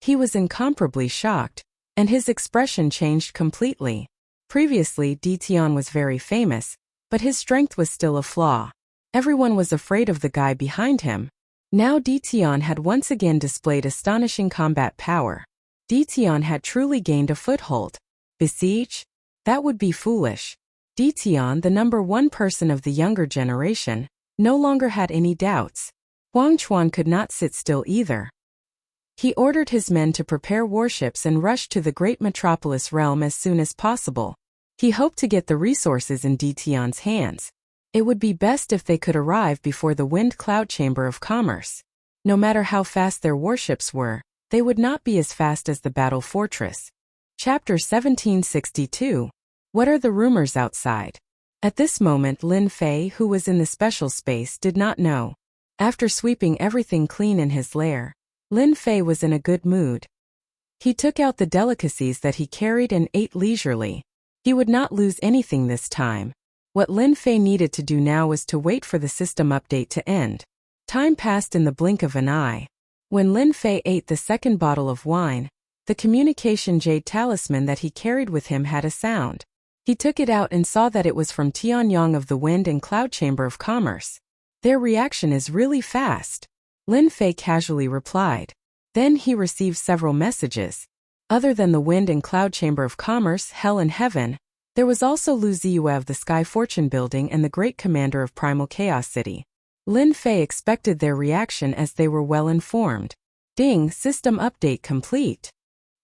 S1: He was incomparably shocked, and his expression changed completely. Previously, Dtion was very famous, but his strength was still a flaw. Everyone was afraid of the guy behind him. Now Dtion had once again displayed astonishing combat power. Dtion had truly gained a foothold. Besiege? That would be foolish. Dtion, the number 1 person of the younger generation, no longer had any doubts. Huang Chuan could not sit still either. He ordered his men to prepare warships and rush to the great metropolis realm as soon as possible. He hoped to get the resources in Dtion's hands. It would be best if they could arrive before the Wind Cloud Chamber of Commerce. No matter how fast their warships were, they would not be as fast as the battle fortress. Chapter 1762. What are the rumors outside? At this moment, Lin Fei, who was in the special space, did not know. After sweeping everything clean in his lair, Lin Fei was in a good mood. He took out the delicacies that he carried and ate leisurely. He would not lose anything this time. What Lin Fei needed to do now was to wait for the system update to end. Time passed in the blink of an eye. When Lin Fei ate the second bottle of wine, the communication jade talisman that he carried with him had a sound. He took it out and saw that it was from Tianyang of the Wind and Cloud Chamber of Commerce. Their reaction is really fast. Lin Fei casually replied. Then he received several messages. Other than the Wind and Cloud Chamber of Commerce, Hell and Heaven, there was also Lu Ziyue of the Sky Fortune Building and the Great Commander of Primal Chaos City. Lin Fei expected their reaction as they were well informed. Ding, system update complete.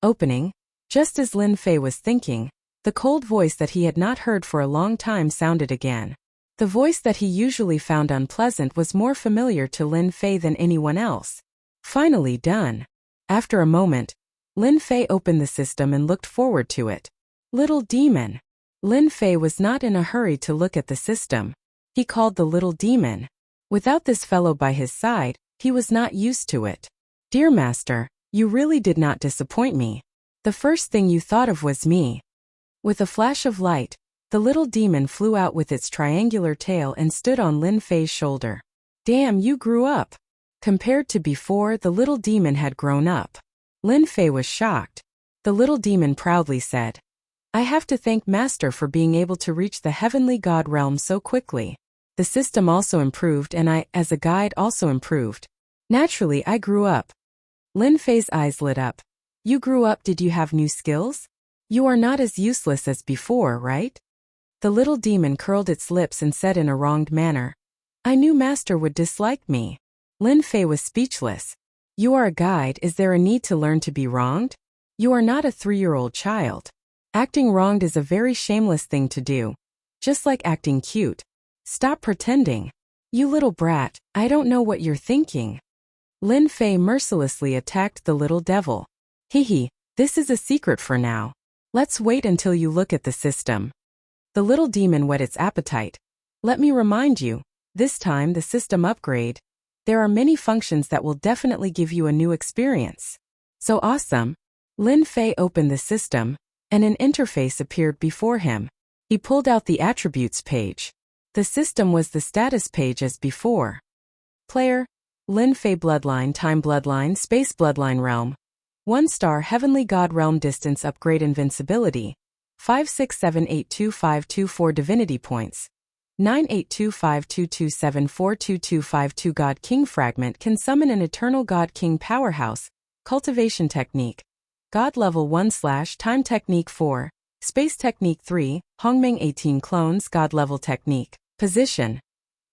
S1: Opening. Just as Lin Fei was thinking, the cold voice that he had not heard for a long time sounded again. The voice that he usually found unpleasant was more familiar to Lin Fei than anyone else. Finally done. After a moment, Lin Fei opened the system and looked forward to it. Little demon. Lin Fei was not in a hurry to look at the system. He called the little demon. Without this fellow by his side, he was not used to it. Dear Master, you really did not disappoint me. The first thing you thought of was me. With a flash of light, the little demon flew out with its triangular tail and stood on Lin Fei's shoulder. Damn, you grew up. Compared to before, the little demon had grown up. Lin Fei was shocked. The little demon proudly said, I have to thank Master for being able to reach the heavenly god realm so quickly. The system also improved and I, as a guide, also improved. Naturally, I grew up. Lin Fei's eyes lit up. You grew up? Did you have new skills? You are not as useless as before, right? The little demon curled its lips and said in a wronged manner, I knew Master would dislike me. Lin Fei was speechless. You are a guide, is there a need to learn to be wronged? You are not a 3-year-old child. Acting wronged is a very shameless thing to do. Just like acting cute. Stop pretending. You little brat, I don't know what you're thinking. Lin Fei mercilessly attacked the little devil. Hehe, this is a secret for now. Let's wait until you look at the system. The little demon whet its appetite. Let me remind you, this time the system upgrade. There are many functions that will definitely give you a new experience. So awesome. Lin Fei opened the system, and an interface appeared before him. He pulled out the attributes page. The system was the status page as before. Player, Lin Fei Bloodline Time Bloodline Space Bloodline Realm. 1-star Heavenly God Realm Distance Upgrade Invincibility. 567822524 Divinity Points. 9825227422252 God King Fragment can summon an Eternal God King Powerhouse. Cultivation Technique. God Level 1/Time Technique 4. Space Technique 3. Hongmeng 18 Clones God Level Technique. Position.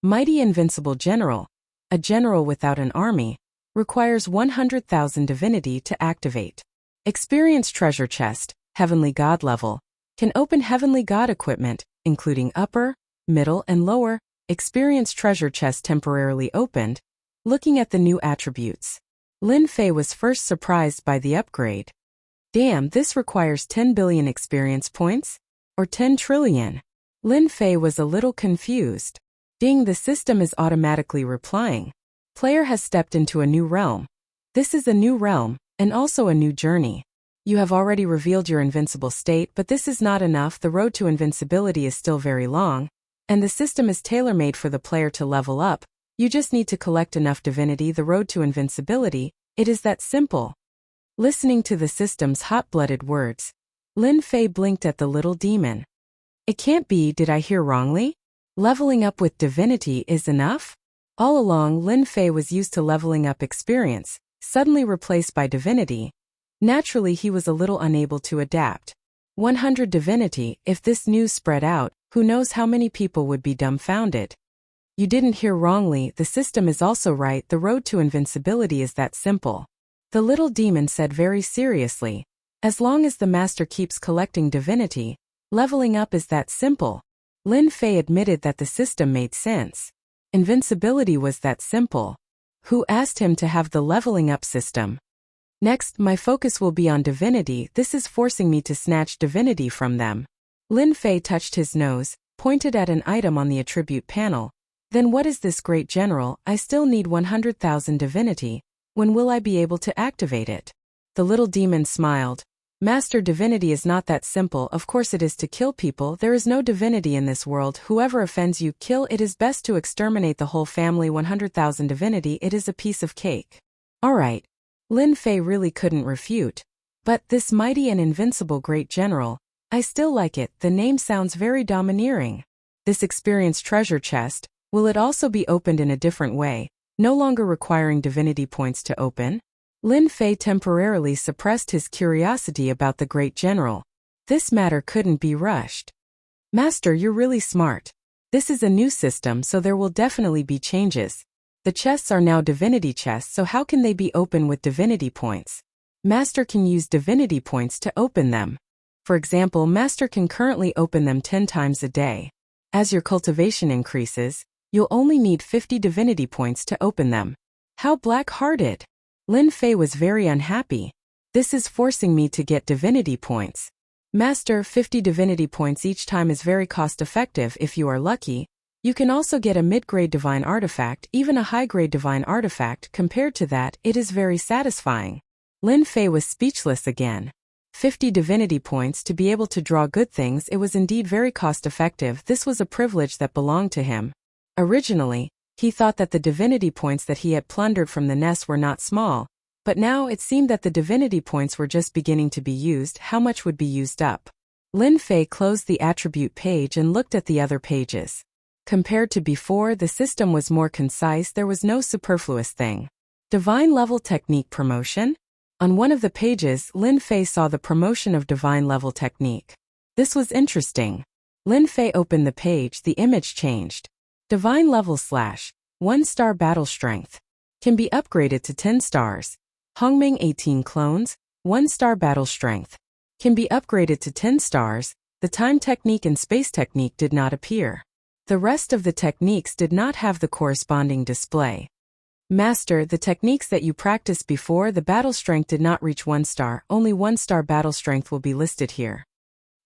S1: Mighty Invincible General. A general without an army. Requires 100,000 divinity to activate. Experience Treasure Chest. Heavenly God Level. Can open Heavenly God equipment, including upper, middle and lower. Experience Treasure Chest temporarily opened. Looking at the new attributes. Lin Fei was first surprised by the upgrade. Damn, this requires 10 billion experience points? Or 10 trillion? Lin Fei was a little confused. Ding, the system is automatically replying. Player has stepped into a new realm. This is a new realm, and also a new journey. You have already revealed your invincible state, but this is not enough. The road to invincibility is still very long, and the system is tailor-made for the player to level up. You just need to collect enough divinity. The road to invincibility, it is that simple. Listening to the system's hot-blooded words, Lin Fei blinked at the little demon. It can't be, did I hear wrongly? Leveling up with divinity is enough? All along, Lin Fei was used to leveling up experience, suddenly replaced by divinity. Naturally, he was a little unable to adapt. 100 divinity, if this news spread out, who knows how many people would be dumbfounded. You didn't hear wrongly, the system is also right, the road to invincibility is that simple. The little demon said very seriously. As long as the master keeps collecting divinity, leveling up is that simple. Lin Fei admitted that the system made sense. Invincibility was that simple. Who asked him to have the leveling up system? Next, my focus will be on divinity. This is forcing me to snatch divinity from them. Lin Fei touched his nose, pointed at an item on the attribute panel. Then what is this great general? I still need 100,000 divinity. When will I be able to activate it? The little demon smiled. Master, divinity is not that simple. Of course it is to kill people. There is no divinity in this world. Whoever offends you, kill. It is best to exterminate the whole family. 100,000 divinity, it is a piece of cake. Alright. Lin Fei really couldn't refute. But this mighty and invincible great general, I still like it. The name sounds very domineering. This experienced treasure chest, will it also be opened in a different way, no longer requiring divinity points to open? Lin Fei temporarily suppressed his curiosity about the great general. This matter couldn't be rushed. Master, you're really smart. This is a new system, so there will definitely be changes. The chests are now divinity chests, so how can they be open with divinity points? Master can use divinity points to open them. For example, Master can currently open them 10 times a day. As your cultivation increases, you'll only need 50 divinity points to open them. How black-hearted! Lin Fei was very unhappy. This is forcing me to get divinity points. Master, 50 divinity points each time is very cost-effective if you are lucky. You can also get a mid-grade divine artifact, even a high-grade divine artifact. Compared to that, it is very satisfying. Lin Fei was speechless again. 50 divinity points to be able to draw good things, it was indeed very cost-effective. This was a privilege that belonged to him. Originally, he thought that the divinity points that he had plundered from the nest were not small. But now it seemed that the divinity points were just beginning to be used. How much would be used up? Lin Fei closed the attribute page and looked at the other pages. Compared to before, the system was more concise. There was no superfluous thing. Divine level technique promotion? On one of the pages, Lin Fei saw the promotion of divine level technique. This was interesting. Lin Fei opened the page. The image changed. Divine level / 1-star battle strength. Can be upgraded to 10 stars. Hongming 18 clones, 1-star battle strength. Can be upgraded to 10 stars. The time technique and space technique did not appear. The rest of the techniques did not have the corresponding display. Master, the techniques that you practiced before, the battle strength did not reach 1 star. Only 1-star battle strength will be listed here.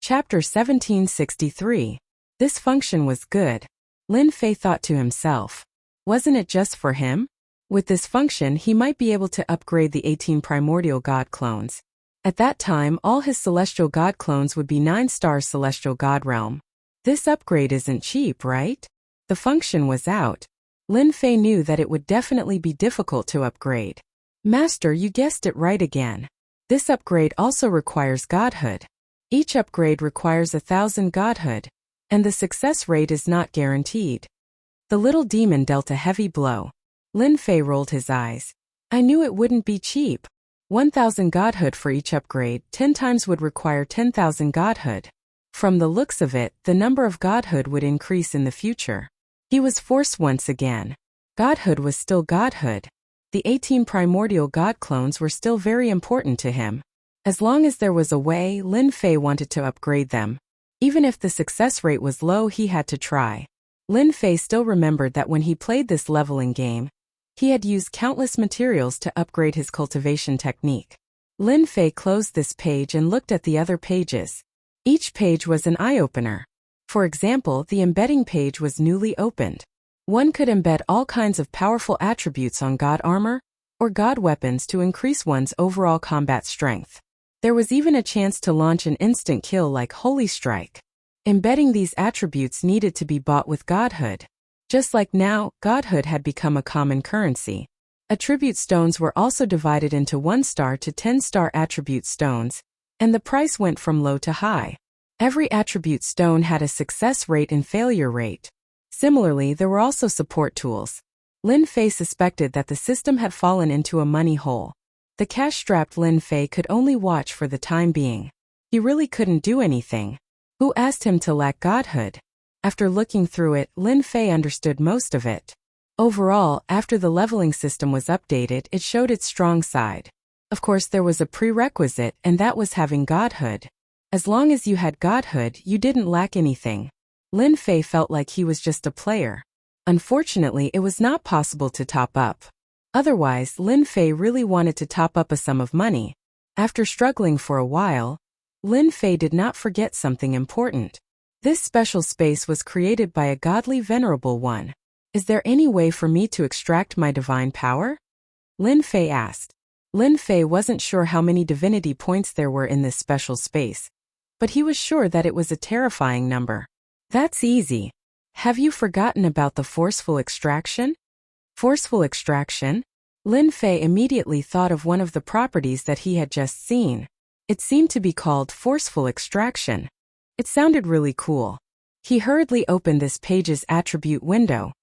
S1: Chapter 1763. This function was good. Lin Fei thought to himself. Wasn't it just for him? With this function, he might be able to upgrade the 18 primordial god clones. At that time, all his celestial god clones would be 9-star celestial god realm. This upgrade isn't cheap, right? The function was out. Lin Fei knew that it would definitely be difficult to upgrade. Master, you guessed it right again. This upgrade also requires godhood. Each upgrade requires 1,000 godhood, and the success rate is not guaranteed. The little demon dealt a heavy blow. Lin Fei rolled his eyes. I knew it wouldn't be cheap. 1,000 godhood for each upgrade, 10 times would require 10,000 godhood. From the looks of it, the number of godhood would increase in the future. He was forced once again. Godhood was still godhood. The 18 primordial god clones were still very important to him. As long as there was a way, Lin Fei wanted to upgrade them. Even if the success rate was low, he had to try. Lin Fei still remembered that when he played this leveling game, he had used countless materials to upgrade his cultivation technique. Lin Fei closed this page and looked at the other pages. Each page was an eye-opener. For example, the embedding page was newly opened. One could embed all kinds of powerful attributes on god armor or god weapons to increase one's overall combat strength. There was even a chance to launch an instant kill like Holy Strike. Embedding these attributes needed to be bought with godhood. Just like now, godhood had become a common currency. Attribute stones were also divided into 1-star to 10-star attribute stones, and the price went from low to high. Every attribute stone had a success rate and failure rate. Similarly, there were also support tools. Lin Fei suspected that the system had fallen into a money hole. The cash-strapped Lin Fei could only watch for the time being. He really couldn't do anything. Who asked him to lack godhood? After looking through it, Lin Fei understood most of it. Overall, after the leveling system was updated, it showed its strong side. Of course, there was a prerequisite, and that was having godhood. As long as you had godhood, you didn't lack anything. Lin Fei felt like he was just a player. Unfortunately, it was not possible to top up. Otherwise, Lin Fei really wanted to top up a sum of money. After struggling for a while, Lin Fei did not forget something important. This special space was created by a godly venerable one. Is there any way for me to extract my divine power? Lin Fei asked. Lin Fei wasn't sure how many divinity points there were in this special space, but he was sure that it was a terrifying number. That's easy. Have you forgotten about the forceful extraction? Forceful extraction? Lin Fei immediately thought of one of the properties that he had just seen. It seemed to be called forceful extraction. It sounded really cool. He hurriedly opened this page's attribute window.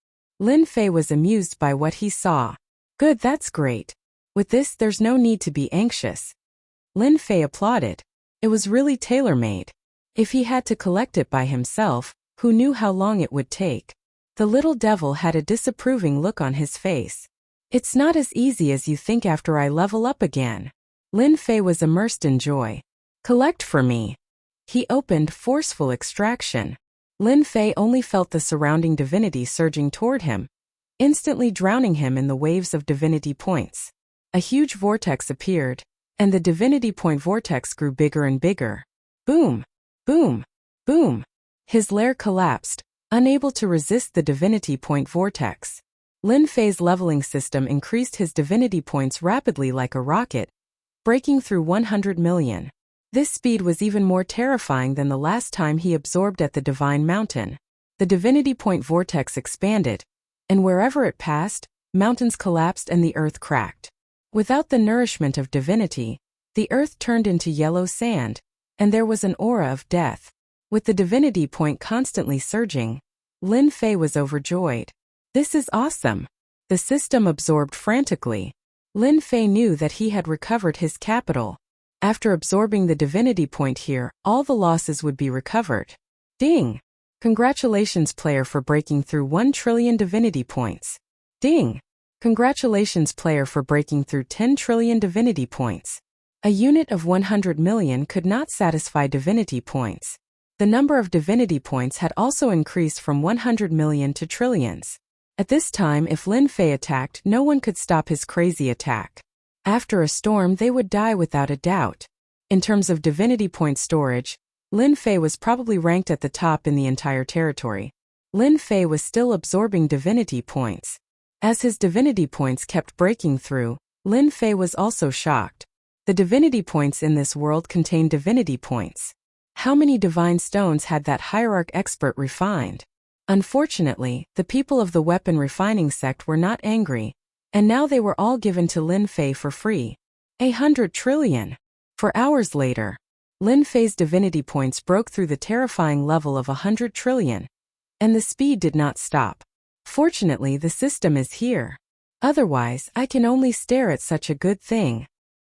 S1: Lin Fei was amused by what he saw. Good, that's great. With this, there's no need to be anxious. Lin Fei applauded. It was really tailor-made. If he had to collect it by himself, who knew how long it would take? The little devil had a disapproving look on his face. It's not as easy as you think after I level up again. Lin Fei was immersed in joy. Collect for me. He opened forceful extraction. Lin Fei only felt the surrounding divinity surging toward him, instantly drowning him in the waves of divinity points. A huge vortex appeared, and the divinity point vortex grew bigger and bigger. Boom! Boom! Boom! His lair collapsed, unable to resist the divinity point vortex. Lin Fei's leveling system increased his divinity points rapidly like a rocket, breaking through 100 million. This speed was even more terrifying than the last time he absorbed at the Divine Mountain. The divinity point vortex expanded, and wherever it passed, mountains collapsed and the earth cracked. Without the nourishment of divinity, the earth turned into yellow sand, and there was an aura of death. With the divinity point constantly surging, Lin Fei was overjoyed. This is awesome. The system absorbed frantically. Lin Fei knew that he had recovered his capital. After absorbing the divinity point here, all the losses would be recovered. Ding! Congratulations player for breaking through 1 trillion divinity points. Ding! Congratulations player for breaking through 10 trillion divinity points. A unit of 100 million could not satisfy divinity points. The number of divinity points had also increased from 100 million to trillions. At this time, if Lin Fei attacked, no one could stop his crazy attack. After a storm, they would die without a doubt. In terms of divinity point storage, Lin Fei was probably ranked at the top in the entire territory. Lin Fei was still absorbing divinity points. As his divinity points kept breaking through, Lin Fei was also shocked. The divinity points in this world contain divinity points. How many divine stones had that hierarch expert refined? Unfortunately, the people of the weapon refining sect were not angry, and now they were all given to Lin Fei for free. 100 trillion. For hours later, Lin Fei's divinity points broke through the terrifying level of 100 trillion, and the speed did not stop. Fortunately, the system is here. Otherwise, I can only stare at such a good thing.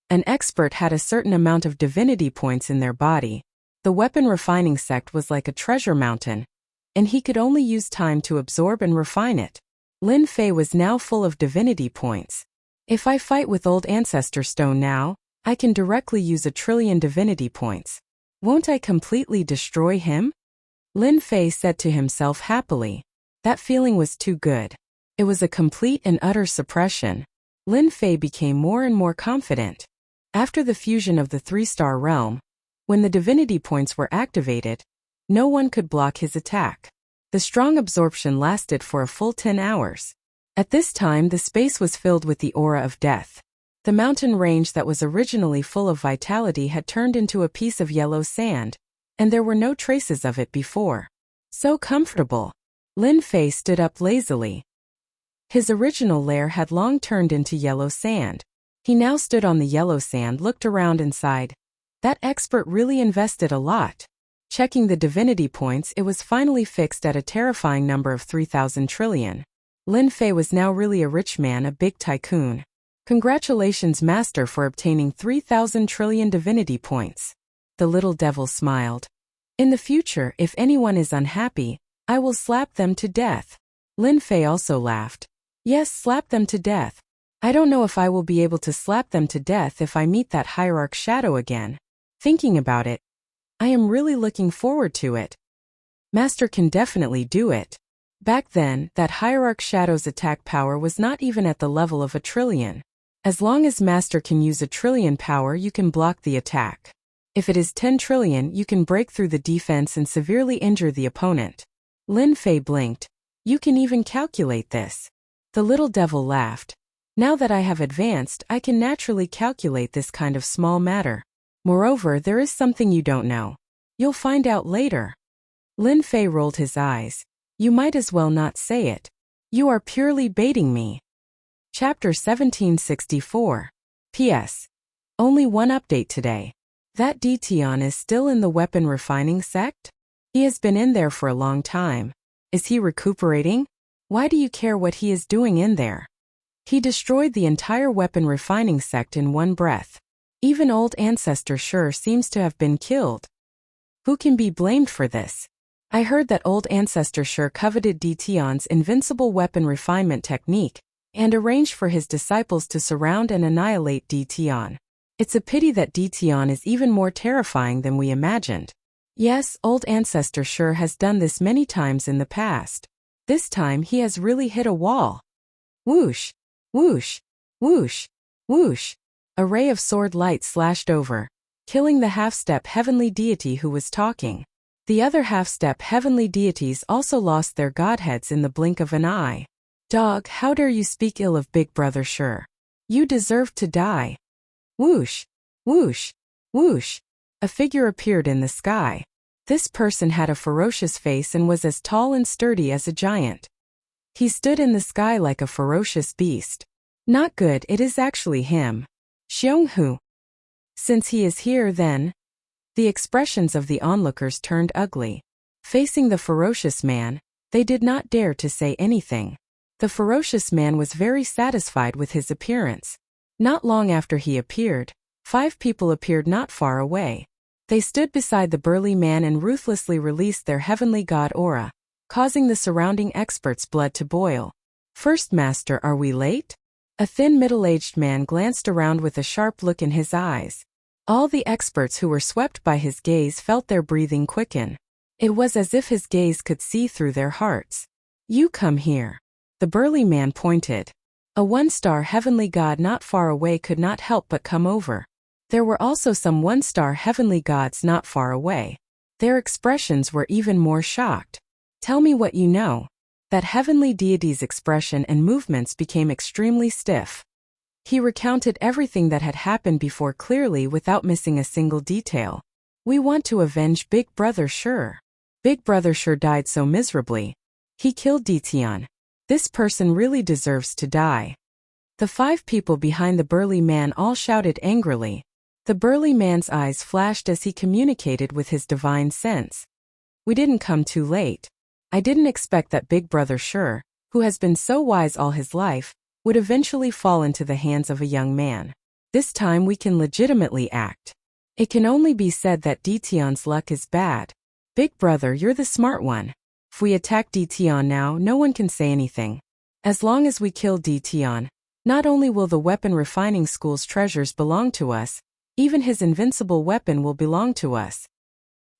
S1: An expert had a certain amount of divinity points in their body. The weapon refining sect was like a treasure mountain, and he could only use time to absorb and refine it. Lin Fei was now full of divinity points. If I fight with old ancestor stone now, I can directly use 1 trillion divinity points. Won't I completely destroy him? Lin Fei said to himself happily. That feeling was too good. It was a complete and utter suppression. Lin Fei became more and more confident. After the fusion of the 3-star realm, when the divinity points were activated, no one could block his attack. The strong absorption lasted for a full 10 hours. At this time, the space was filled with the aura of death. The mountain range that was originally full of vitality had turned into a piece of yellow sand, and there were no traces of it before. So comfortable. Lin Fei stood up lazily. His original lair had long turned into yellow sand. He now stood on the yellow sand, looked around and sighed. That expert really invested a lot. Checking the divinity points, it was finally fixed at a terrifying number of 3,000 trillion. Lin Fei was now really a rich man, a big tycoon. Congratulations, master, for obtaining 3,000 trillion divinity points. The little devil smiled. In the future, if anyone is unhappy, I will slap them to death. Lin Fei also laughed. Yes, slap them to death. I don't know if I will be able to slap them to death if I meet that hierarch shadow again. Thinking about it, I am really looking forward to it. Master can definitely do it. Back then, that hierarch shadow's attack power was not even at the level of 1 trillion. As long as Master can use 1 trillion power, you can block the attack. If it is 10 trillion, you can break through the defense and severely injure the opponent. Lin Fei blinked. You can even calculate this. The little devil laughed. Now that I have advanced, I can naturally calculate this kind of small matter. Moreover, there is something you don't know. You'll find out later. Lin Fei rolled his eyes. You might as well not say it. You are purely baiting me. Chapter 1764. P.S. Only one update today. That Dition is still in the weapon refining sect? He has been in there for a long time. Is he recuperating? Why do you care what he is doing in there? He destroyed the entire weapon refining sect in one breath. Even old ancestor Sure seems to have been killed. Who can be blamed for this? I heard that old ancestor Sure coveted Dition's invincible weapon refinement technique and arranged for his disciples to surround and annihilate Dition. It's a pity that Dition is even more terrifying than we imagined. Yes, old ancestor Sure has done this many times in the past. This time he has really hit a wall. Whoosh! Whoosh! Whoosh! Whoosh! A ray of sword light slashed over, killing the half-step heavenly deity who was talking. The other half-step heavenly deities also lost their godheads in the blink of an eye. Dog, how dare you speak ill of Big Brother Sure? You deserve to die. Whoosh! Whoosh! Whoosh! A figure appeared in the sky. This person had a ferocious face and was as tall and sturdy as a giant. He stood in the sky like a ferocious beast. Not good, it is actually him. Xionghu. Since he is here then? The expressions of the onlookers turned ugly. Facing the ferocious man, they did not dare to say anything. The ferocious man was very satisfied with his appearance. Not long after he appeared, 5 people appeared not far away. They stood beside the burly man and ruthlessly released their heavenly god aura, causing the surrounding experts' blood to boil. First Master, are we late? A thin middle-aged man glanced around with a sharp look in his eyes. All the experts who were swept by his gaze felt their breathing quicken. It was as if his gaze could see through their hearts. You come here. The burly man pointed. A 1-star heavenly god not far away could not help but come over. There were also some 1-star heavenly gods not far away. Their expressions were even more shocked. Tell me what you know. That heavenly deity's expression and movements became extremely stiff. He recounted everything that had happened before clearly without missing a single detail. We want to avenge Big Brother Sure. Big Brother Sure died so miserably. He killed Ditian. This person really deserves to die. The 5 people behind the burly man all shouted angrily. The burly man's eyes flashed as he communicated with his divine sense. We didn't come too late. I didn't expect that Big Brother Sure, who has been so wise all his life, would eventually fall into the hands of a young man. This time we can legitimately act. It can only be said that Ditian's luck is bad. Big Brother, you're the smart one. If we attack Ditian now, no one can say anything. As long as we kill Ditian, not only will the weapon refining school's treasures belong to us, even his invincible weapon will belong to us.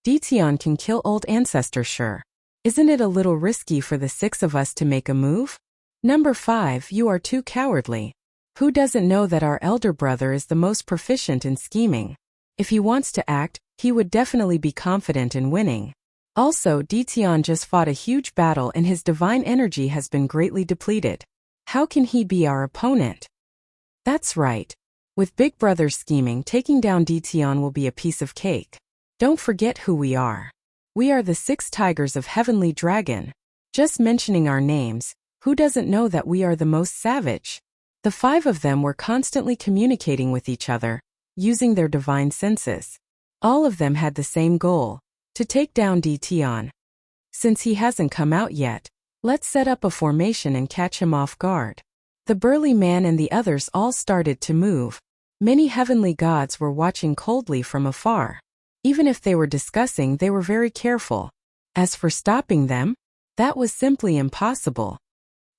S1: Ditian can kill old ancestor Sure. Isn't it a little risky for the 6 of us to make a move? Number 5, you are too cowardly. Who doesn't know that our elder brother is the most proficient in scheming? If he wants to act, he would definitely be confident in winning. Also, Ditian just fought a huge battle and his divine energy has been greatly depleted. How can he be our opponent? That's right. With Big Brother's scheming, taking down Ditian will be a piece of cake. Don't forget who we are. We are the 6 Tigers of Heavenly Dragon. Just mentioning our names, who doesn't know that we are the most savage? The 5 of them were constantly communicating with each other, using their divine senses. All of them had the same goal, to take down Ditian. Since he hasn't come out yet, let's set up a formation and catch him off guard. The burly man and the others all started to move. Many heavenly gods were watching coldly from afar. Even if they were discussing, they were very careful. As for stopping them, that was simply impossible.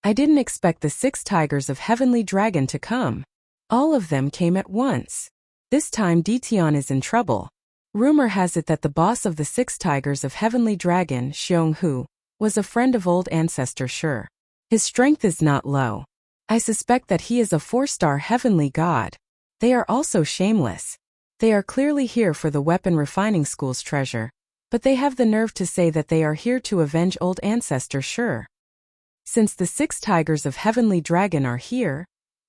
S1: I didn't expect the 6 Tigers of Heavenly Dragon to come. All of them came at once. This time Ditian is in trouble. Rumor has it that the boss of the 6 Tigers of Heavenly Dragon, Xionghu, was a friend of old ancestor Sure. His strength is not low. I suspect that he is a 4-star heavenly god. They are also shameless. They are clearly here for the weapon refining school's treasure, but they have the nerve to say that they are here to avenge old ancestor Sure. Since the 6 Tigers of Heavenly Dragon are here,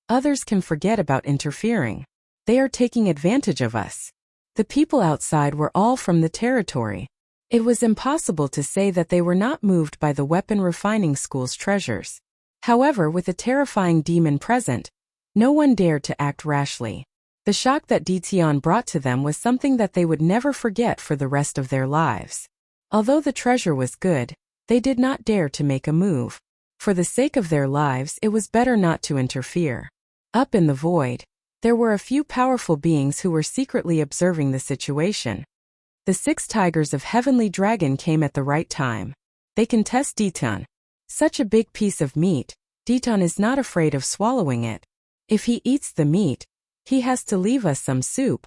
S1: others can forget about interfering. They are taking advantage of us. The people outside were all from the territory. It was impossible to say that they were not moved by the weapon refining school's treasures. However, with a terrifying demon present, no one dared to act rashly. The shock that Ditian brought to them was something that they would never forget for the rest of their lives. Although the treasure was good, they did not dare to make a move. For the sake of their lives, it was better not to interfere. Up in the void, there were a few powerful beings who were secretly observing the situation. The 6 Tigers of Heavenly Dragon came at the right time. They can test Ditian. Such a big piece of meat, Ditian is not afraid of swallowing it. If he eats the meat, he has to leave us some soup.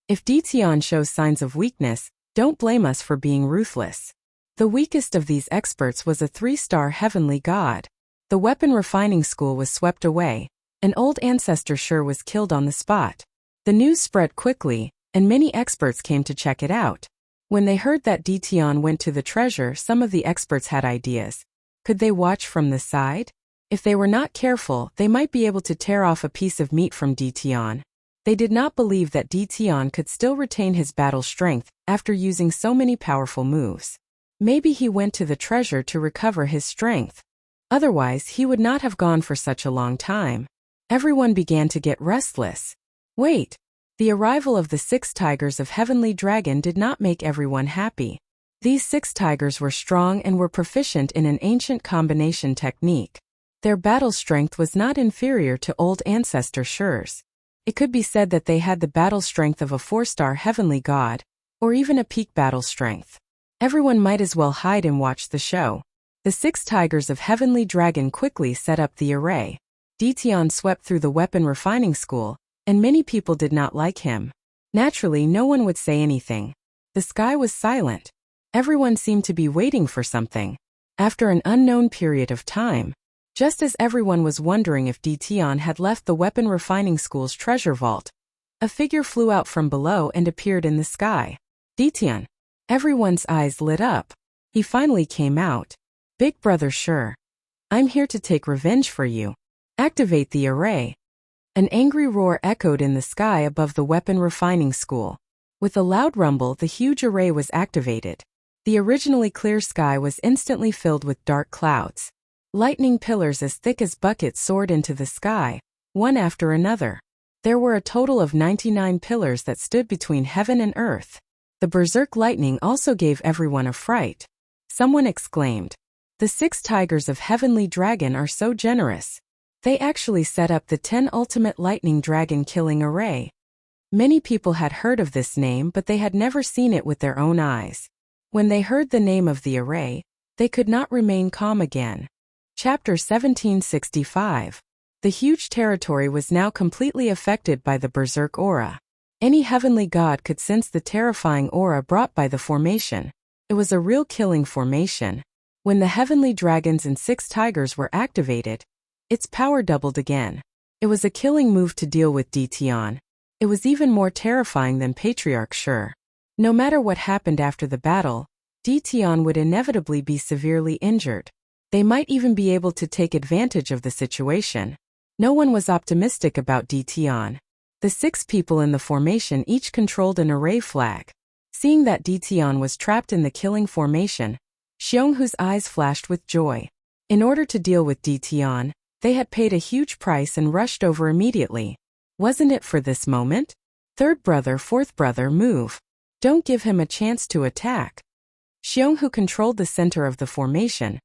S1: If Ditian shows signs of weakness, don't blame us for being ruthless. The weakest of these experts was a 3-star heavenly god. The weapon refining school was swept away. An old ancestor Sure was killed on the spot. The news spread quickly, and many experts came to check it out. When they heard that Ditian went to the treasure, some of the experts had ideas. Could they watch from the side? If they were not careful, they might be able to tear off a piece of meat from Ditian. They did not believe that Ditian could still retain his battle strength after using so many powerful moves. Maybe he went to the treasure to recover his strength. Otherwise, he would not have gone for such a long time. Everyone began to get restless. Wait! The arrival of the 6 tigers of Heavenly Dragon did not make everyone happy. These 6 tigers were strong and were proficient in an ancient combination technique. Their battle strength was not inferior to old ancestor Shurs. It could be said that they had the battle strength of a 4-star heavenly god, or even a peak battle strength. Everyone might as well hide and watch the show. The 6 tigers of Heavenly Dragon quickly set up the array. Dition swept through the weapon refining school, and many people did not like him. Naturally, no one would say anything. The sky was silent. Everyone seemed to be waiting for something. After an unknown period of time, just as everyone was wondering if Dition had left the weapon refining school's treasure vault, a figure flew out from below and appeared in the sky. Dition. Everyone's eyes lit up. He finally came out. Big Brother Shur. I'm here to take revenge for you. Activate the array. An angry roar echoed in the sky above the weapon refining school. With a loud rumble, the huge array was activated. The originally clear sky was instantly filled with dark clouds. Lightning pillars as thick as buckets soared into the sky, one after another. There were a total of 99 pillars that stood between heaven and earth. The berserk lightning also gave everyone a fright. Someone exclaimed, "The 6 tigers of Heavenly Dragon are so generous. They actually set up the 10 ultimate lightning dragon killing array." Many people had heard of this name, but they had never seen it with their own eyes. When they heard the name of the array, they could not remain calm again. Chapter 1765. The huge territory was now completely affected by the berserk aura. Any heavenly god could sense the terrifying aura brought by the formation. It was a real killing formation. When the heavenly dragons and 6 tigers were activated, its power doubled again. It was a killing move to deal with Dition. It was even more terrifying than Patriarch Shur. No matter what happened after the battle, Dition would inevitably be severely injured. They might even be able to take advantage of the situation. No one was optimistic about Dition. The 6 people in the formation each controlled an array flag. Seeing that Dition was trapped in the killing formation, Xionghu's eyes flashed with joy. In order to deal with Dition, they had paid a huge price and rushed over immediately. Wasn't it for this moment? 3rd brother, 4th brother, move. Don't give him a chance to attack. Xionghu controlled the center of the formation,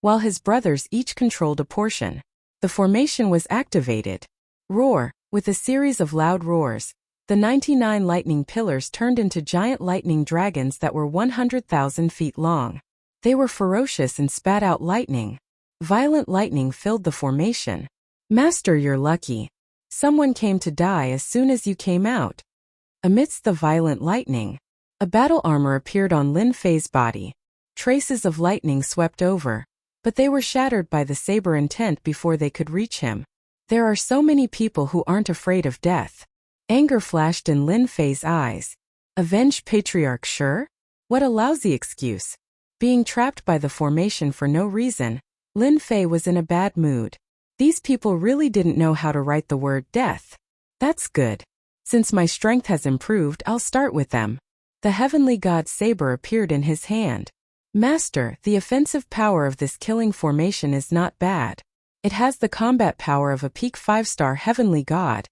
S1: while his brothers each controlled a portion. The formation was activated. Roar! With a series of loud roars, the 99 lightning pillars turned into giant lightning dragons that were 100,000 feet long. They were ferocious and spat out lightning. Violent lightning filled the formation. Master, you're lucky. Someone came to die as soon as you came out. Amidst the violent lightning, a battle armor appeared on Lin Fei's body. Traces of lightning swept over, but they were shattered by the saber intent before they could reach him. There are so many people who aren't afraid of death. Anger flashed in Lin Fei's eyes. Avenge Patriarch Shur? What a lousy excuse. Being trapped by the formation for no reason, Lin Fei was in a bad mood. These people really didn't know how to write the word death. That's good. Since my strength has improved, I'll start with them. The heavenly god's saber appeared in his hand. Master, the offensive power of this killing formation is not bad. It has the combat power of a peak 5-star heavenly god,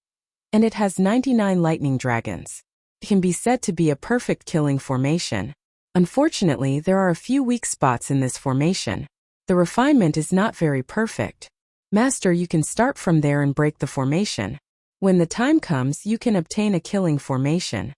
S1: and it has 99 lightning dragons. It can be said to be a perfect killing formation. Unfortunately, there are a few weak spots in this formation. The refinement is not very perfect. Master, you can start from there and break the formation. When the time comes, you can obtain a killing formation.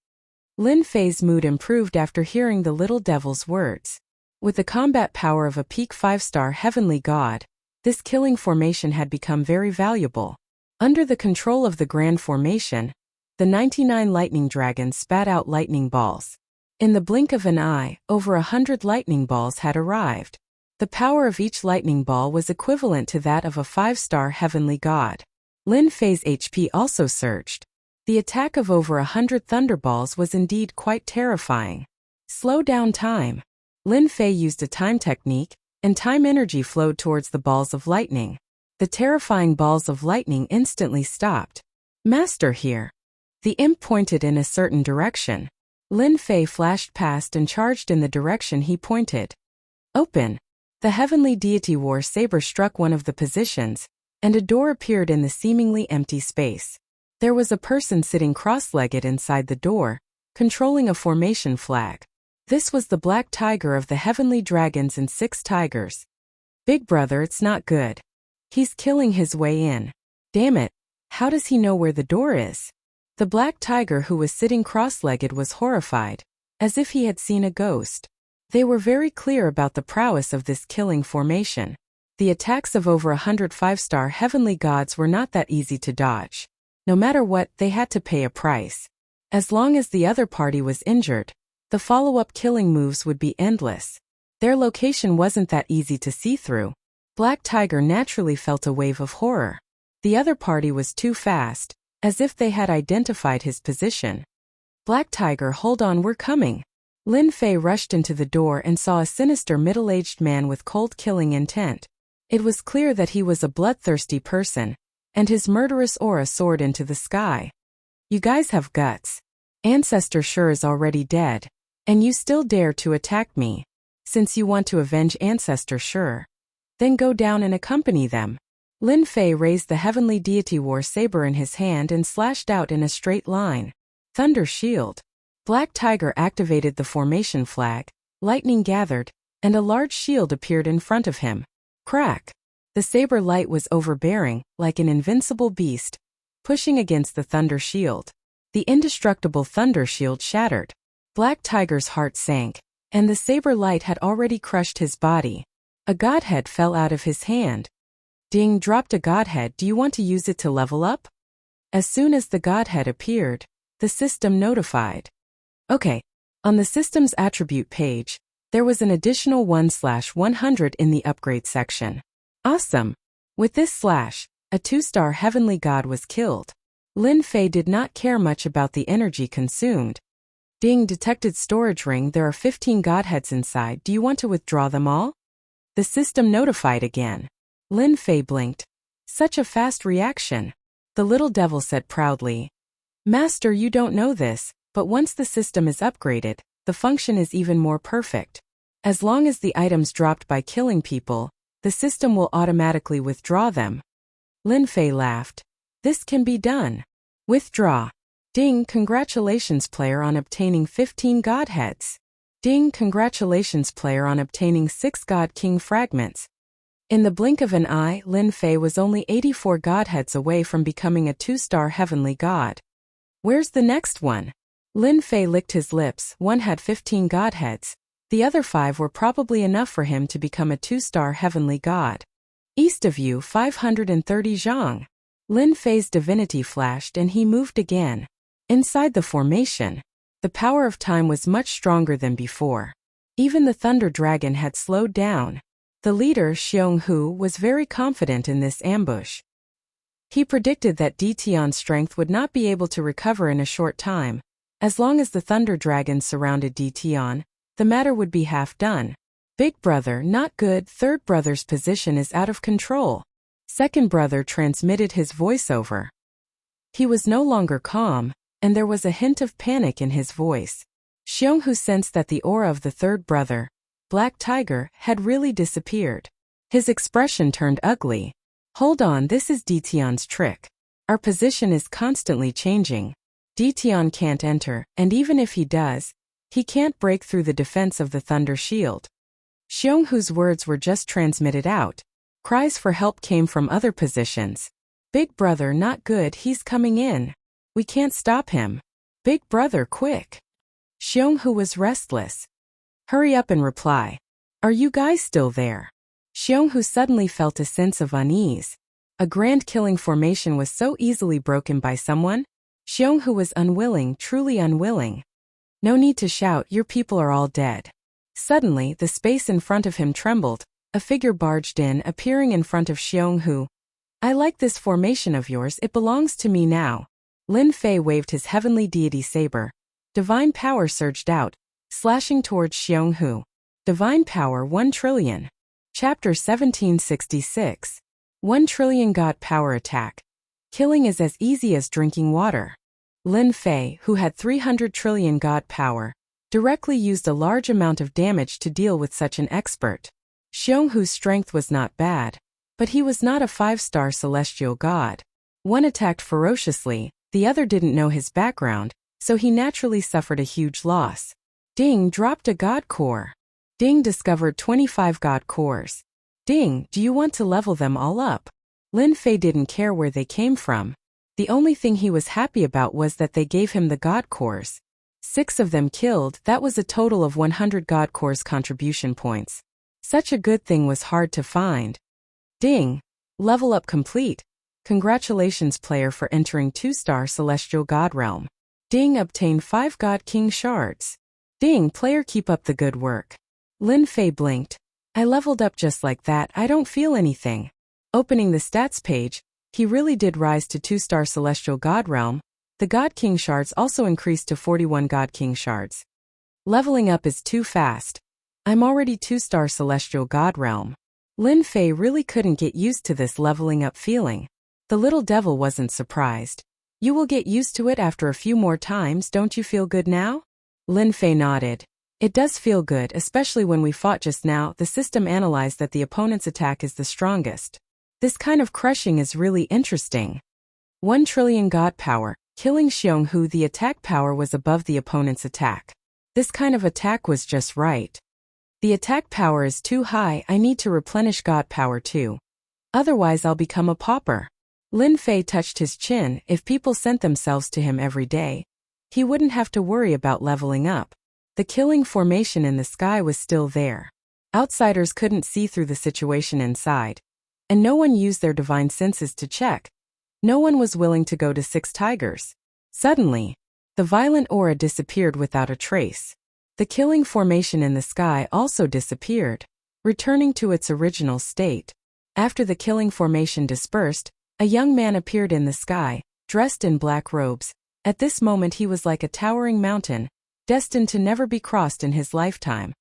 S1: Lin Fei's mood improved after hearing the little devil's words. With the combat power of a peak 5-star heavenly god, this killing formation had become very valuable. Under the control of the Grand Formation, the 99 lightning dragons spat out lightning balls. In the blink of an eye, over 100 lightning balls had arrived. The power of each lightning ball was equivalent to that of a 5-star heavenly god. Lin Fei's HP also surged. The attack of over 100 thunderballs was indeed quite terrifying. Slow down time. Lin Fei used a time technique, and time energy flowed towards the balls of lightning. The terrifying balls of lightning instantly stopped. Master here. The imp pointed in a certain direction. Lin Fei flashed past and charged in the direction he pointed. Open. The heavenly deity war saber struck one of the positions, and a door appeared in the seemingly empty space. There was a person sitting cross-legged inside the door, controlling a formation flag. This was the Black Tiger of the Heavenly Dragons and 6 Tigers. Big brother, it's not good. He's killing his way in. Damn it, how does he know where the door is? The Black Tiger, who was sitting cross-legged, was horrified, as if he had seen a ghost. They were very clear about the prowess of this killing formation. The attacks of over 100 5-star heavenly gods were not that easy to dodge. No matter what, they had to pay a price. As long as the other party was injured, the follow-up killing moves would be endless. Their location wasn't that easy to see through. Black Tiger naturally felt a wave of horror. The other party was too fast, as if they had identified his position. Black Tiger, hold on, we're coming. Lin Fei rushed into the door and saw a sinister middle-aged man with cold killing intent. It was clear that he was a bloodthirsty person, and his murderous aura soared into the sky. You guys have guts. Ancestor Sure is already dead, and you still dare to attack me. Since you want to avenge Ancestor Sure, then go down and accompany them. Lin Fei raised the heavenly deity war saber in his hand and slashed out in a straight line. Thunder Shield. Black Tiger activated the formation flag, lightning gathered, and a large shield appeared in front of him. Crack! The saber light was overbearing, like an invincible beast, pushing against the Thunder Shield. The indestructible Thunder Shield shattered. Black Tiger's heart sank, and the saber light had already crushed his body. A godhead fell out of his hand. Ding, dropped a godhead. Do you want to use it to level up? As soon as the godhead appeared, the system notified. Okay, on the system's attribute page, there was an additional 1/100 in the upgrade section. Awesome! With this slash, a 2-star heavenly god was killed. Lin Fei did not care much about the energy consumed. Ding, detected storage ring. There are 15 godheads inside. Do you want to withdraw them all? The system notified again. Lin Fei blinked. Such a fast reaction. The little devil said proudly. Master, you don't know this, but once the system is upgraded, the function is even more perfect. As long as the items dropped by killing people, the system will automatically withdraw them. Lin Fei laughed. This can be done. Withdraw. Ding, congratulations player on obtaining 15 godheads. Ding, congratulations player on obtaining 6 God King fragments. In the blink of an eye, Lin Fei was only 84 godheads away from becoming a 2-star heavenly god. Where's the next one? Lin Fei licked his lips. One had 15 godheads. The other 5 were probably enough for him to become a 2-star heavenly god. East of you, 530 zhang. Lin Fei's divinity flashed and he moved again. Inside the formation, the power of time was much stronger than before. Even the Thunder Dragon had slowed down. The leader, Xionghu, was very confident in this ambush. He predicted that Dtion's strength would not be able to recover in a short time. As long as the Thunder Dragon surrounded Dtion, the matter would be half done. Big brother, not good. Third brother's position is out of control. Second brother transmitted his voiceover. He was no longer calm, and there was a hint of panic in his voice. Xionghu sensed that the aura of the third brother, Black Tiger, had really disappeared. His expression turned ugly. Hold on, this is Dtion's trick. Our position is constantly changing. Dtion can't enter, and even if he does, he can't break through the defense of the Thunder Shield. Xionghu's words were just transmitted out. Cries for help came from other positions. Big brother, not good, he's coming in. We can't stop him. Big brother, quick. Xionghu was restless. Hurry up and reply. Are you guys still there? Xionghu suddenly felt a sense of unease. A grand killing formation was so easily broken by someone. Xionghu was unwilling, truly unwilling. No need to shout, your people are all dead. Suddenly, the space in front of him trembled. A figure barged in, appearing in front of Xionghu. I like this formation of yours, it belongs to me now. Lin Fei waved his heavenly deity saber. Divine power surged out, slashing towards Xionghu. Divine power 1 trillion. Chapter 1766. 1 trillion God power attack. Killing is as easy as drinking water. Lin Fei, who had 300 trillion God power, directly used a large amount of damage to deal with such an expert. Xionghu's strength was not bad. But he was not a 5-star celestial god. One attacked ferociously, the other didn't know his background, so he naturally suffered a huge loss. Ding dropped a god core. Ding discovered 25 god cores. Ding, do you want to level them all up? Lin Fei didn't care where they came from. The only thing he was happy about was that they gave him the god cores. 6 of them killed, that was a total of 100 god cores contribution points. Such a good thing was hard to find. Ding! Level up complete. Congratulations player for entering 2-star celestial god realm. Ding obtained 5 god king shards. Ding player keep up the good work. Lin Fei blinked. I leveled up just like that, I don't feel anything. Opening the stats page, he really did rise to 2-star celestial god realm. The god king shards also increased to 41 god king shards. Leveling up is too fast. I'm already 2-star celestial god realm. Lin Fei really couldn't get used to this leveling up feeling. The little devil wasn't surprised. You will get used to it after a few more times, don't you feel good now? Lin Fei nodded. It does feel good, especially when we fought just now. The system analyzed that the opponent's attack is the strongest. This kind of crushing is really interesting. 1 trillion god power. Killing Xionghu, the attack power was above the opponent's attack. This kind of attack was just right. The attack power is too high, I need to replenish god power too. Otherwise I'll become a pauper. Lin Fei touched his chin. If people sent themselves to him every day, he wouldn't have to worry about leveling up. The killing formation in the sky was still there. Outsiders couldn't see through the situation inside. And no one used their divine senses to check. No one was willing to go to 6 tigers. Suddenly, the violent aura disappeared without a trace. The killing formation in the sky also disappeared, returning to its original state. After the killing formation dispersed, a young man appeared in the sky, dressed in black robes. At this moment he was like a towering mountain, destined to never be crossed in his lifetime.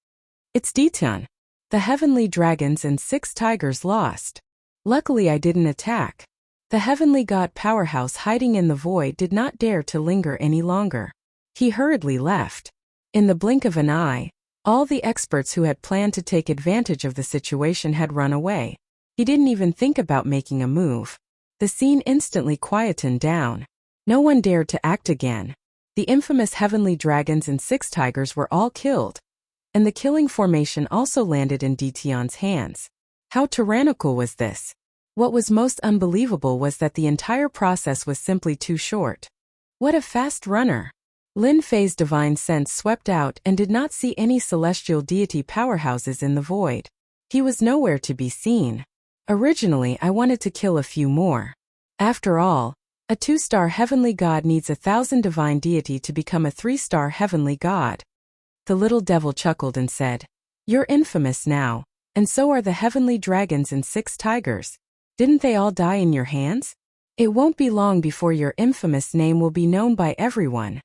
S1: It's Detian. The heavenly dragons and 6 tigers lost. Luckily I didn't attack. The heavenly god powerhouse hiding in the void did not dare to linger any longer. He hurriedly left. In the blink of an eye, all the experts who had planned to take advantage of the situation had run away. He didn't even think about making a move. The scene instantly quietened down. No one dared to act again. The infamous heavenly dragons and 6 tigers were all killed. And the killing formation also landed in Detian's hands. How tyrannical was this? What was most unbelievable was that the entire process was simply too short. What a fast runner! Lin Fei's divine sense swept out and did not see any celestial deity powerhouses in the void. He was nowhere to be seen. Originally I wanted to kill a few more. After all, a 2-star heavenly god needs 1,000 divine deity to become a 3-star heavenly god. The little devil chuckled and said, "You're infamous now, and so are the heavenly dragons and 6 tigers. Didn't they all die in your hands? It won't be long before your infamous name will be known by everyone."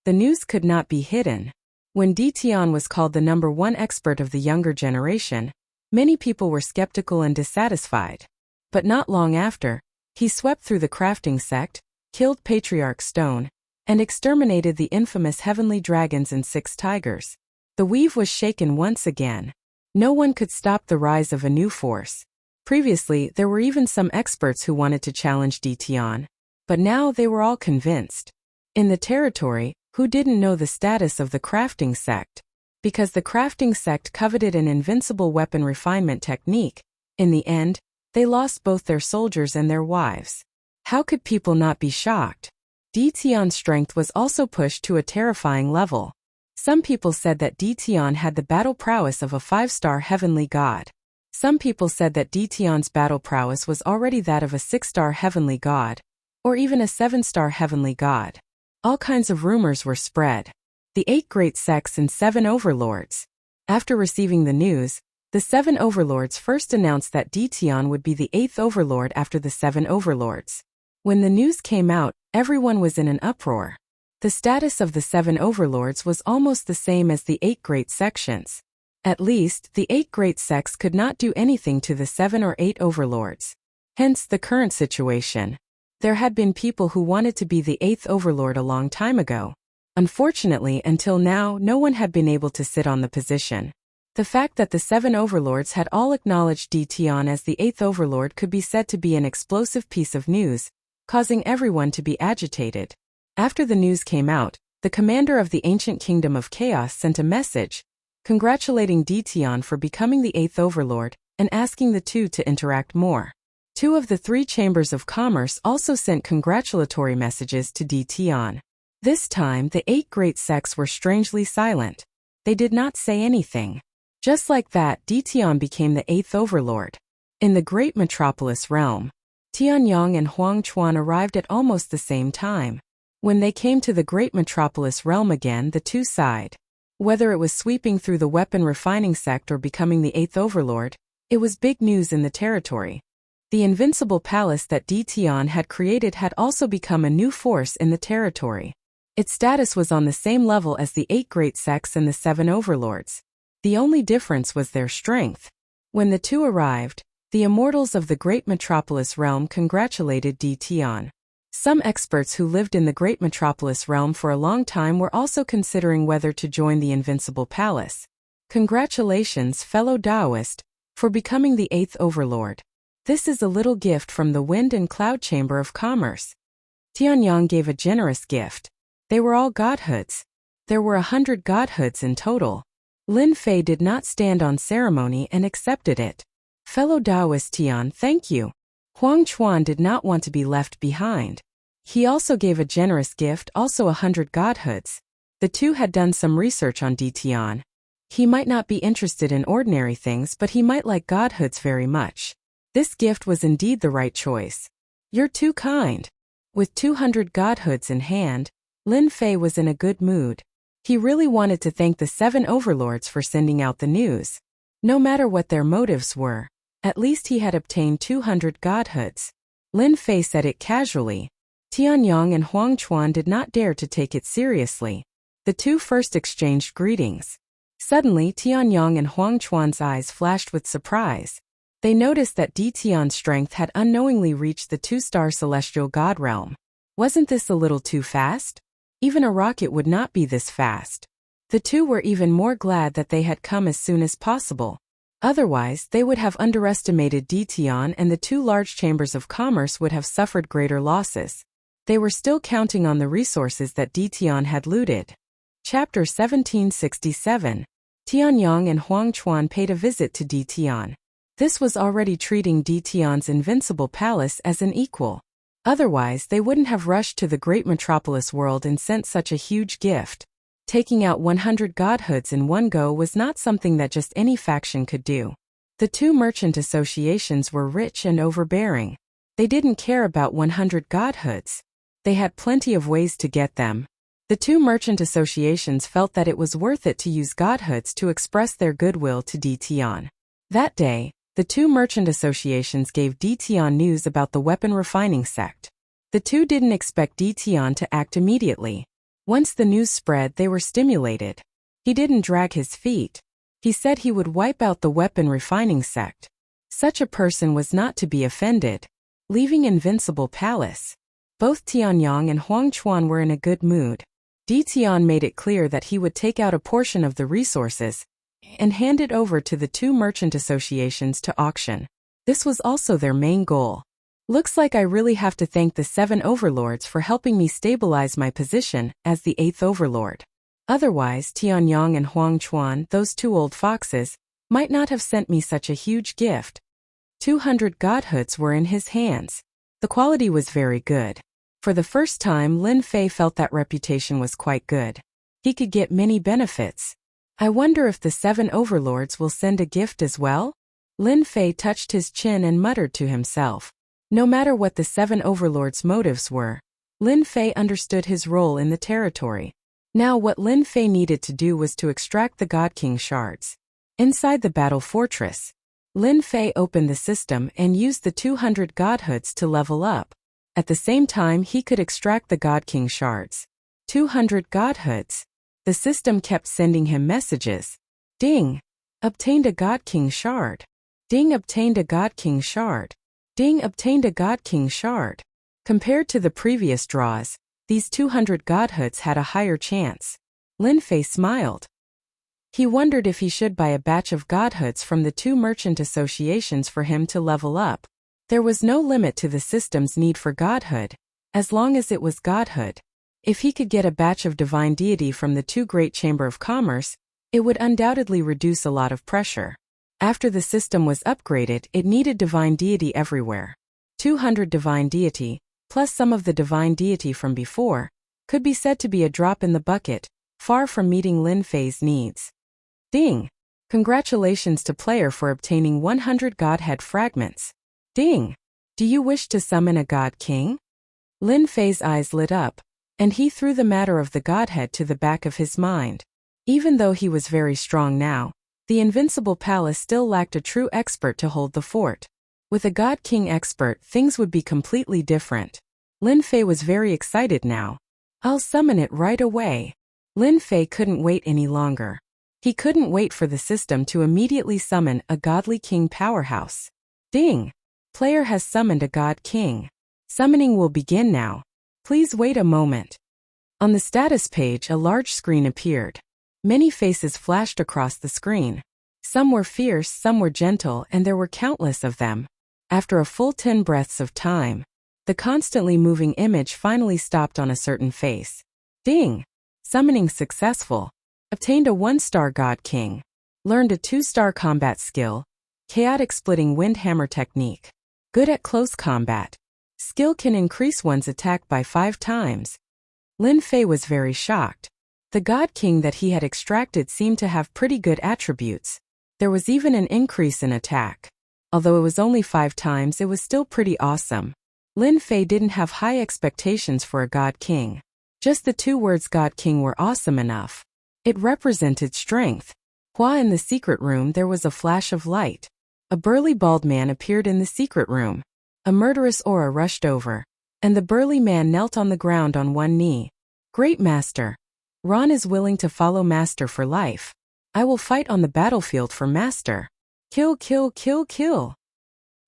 S1: The news could not be hidden. When Detian was called the #1 expert of the younger generation, many people were skeptical and dissatisfied. But not long after, he swept through the crafting sect, killed Patriarch Stone, and exterminated the infamous heavenly dragons and 6 tigers. The weave was shaken once again. No one could stop the rise of a new force. Previously, there were even some experts who wanted to challenge Detian, but now they were all convinced. In the territory, who didn't know the status of the crafting sect? Because the crafting sect coveted an invincible weapon refinement technique. In the end, they lost both their soldiers and their wives. How could people not be shocked? Detian's strength was also pushed to a terrifying level. Some people said that Detian had the battle prowess of a 5-star heavenly god. Some people said that Detian's battle prowess was already that of a 6-star heavenly god, or even a 7-star heavenly god. All kinds of rumors were spread. The 8 great sects and 7 overlords. After receiving the news, the 7 overlords first announced that Detian would be the 8th overlord after the 7 overlords. When the news came out, everyone was in an uproar. The status of the 7 overlords was almost the same as the 8 great sections. At least, the 8 great sects could not do anything to the 7 or 8 overlords. Hence the current situation. There had been people who wanted to be the 8th overlord a long time ago. Unfortunately, until now, no one had been able to sit on the position. The fact that the 7 overlords had all acknowledged Di Tian as the 8th overlord could be said to be an explosive piece of news, causing everyone to be agitated. After the news came out, the commander of the ancient kingdom of chaos sent a message, congratulating Di Tian for becoming the 8th overlord, and asking the two to interact more. 2 of the 3 chambers of commerce also sent congratulatory messages to Di Tian. This time, the 8 great sects were strangely silent. They did not say anything. Just like that, Di Tian became the 8th overlord. In the great metropolis realm, Tianyang and Huang Chuan arrived at almost the same time. When they came to the great metropolis realm again, the two sighed. Whether it was sweeping through the weapon refining sect or becoming the 8th overlord, it was big news in the territory. The invincible palace that Di Tian had created had also become a new force in the territory. Its status was on the same level as the 8 great sects and the 7 overlords. The only difference was their strength. When the two arrived, the immortals of the great metropolis realm congratulated Di Tian. Some experts who lived in the great metropolis realm for a long time were also considering whether to join the invincible palace. Congratulations, fellow Taoist, for becoming the 8th overlord. This is a little gift from the Wind and Cloud Chamber of Commerce. Tianyang gave a generous gift. They were all godhoods. There were 100 godhoods in total. Lin Fei did not stand on ceremony and accepted it. Fellow Taoist Tian, thank you. Huang Chuan did not want to be left behind. He also gave a generous gift, also 100 godhoods. The two had done some research on Di Tian. He might not be interested in ordinary things, but he might like godhoods very much. This gift was indeed the right choice. You're too kind. With 200 godhoods in hand, Lin Fei was in a good mood. He really wanted to thank the 7 overlords for sending out the news. No matter what their motives were, at least he had obtained 200 godhoods. Lin Fei said it casually. Tianyang and Huang Chuan did not dare to take it seriously. The two first exchanged greetings. Suddenly, Tianyang and Huang Chuan's eyes flashed with surprise. They noticed that Di Tian's strength had unknowingly reached the 2-star celestial god realm. Wasn't this a little too fast? Even a rocket would not be this fast. The two were even more glad that they had come as soon as possible. Otherwise, they would have underestimated Di Tian and the 2 large chambers of commerce would have suffered greater losses. They were still counting on the resources that Di Tian had looted. Chapter 1767. Tianyang and Huang Chuan paid a visit to Di Tian. This was already treating Di Tian's invincible palace as an equal. Otherwise, they wouldn't have rushed to the great metropolis world and sent such a huge gift. Taking out 100 godhoods in one go was not something that just any faction could do. The 2 merchant associations were rich and overbearing. They didn't care about 100 godhoods. They had plenty of ways to get them. The 2 merchant associations felt that it was worth it to use godhoods to express their goodwill to Di Tian. That day, the 2 merchant associations gave Di Tian news about the weapon refining sect. The two didn't expect Di Tian to act immediately. Once the news spread, they were stimulated. He didn't drag his feet. He said he would wipe out the weapon refining sect. Such a person was not to be offended. Leaving Invincible Palace. Both Tianyang and Huang Chuan were in a good mood. Di Tian made it clear that he would take out a portion of the resources and hand it over to the 2 merchant associations to auction. This was also their main goal. Looks like I really have to thank the 7 overlords for helping me stabilize my position as the 8th overlord. Otherwise, Tianyang and Huang Chuan, those 2 old foxes, might not have sent me such a huge gift. 200 godhoods were in his hands. The quality was very good. For the first time, Lin Fei felt that reputation was quite good. He could get many benefits. I wonder if the 7 overlords will send a gift as well? Lin Fei touched his chin and muttered to himself. No matter what the 7 overlords' motives were, Lin Fei understood his role in the territory. Now what Lin Fei needed to do was to extract the God King shards. Inside the battle fortress, Lin Fei opened the system and used the 200 godhoods to level up. At the same time, he could extract the God King shards. 200 godhoods. The system kept sending him messages. Ding! Obtained a God King shard. Ding! Obtained a God King shard. Ding! Obtained a God King shard. Compared to the previous draws, these 200 godhoods had a higher chance. Lin Fei smiled. He wondered if he should buy a batch of godhoods from the 2 merchant associations for him to level up. There was no limit to the system's need for godhood, as long as it was godhood. If he could get a batch of divine deity from the 2 Great Chamber of Commerce, it would undoubtedly reduce a lot of pressure. After the system was upgraded, it needed divine deity everywhere. 200 divine deity, plus some of the divine deity from before, could be said to be a drop in the bucket, far from meeting Lin Fei's needs. Ding! Congratulations to player for obtaining 100 Godhead fragments. Ding! Do you wish to summon a God King? Lin Fei's eyes lit up, and he threw the matter of the Godhead to the back of his mind. Even though he was very strong now, the Invincible Palace still lacked a true expert to hold the fort. With a God King expert, things would be completely different. Lin Fei was very excited now. I'll summon it right away. Lin Fei couldn't wait any longer. He couldn't wait for the system to immediately summon a godly king powerhouse. Ding! Player has summoned a God King. Summoning will begin now. Please wait a moment. On the status page, a large screen appeared. Many faces flashed across the screen. Some were fierce, some were gentle, and there were countless of them. After a full 10 breaths of time, the constantly moving image finally stopped on a certain face. Ding! Summoning successful. Obtained a 1-star God King. Learned a 2-star combat skill. Chaotic Splitting Wind Hammer Technique. Good at close combat. Skill can increase one's attack by 5 times. Lin Fei was very shocked. The God King that he had extracted seemed to have pretty good attributes. There was even an increase in attack. Although it was only 5 times, it was still pretty awesome. Lin Fei didn't have high expectations for a God King. Just the 2 words God King were awesome enough. It represented strength. While in the secret room, there was a flash of light. A burly bald man appeared in the secret room. A murderous aura rushed over, and the burly man knelt on the ground on one knee. Great Master. Ron is willing to follow Master for life. I will fight on the battlefield for Master. Kill, kill, kill, kill.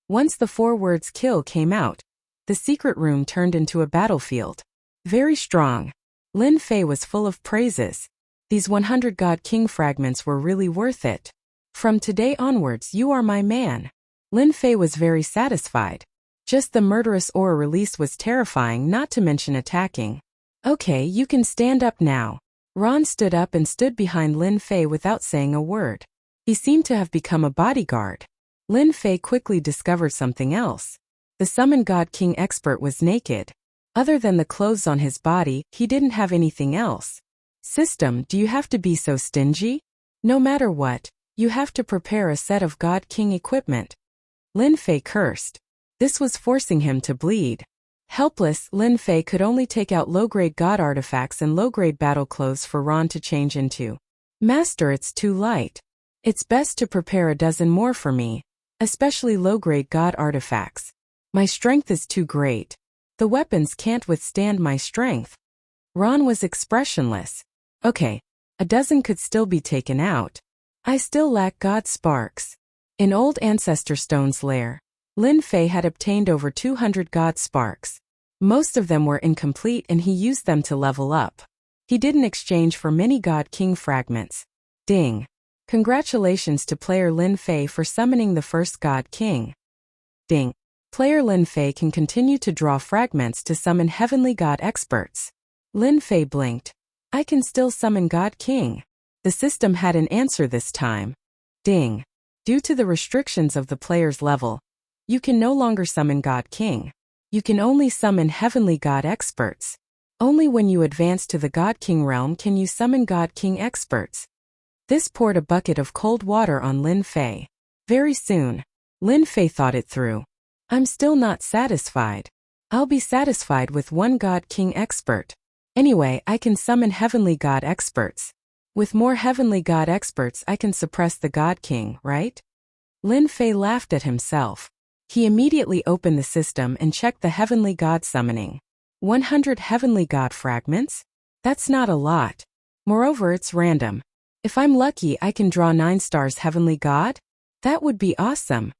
S1: Once the 4 words kill came out, the secret room turned into a battlefield. Very strong. Lin Fei was full of praises. These 100 God King fragments were really worth it. From today onwards, you are my man. Lin Fei was very satisfied. Just the murderous aura release was terrifying, not to mention attacking. Okay, you can stand up now. Ron stood up and stood behind Lin Fei without saying a word. He seemed to have become a bodyguard. Lin Fei quickly discovered something else. The Summon God King expert was naked. Other than the clothes on his body, he didn't have anything else. System, do you have to be so stingy? No matter what, you have to prepare a set of God King equipment. Lin Fei cursed. This was forcing him to bleed. Helpless, Lin Fei could only take out low-grade god artifacts and low-grade battle clothes for Ron to change into. Master, it's too light. It's best to prepare a dozen more for me, especially low-grade god artifacts. My strength is too great. The weapons can't withstand my strength. Ron was expressionless. Okay, a dozen could still be taken out. I still lack god sparks. In old Ancestor Stone's lair, Lin Fei had obtained over 200 god sparks. Most of them were incomplete and he used them to level up. He didn't exchange for many God King fragments. Ding! Congratulations to player Lin Fei for summoning the first God King. Ding! Player Lin Fei can continue to draw fragments to summon heavenly god experts. Lin Fei blinked. I can still summon God King. The system had an answer this time. Ding! Due to the restrictions of the player's level, you can no longer summon God King. You can only summon heavenly god experts. Only when you advance to the God King realm can you summon God King experts. This poured a bucket of cold water on Lin Fei. Very soon, Lin Fei thought it through. I'm still not satisfied. I'll be satisfied with 1 God King expert. Anyway, I can summon heavenly god experts. With more heavenly god experts, I can suppress the God King, right? Lin Fei laughed at himself. He immediately opened the system and checked the heavenly god summoning. 100 heavenly god fragments? That's not a lot. Moreover, it's random. If I'm lucky, I can draw 9 stars heavenly god? That would be awesome.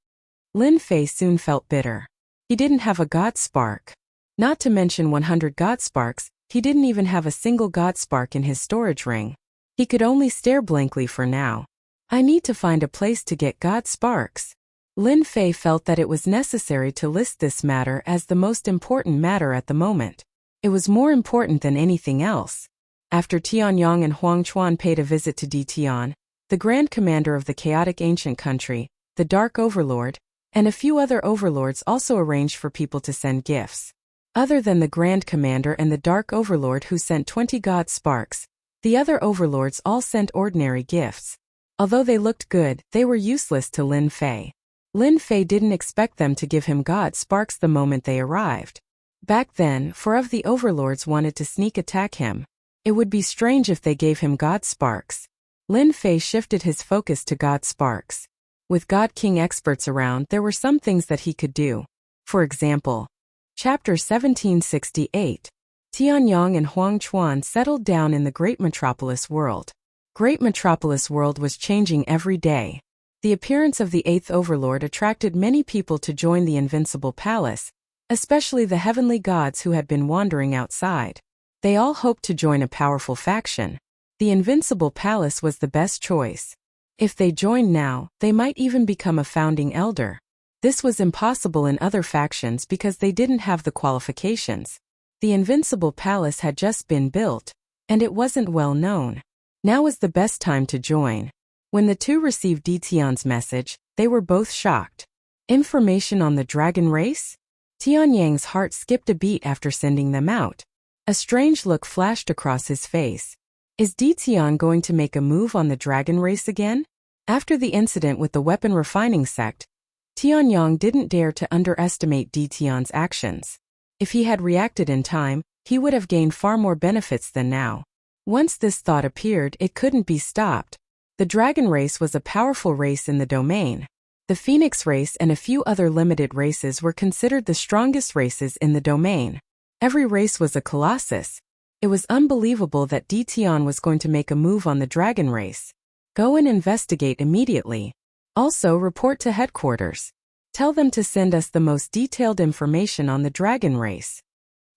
S1: Lin Fei soon felt bitter. He didn't have a god spark. Not to mention 100 god sparks, he didn't even have a single god spark in his storage ring. He could only stare blankly for now. I need to find a place to get God sparks. Lin Fei felt that it was necessary to list this matter as the most important matter at the moment. It was more important than anything else. After Tianyang and Huang Chuan paid a visit to Di Tian, the Grand Commander of the chaotic ancient country, the Dark Overlord, and a few other overlords also arranged for people to send gifts. Other than the Grand Commander and the Dark Overlord who sent 20 God sparks, the other overlords all sent ordinary gifts. Although they looked good, they were useless to Lin Fei. Lin Fei didn't expect them to give him God sparks the moment they arrived. Back then, 4 of the overlords wanted to sneak attack him. It would be strange if they gave him God sparks. Lin Fei shifted his focus to God sparks. With God King experts around, there were some things that he could do. For example, Chapter 1768. Tianyang and Huang Chuan settled down in the Great Metropolis World. Great Metropolis World was changing every day. The appearance of the 8th Overlord attracted many people to join the Invincible Palace, especially the heavenly gods who had been wandering outside. They all hoped to join a powerful faction. The Invincible Palace was the best choice. If they joined now, they might even become a founding elder. This was impossible in other factions because they didn't have the qualifications. The Invincible Palace had just been built, and it wasn't well known. Now was the best time to join. When the two received Di Tian's message, they were both shocked. Information on the dragon race? Tianyang's heart skipped a beat after sending them out. A strange look flashed across his face. Is Di Tian going to make a move on the dragon race again? After the incident with the weapon refining sect, Tianyang didn't dare to underestimate Di Tian's actions. If he had reacted in time, he would have gained far more benefits than now. Once this thought appeared, it couldn't be stopped. The dragon race was a powerful race in the domain. The phoenix race and a few other limited races were considered the strongest races in the domain. Every race was a colossus. It was unbelievable that Di Tian was going to make a move on the dragon race. Go and investigate immediately. Also report to headquarters. Tell them to send us the most detailed information on the dragon race.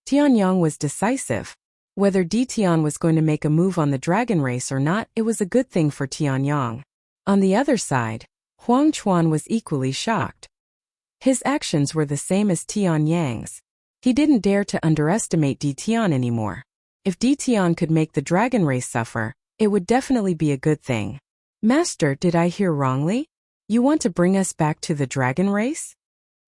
S1: Tianyang was decisive. Whether Di Tian was going to make a move on the dragon race or not, it was a good thing for Tianyang. On the other side, Huang Chuan was equally shocked. His actions were the same as Tianyang's. He didn't dare to underestimate Di Tian anymore. If Di Tian could make the dragon race suffer, it would definitely be a good thing. Master, did I hear wrongly? You want to bring us back to the dragon race?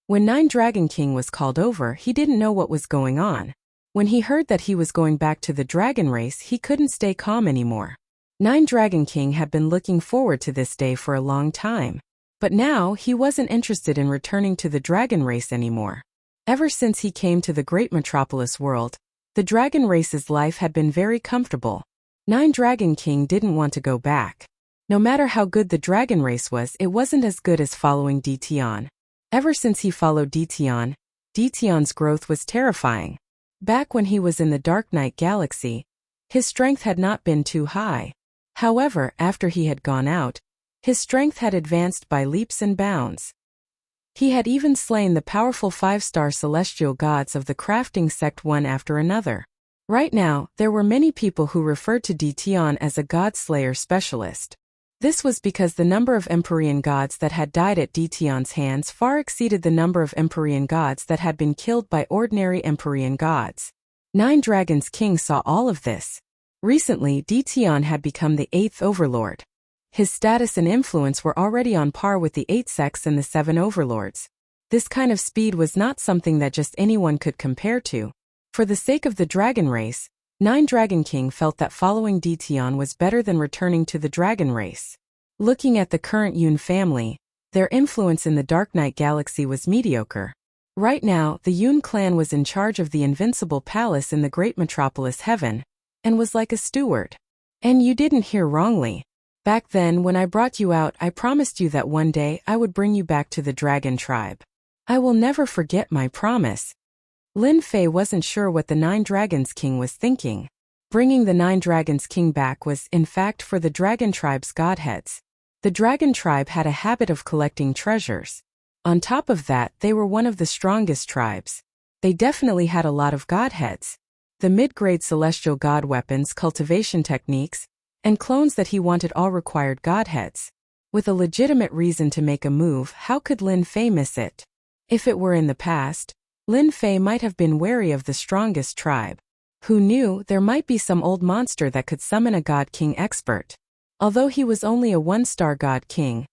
S1: When Nine Dragon King was called over, he didn't know what was going on. When he heard that he was going back to the dragon race, he couldn't stay calm anymore. Nine Dragon King had been looking forward to this day for a long time. But now, he wasn't interested in returning to the dragon race anymore. Ever since he came to the Great Metropolis World, the dragon race's life had been very comfortable. Nine Dragon King didn't want to go back. No matter how good the dragon race was, it wasn't as good as following Di Tian. Ever since he followed Di Tian's growth was terrifying. Back when he was in the Dark Knight Galaxy, his strength had not been too high. However, after he had gone out, his strength had advanced by leaps and bounds. He had even slain the powerful 5-star celestial gods of the crafting sect one after another. Right now, there were many people who referred to Di Tian as a god-slayer specialist. This was because the number of Empyrean gods that had died at Di Tian's hands far exceeded the number of Empyrean gods that had been killed by ordinary Empyrean gods. Nine Dragons King saw all of this. Recently, Di Tian had become the 8th Overlord. His status and influence were already on par with the 8 sects and the 7 overlords. This kind of speed was not something that just anyone could compare to. For the sake of the dragon race, Nine Dragon King felt that following Di Tian was better than returning to the dragon race. Looking at the current Yun family, their influence in the Dark Knight Galaxy was mediocre. Right now, the Yun clan was in charge of the Invincible Palace in the Great Metropolis Heaven, and was like a steward. And you didn't hear wrongly. Back then, when I brought you out, I promised you that one day I would bring you back to the dragon tribe. I will never forget my promise. Lin Fei wasn't sure what the Nine Dragons King was thinking. Bringing the Nine Dragons King back was, in fact, for the dragon tribe's godheads. The dragon tribe had a habit of collecting treasures. On top of that, they were one of the strongest tribes. They definitely had a lot of godheads. The mid-grade celestial god weapons cultivation techniques, and clones that he wanted all required godheads. With a legitimate reason to make a move, how could Lin Fei miss it? If it were in the past, Lin Fei might have been wary of the strongest tribe. Who knew, there might be some old monster that could summon a God King expert. Although he was only a 1-star God King,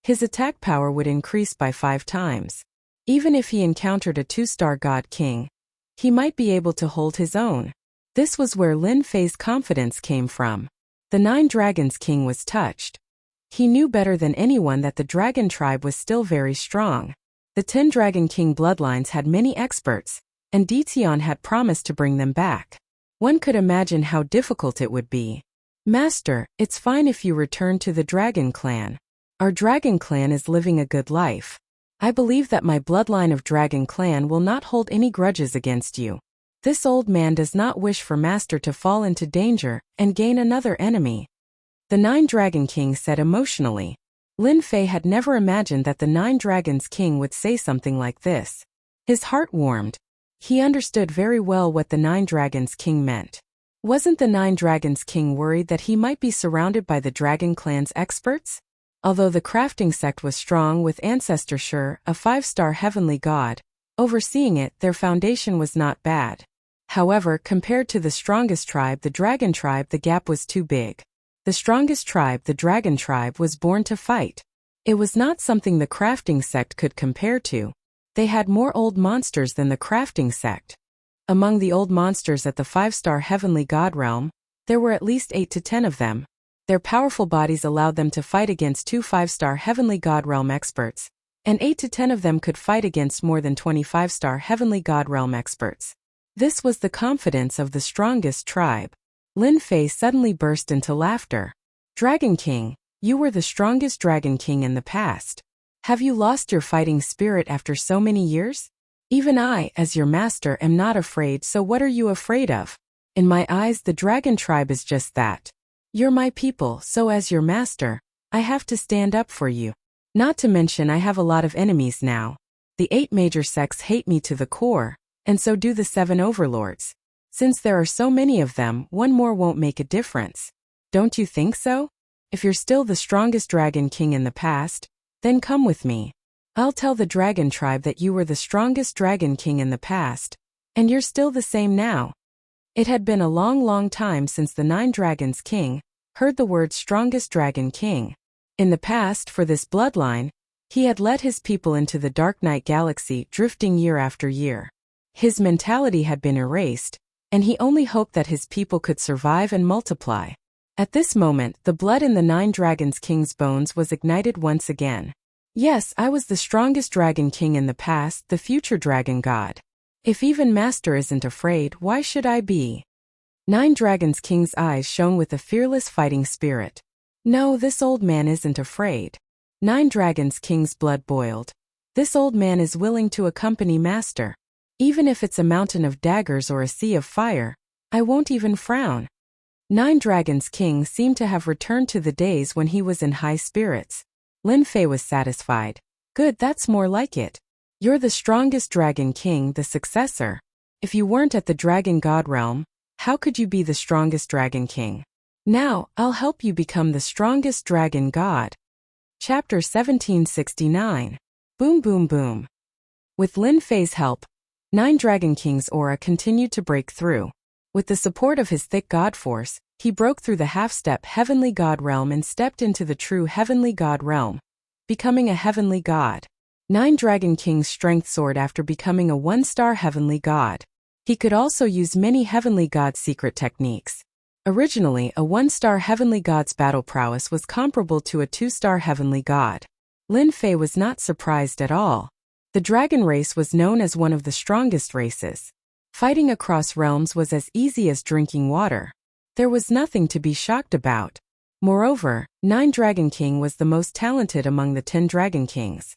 S1: his attack power would increase by 5 times. Even if he encountered a 2-star God King, he might be able to hold his own. This was where Lin Fei's confidence came from. The 9 Dragons King was touched. He knew better than anyone that the dragon tribe was still very strong. The 10 Dragon King bloodlines had many experts, and Ditian had promised to bring them back. One could imagine how difficult it would be. Master, it's fine if you return to the Dragon Clan. Our Dragon Clan is living a good life. I believe that my bloodline of Dragon Clan will not hold any grudges against you. This old man does not wish for Master to fall into danger and gain another enemy. The 9 Dragon King said emotionally. Lin Fei had never imagined that the 9 Dragons King would say something like this. His heart warmed. He understood very well what the 9 Dragons King meant. Wasn't the 9 Dragons King worried that he might be surrounded by the Dragon Clan's experts? Although the crafting sect was strong with Ancestor Shur, a 5-star heavenly god, overseeing it, their foundation was not bad. However, compared to the strongest tribe, the Dragon tribe, the gap was too big. The strongest tribe, the Dragon tribe, was born to fight. It was not something the crafting sect could compare to. They had more old monsters than the crafting sect. Among the old monsters at the 5-star heavenly god realm, there were at least 8 to 10 of them. Their powerful bodies allowed them to fight against 2 5-star heavenly god realm experts, and 8 to 10 of them could fight against more than 25-star heavenly god realm experts. This was the confidence of the strongest tribe. Lin Fei suddenly burst into laughter. Dragon King, you were the strongest Dragon King in the past. Have you lost your fighting spirit after so many years? Even I, as your master, am not afraid, so what are you afraid of? In my eyes, the Dragon tribe is just that. You're my people, so as your master, I have to stand up for you. Not to mention I have a lot of enemies now. The 8 major sects hate me to the core, and so do the 7 overlords. Since there are so many of them, one more won't make a difference. Don't you think so? If you're still the strongest Dragon King in the past, then come with me. I'll tell the Dragon tribe that you were the strongest Dragon King in the past, and you're still the same now. It had been a long time since the 9 Dragons King heard the word strongest Dragon King. In the past, for this bloodline, he had led his people into the Dark Night Galaxy, drifting year after year. His mentality had been erased, and he only hoped that his people could survive and multiply. At this moment, the blood in the 9 Dragons King's bones was ignited once again. Yes, I was the strongest Dragon King in the past, the future Dragon God. If even Master isn't afraid, why should I be? 9 Dragons King's eyes shone with a fearless fighting spirit. No, this old man isn't afraid. 9 Dragons King's blood boiled. This old man is willing to accompany Master. Even if it's a mountain of daggers or a sea of fire, I won't even frown. 9 Dragons King seemed to have returned to the days when he was in high spirits. Lin Fei was satisfied. Good, that's more like it. You're the strongest Dragon King, the successor. If you weren't at the Dragon God realm, how could you be the strongest Dragon King? Now, I'll help you become the strongest Dragon God. Chapter 1769. Boom boom boom. With Lin Fei's help, 9 Dragon King's aura continued to break through. With the support of his thick god force, he broke through the half-step heavenly god realm and stepped into the true heavenly god realm, becoming a heavenly god. 9 Dragon King's strength soared after becoming a 1-star heavenly god. He could also use many heavenly god secret techniques. Originally, a 1-star heavenly god's battle prowess was comparable to a 2-star heavenly god. Lin Fei was not surprised at all. The dragon race was known as one of the strongest races. Fighting across realms was as easy as drinking water. There was nothing to be shocked about. Moreover, 9 Dragon King was the most talented among the 10 Dragon Kings.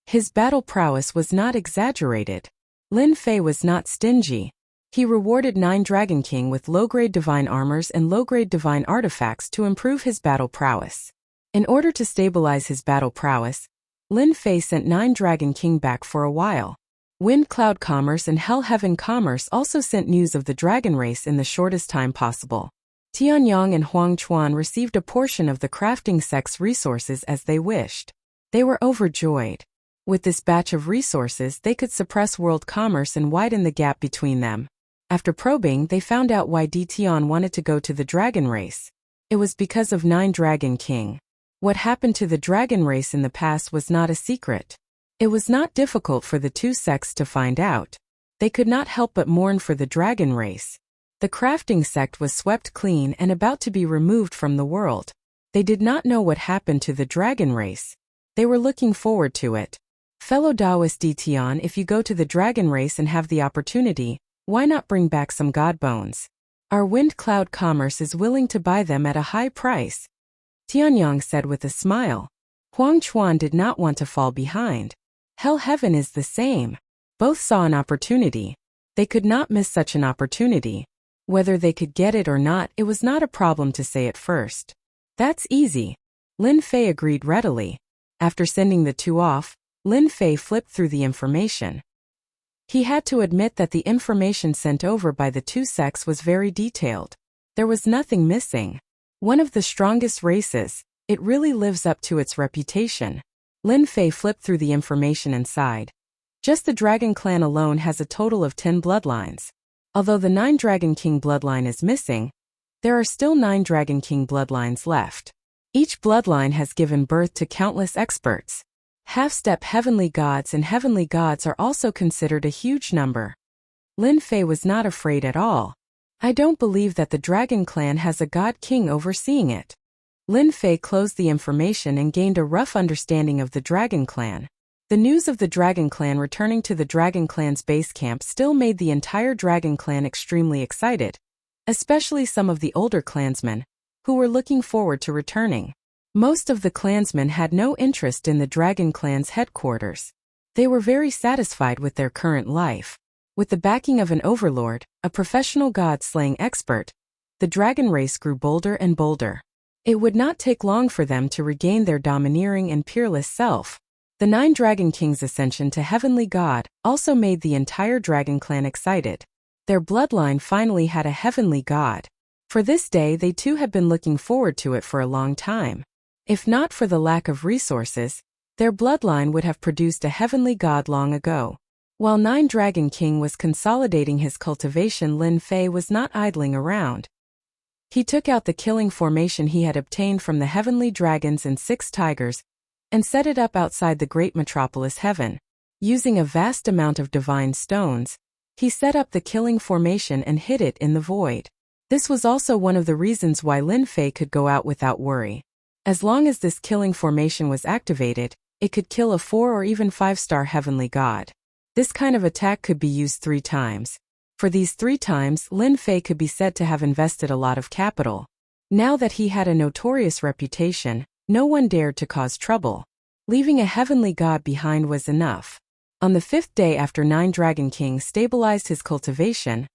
S1: His battle prowess was not exaggerated. Lin Fei was not stingy. He rewarded 9 Dragon King with low-grade divine armors and low-grade divine artifacts to improve his battle prowess. In order to stabilize his battle prowess, Lin Fei sent 9 Dragon King back for a while. Wind Cloud Commerce and Hell Heaven Commerce also sent news of the dragon race in the shortest time possible. Tianyang and Huang Chuan received a portion of the crafting sect's resources as they wished. They were overjoyed. With this batch of resources, they could suppress world commerce and widen the gap between them. After probing, they found out why Tian wanted to go to the dragon race. It was because of 9 Dragon King. What happened to the dragon race in the past was not a secret. It was not difficult for the two sects to find out. They could not help but mourn for the dragon race. The crafting sect was swept clean and about to be removed from the world. They did not know what happened to the dragon race. They were looking forward to it. Fellow Taoist Tian, if you go to the dragon race and have the opportunity, why not bring back some god bones? Our wind cloud commerce is willing to buy them at a high price. Tianyang said with a smile. Huang Chuan did not want to fall behind. Hell heaven is the same. Both saw an opportunity. They could not miss such an opportunity. Whether they could get it or not, it was not a problem to say at first. That's easy. Lin Fei agreed readily. After sending the two off, Lin Fei flipped through the information. He had to admit that the information sent over by the two sects was very detailed. There was nothing missing. One of the strongest races, it really lives up to its reputation. Lin Fei flipped through the information and sighed. Just the Dragon Clan alone has a total of 10 bloodlines. Although the 9 Dragon King bloodline is missing, there are still 9 Dragon King bloodlines left. Each bloodline has given birth to countless experts. Half-step heavenly gods and heavenly gods are also considered a huge number. Lin Fei was not afraid at all. I don't believe that the Dragon Clan has a god king overseeing it. Lin Fei closed the information and gained a rough understanding of the Dragon Clan. The news of the Dragon Clan returning to the Dragon Clan's base camp still made the entire Dragon Clan extremely excited, especially some of the older clansmen, who were looking forward to returning. Most of the clansmen had no interest in the Dragon Clan's headquarters. They were very satisfied with their current life. With the backing of an overlord, a professional god-slaying expert, the dragon race grew bolder and bolder. It would not take long for them to regain their domineering and peerless self. The 9 Dragon Kings' ascension to Heavenly God also made the entire Dragon Clan excited. Their bloodline finally had a Heavenly God. For this day they too had been looking forward to it for a long time. If not for the lack of resources, their bloodline would have produced a Heavenly God long ago. While 9 Dragon King was consolidating his cultivation, Lin Fei was not idling around. He took out the killing formation he had obtained from the Heavenly Dragons and 6 Tigers, and set it up outside the great metropolis Heaven. Using a vast amount of divine stones, he set up the killing formation and hid it in the void. This was also one of the reasons why Lin Fei could go out without worry. As long as this killing formation was activated, it could kill a 4 or even 5-star heavenly god. This kind of attack could be used 3 times. For these 3 times, Lin Fei could be said to have invested a lot of capital. Now that he had a notorious reputation, no one dared to cause trouble. Leaving a heavenly god behind was enough. On the 5th day after 9 Dragon King stabilized his cultivation,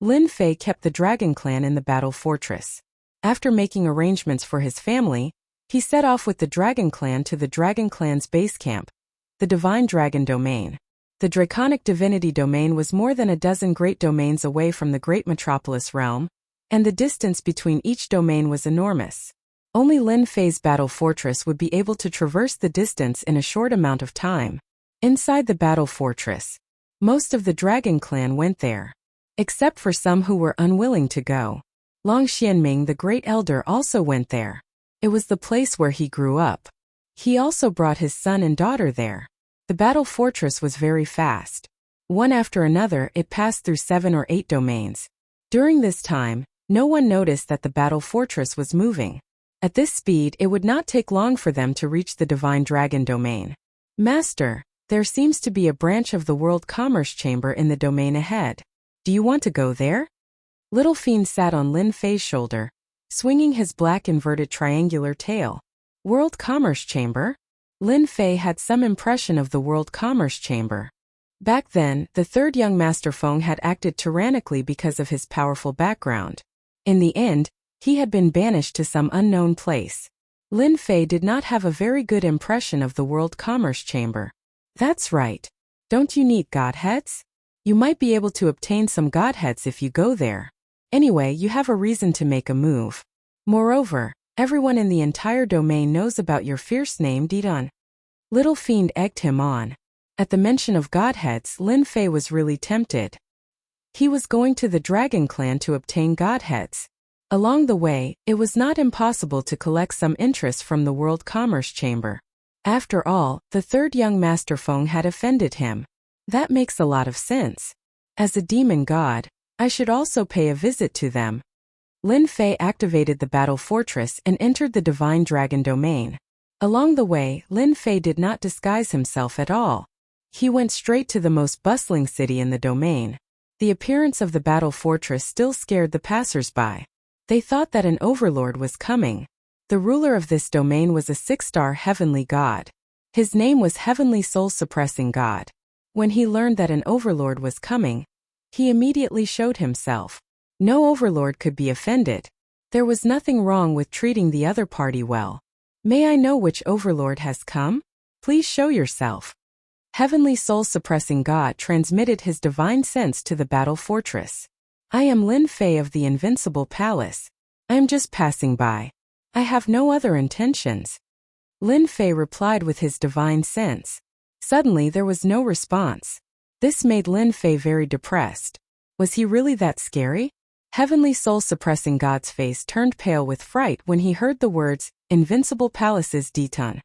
S1: Lin Fei kept the Dragon Clan in the battle fortress. After making arrangements for his family, he set off with the Dragon Clan to the Dragon Clan's base camp, the Divine Dragon Domain. The Draconic Divinity Domain was more than a dozen great domains away from the great metropolis realm, and the distance between each domain was enormous. Only Lin Fei's battle fortress would be able to traverse the distance in a short amount of time. Inside the battle fortress, most of the Dragon Clan went there, except for some who were unwilling to go. Long Xianming, the Great Elder, also went there. It was the place where he grew up. He also brought his son and daughter there. The battle fortress was very fast. One after another, it passed through 7 or 8 domains. During this time, no one noticed that the battle fortress was moving. At this speed, it would not take long for them to reach the Divine Dragon Domain. Master, there seems to be a branch of the World Commerce Chamber in the domain ahead. Do you want to go there? Little Fiend sat on Lin Fei's shoulder, swinging his black inverted triangular tail. World Commerce Chamber? Lin Fei had some impression of the World Commerce Chamber. Back then, the 3rd young Master Feng had acted tyrannically because of his powerful background. In the end, he had been banished to some unknown place. Lin Fei did not have a very good impression of the World Commerce Chamber. That's right. Don't you need godheads? You might be able to obtain some godheads if you go there. Anyway, you have a reason to make a move. Moreover, everyone in the entire domain knows about your fierce name, Didan. Little Fiend egged him on. At the mention of godheads, Lin Fei was really tempted. He was going to the Dragon Clan to obtain godheads. Along the way, it was not impossible to collect some interest from the World Commerce Chamber. After all, the third young Master Feng had offended him. That makes a lot of sense. As a demon god, I should also pay a visit to them. Lin Fei activated the battle fortress and entered the Divine Dragon domain. Along the way, Lin Fei did not disguise himself at all. He went straight to the most bustling city in the domain. The appearance of the battle fortress still scared the passers-by. They thought that an overlord was coming. The ruler of this domain was a 6-star heavenly god. His name was Heavenly Soul-Suppressing God. When he learned that an overlord was coming, he immediately showed himself. No overlord could be offended. There was nothing wrong with treating the other party well. May I know which overlord has come? Please show yourself. Heavenly Soul-Suppressing God transmitted his divine sense to the battle fortress. I am Lin Fei of the Invincible Palace. I am just passing by. I have no other intentions. Lin Fei replied with his divine sense. Suddenly there was no response. This made Lin Fei very depressed. Was he really that scary? Heavenly Soul-Suppressing God's face turned pale with fright when he heard the words, Invincible Palace's Ditan.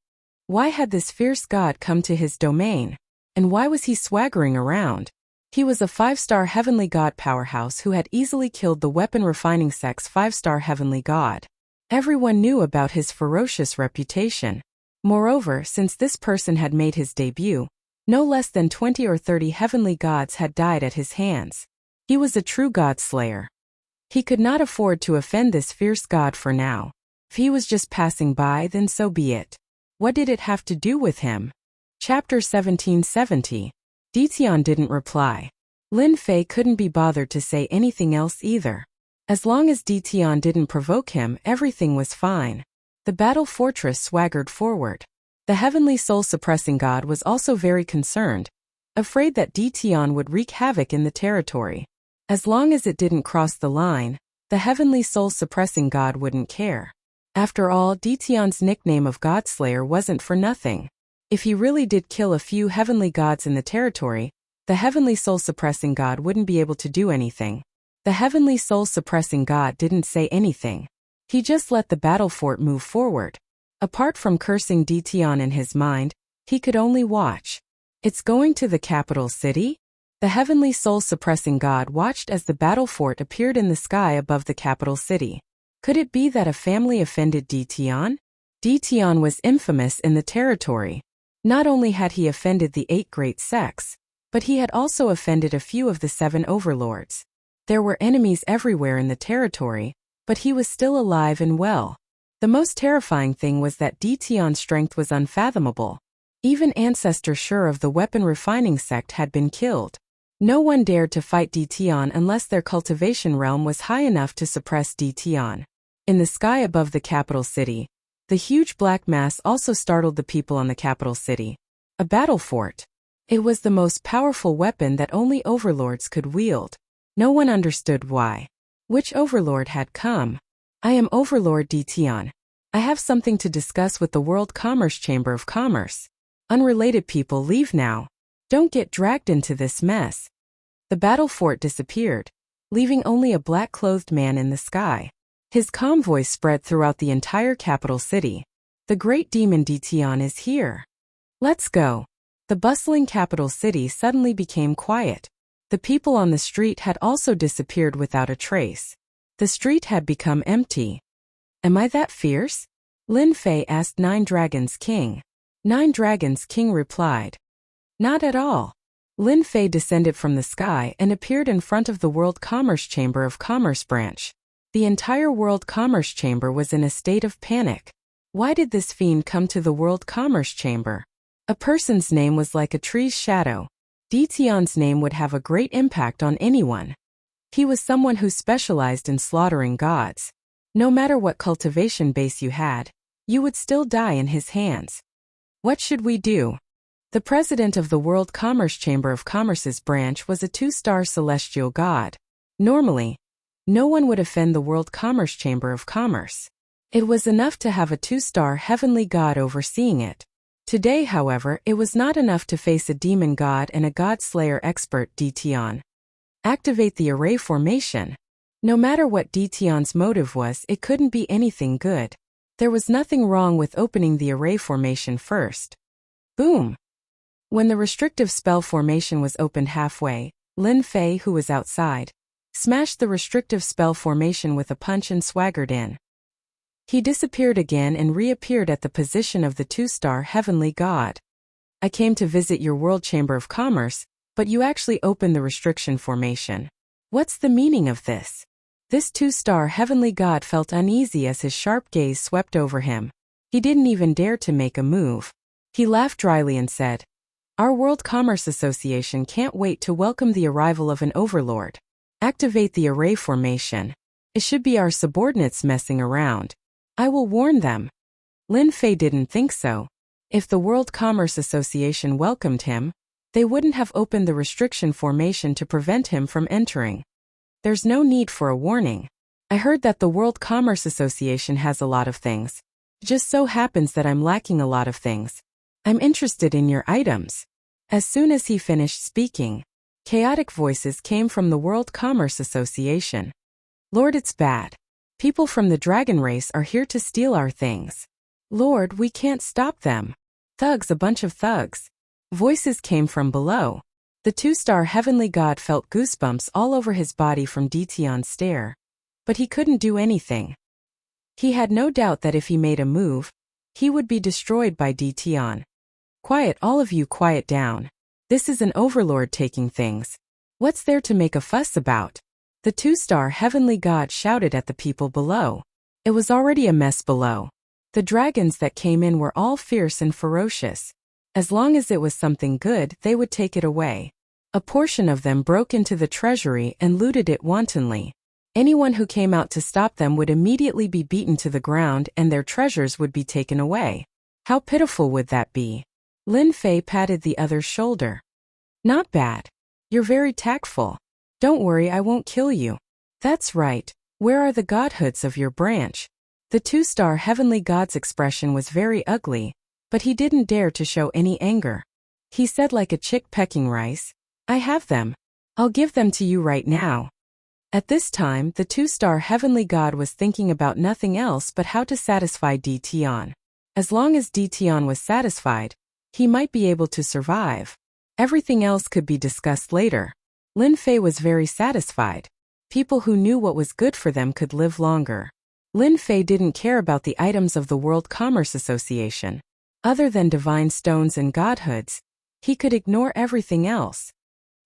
S1: Why had this fierce god come to his domain? And why was he swaggering around? He was a 5-star heavenly god powerhouse who had easily killed the weapon refining sect's 5-star heavenly god. Everyone knew about his ferocious reputation. Moreover, since this person had made his debut, no less than 20 or 30 heavenly gods had died at his hands. He was a true god slayer. He could not afford to offend this fierce god for now. If he was just passing by, then so be it. What did it have to do with him? Chapter 1770. Ditian didn't reply. Lin Fei couldn't be bothered to say anything else either. As long as Ditian didn't provoke him, everything was fine. The battle fortress swaggered forward. The Heavenly Soul-Suppressing God was also very concerned, afraid that Ditian would wreak havoc in the territory. As long as it didn't cross the line, the Heavenly Soul-Suppressing God wouldn't care. After all, Ditian's nickname of Godslayer wasn't for nothing. If he really did kill a few heavenly gods in the territory, the Heavenly Soul-Suppressing God wouldn't be able to do anything. The Heavenly Soul-Suppressing God didn't say anything. He just let the battle fort move forward. Apart from cursing Ditian in his mind, he could only watch. It's going to the capital city? The Heavenly Soul-Suppressing God watched as the battle fort appeared in the sky above the capital city. Could it be that a family offended Ditian? Ditian was infamous in the territory. Not only had he offended the 8 great sects, but he had also offended a few of the 7 overlords. There were enemies everywhere in the territory, but he was still alive and well. The most terrifying thing was that Ditian's strength was unfathomable. Even Ancestor Shur of the weapon refining sect had been killed. No one dared to fight Ditian unless their cultivation realm was high enough to suppress Ditian. In the sky above the capital city, the huge black mass also startled the people on the capital city. A battle fort. It was the most powerful weapon that only overlords could wield. No one understood why. Which overlord had come? I am Overlord Ditian. I have something to discuss with the World Commerce Chamber of Commerce. Unrelated people leave now. Don't get dragged into this mess. The battle fort disappeared, leaving only a black-clothed man in the sky. His calm voice spread throughout the entire capital city. The great demon Ditian is here. Let's go. The bustling capital city suddenly became quiet. The people on the street had also disappeared without a trace. The street had become empty. Am I that fierce? Lin Fei asked 9 Dragons King. 9 Dragons King replied. Not at all. Lin Fei descended from the sky and appeared in front of the World Commerce Chamber of Commerce branch. The entire World Commerce Chamber was in a state of panic. Why did this fiend come to the World Commerce Chamber? A person's name was like a tree's shadow. Ditian's name would have a great impact on anyone. He was someone who specialized in slaughtering gods. No matter what cultivation base you had, you would still die in his hands. What should we do? The president of the World Commerce Chamber of Commerce's branch was a 2-star celestial god. Normally, No one would offend the World Commerce Chamber of Commerce. It was enough to have a 2-star heavenly god overseeing it. Today, however, it was not enough to face a demon god and a god slayer expert Dtion. Activate the array formation. No matter what Dtion's motive was, it couldn't be anything good. There was nothing wrong with opening the array formation first. Boom! When the restrictive spell formation was opened halfway, Lin Fei, who was outside, smashed the restrictive spell formation with a punch and swaggered in. He disappeared again and reappeared at the position of the 2-star heavenly god. I came to visit your World Chamber of Commerce, but you actually opened the restriction formation. What's the meaning of this? This 2-star heavenly god felt uneasy as his sharp gaze swept over him. He didn't even dare to make a move. He laughed dryly and said, "Our World Commerce Association can't wait to welcome the arrival of an overlord. Activate the array formation. It should be our subordinates messing around. I will warn them." Lin Fei didn't think so. If the World Commerce Association welcomed him, they wouldn't have opened the restriction formation to prevent him from entering. There's no need for a warning. I heard that the World Commerce Association has a lot of things. It just so happens that I'm lacking a lot of things. I'm interested in your items. As soon as he finished speaking, chaotic voices came from the World Commerce Association. "Lord, it's bad. People from the dragon race are here to steal our things. Lord, we can't stop them. Thugs, a bunch of thugs." Voices came from below. The 2-star heavenly god felt goosebumps all over his body from Dtion's stare. But he couldn't do anything. He had no doubt that if he made a move, he would be destroyed by Dtion. "Quiet, all of you, quiet down. This is an overlord taking things. What's there to make a fuss about?" The 2-star heavenly god shouted at the people below. It was already a mess below. The dragons that came in were all fierce and ferocious. As long as it was something good, they would take it away. A portion of them broke into the treasury and looted it wantonly. Anyone who came out to stop them would immediately be beaten to the ground and their treasures would be taken away. How pitiful would that be? Lin Fei patted the other's shoulder. "Not bad. You're very tactful. Don't worry, I won't kill you." "That's right. Where are the godhoods of your branch?" The 2-star heavenly god's expression was very ugly, but he didn't dare to show any anger. He said like a chick pecking rice, "I have them. I'll give them to you right now." At this time, the 2-star heavenly god was thinking about nothing else but how to satisfy Dtion. As long as Dtion was satisfied, he might be able to survive. Everything else could be discussed later. Lin Fei was very satisfied. People who knew what was good for them could live longer. Lin Fei didn't care about the items of the World Commerce Association. Other than divine stones and godhoods, he could ignore everything else.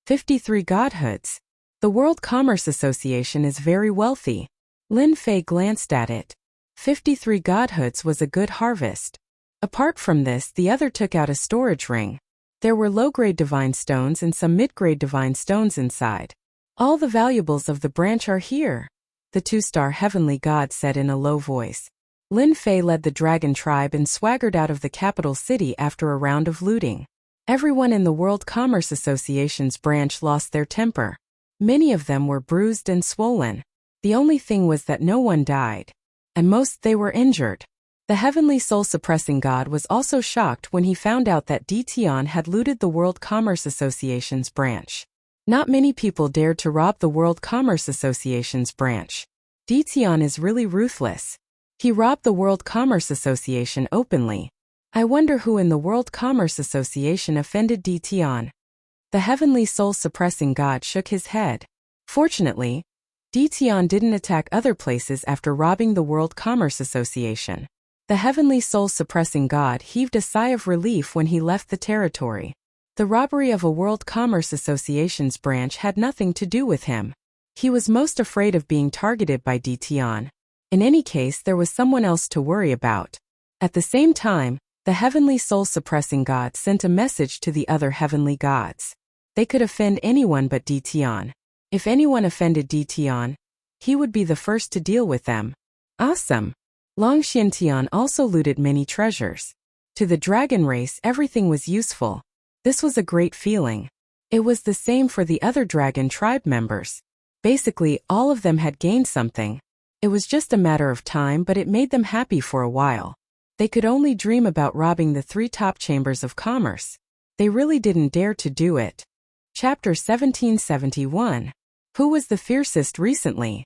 S1: 53 godhoods. The World Commerce Association is very wealthy. Lin Fei glanced at it. 53 godhoods was a good harvest. Apart from this, the other took out a storage ring. There were low-grade divine stones and some mid-grade divine stones inside. "All the valuables of the branch are here," the 2-star heavenly god said in a low voice. Lin Fei led the dragon tribe and swaggered out of the capital city after a round of looting. Everyone in the World Commerce Association's branch lost their temper. Many of them were bruised and swollen. The only thing was that no one died. And most they were injured. The heavenly soul-suppressing god was also shocked when he found out that Dtion had looted the World Commerce Association's branch. Not many people dared to rob the World Commerce Association's branch. Dtion is really ruthless. He robbed the World Commerce Association openly. I wonder who in the World Commerce Association offended Dtion. The heavenly soul-suppressing god shook his head. Fortunately, Dtion didn't attack other places after robbing the World Commerce Association. The heavenly soul-suppressing god heaved a sigh of relief when he left the territory. The robbery of a World Commerce Association's branch had nothing to do with him. He was most afraid of being targeted by Dtion. In any case, there was someone else to worry about. At the same time, the heavenly soul-suppressing god sent a message to the other heavenly gods. They could offend anyone but Dtion. If anyone offended Dtion, he would be the first to deal with them. Awesome! Long Xiantian also looted many treasures. To the dragon race, everything was useful. This was a great feeling. It was the same for the other dragon tribe members. Basically, all of them had gained something. It was just a matter of time, but it made them happy for a while. They could only dream about robbing the 3 top chambers of commerce. They really didn't dare to do it. Chapter 1771. Who was the fiercest recently?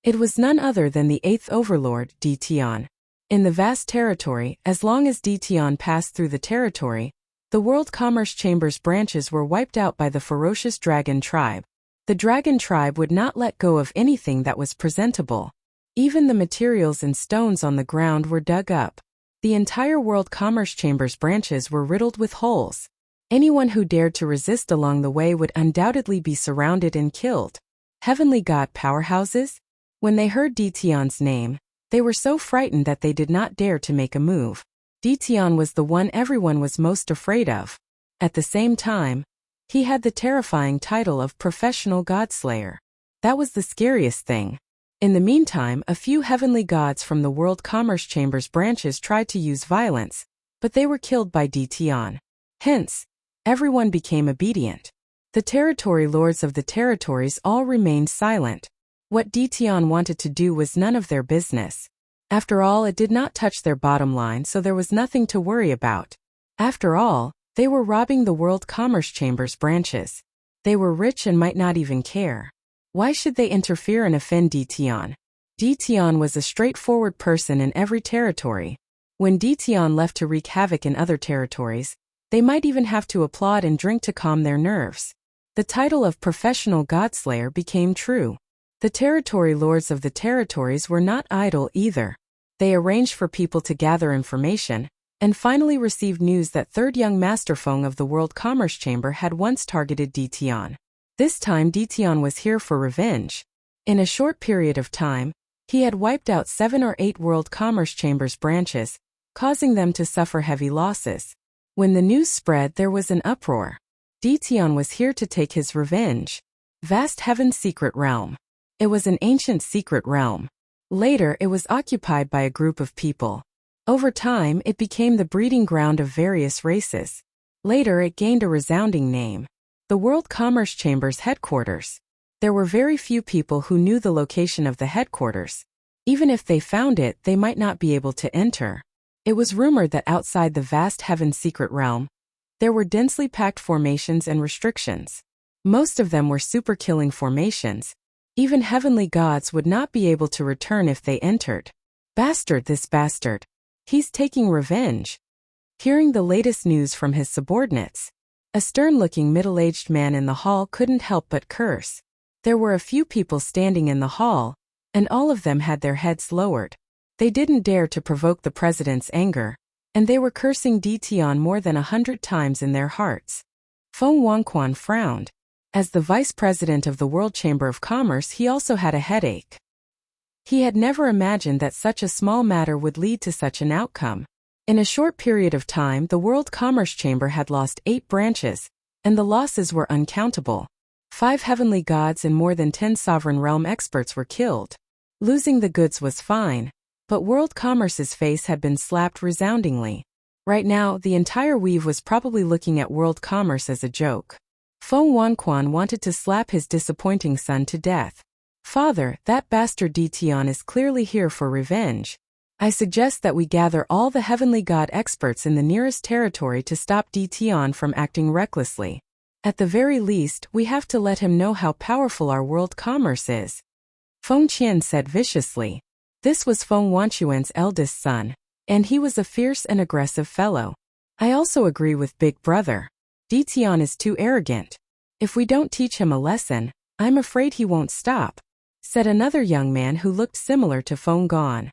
S1: It was none other than the 8th Overlord, Dtion. In the vast territory, as long as Dtion passed through the territory, the World Commerce Chamber's branches were wiped out by the ferocious Dragon Tribe. The Dragon Tribe would not let go of anything that was presentable. Even the materials and stones on the ground were dug up. The entire World Commerce Chamber's branches were riddled with holes. Anyone who dared to resist along the way would undoubtedly be surrounded and killed. Heavenly God powerhouses? When they heard Dtion's name, they were so frightened that they did not dare to make a move. Dtion was the one everyone was most afraid of. At the same time, he had the terrifying title of Professional Godslayer. That was the scariest thing. In the meantime, a few heavenly gods from the World Commerce Chamber's branches tried to use violence, but they were killed by Dtion. Hence, everyone became obedient. The territory lords of the territories all remained silent. What Dtion wanted to do was none of their business. After all, it did not touch their bottom line, so there was nothing to worry about. After all, they were robbing the World Commerce Chamber's branches. They were rich and might not even care. Why should they interfere and offend Dtion? Dtion was a straightforward person in every territory. When Dtion left to wreak havoc in other territories, they might even have to applaud and drink to calm their nerves. The title of Professional Godslayer became true. The territory lords of the territories were not idle either. They arranged for people to gather information, and finally received news that third young Master Feng of the World Commerce Chamber had once targeted Dtion. This time Dtion was here for revenge. In a short period of time, he had wiped out 7 or 8 World Commerce Chamber's branches, causing them to suffer heavy losses. When the news spread, there was an uproar. Dtion was here to take his revenge. Vast Heaven's secret realm. It was an ancient secret realm. Later, it was occupied by a group of people. Over time, it became the breeding ground of various races. Later, it gained a resounding name. The World Commerce Chamber's headquarters. There were very few people who knew the location of the headquarters. Even if they found it, they might not be able to enter. It was rumored that outside the vast Heaven's secret realm, there were densely packed formations and restrictions. Most of them were super-killing formations. Even heavenly gods would not be able to return if they entered. Bastard, this bastard. He's taking revenge. Hearing the latest news from his subordinates, a stern-looking middle-aged man in the hall couldn't help but curse. There were a few people standing in the hall, and all of them had their heads lowered. They didn't dare to provoke the president's anger, and they were cursing Dtion more than 100 times in their hearts. Feng Wangquan frowned. As the vice president of the World Chamber of Commerce, he also had a headache. He had never imagined that such a small matter would lead to such an outcome. In a short period of time, the World Commerce Chamber had lost 8 branches, and the losses were uncountable. 5 heavenly gods and more than 10 sovereign realm experts were killed. Losing the goods was fine, but World Commerce's face had been slapped resoundingly. Right now, the entire weave was probably looking at World Commerce as a joke. Feng Wangquan wanted to slap his disappointing son to death. Father, that bastard Dtion is clearly here for revenge. I suggest that we gather all the heavenly god experts in the nearest territory to stop Dtion from acting recklessly. At the very least, we have to let him know how powerful our world commerce is. Feng Qian said viciously. This was Feng Wanquan's eldest son, and he was a fierce and aggressive fellow. I also agree with Big Brother. Dtion is too arrogant. If we don't teach him a lesson, I'm afraid he won't stop, said another young man who looked similar to Feng Gan.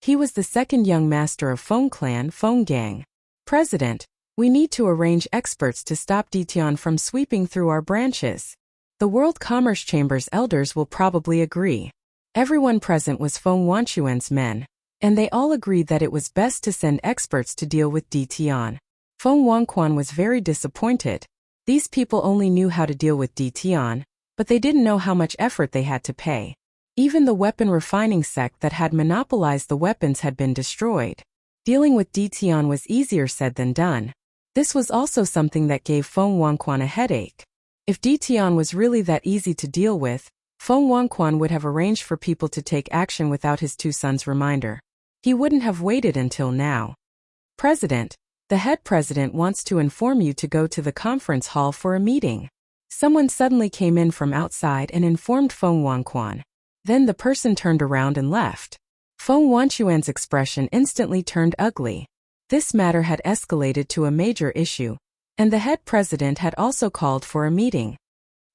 S1: He was the second young master of Feng Clan, Feng Gang. President, we need to arrange experts to stop Dtion from sweeping through our branches. The World Commerce Chamber's elders will probably agree. Everyone present was Feng Wanquan's men, and they all agreed that it was best to send experts to deal with Dtion. Feng Wangquan was very disappointed. These people only knew how to deal with Dtion, but they didn't know how much effort they had to pay. Even the weapon refining sect that had monopolized the weapons had been destroyed. Dealing with Dtion was easier said than done. This was also something that gave Feng Wangquan a headache. If Dtion was really that easy to deal with, Feng Wangquan would have arranged for people to take action without his two sons' reminder. He wouldn't have waited until now. President, the head president wants to inform you to go to the conference hall for a meeting. Someone suddenly came in from outside and informed Feng Wangquan. Then the person turned around and left. Feng Wanquan's expression instantly turned ugly. This matter had escalated to a major issue, and the head president had also called for a meeting.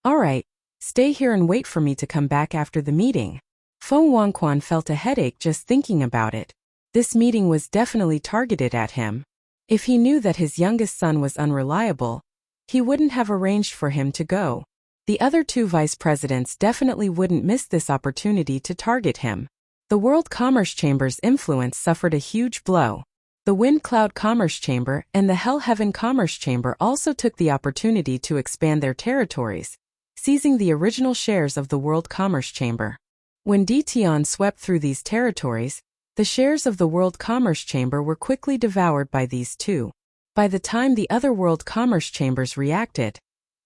S1: All right, stay here and wait for me to come back after the meeting. Feng Wangquan felt a headache just thinking about it. This meeting was definitely targeted at him. If he knew that his youngest son was unreliable, he wouldn't have arranged for him to go. The other two vice presidents definitely wouldn't miss this opportunity to target him. The World Commerce Chamber's influence suffered a huge blow. The Wind Cloud Commerce Chamber and the Hell Heaven Commerce Chamber also took the opportunity to expand their territories, seizing the original shares of the World Commerce Chamber. When Ditian swept through these territories, the shares of the World Commerce Chamber were quickly devoured by these two. By the time the other World Commerce Chambers reacted,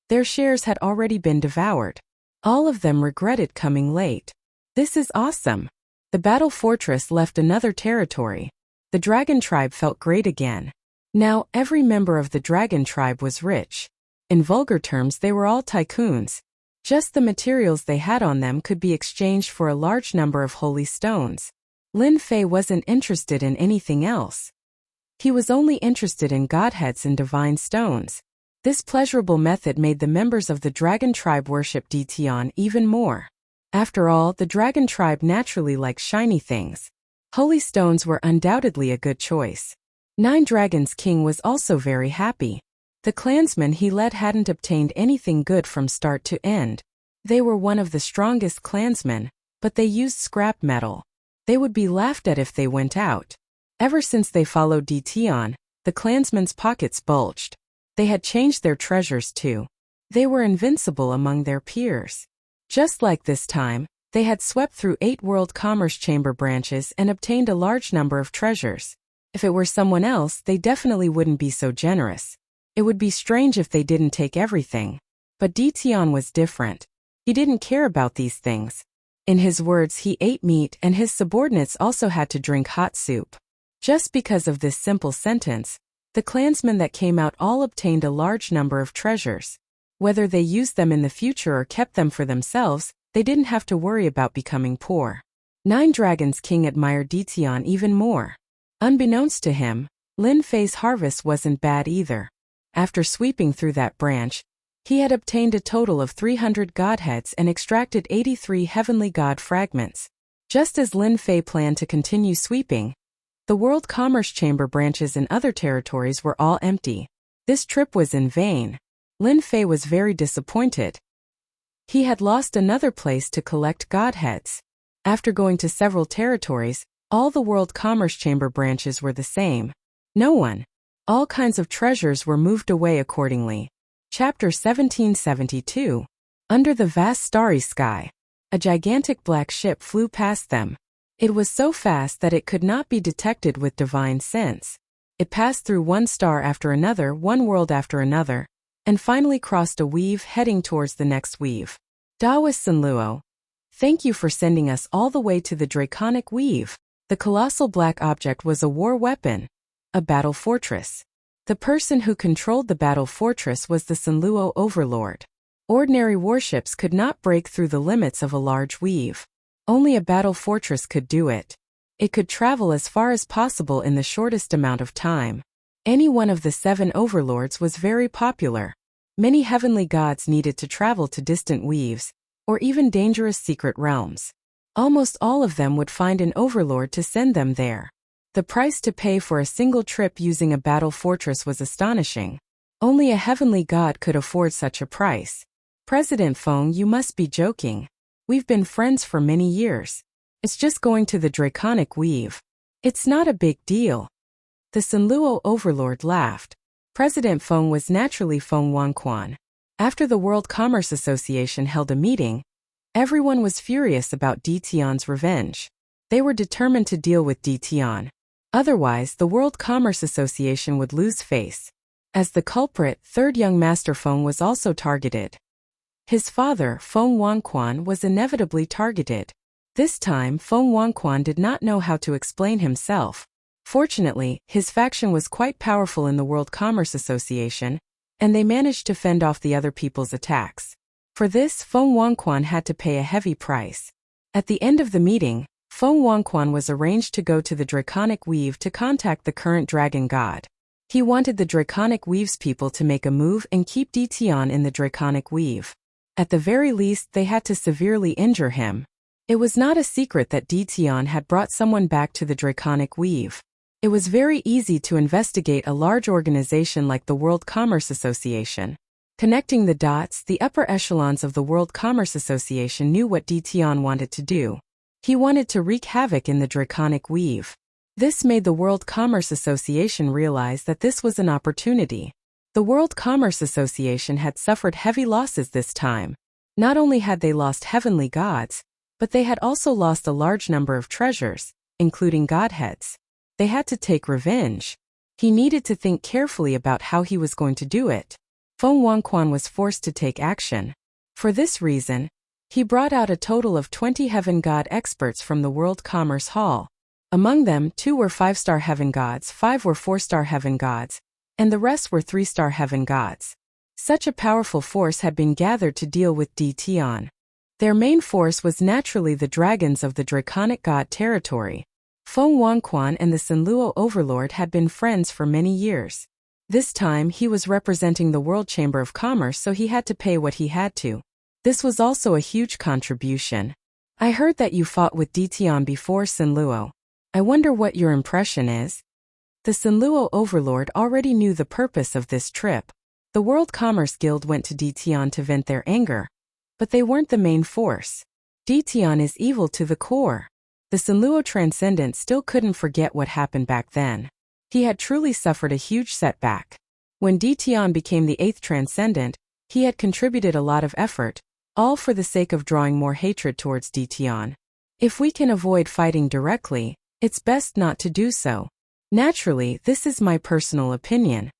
S1: their shares had already been devoured. All of them regretted coming late. This is awesome. The Battle Fortress left another territory. The Dragon Tribe felt great again. Now, every member of the Dragon Tribe was rich. In vulgar terms, they were all tycoons. Just the materials they had on them could be exchanged for a large number of holy stones. Lin Fei wasn't interested in anything else. He was only interested in godheads and divine stones. This pleasurable method made the members of the Dragon Tribe worship Ditian even more. After all, the Dragon Tribe naturally likes shiny things. Holy stones were undoubtedly a good choice. Nine Dragons King was also very happy. The clansmen he led hadn't obtained anything good from start to end. They were one of the strongest clansmen, but they used scrap metal. They would be laughed at if they went out. Ever since they followed Ditian, the clansmen's pockets bulged. They had changed their treasures too. They were invincible among their peers. Just like this time, they had swept through 8 World Commerce Chamber branches and obtained a large number of treasures. If it were someone else, they definitely wouldn't be so generous. It would be strange if they didn't take everything. But Ditian was different. He didn't care about these things. In his words, he ate meat and his subordinates also had to drink hot soup. Just because of this simple sentence, the clansmen that came out all obtained a large number of treasures. Whether they used them in the future or kept them for themselves, they didn't have to worry about becoming poor. Nine Dragons King admired Ditian even more. Unbeknownst to him, Lin Fei's harvest wasn't bad either. After sweeping through that branch, he had obtained a total of 300 godheads and extracted 83 heavenly god fragments. Just as Lin Fei planned to continue sweeping, the World Commerce Chamber branches in other territories were all empty. This trip was in vain. Lin Fei was very disappointed. He had lost another place to collect godheads. After going to several territories, all the World Commerce Chamber branches were the same. No one. All kinds of treasures were moved away accordingly. Chapter 1772. Under the vast starry sky, a gigantic black ship flew past them. It was so fast that it could not be detected with divine sense. It passed through one star after another, one world after another, and finally crossed a weave heading towards the next weave. Daoist Sunluo, thank you for sending us all the way to the draconic weave. The colossal black object was a war weapon, a battle fortress. The person who controlled the battle fortress was the Sunluo overlord. Ordinary warships could not break through the limits of a large weave. Only a battle fortress could do it. It could travel as far as possible in the shortest amount of time. Any one of the 7 overlords was very popular. Many heavenly gods needed to travel to distant weaves, or even dangerous secret realms. Almost all of them would find an overlord to send them there. The price to pay for a single trip using a battle fortress was astonishing. Only a heavenly god could afford such a price. President Feng, you must be joking. We've been friends for many years. It's just going to the draconic weave. It's not a big deal. The Sunluo overlord laughed. President Feng was naturally Feng Wangquan. After the World Commerce Association held a meeting, everyone was furious about Ditian's revenge. They were determined to deal with Ditian. Otherwise, the World Commerce Association would lose face. As the culprit, third young Master Feng was also targeted. His father, Feng Wangquan, was inevitably targeted. This time, Feng Wangquan did not know how to explain himself. Fortunately, his faction was quite powerful in the World Commerce Association, and they managed to fend off the other people's attacks. For this, Feng Wangquan had to pay a heavy price. At the end of the meeting, Feng Wangquan was arranged to go to the Draconic Weave to contact the current dragon god. He wanted the Draconic Weave's people to make a move and keep Ditian in the Draconic Weave. At the very least, they had to severely injure him. It was not a secret that Ditian had brought someone back to the Draconic Weave. It was very easy to investigate a large organization like the World Commerce Association. Connecting the dots, the upper echelons of the World Commerce Association knew what Ditian wanted to do. He wanted to wreak havoc in the Draconic Weave. This made the World Commerce Association realize that this was an opportunity. The World Commerce Association had suffered heavy losses this time. Not only had they lost heavenly gods, but they had also lost a large number of treasures, including godheads. They had to take revenge. He needed to think carefully about how he was going to do it. Feng Wangquan was forced to take action. For this reason, he brought out a total of 20 heaven god experts from the World Commerce Hall. Among them, 2 were 5-star heaven gods, 5 were 4-star heaven gods, and the rest were 3-star heaven gods. Such a powerful force had been gathered to deal with Ditian. Their main force was naturally the dragons of the Draconic God territory. Feng Wangquan and the Sinluo Overlord had been friends for many years. This time he was representing the World Chamber of Commerce, so he had to pay what he had to. This was also a huge contribution. I heard that you fought with Ditian before, Sinluo. I wonder what your impression is. The Sinluo Overlord already knew the purpose of this trip. The World Commerce Guild went to Ditian to vent their anger. But they weren't the main force. Ditian is evil to the core. The Sinluo Transcendent still couldn't forget what happened back then. He had truly suffered a huge setback. When Ditian became the 8th Transcendent, he had contributed a lot of effort, all for the sake of drawing more hatred towards Ditian. If we can avoid fighting directly, it's best not to do so. Naturally, this is my personal opinion.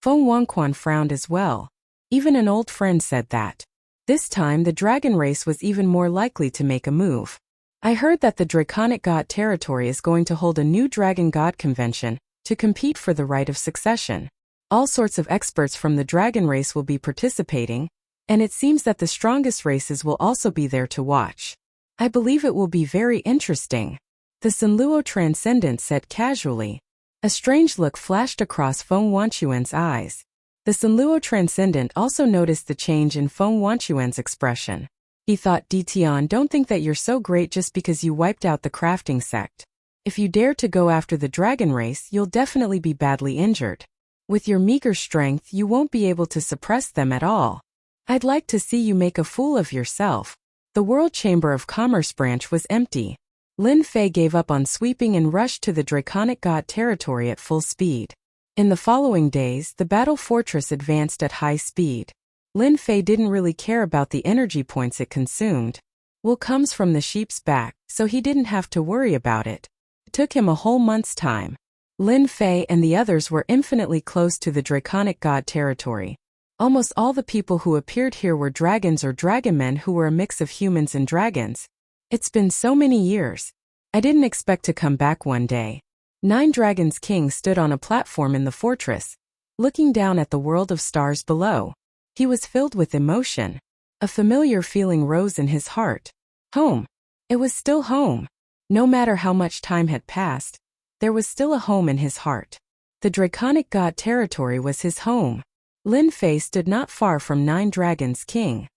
S1: Feng Wangquan frowned as well. Even an old friend said that. This time the dragon race was even more likely to make a move. I heard that the Draconic God territory is going to hold a new Dragon God convention to compete for the right of succession. All sorts of experts from the dragon race will be participating, and it seems that the strongest races will also be there to watch. I believe it will be very interesting. The Sinluo Transcendent said casually. A strange look flashed across Feng Wanquan's eyes. The Sinluo Transcendent also noticed the change in Feng Wanquan's expression. He thought, Ditian, don't think that you're so great just because you wiped out the crafting sect. If you dare to go after the dragon race, you'll definitely be badly injured. With your meager strength, you won't be able to suppress them at all. I'd like to see you make a fool of yourself. The World Chamber of Commerce branch was empty. Lin Fei gave up on sweeping and rushed to the Draconic God territory at full speed. In the following days, the battle fortress advanced at high speed. Lin Fei didn't really care about the energy points it consumed. Wool comes from the sheep's back, so he didn't have to worry about it. It took him a whole month's time. Lin Fei and the others were infinitely close to the Draconic God territory. Almost all the people who appeared here were dragons or dragonmen who were a mix of humans and dragons. It's been so many years. I didn't expect to come back one day. 9 Dragons King stood on a platform in the fortress, looking down at the world of stars below. He was filled with emotion. A familiar feeling rose in his heart. Home. It was still home. No matter how much time had passed, there was still a home in his heart. The Draconic God territory was his home. Lin Fei stood not far from 9 Dragons King.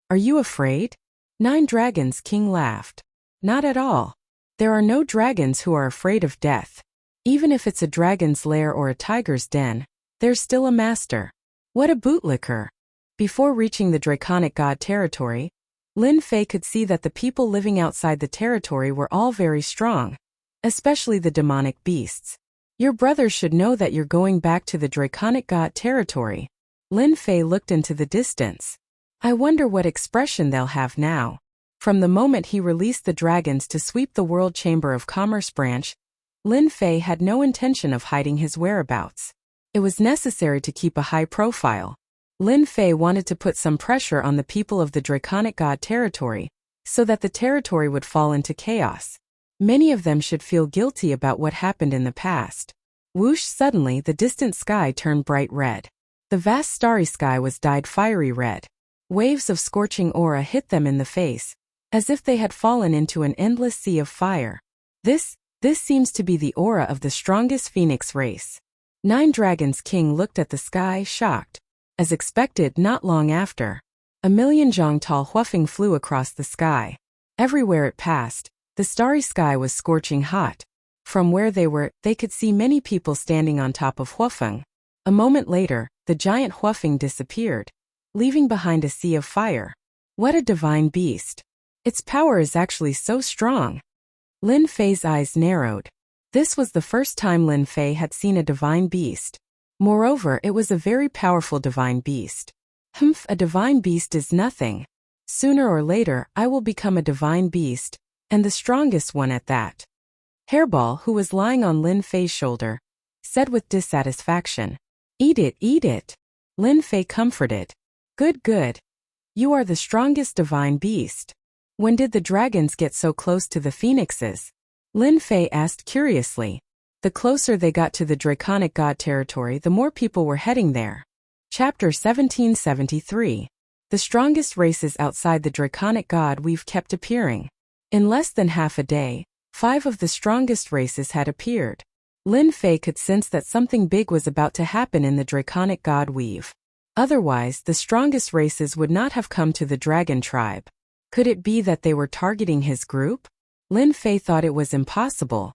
S1: Are you afraid? 9 Dragons King laughed. Not at all. There are no dragons who are afraid of death. Even if it's a dragon's lair or a tiger's den, there's still a master. What a bootlicker. Before reaching the Draconic God territory, Lin Fei could see that the people living outside the territory were all very strong, especially the demonic beasts. Your brothers should know that you're going back to the Draconic God territory. Lin Fei looked into the distance. I wonder what expression they'll have now. From the moment he released the dragons to sweep the World Chamber of Commerce branch, Lin Fei had no intention of hiding his whereabouts. It was necessary to keep a high profile. Lin Fei wanted to put some pressure on the people of the Draconic God territory, so that the territory would fall into chaos. Many of them should feel guilty about what happened in the past. Whoosh! Suddenly the distant sky turned bright red. The vast starry sky was dyed fiery red. Waves of scorching aura hit them in the face, as if they had fallen into an endless sea of fire. This seems to be the aura of the strongest phoenix race. Nine Dragons King looked at the sky, shocked. As expected, not long after, a million zhongtao huafeng flew across the sky. Everywhere it passed, the starry sky was scorching hot. From where they were, they could see many people standing on top of huafeng. A moment later, the giant huafeng disappeared, leaving behind a sea of fire. What a divine beast! Its power is actually so strong. Lin Fei's eyes narrowed. This was the first time Lin Fei had seen a divine beast. Moreover, it was a very powerful divine beast. A divine beast is nothing. Sooner or later, I will become a divine beast, and the strongest one at that. Hairball, who was lying on Lin Fei's shoulder, said with dissatisfaction. Eat it, eat it. Lin Fei comforted. Good, good. You are the strongest divine beast. When did the dragons get so close to the phoenixes? Lin Fei asked curiously. The closer they got to the Draconic God territory, the more people were heading there. Chapter 1773. The strongest races outside the Draconic God we've kept appearing. In less than half a day, 5 of the strongest races had appeared. Lin Fei could sense that something big was about to happen in the Draconic God weave. Otherwise, the strongest races would not have come to the dragon tribe. Could it be that they were targeting his group? Lin Fei thought it was impossible.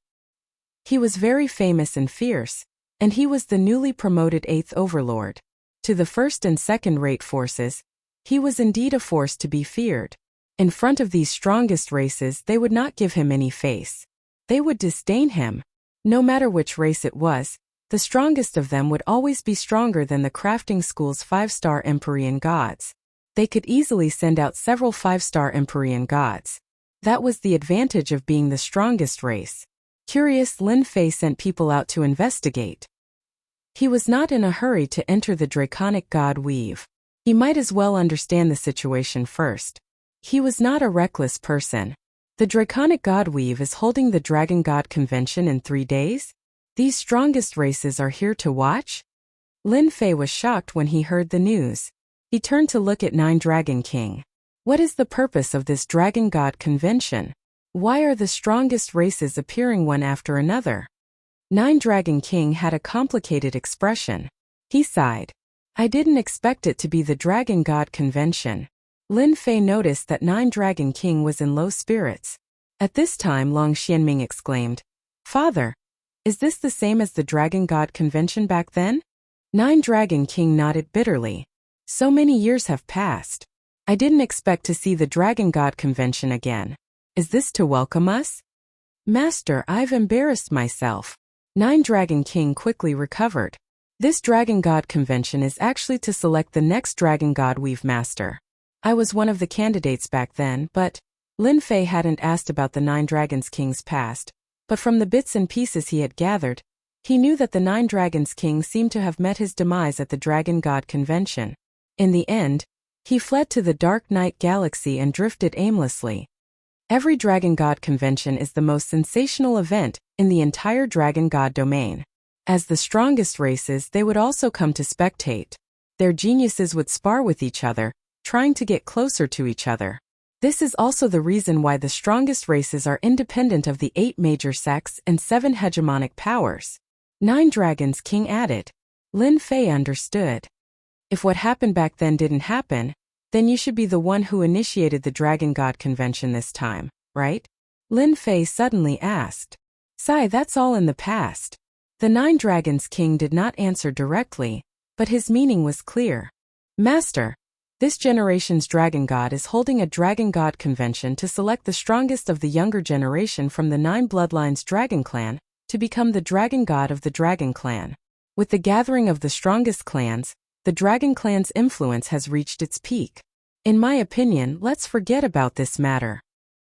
S1: He was very famous and fierce, and he was the newly promoted 8th overlord. To the 1st and 2nd-rate forces, he was indeed a force to be feared. In front of these strongest races, they would not give him any face. They would disdain him. No matter which race it was, the strongest of them would always be stronger than the crafting school's 5-star Empyrean gods. They could easily send out several 5-star Empyrean gods. That was the advantage of being the strongest race. Curious, Lin Fei sent people out to investigate. He was not in a hurry to enter the Draconic God weave. He might as well understand the situation first. He was not a reckless person. The Draconic God weave is holding the Dragon God Convention in 3 days? These strongest races are here to watch? Lin Fei was shocked when he heard the news. He turned to look at Nine Dragon King. What is the purpose of this Dragon God Convention? Why are the strongest races appearing one after another? Nine Dragon King had a complicated expression. He sighed. I didn't expect it to be the Dragon God Convention. Lin Fei noticed that Nine Dragon King was in low spirits. At this time, Long Xianming exclaimed, Father, is this the same as the Dragon God Convention back then? Nine Dragon King nodded bitterly. So many years have passed. I didn't expect to see the Dragon God Convention again. Is this to welcome us? Master, I've embarrassed myself. Nine Dragon King quickly recovered. This Dragon God Convention is actually to select the next Dragon God Weave Master. I was one of the candidates back then, but Lin Fei hadn't asked about the Nine Dragons King's past, but from the bits and pieces he had gathered, he knew that the Nine Dragons King seemed to have met his demise at the Dragon God Convention. In the end, he fled to the Dark Night Galaxy and drifted aimlessly. Every Dragon God Convention is the most sensational event in the entire Dragon God domain. As the strongest races, they would also come to spectate. Their geniuses would spar with each other, trying to get closer to each other. This is also the reason why the strongest races are independent of the 8 major sects and 7 hegemonic powers. Nine Dragons King added. Lin Fei understood. If what happened back then didn't happen, then you should be the one who initiated the Dragon God Convention this time, right? Lin Fei suddenly asked. Sai, that's all in the past. The Nine Dragons King did not answer directly, but his meaning was clear. Master, this generation's Dragon God is holding a Dragon God Convention to select the strongest of the younger generation from the 9 bloodlines Dragon Clan to become the Dragon God of the Dragon Clan. With the gathering of the strongest clans, the Dragon Clan's influence has reached its peak. In my opinion, let's forget about this matter.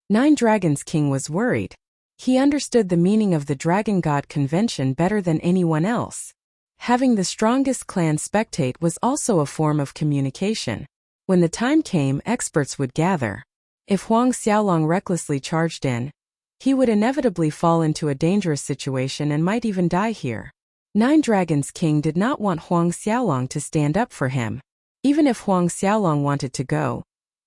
S1: Nine Dragons King was worried. He understood the meaning of the Dragon God Convention better than anyone else. Having the strongest clan spectate was also a form of communication. When the time came, experts would gather. If Huang Xiaolong recklessly charged in, he would inevitably fall into a dangerous situation and might even die here. Nine Dragons King did not want Huang Xiaolong to stand up for him. Even if Huang Xiaolong wanted to go,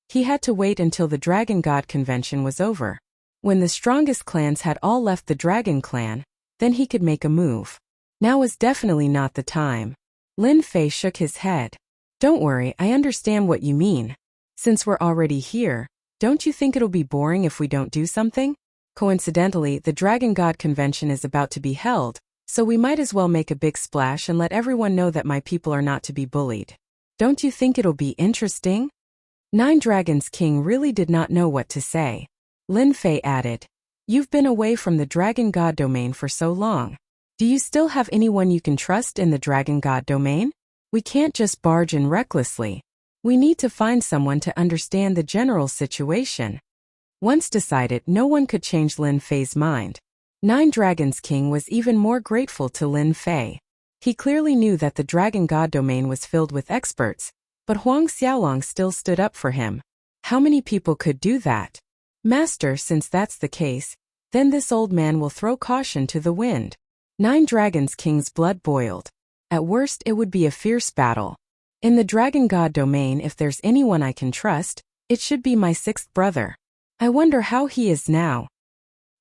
S1: he had to wait until the Dragon God Convention was over. When the strongest clans had all left the Dragon Clan, then he could make a move. Now was definitely not the time. Lin Fei shook his head. Don't worry, I understand what you mean. Since we're already here, don't you think it'll be boring if we don't do something? Coincidentally, the Dragon God Convention is about to be held, so we might as well make a big splash and let everyone know that my people are not to be bullied. Don't you think it'll be interesting? Nine Dragons King really did not know what to say. Lin Fei added, You've been away from the Dragon God domain for so long. Do you still have anyone you can trust in the Dragon God domain? We can't just barge in recklessly. We need to find someone to understand the general situation. Once decided, no one could change Lin Fei's mind. Nine Dragons King was even more grateful to Lin Fei. He clearly knew that the Dragon God domain was filled with experts, but Huang Xiaolong still stood up for him. How many people could do that? Master, since that's the case, then this old man will throw caution to the wind. Nine Dragons King's blood boiled. At worst, it would be a fierce battle. In the Dragon God domain, if there's anyone I can trust, it should be my sixth brother. I wonder how he is now.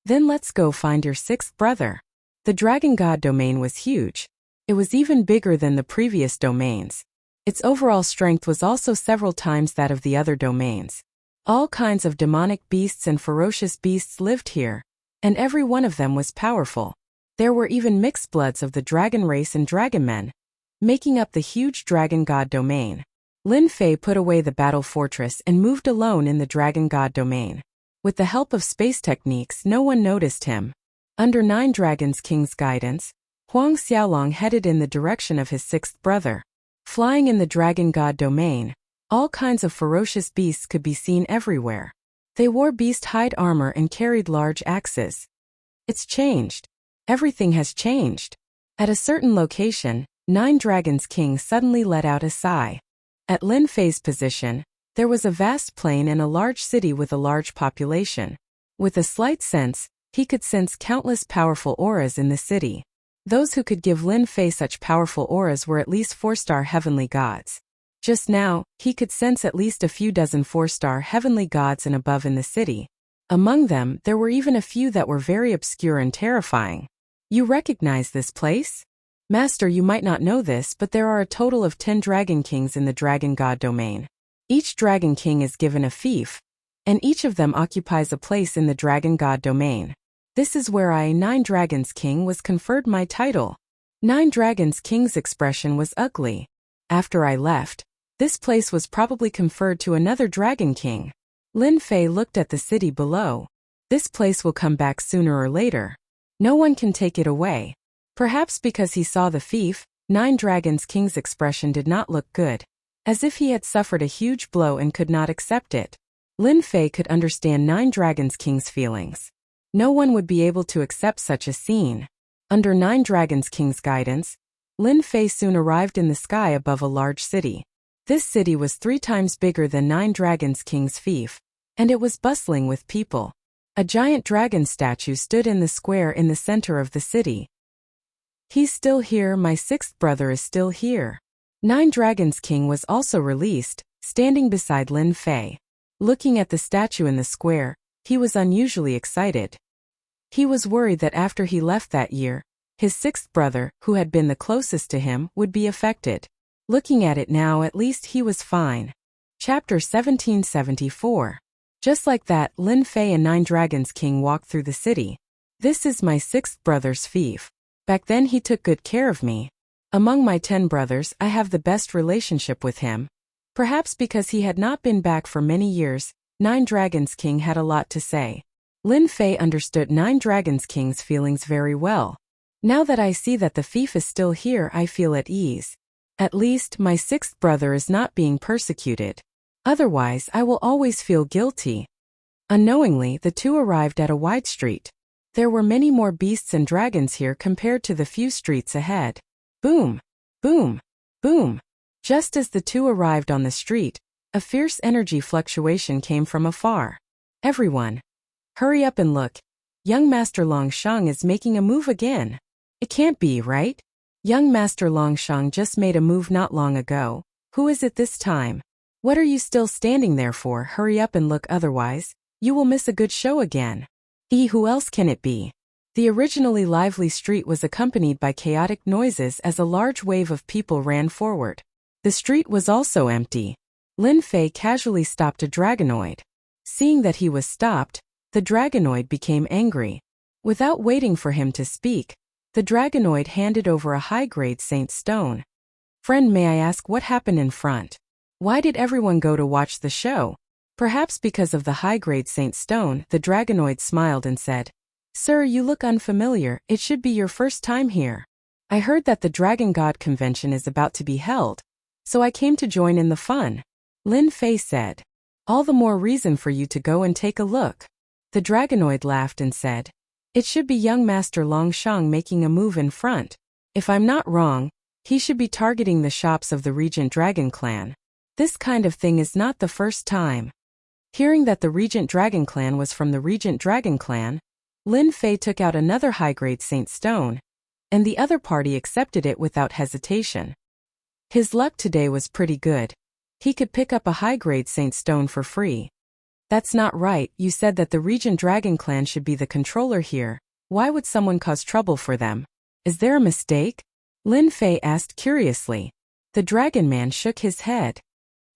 S1: Then let's go find your sixth brother. The Dragon God domain was huge. It was even bigger than the previous domains. Its overall strength was also several times that of the other domains. All kinds of demonic beasts and ferocious beasts lived here, and every one of them was powerful. There were even mixed bloods of the dragon race and dragon men, making up the huge Dragon God domain. Lin Fei put away the battle fortress and moved alone in the Dragon God domain. With the help of space techniques, no one noticed him. Under Nine Dragons King's guidance, Huang Xiaolong headed in the direction of his sixth brother. Flying in the Dragon God domain, all kinds of ferocious beasts could be seen everywhere. They wore beast hide armor and carried large axes. It's changed. Everything has changed. At a certain location, Nine Dragons King suddenly let out a sigh. At Lin Fei's position, there was a vast plain and a large city with a large population. With a slight sense, he could sense countless powerful auras in the city. Those who could give Lin Fei such powerful auras were at least 4-star heavenly gods. Just now, he could sense at least a few dozen 4-star heavenly gods and above in the city. Among them, there were even a few that were very obscure and terrifying. You recognize this place? Master, you might not know this, but there are a total of 10 Dragon Kings in the Dragon God domain. Each Dragon King is given a fief, and each of them occupies a place in the Dragon God domain. This is where I, Nine Dragons King, was conferred my title. Nine Dragons King's expression was ugly. After I left, this place was probably conferred to another Dragon King. Lin Fei looked at the city below. This place will come back sooner or later. No one can take it away. Perhaps because he saw the fief, Nine Dragons King's expression did not look good, as if he had suffered a huge blow and could not accept it. Lin Fei could understand Nine Dragons King's feelings. No one would be able to accept such a scene. Under Nine Dragons King's guidance, Lin Fei soon arrived in the sky above a large city. This city was 3 times bigger than Nine Dragons King's fief, and it was bustling with people. A giant dragon statue stood in the square in the center of the city. He's still here, my sixth brother is still here. Nine Dragons King was also released, standing beside Lin Fei. Looking at the statue in the square, he was unusually excited. He was worried that after he left that year, his sixth brother, who had been the closest to him, would be affected. Looking at it now, at least he was fine. Chapter 1774. Just like that, Lin Fei and Nine Dragons King walked through the city. This is my sixth brother's fief. Back then he took good care of me. Among my 10 brothers, I have the best relationship with him. Perhaps because he had not been back for many years, Nine Dragons King had a lot to say. Lin Fei understood Nine Dragons King's feelings very well. Now that I see that the fief is still here, I feel at ease. At least, my sixth brother is not being persecuted. Otherwise, I will always feel guilty. Unknowingly, the two arrived at a wide street. There were many more beasts and dragons here compared to the few streets ahead. Boom! Boom! Boom! Just as the two arrived on the street, a fierce energy fluctuation came from afar. Everyone! Hurry up and look. Young Master Longsheng is making a move again. It can't be, right? Young Master Longsheng just made a move not long ago. Who is it this time? What are you still standing there for? Hurry up and look, otherwise you will miss a good show again. Who else can it be? The originally lively street was accompanied by chaotic noises as a large wave of people ran forward. The street was also empty. Lin Fei casually stopped a dragonoid. Seeing that he was stopped, the dragonoid became angry. Without waiting for him to speak, the dragonoid handed over a high-grade saint stone. Friend, may I ask what happened in front? Why did everyone go to watch the show? Perhaps because of the high-grade saint stone, the dragonoid smiled and said, Sir, you look unfamiliar. It should be your first time here. I heard that the Dragon God Convention is about to be held, so I came to join in the fun. Lin Fei said, all the more reason for you to go and take a look. The dragonoid laughed and said, it should be young Master Longsheng making a move in front. If I'm not wrong, he should be targeting the shops of the Regent Dragon Clan. This kind of thing is not the first time. Hearing that the Regent Dragon Clan was from the Regent Dragon Clan, Lin Fei took out another high-grade saint stone, and the other party accepted it without hesitation. His luck today was pretty good. He could pick up a high-grade saint stone for free. That's not right. You said that the Regent Dragon Clan should be the controller here. Why would someone cause trouble for them? Is there a mistake? Lin Fei asked curiously. The Dragon Man shook his head.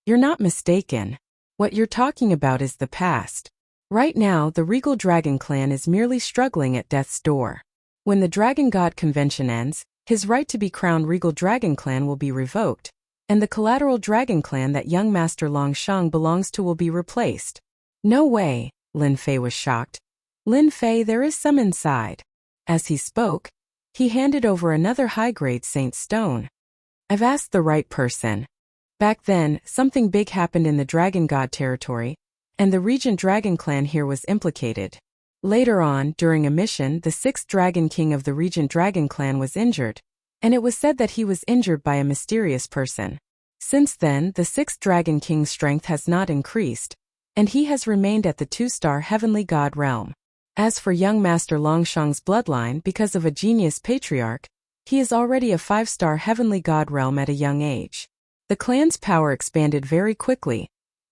S1: You're not mistaken. What you're talking about is the past. Right now, the Regal Dragon Clan is merely struggling at death's door. When the Dragon God Convention ends, his right to be crowned Regal Dragon Clan will be revoked, and the collateral Dragon Clan that young Master Longsheng belongs to will be replaced. No way, Lin Fei was shocked. Lin Fei, there is some inside. As he spoke, he handed over another high-grade saint stone. I've asked the right person. Back then, something big happened in the Dragon God territory, and the Regent Dragon Clan here was implicated. Later on, during a mission, the 6th Dragon King of the Regent Dragon Clan was injured, and it was said that he was injured by a mysterious person. Since then, the 6th Dragon King's strength has not increased, and he has remained at the 2-star Heavenly God realm. As for young Master Longsheng's bloodline, because of a genius patriarch, he is already a 5-star Heavenly God realm at a young age. The clan's power expanded very quickly,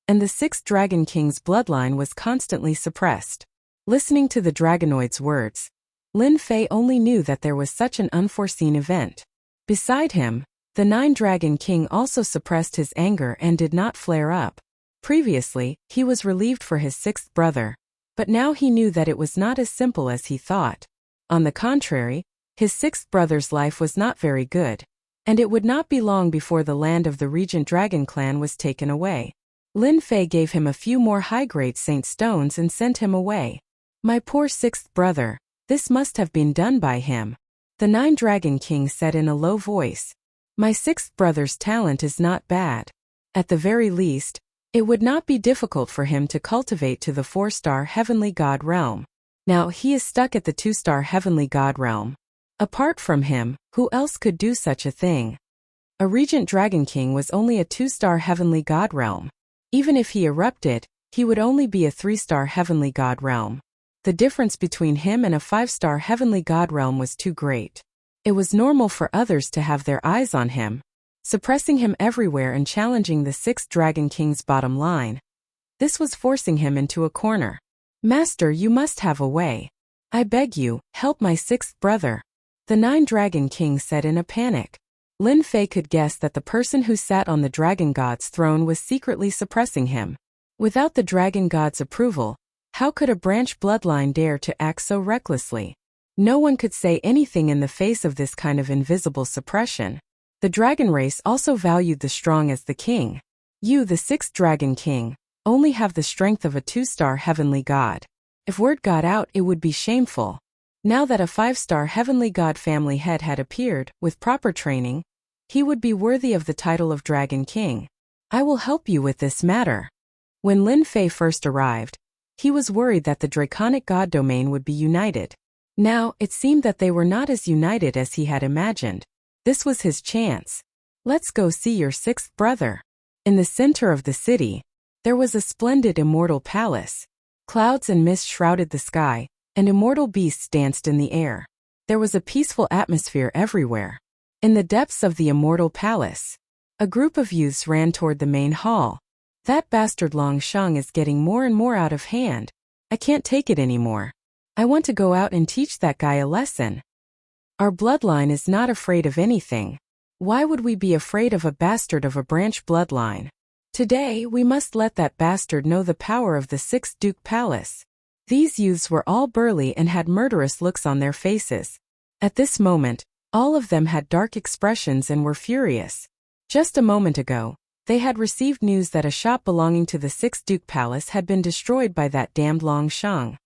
S1: and the 6th Dragon King's bloodline was constantly suppressed. Listening to the dragonoid's words, Lin Fei only knew that there was such an unforeseen event. Beside him, the 9 Dragon King also suppressed his anger and did not flare up. Previously, he was relieved for his 6th brother, but now he knew that it was not as simple as he thought. On the contrary, his 6th brother's life was not very good, and it would not be long before the land of the Regent Dragon Clan was taken away. Lin Fei gave him a few more high-grade saint stones and sent him away. My poor 6th brother, this must have been done by him. The 9 Dragon King said in a low voice. My 6th brother's talent is not bad. At the very least, it would not be difficult for him to cultivate to the 4-star Heavenly God realm. Now he is stuck at the 2-star Heavenly God realm. Apart from him, who else could do such a thing? A Regent Dragon King was only a 2-star Heavenly God realm. Even if he erupted, he would only be a 3-star Heavenly God realm. The difference between him and a 5-star Heavenly God realm was too great. It was normal for others to have their eyes on him, suppressing him everywhere and challenging the 6th Dragon King's bottom line. This was forcing him into a corner. Master, you must have a way. I beg you, help my 6th brother. The 9 Dragon King said in a panic. Lin Fei could guess that the person who sat on the Dragon God's throne was secretly suppressing him. Without the Dragon God's approval, how could a branch bloodline dare to act so recklessly? No one could say anything in the face of this kind of invisible suppression. The dragon race also valued the strong as the king. You, the 6th Dragon King, only have the strength of a 2-star Heavenly God. If word got out, it would be shameful. Now that a 5-star Heavenly God family head had appeared, with proper training, he would be worthy of the title of Dragon King. I will help you with this matter. When Lin Fei first arrived, he was worried that the Draconic God domain would be united. Now, it seemed that they were not as united as he had imagined. This was his chance. Let's go see your sixth brother. In the center of the city, there was a splendid immortal palace. Clouds and mist shrouded the sky, and immortal beasts danced in the air. There was a peaceful atmosphere everywhere. In the depths of the immortal palace, a group of youths ran toward the main hall. That bastard Long Sheng is getting more and more out of hand. I can't take it anymore. I want to go out and teach that guy a lesson. Our bloodline is not afraid of anything. Why would we be afraid of a bastard of a branch bloodline? Today, we must let that bastard know the power of the Sixth Duke Palace. These youths were all burly and had murderous looks on their faces. At this moment, all of them had dark expressions and were furious. Just a moment ago, they had received news that a shop belonging to the Sixth Duke Palace had been destroyed by that damned Long Sheng.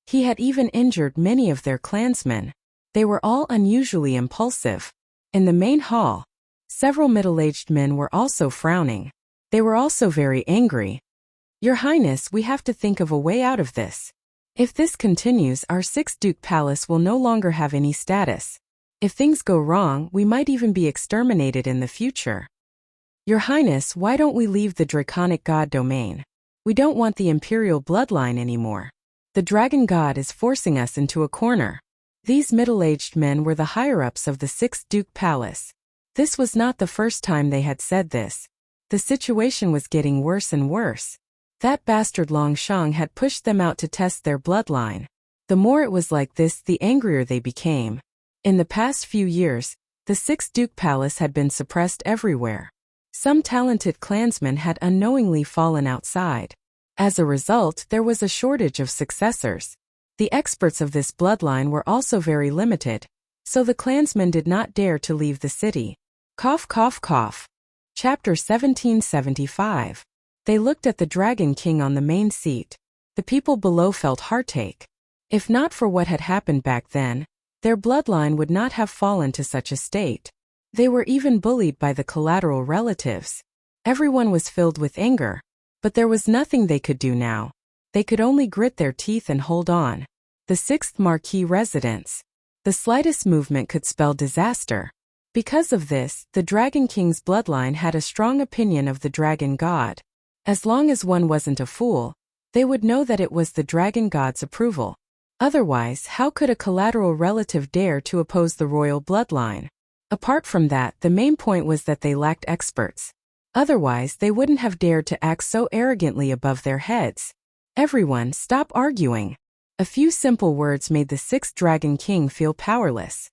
S1: He had even injured many of their clansmen. They were all unusually impulsive. In the main hall, several middle-aged men were also frowning. They were also very angry. Your Highness, we have to think of a way out of this. If this continues, our Sixth Duke Palace will no longer have any status. If things go wrong, we might even be exterminated in the future. Your Highness, why don't we leave the Draconic God domain? We don't want the Imperial bloodline anymore. The Dragon God is forcing us into a corner. These middle-aged men were the higher-ups of the Sixth Duke Palace. This was not the first time they had said this. The situation was getting worse and worse. That bastard Long Sheng had pushed them out to test their bloodline. The more it was like this, the angrier they became. In the past few years, the Sixth Duke Palace had been suppressed everywhere. Some talented clansmen had unknowingly fallen outside. As a result, there was a shortage of successors. The experts of this bloodline were also very limited, so the clansmen did not dare to leave the city. Cough, cough, cough. Chapter 1775. They looked at the Dragon King on the main seat. The people below felt heartache. If not for what had happened back then, their bloodline would not have fallen to such a state. They were even bullied by the collateral relatives. Everyone was filled with anger, but there was nothing they could do now. They could only grit their teeth and hold on. The sixth Marquis residence. The slightest movement could spell disaster. Because of this, the Dragon King's bloodline had a strong opinion of the Dragon God. As long as one wasn't a fool, they would know that it was the Dragon God's approval. Otherwise, how could a collateral relative dare to oppose the royal bloodline? Apart from that, the main point was that they lacked experts. Otherwise, they wouldn't have dared to act so arrogantly above their heads. Everyone, stop arguing. A few simple words made the sixth Dragon King feel powerless.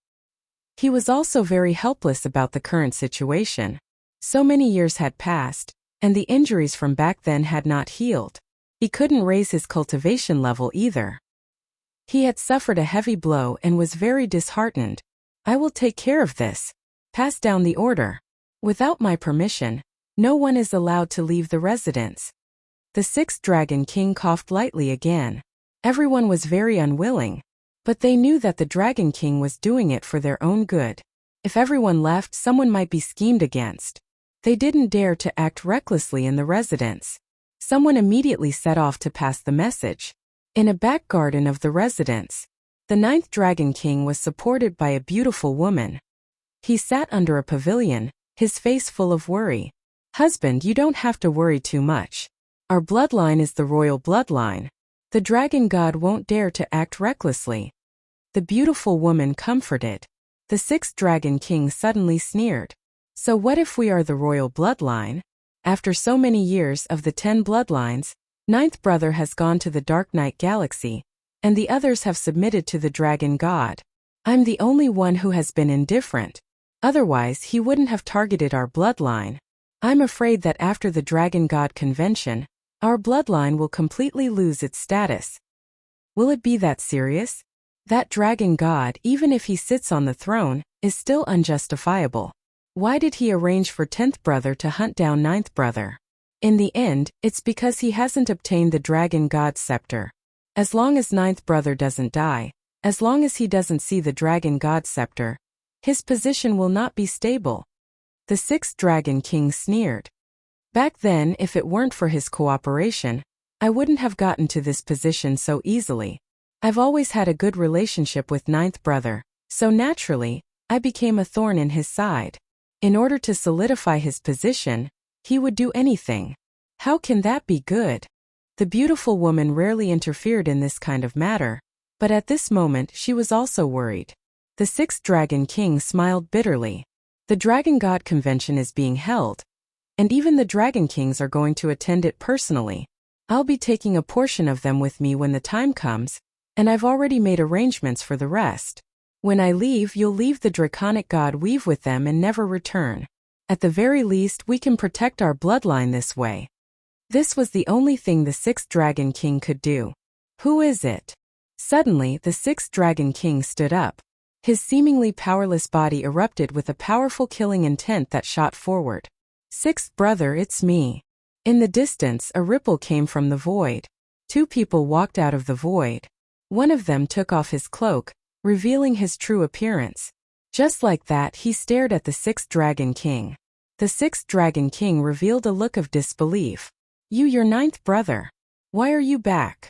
S1: He was also very helpless about the current situation. So many years had passed, and the injuries from back then had not healed. He couldn't raise his cultivation level either. He had suffered a heavy blow and was very disheartened. I will take care of this. Pass down the order. Without my permission, no one is allowed to leave the residence. The sixth Dragon King coughed lightly again. Everyone was very unwilling, but they knew that the Dragon King was doing it for their own good. If everyone left, someone might be schemed against. They didn't dare to act recklessly in the residence. Someone immediately set off to pass the message. In a back garden of the residence, the ninth Dragon King was supported by a beautiful woman. He sat under a pavilion, his face full of worry. Husband, you don't have to worry too much. Our bloodline is the royal bloodline. The Dragon God won't dare to act recklessly. The beautiful woman comforted. The sixth Dragon King suddenly sneered. So what if we are the royal bloodline? After so many years of the 10 bloodlines, ninth brother has gone to the Dark Knight Galaxy, and the others have submitted to the Dragon God. I'm the only one who has been indifferent. Otherwise, he wouldn't have targeted our bloodline. I'm afraid that after the Dragon God convention, our bloodline will completely lose its status. Will it be that serious? That Dragon God, even if he sits on the throne, is still unjustifiable. Why did he arrange for 10th brother to hunt down 9th brother? In the end, it's because he hasn't obtained the Dragon God's scepter. As long as 9th brother doesn't die, as long as he doesn't see the Dragon God's scepter, his position will not be stable. The 6th Dragon King sneered. Back then, if it weren't for his cooperation, I wouldn't have gotten to this position so easily. I've always had a good relationship with 9th brother, so naturally, I became a thorn in his side. In order to solidify his position, he would do anything. How can that be good? The beautiful woman rarely interfered in this kind of matter, but at this moment she was also worried. The sixth Dragon King smiled bitterly. The Dragon God Convention is being held, and even the Dragon Kings are going to attend it personally. I'll be taking a portion of them with me when the time comes, and I've already made arrangements for the rest. When I leave, you'll leave the Draconic God weave with them and never return. At the very least, we can protect our bloodline this way. This was the only thing the sixth Dragon King could do. Who is it? Suddenly, the sixth Dragon King stood up. His seemingly powerless body erupted with a powerful killing intent that shot forward. Sixth brother, it's me. In the distance, a ripple came from the void. Two people walked out of the void. One of them took off his cloak, revealing his true appearance. Just like that, he stared at the sixth Dragon King. The sixth Dragon King revealed a look of disbelief. Your ninth brother. Why are you back?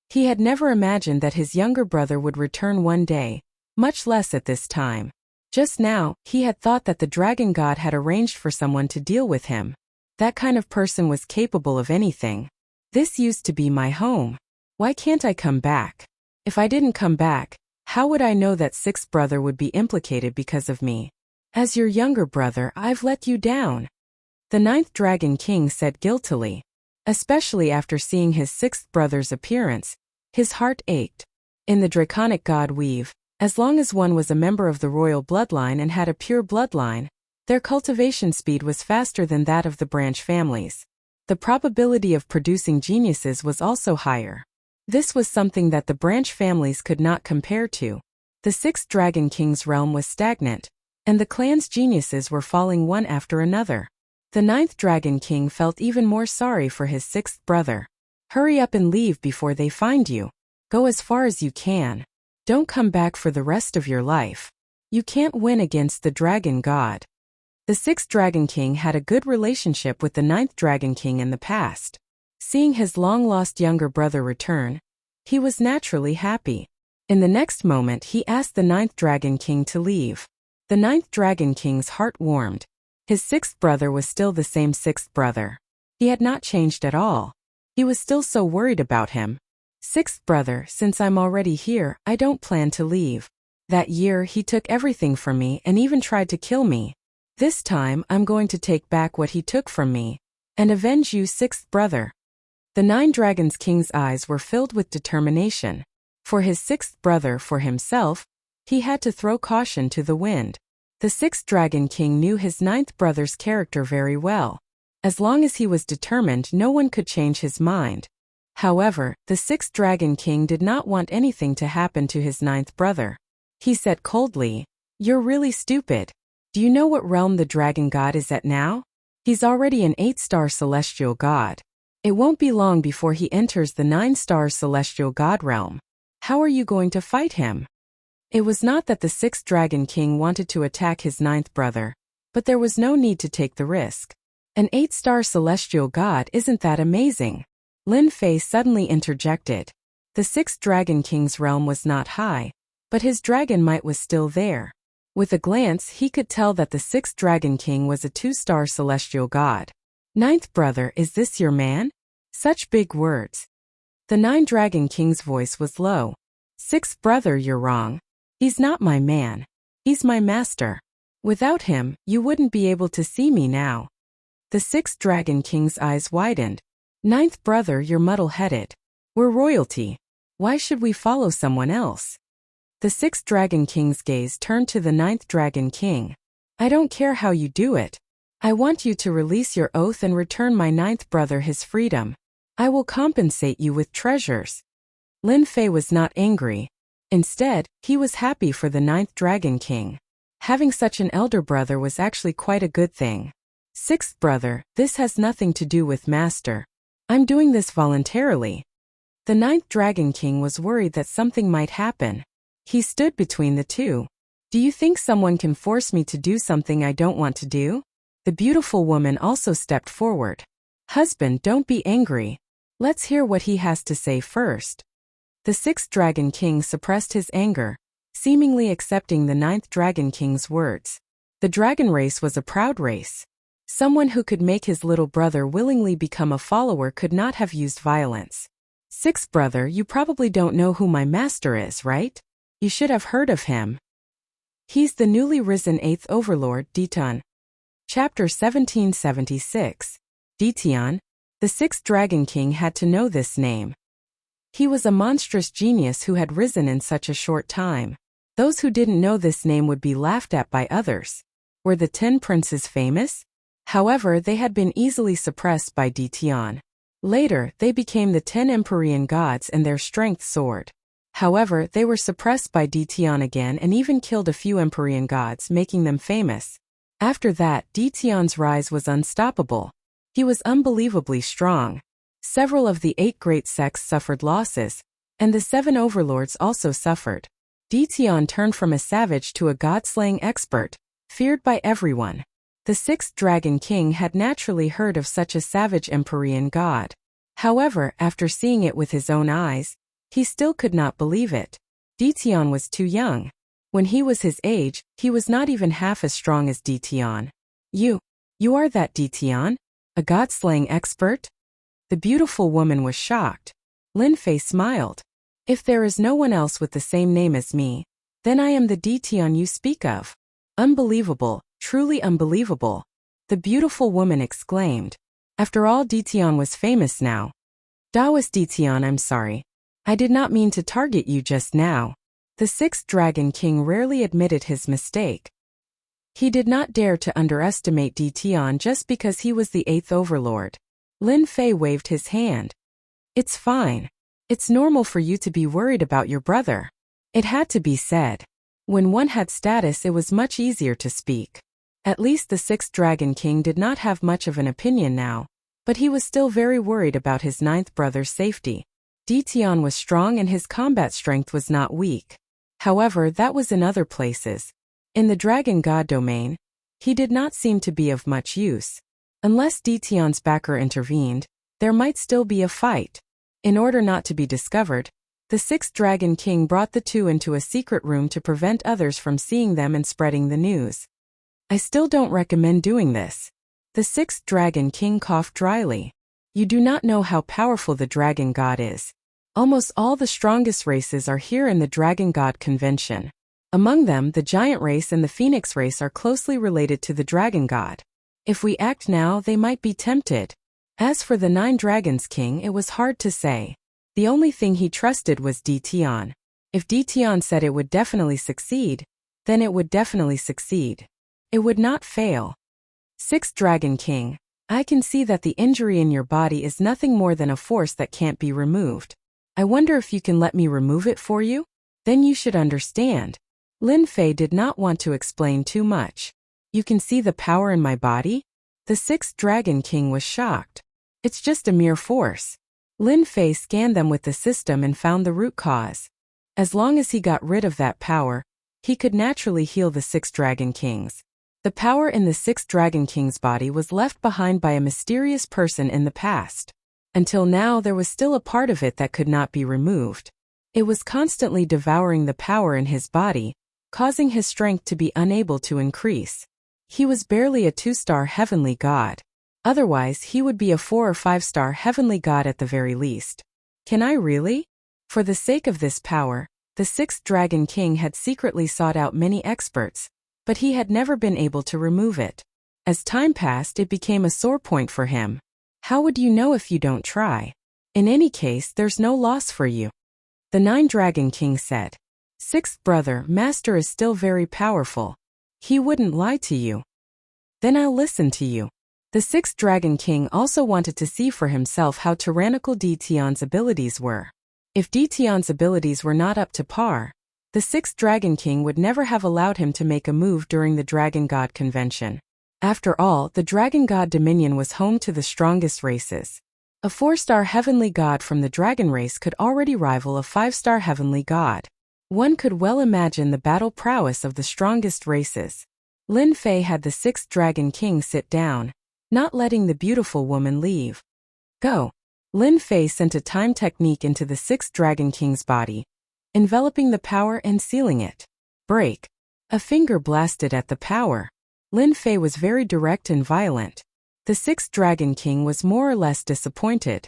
S1: He had never imagined that his younger brother would return one day, much less at this time. Just now, he had thought that the Dragon God had arranged for someone to deal with him. That kind of person was capable of anything. This used to be my home. Why can't I come back? If I didn't come back, how would I know that sixth brother would be implicated because of me? As your younger brother, I've let you down. The ninth Dragon King said guiltily. Especially after seeing his sixth brother's appearance, his heart ached. In the Draconic God weave, as long as one was a member of the royal bloodline and had a pure bloodline, their cultivation speed was faster than that of the branch families. The probability of producing geniuses was also higher. This was something that the branch families could not compare to. The sixth Dragon King's realm was stagnant, and the clan's geniuses were falling one after another. The ninth Dragon King felt even more sorry for his sixth brother. Hurry up and leave before they find you. Go as far as you can. Don't come back for the rest of your life. You can't win against the Dragon God. The sixth Dragon King had a good relationship with the ninth Dragon King in the past. Seeing his long-lost younger brother return, he was naturally happy. In the next moment, he asked the ninth Dragon King to leave. The ninth Dragon King's heart warmed. His sixth brother was still the same sixth brother. He had not changed at all. He was still so worried about him. Sixth brother, since I'm already here, I don't plan to leave. That year, he took everything from me and even tried to kill me. This time, I'm going to take back what he took from me and avenge you, sixth brother. The nine Dragons King's eyes were filled with determination. For his sixth brother, for himself, he had to throw caution to the wind. The sixth Dragon King knew his ninth brother's character very well. As long as he was determined, no one could change his mind. However, the sixth Dragon King did not want anything to happen to his ninth brother. He said coldly, "You're really stupid. Do you know what realm the Dragon God is at now? He's already an 8-star celestial god. It won't be long before he enters the 9-star celestial god realm. How are you going to fight him?" It was not that the sixth Dragon King wanted to attack his ninth brother, but there was no need to take the risk. An 8-star celestial god, isn't that amazing? Lin Fei suddenly interjected. The sixth Dragon King's realm was not high, but his dragon might was still there. With a glance, he could tell that the sixth Dragon King was a 2-star celestial god. Ninth brother, is this your man? Such big words. The 9 Dragon King's voice was low. Sixth brother, you're wrong. He's not my man. He's my master. Without him, you wouldn't be able to see me now. The sixth Dragon King's eyes widened. Ninth brother, you're muddle-headed. We're royalty. Why should we follow someone else? The sixth Dragon King's gaze turned to the ninth Dragon King. I don't care how you do it. I want you to release your oath and return my ninth brother his freedom. I will compensate you with treasures. Lin Fei was not angry. Instead, he was happy for the ninth Dragon King. Having such an elder brother was actually quite a good thing. Sixth brother, this has nothing to do with master. I'm doing this voluntarily. The ninth Dragon King was worried that something might happen. He stood between the two. Do you think someone can force me to do something I don't want to do? The beautiful woman also stepped forward. Husband, don't be angry. Let's hear what he has to say first. The sixth Dragon King suppressed his anger. seemingly accepting the ninth Dragon King's words. The dragon race was a proud race. Someone who could make his little brother willingly become a follower could not have used violence. Sixth brother, you probably don't know who my master is, right? You should have heard of him. He's the newly risen 8th Overlord, Diton. Chapter 1776. Dition. The 6th Dragon King had to know this name. He was a monstrous genius who had risen in such a short time. Those who didn't know this name would be laughed at by others. Were the 10 princes famous? However, they had been easily suppressed by Dition. Later, they became the 10 Empyrean gods and their strength soared. However, they were suppressed by Dition again and even killed a few Empyrean gods, making them famous. After that, Dition's rise was unstoppable. He was unbelievably strong. Several of the 8 great sects suffered losses, and the 7 overlords also suffered. Dition turned from a savage to a god-slaying expert, feared by everyone. The 6th Dragon King had naturally heard of such a savage Empyrean god. However, after seeing it with his own eyes, he still could not believe it. Dition was too young. When he was his age, he was not even half as strong as Dition. You are that Dition? A god-slaying expert? The beautiful woman was shocked. Lin Fei smiled. If there is no one else with the same name as me, then I am the Dition you speak of. Unbelievable, truly unbelievable. The beautiful woman exclaimed. After all, Dition was famous now. Daoist Dition, I'm sorry. I did not mean to target you just now. The 6th Dragon King rarely admitted his mistake. He did not dare to underestimate Dition just because he was the 8th Overlord. Lin Fei waved his hand. It's fine. It's normal for you to be worried about your brother. It had to be said. When one had status, it was much easier to speak. At least the 6th Dragon King did not have much of an opinion now, but he was still very worried about his 9th brother's safety. Dition was strong and his combat strength was not weak. However, that was in other places. In the Dragon God domain, he did not seem to be of much use. Unless Dition's backer intervened, there might still be a fight. In order not to be discovered, the 6th Dragon King brought the two into a secret room to prevent others from seeing them and spreading the news. I still don't recommend doing this. The 6th Dragon King coughed dryly. You do not know how powerful the Dragon God is. Almost all the strongest races are here in the Dragon God Convention. Among them, the Giant race and the Phoenix race are closely related to the Dragon God. If we act now, they might be tempted. As for the 9 Dragons King, it was hard to say. The only thing he trusted was Dition. If Dition said it would definitely succeed, then it would definitely succeed. It would not fail. 6th Dragon King, I can see that the injury in your body is nothing more than a force that can't be removed. I wonder if you can let me remove it for you? Then you should understand. Lin Fei did not want to explain too much. You can see the power in my body? The 6th Dragon King was shocked. It's just a mere force. Lin Fei scanned them with the system and found the root cause. As long as he got rid of that power, he could naturally heal the 6 Dragon Kings. The power in the 6th Dragon King's body was left behind by a mysterious person in the past. Until now, there was still a part of it that could not be removed. It was constantly devouring the power in his body, causing his strength to be unable to increase. He was barely a 2-star heavenly god. Otherwise, he would be a 4 or 5-star heavenly god at the very least. Can I really? For the sake of this power, the 6th Dragon King had secretly sought out many experts, but he had never been able to remove it. As time passed, it became a sore point for him. How would you know if you don't try? In any case, there's no loss for you. The 9 Dragon King said. 6th brother, Master is still very powerful. He wouldn't lie to you. Then I'll listen to you. The 6th Dragon King also wanted to see for himself how tyrannical Dition's abilities were. If Dition's abilities were not up to par, the 6th Dragon King would never have allowed him to make a move during the Dragon God Convention. After all, the Dragon God Dominion was home to the strongest races. A 4-star heavenly god from the dragon race could already rival a 5-star heavenly god. One could well imagine the battle prowess of the strongest races. Lin Fei had the 6th Dragon King sit down, not letting the beautiful woman leave. Go. Lin Fei sent a time technique into the 6th Dragon King's body, enveloping the power and sealing it. Break. A finger blasted at the power. Lin Fei was very direct and violent. The sixth Dragon King was more or less disappointed.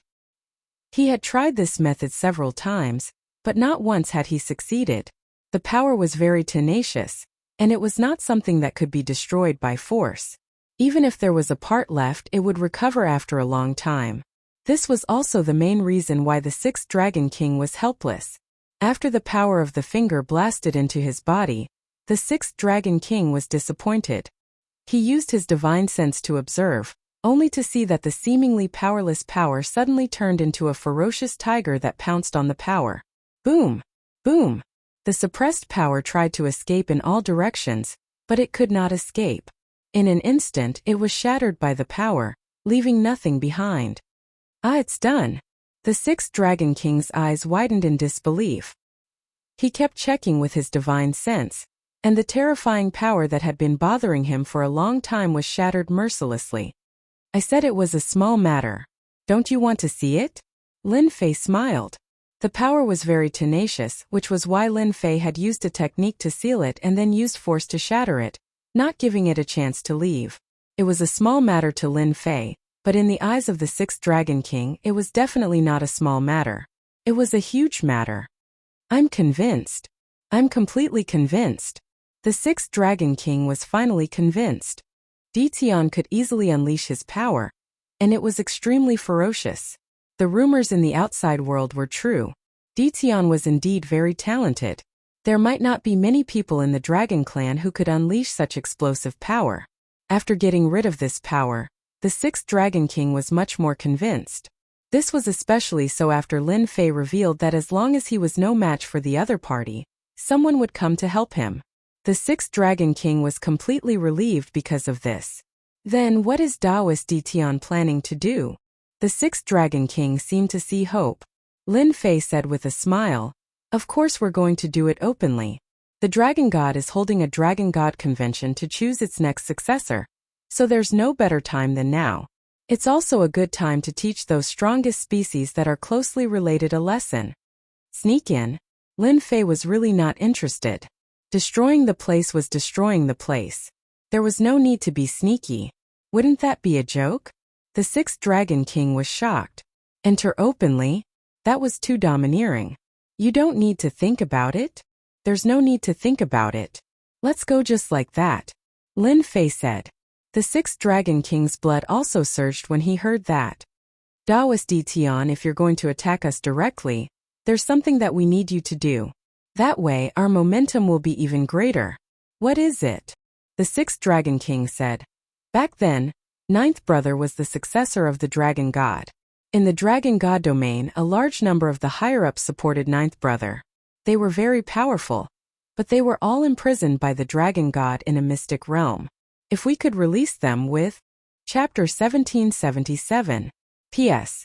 S1: He had tried this method several times, but not once had he succeeded. The power was very tenacious, and it was not something that could be destroyed by force. Even if there was a part left, it would recover after a long time. This was also the main reason why the sixth Dragon King was helpless. After the power of the finger blasted into his body, the sixth Dragon King was disappointed. He used his divine sense to observe, only to see that the seemingly powerless power suddenly turned into a ferocious tiger that pounced on the power. Boom! Boom! The suppressed power tried to escape in all directions, but it could not escape. In an instant, it was shattered by the power, leaving nothing behind. Ah, it's done! The sixth Dragon King's eyes widened in disbelief. He kept checking with his divine sense, and the terrifying power that had been bothering him for a long time was shattered mercilessly. I said it was a small matter. Don't you want to see it? Lin Fei smiled. The power was very tenacious, which was why Lin Fei had used a technique to seal it and then used force to shatter it, not giving it a chance to leave. It was a small matter to Lin Fei, but in the eyes of the sixth Dragon King, it was definitely not a small matter. It was a huge matter. I'm convinced. I'm completely convinced. The sixth Dragon King was finally convinced. Ditian could easily unleash his power, and it was extremely ferocious. The rumors in the outside world were true. Ditian was indeed very talented. There might not be many people in the Dragon Clan who could unleash such explosive power. After getting rid of this power, the sixth Dragon King was much more convinced. This was especially so after Lin Fei revealed that as long as he was no match for the other party, someone would come to help him. The sixth Dragon King was completely relieved because of this. Then what is Taoist Ditian planning to do? The sixth Dragon King seemed to see hope. Lin Fei said with a smile, "Of course we're going to do it openly. The Dragon God is holding a Dragon God convention to choose its next successor, so there's no better time than now. It's also a good time to teach those strongest species that are closely related a lesson." Sneak in? Lin Fei was really not interested. Destroying the place was destroying the place. There was no need to be sneaky. Wouldn't that be a joke? The sixth Dragon King was shocked. Enter openly? That was too domineering. You don't need to think about it? There's no need to think about it. Let's go just like that. Lin Fei said. The sixth Dragon King's blood also surged when he heard that. Taoist Ditian, if you're going to attack us directly, there's something that we need you to do. That way, our momentum will be even greater. What is it? The sixth Dragon King said. Back then, ninth brother was the successor of the Dragon God. In the Dragon God domain, a large number of the higher-ups supported ninth brother. They were very powerful, but they were all imprisoned by the Dragon God in a mystic realm. If we could release them with Chapter 1777. P.S.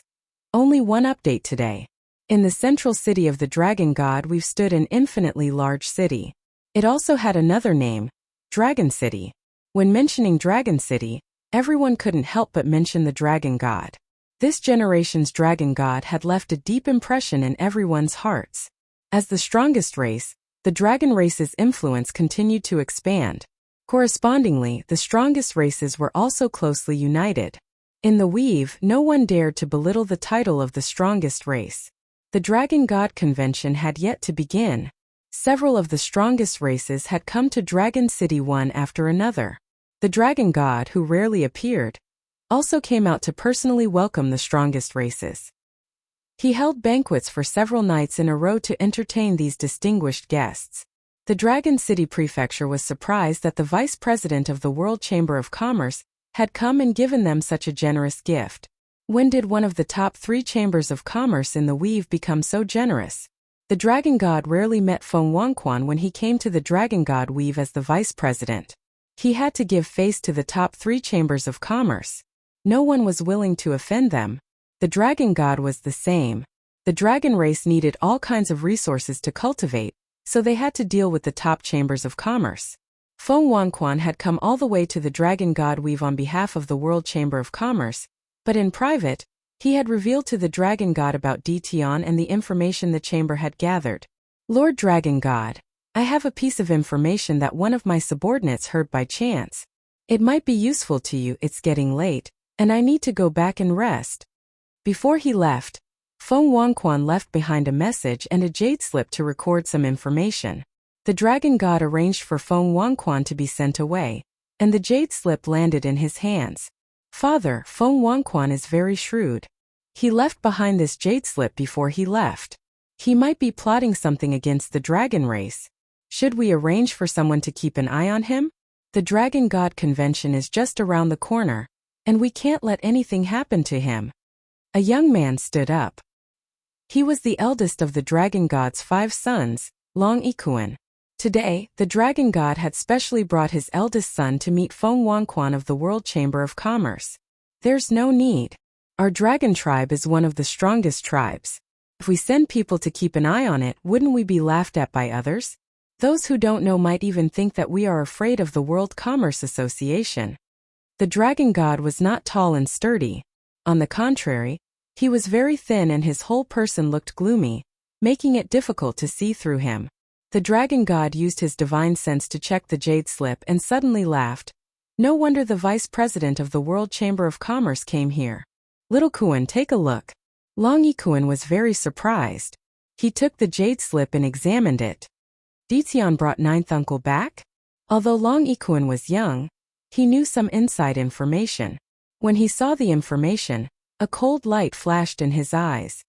S1: Only one update today. In the central city of the Dragon God we've stood an infinitely large city. It also had another name, Dragon City. When mentioning Dragon City, everyone couldn't help but mention the Dragon God. This generation's Dragon God had left a deep impression in everyone's hearts. As the strongest race, the Dragon race's influence continued to expand. Correspondingly, the strongest races were also closely united. In the weave, no one dared to belittle the title of the strongest race. The Dragon God Convention had yet to begin. Several of the strongest races had come to Dragon City one after another. The Dragon God, who rarely appeared, also came out to personally welcome the strongest races. He held banquets for several nights in a row to entertain these distinguished guests. The Dragon City Prefecture was surprised that the Vice President of the World Chamber of Commerce had come and given them such a generous gift. When did one of the top 3 chambers of commerce in the weave become so generous? The Dragon God rarely met Feng Wangquan when he came to the Dragon God weave as the vice president. He had to give face to the top 3 chambers of commerce. No one was willing to offend them. The Dragon God was the same. The Dragon race needed all kinds of resources to cultivate, so they had to deal with the top chambers of commerce. Feng Wangquan had come all the way to the Dragon God weave on behalf of the World Chamber of Commerce, but in private, he had revealed to the Dragon God about Ditian and the information the chamber had gathered. Lord Dragon God, I have a piece of information that one of my subordinates heard by chance. It might be useful to you. It's getting late, and I need to go back and rest. Before he left, Feng Wangquan left behind a message and a jade slip to record some information. The dragon god arranged for Feng Wangquan to be sent away, and the jade slip landed in his hands. Father, Feng Wangquan is very shrewd. He left behind this jade slip before he left. He might be plotting something against the dragon race. Should we arrange for someone to keep an eye on him? The dragon god convention is just around the corner, and we can't let anything happen to him. A young man stood up. He was the eldest of the dragon god's 5 sons, Long Ikuan. Today, the dragon god had specially brought his eldest son to meet Feng Wangquan of the World Chamber of Commerce. There's no need. Our dragon tribe is one of the strongest tribes. If we send people to keep an eye on it, wouldn't we be laughed at by others? Those who don't know might even think that we are afraid of the World Commerce Association. The dragon god was not tall and sturdy. On the contrary, he was very thin and his whole person looked gloomy, making it difficult to see through him. The dragon god used his divine sense to check the jade slip and suddenly laughed. No wonder the vice president of the World Chamber of Commerce came here. Little Kuan, take a look. Long Ikuan was very surprised. He took the jade slip and examined it. Ditian brought ninth uncle back? Although Long Ikuan was young, he knew some inside information. When he saw the information, a cold light flashed in his eyes.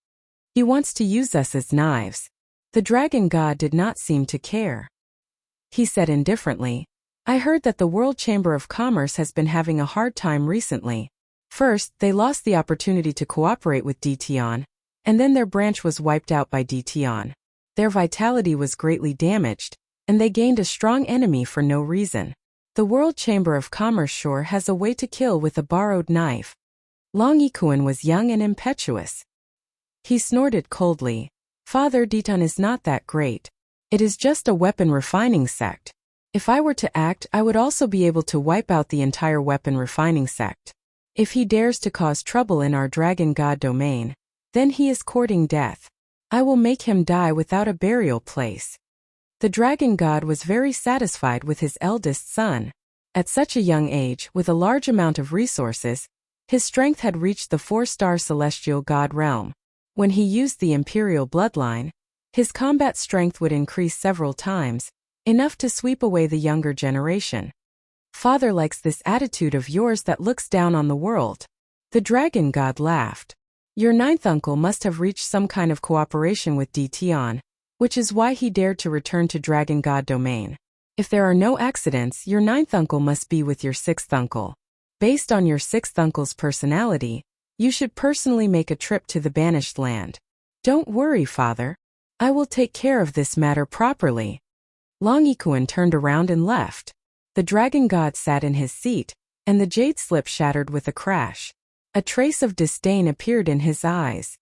S1: He wants to use us as knives. The dragon god did not seem to care. He said indifferently, I heard that the World Chamber of Commerce has been having a hard time recently. First, they lost the opportunity to cooperate with Ditian, and then their branch was wiped out by Ditian. Their vitality was greatly damaged, and they gained a strong enemy for no reason. The World Chamber of Commerce sure has a way to kill with a borrowed knife. Long Ikuan was young and impetuous. He snorted coldly. Father, Ditan is not that great. It is just a weapon refining sect. If I were to act, I would also be able to wipe out the entire weapon refining sect. If he dares to cause trouble in our dragon god domain, then he is courting death. I will make him die without a burial place. The dragon god was very satisfied with his eldest son. At such a young age, with a large amount of resources, his strength had reached the 4-star celestial god realm. When he used the imperial bloodline, his combat strength would increase several times, enough to sweep away the younger generation. Father likes this attitude of yours that looks down on the world. The dragon god laughed. Your ninth uncle must have reached some kind of cooperation with Ditian, which is why he dared to return to dragon god domain. If there are no accidents, your ninth uncle must be with your sixth uncle. Based on your sixth uncle's personality, you should personally make a trip to the banished land. Don't worry, Father. I will take care of this matter properly. Long Ikuan turned around and left. The dragon god sat in his seat, and the jade slip shattered with a crash. A trace of disdain appeared in his eyes.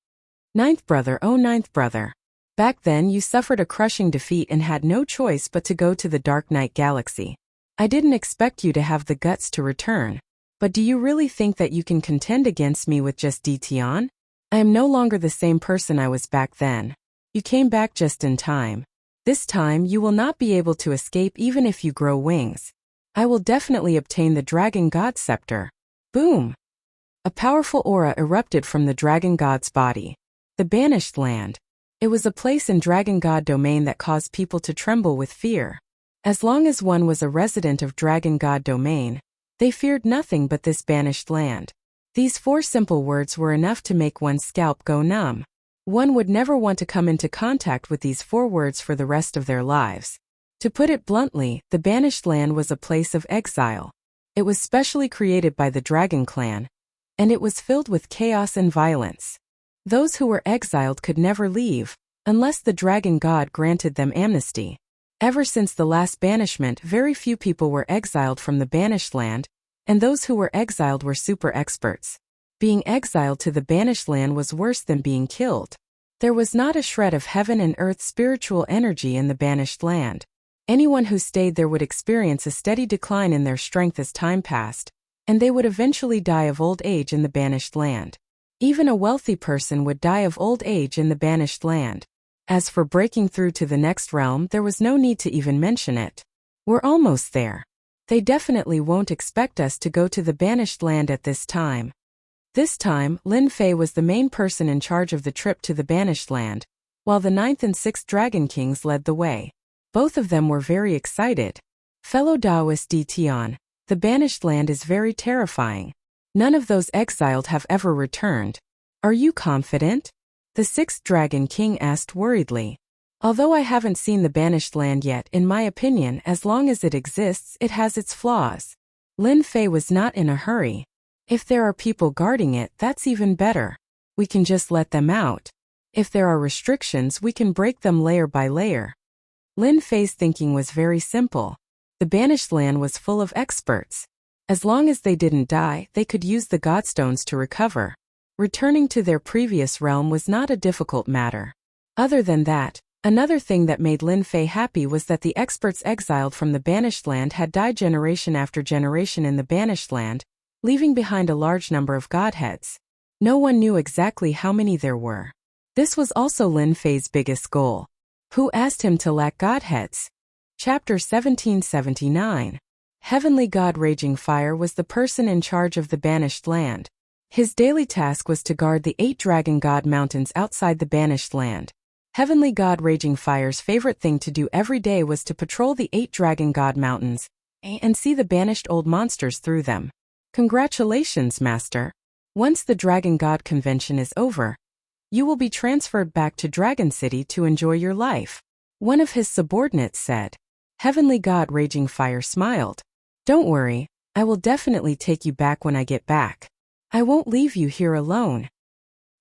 S1: Ninth brother, oh ninth brother. Back then you suffered a crushing defeat and had no choice but to go to the Dark Knight Galaxy. I didn't expect you to have the guts to return. But do you really think that you can contend against me with just Ditian? I am no longer the same person I was back then. You came back just in time. This time you will not be able to escape even if you grow wings. I will definitely obtain the Dragon God Scepter. Boom! A powerful aura erupted from the Dragon God's body. The Banished Land. It was a place in Dragon God domain that caused people to tremble with fear. As long as one was a resident of Dragon God domain, they feared nothing but this banished land. These 4 simple words were enough to make one's scalp go numb. One would never want to come into contact with these 4 words for the rest of their lives. To put it bluntly, the banished land was a place of exile. It was specially created by the Dragon Clan, and it was filled with chaos and violence. Those who were exiled could never leave, unless the Dragon God granted them amnesty. Ever since the last banishment, very few people were exiled from the banished land, and those who were exiled were super experts. Being exiled to the banished land was worse than being killed. There was not a shred of heaven and earth spiritual energy in the banished land. Anyone who stayed there would experience a steady decline in their strength as time passed, and they would eventually die of old age in the banished land. Even a wealthy person would die of old age in the banished land. As for breaking through to the next realm, there was no need to even mention it. We're almost there. They definitely won't expect us to go to the banished land at this time. This time, Lin Fei was the main person in charge of the trip to the banished land, while the 9th and 6th Dragon Kings led the way. Both of them were very excited. Fellow Taoist D. Tian, the banished land is very terrifying. None of those exiled have ever returned. Are you confident? The 6th Dragon King asked worriedly. Although I haven't seen the banished land yet, in my opinion, as long as it exists, it has its flaws. Lin Fei was not in a hurry. If there are people guarding it, that's even better. We can just let them out. If there are restrictions, we can break them layer by layer. Lin Fei's thinking was very simple. The banished land was full of experts. As long as they didn't die, they could use the godstones to recover. Returning to their previous realm was not a difficult matter. Other than that, another thing that made Lin Fei happy was that the experts exiled from the banished land had died generation after generation in the banished land, leaving behind a large number of godheads. No one knew exactly how many there were. This was also Lin Fei's biggest goal. Who asked him to lack godheads? Chapter 1779. Heavenly God Raging Fire was the person in charge of the banished land. His daily task was to guard the 8 Dragon God Mountains outside the banished land. Heavenly God Raging Fire's favorite thing to do every day was to patrol the 8 Dragon God Mountains and see the banished old monsters through them. Congratulations, Master. Once the Dragon God Convention is over, you will be transferred back to Dragon City to enjoy your life, one of his subordinates said. Heavenly God Raging Fire smiled. Don't worry, I will definitely take you back when I get back. I won't leave you here alone.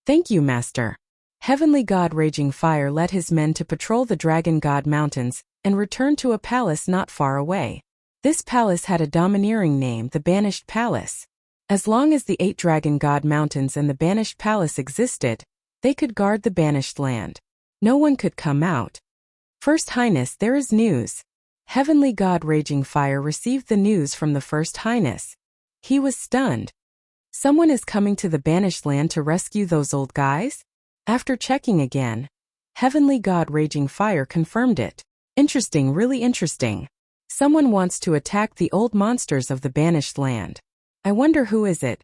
S1: Thank you, Master. Heavenly God Raging Fire led his men to patrol the Dragon God Mountains and returned to a palace not far away. This palace had a domineering name, the Banished Palace. As long as the 8 Dragon God Mountains and the Banished Palace existed, they could guard the banished land. No one could come out. First Highness, there is news. Heavenly God Raging Fire received the news from the First Highness. He was stunned. Someone is coming to the banished land to rescue those old guys? After checking again, Heavenly God Raging Fire confirmed it. Interesting, really interesting. Someone wants to attack the old monsters of the banished land. I wonder who is it?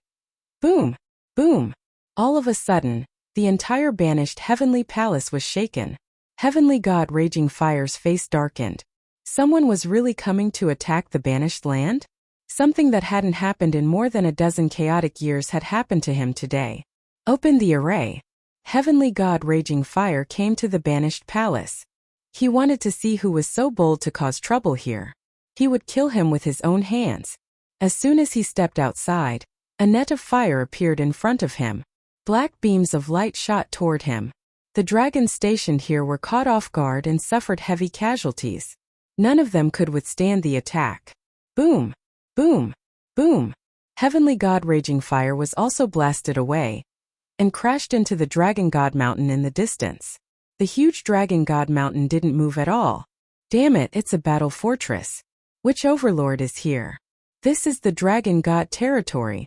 S1: Boom! Boom! All of a sudden, the entire banished heavenly palace was shaken. Heavenly God Raging Fire's face darkened. Someone was really coming to attack the banished land? Something that hadn't happened in more than a dozen chaotic years had happened to him today. Open the array. Heavenly God Raging Fire came to the banished palace. He wanted to see who was so bold to cause trouble here. He would kill him with his own hands. As soon as he stepped outside, a net of fire appeared in front of him. Black beams of light shot toward him. The dragons stationed here were caught off guard and suffered heavy casualties. None of them could withstand the attack. Boom! Boom! Boom! Heavenly God Raging Fire was also blasted away and crashed into the Dragon God Mountain in the distance. The huge Dragon God Mountain didn't move at all. Damn it, it's a battle fortress. Which overlord is here? This is the Dragon God territory.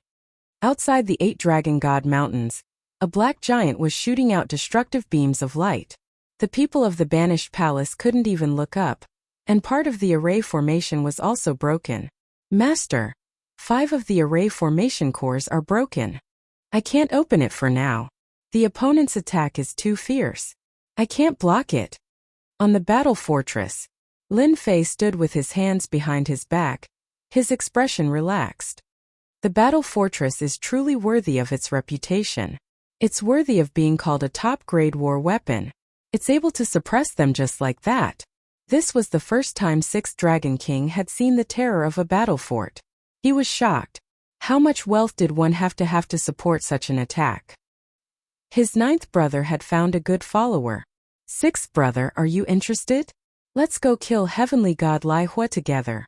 S1: Outside the 8 Dragon God Mountains, a black giant was shooting out destructive beams of light. The people of the banished palace couldn't even look up, and part of the array formation was also broken. Master, 5 of the array formation cores are broken. I can't open it for now. The opponent's attack is too fierce. I can't block it. On the battle fortress, Lin Fei stood with his hands behind his back, his expression relaxed. The battle fortress is truly worthy of its reputation. It's worthy of being called a top-grade war weapon. It's able to suppress them just like that. This was the first time 6th Dragon King had seen the terror of a battle fort. He was shocked. How much wealth did one have to support such an attack? His 9th brother had found a good follower. 6th brother, are you interested? Let's go kill Heavenly God Lai Hua together.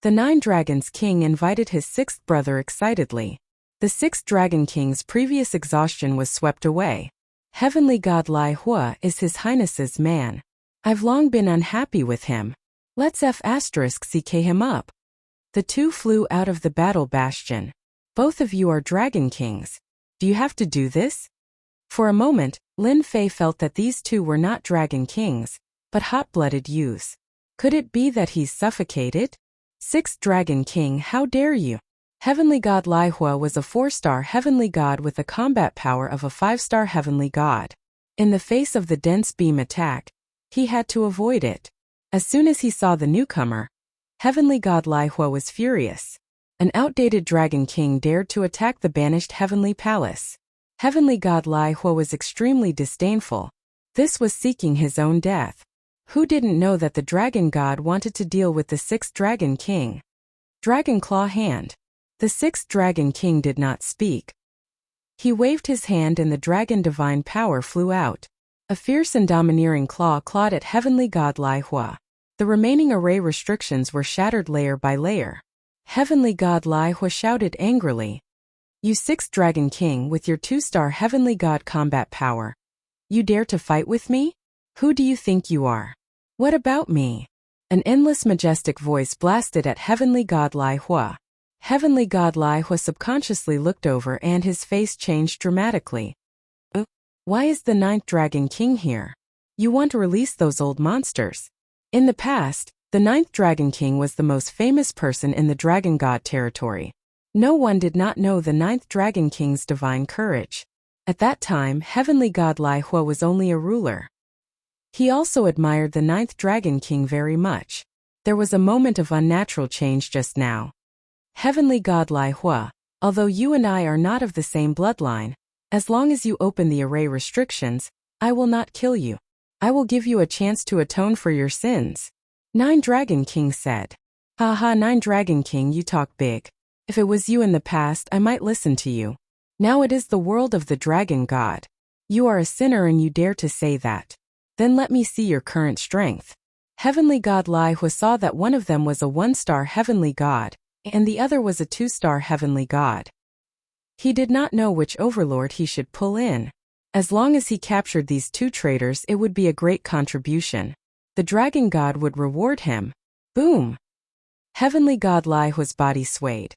S1: The 9 Dragons King invited his 6th brother excitedly. The 6th Dragon King's previous exhaustion was swept away. Heavenly God Lai Hua is His Highness's man. I've long been unhappy with him. Let's *CK him up. The two flew out of the battle bastion. Both of you are Dragon Kings. Do you have to do this? For a moment, Lin Fei felt that these two were not dragon kings, but hot-blooded youths. Could it be that he's suffocated? Sixth Dragon King, how dare you? Heavenly God Lai Hua was a 4-star heavenly god with the combat power of a 5-star heavenly god. In the face of the dense beam attack, he had to avoid it. As soon as he saw the newcomer, Heavenly God Lai Hua was furious. An outdated Dragon King dared to attack the banished Heavenly Palace. Heavenly God Lai Hua was extremely disdainful. This was seeking his own death. Who didn't know that the Dragon God wanted to deal with the 6th Dragon King? Dragon Claw Hand. The 6th Dragon King did not speak. He waved his hand and the Dragon Divine Power flew out. A fierce and domineering claw clawed at Heavenly God Lai Hua. The remaining array restrictions were shattered layer by layer. Heavenly God Lai Hua shouted angrily. You 6th Dragon King with your 2-star Heavenly God combat power. You dare to fight with me? Who do you think you are? What about me? An endless majestic voice blasted at Heavenly God Lai Hua. Heavenly God Lai Hua subconsciously looked over and his face changed dramatically. Why is the 9th Dragon King here? You want to release those old monsters? In the past, the 9th Dragon King was the most famous person in the Dragon God territory. No one did not know the 9th Dragon King's divine courage. At that time, Heavenly God Lai Hua was only a ruler. He also admired the 9th Dragon King very much. There was a moment of unnatural change just now. Heavenly God Lai Hua, although you and I are not of the same bloodline, as long as you open the array restrictions, I will not kill you. I will give you a chance to atone for your sins. 9 Dragon King said. Haha, 9 Dragon King, you talk big. If it was you in the past, I might listen to you. Now it is the world of the Dragon God. You are a sinner and you dare to say that. Then let me see your current strength. Heavenly God Lai Hua saw that one of them was a 1-star heavenly god, and the other was a 2-star heavenly god. He did not know which overlord he should pull in. As long as he captured these 2 traitors, it would be a great contribution. The Dragon God would reward him. Boom! Heavenly God Lai Hua's body swayed,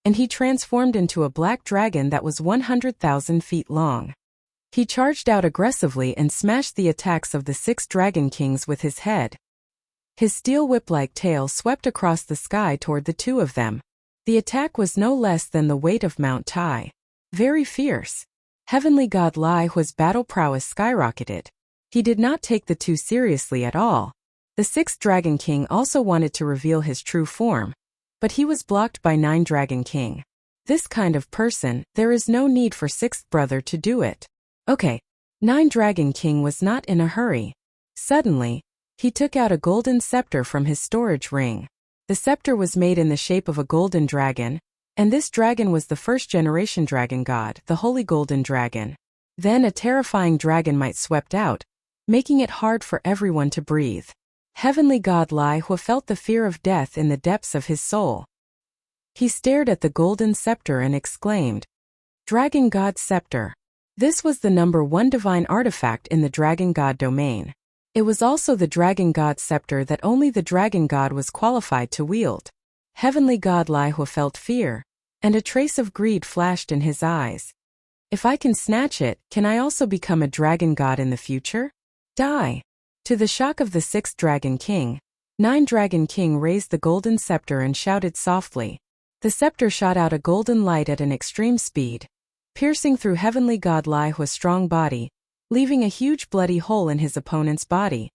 S1: and he transformed into a black dragon that was 100,000 feet long. He charged out aggressively and smashed the attacks of the 6 Dragon Kings with his head. His steel whip-like tail swept across the sky toward the 2 of them. The attack was no less than the weight of Mount Tai. Very fierce. Heavenly God Lai Hua's battle prowess skyrocketed. He did not take the 2 seriously at all. The 6th Dragon King also wanted to reveal his true form, but he was blocked by 9 Dragon King. This kind of person, there is no need for 6th brother to do it. Okay. 9 Dragon King was not in a hurry. Suddenly, he took out a golden scepter from his storage ring. The scepter was made in the shape of a golden dragon, and this dragon was the 1st generation dragon god, the Holy Golden Dragon. Then a terrifying dragon might swept out, making it hard for everyone to breathe. Heavenly God Lai Hua felt the fear of death in the depths of his soul. He stared at the golden scepter and exclaimed, Dragon God Scepter. This was the number 1 divine artifact in the Dragon God domain. It was also the Dragon God Scepter that only the Dragon God was qualified to wield. Heavenly God Lai Hua felt fear, and a trace of greed flashed in his eyes. If I can snatch it, can I also become a Dragon God in the future? Die! To the shock of the 6th Dragon King, 9 Dragon King raised the golden scepter and shouted softly. The scepter shot out a golden light at an extreme speed, piercing through Heavenly God Lai Hua's strong body, leaving a huge bloody hole in his opponent's body.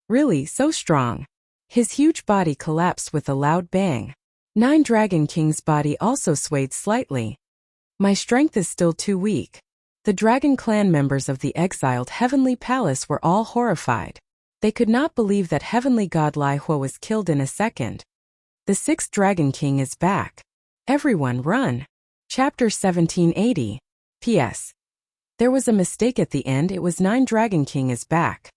S1: Really, so strong. His huge body collapsed with a loud bang. 9 Dragon King's body also swayed slightly. My strength is still too weak. The Dragon Clan members of the exiled Heavenly Palace were all horrified. They could not believe that Heavenly God Lai Hua was killed in a second. The 6th Dragon King is back. Everyone run. Chapter 1780. P.S. There was a mistake at the end. It was 9 Dragon King is back.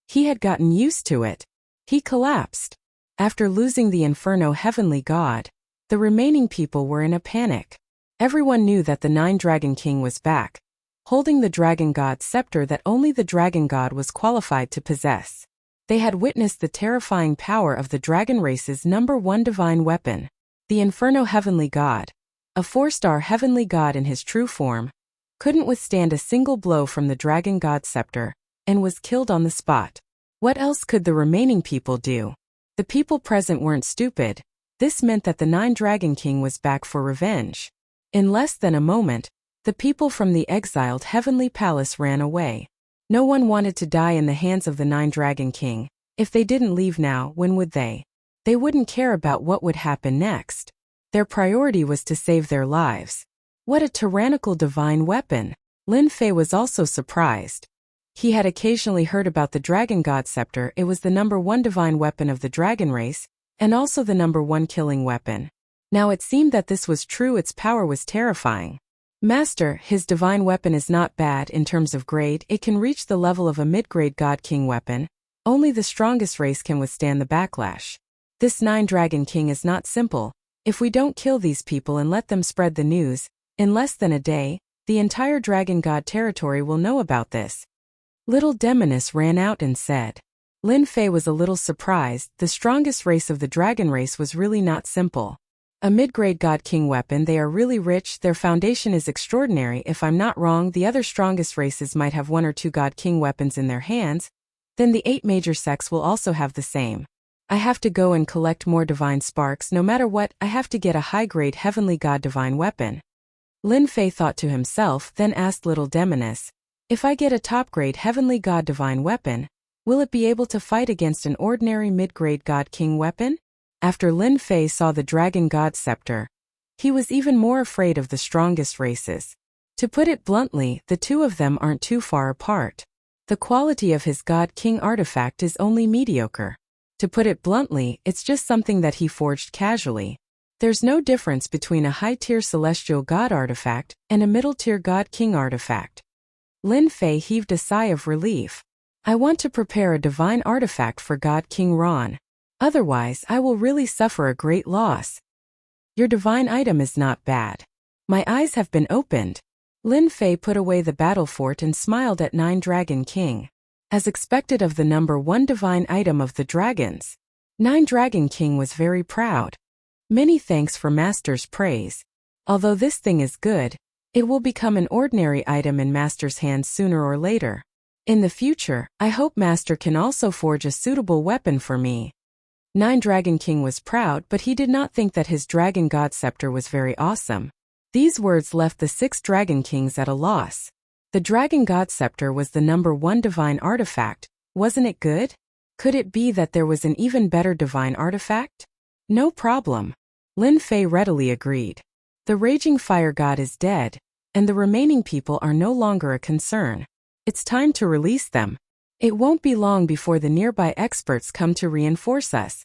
S1: He had gotten used to it. He collapsed. After losing the Inferno Heavenly God, the remaining people were in a panic. Everyone knew that the 9 Dragon King was back, holding the Dragon God scepter that only the Dragon God was qualified to possess. They had witnessed the terrifying power of the dragon race's number 1 divine weapon, the Inferno Heavenly God, a 4-star Heavenly God in his true form, couldn't withstand a single blow from the dragon god scepter, and was killed on the spot. What else could the remaining people do? The people present weren't stupid. This meant that the Nine Dragon King was back for revenge. In less than a moment, the people from the exiled heavenly palace ran away. No one wanted to die in the hands of the Nine Dragon King. If they didn't leave now, when would they? They wouldn't care about what would happen next. Their priority was to save their lives. What a tyrannical divine weapon! Lin Fei was also surprised. He had occasionally heard about the Dragon God Scepter. It was the #1 divine weapon of the dragon race, and also the #1 killing weapon. Now it seemed that this was true. Its power was terrifying. Master, his divine weapon is not bad in terms of grade. It can reach the level of a mid-grade God King weapon. Only the strongest race can withstand the backlash. This Nine Dragon King is not simple. If we don't kill these people and let them spread the news, in less than a day, the entire Dragon God territory will know about this. Little Demoness ran out and said. Lin Fei was a little surprised. The strongest race of the dragon race was really not simple. A mid-grade God King weapon. They are really rich. Their foundation is extraordinary. If I'm not wrong, the other strongest races might have 1 or 2 God King weapons in their hands. Then the 8 major sects will also have the same. I have to go and collect more divine sparks. No matter what, I have to get a high-grade heavenly god divine weapon. Lin Fei thought to himself, then asked Little Demoness, if I get a top-grade heavenly god divine weapon, will it be able to fight against an ordinary mid-grade God King weapon? After Lin Fei saw the Dragon God Scepter, he was even more afraid of the strongest races. To put it bluntly, the two of them aren't too far apart. The quality of his God King artifact is only mediocre. To put it bluntly, it's just something that he forged casually. There's no difference between a high-tier celestial god artifact and a middle-tier God King artifact. Lin Fei heaved a sigh of relief. I want to prepare a divine artifact for God King Ron. Otherwise, I will really suffer a great loss. Your divine item is not bad. My eyes have been opened. Lin Fei put away the battle fort and smiled at Nine Dragon King. As expected of the #1 divine item of the dragons, Nine Dragon King was very proud. Many thanks for Master's praise. Although this thing is good, it will become an ordinary item in Master's hands sooner or later. In the future, I hope Master can also forge a suitable weapon for me. Nine Dragon King was proud, but he did not think that his Dragon God Scepter was very awesome. These words left the 6 Dragon Kings at a loss. The Dragon God Scepter was the #1 divine artifact. Wasn't it good? Could it be that there was an even better divine artifact? No problem. Lin Fei readily agreed. The Raging Fire God is dead, and the remaining people are no longer a concern. It's time to release them. It won't be long before the nearby experts come to reinforce us.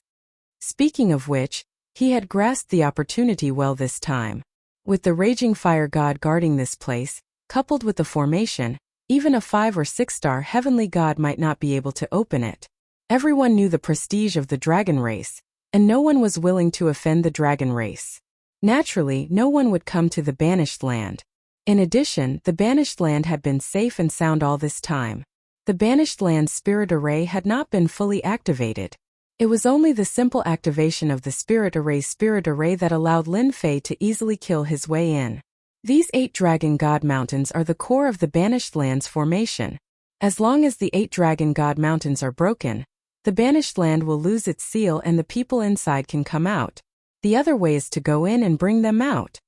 S1: Speaking of which, he had grasped the opportunity well this time. With the Raging Fire God guarding this place, coupled with the formation, even a 5 or 6-star heavenly god might not be able to open it. Everyone knew the prestige of the dragon race, and no one was willing to offend the dragon race. Naturally, no one would come to the Banished Land. In addition, the Banished Land had been safe and sound all this time. The Banished Land's spirit array had not been fully activated. It was only the simple activation of the spirit array that allowed Lin Fei to easily kill his way in. These 8 Dragon God Mountains are the core of the Banished Land's formation. As long as the 8 Dragon God Mountains are broken, the Banished Land will lose its seal and the people inside can come out. The other way is to go in and bring them out.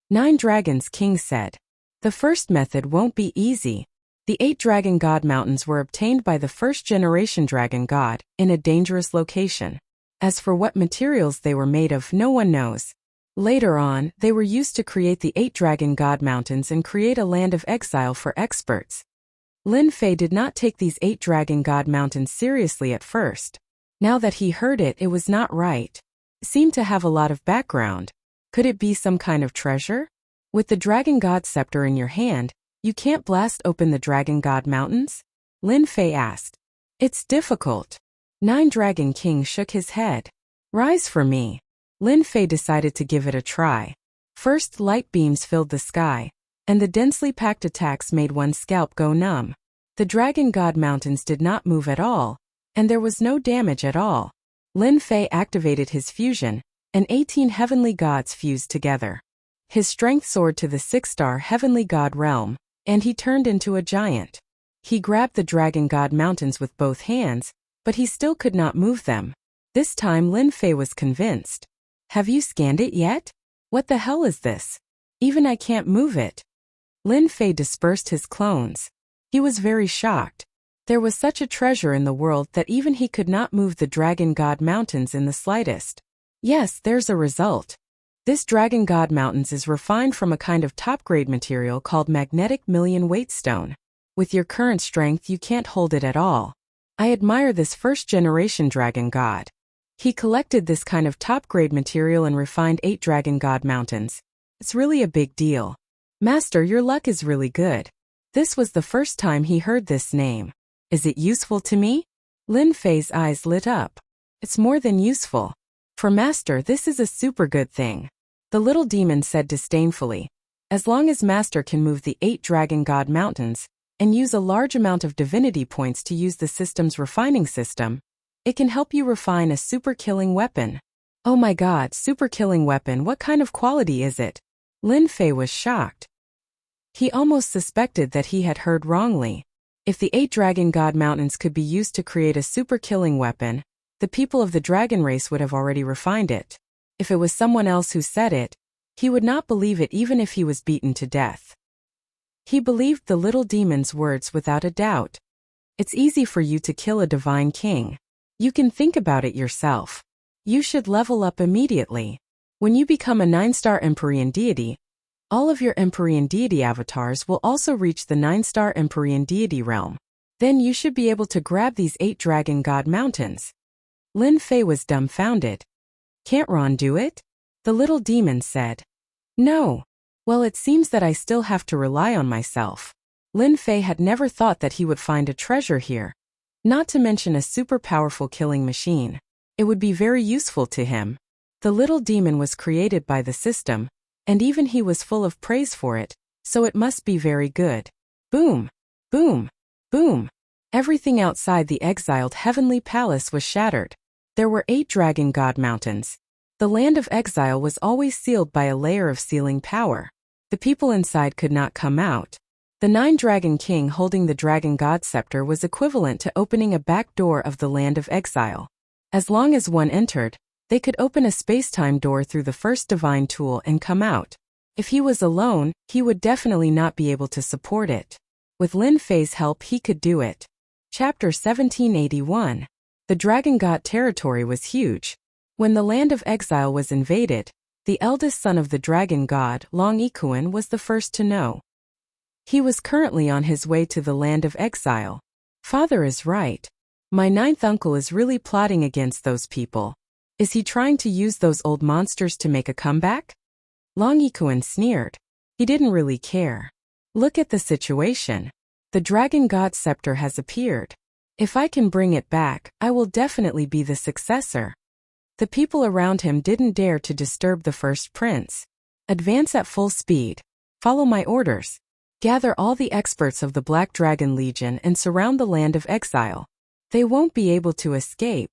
S1: Nine Dragons King said. The first method won't be easy. The 8 Dragon God Mountains were obtained by the first-generation Dragon God, in a dangerous location. As for what materials they were made of, no one knows. Later on, they were used to create the 8 Dragon God Mountains and create a land of exile for experts. Lin Fei did not take these 8 Dragon God Mountains seriously at first. Now that he heard it, it was not right. It seemed to have a lot of background. Could it be some kind of treasure? With the Dragon God Scepter in your hand, you can't blast open the Dragon God Mountains? Lin Fei asked. It's difficult. Nine Dragon King shook his head. Rise for me. Lin Fei decided to give it a try. First, light beams filled the sky, and the densely packed attacks made one's scalp go numb. The Dragon God Mountains did not move at all, and there was no damage at all. Lin Fei activated his fusion, and 18 heavenly gods fused together. His strength soared to the 6-star heavenly god realm. and he turned into a giant. He grabbed the Dragon God Mountains with both hands, but he still could not move them. This time Lin Fei was convinced. Have you scanned it yet? What the hell is this? Even I can't move it. Lin Fei dispersed his clones. He was very shocked. There was such a treasure in the world that even he could not move the Dragon God Mountains in the slightest. Yes, there's a result. This Dragon God Mountains is refined from a kind of top-grade material called magnetic million-weight stone. With your current strength you can't hold it at all. I admire this first-generation Dragon God. He collected this kind of top-grade material and refined 8 Dragon God Mountains. It's really a big deal. Master, your luck is really good. This was the first time he heard this name. Is it useful to me? Lin Fei's eyes lit up. It's more than useful. For Master, this is a super good thing. The little demon said disdainfully. As long as Master can move the 8 Dragon God Mountains, and use a large amount of divinity points to use the system's refining system, it can help you refine a super killing weapon. Oh my god, super killing weapon, what kind of quality is it? Lin Fei was shocked. He almost suspected that he had heard wrongly. If the 8 Dragon God Mountains could be used to create a super killing weapon, the people of the dragon race would have already refined it. If it was someone else who said it, he would not believe it even if he was beaten to death. He believed the little demon's words without a doubt. It's easy for you to kill a divine king. You can think about it yourself. You should level up immediately. When you become a 9-star Empyrean deity, all of your Empyrean deity avatars will also reach the 9-star Empyrean deity realm. Then you should be able to grab these 8 Dragon God Mountains. Lin Fei was dumbfounded. Can't Ron do it? The little demon said. No. Well, it seems that I still have to rely on myself. Lin Fei had never thought that he would find a treasure here. Not to mention a super powerful killing machine. It would be very useful to him. The little demon was created by the system, and even he was full of praise for it, so it must be very good. Boom! Boom! Boom! Everything outside the exiled heavenly palace was shattered. There were 8 Dragon God Mountains. The land of exile was always sealed by a layer of sealing power. The people inside could not come out. The 9 Dragon King holding the Dragon God Scepter was equivalent to opening a back door of the land of exile. As long as one entered, they could open a space-time door through the first divine tool and come out. If he was alone, he would definitely not be able to support it. With Lin Fei's help he could do it. Chapter 1781. The Dragon God territory was huge. When the land of exile was invaded, the eldest son of the Dragon God, Long Ikuan, was the first to know. He was currently on his way to the land of exile. Father is right. My 9th uncle is really plotting against those people. Is he trying to use those old monsters to make a comeback? Long Ikuan sneered. He didn't really care. Look at the situation. The Dragon God Scepter has appeared. If I can bring it back, I will definitely be the successor. The people around him didn't dare to disturb the first prince. Advance at full speed. Follow my orders. Gather all the experts of the Black Dragon Legion and surround the land of exile. They won't be able to escape.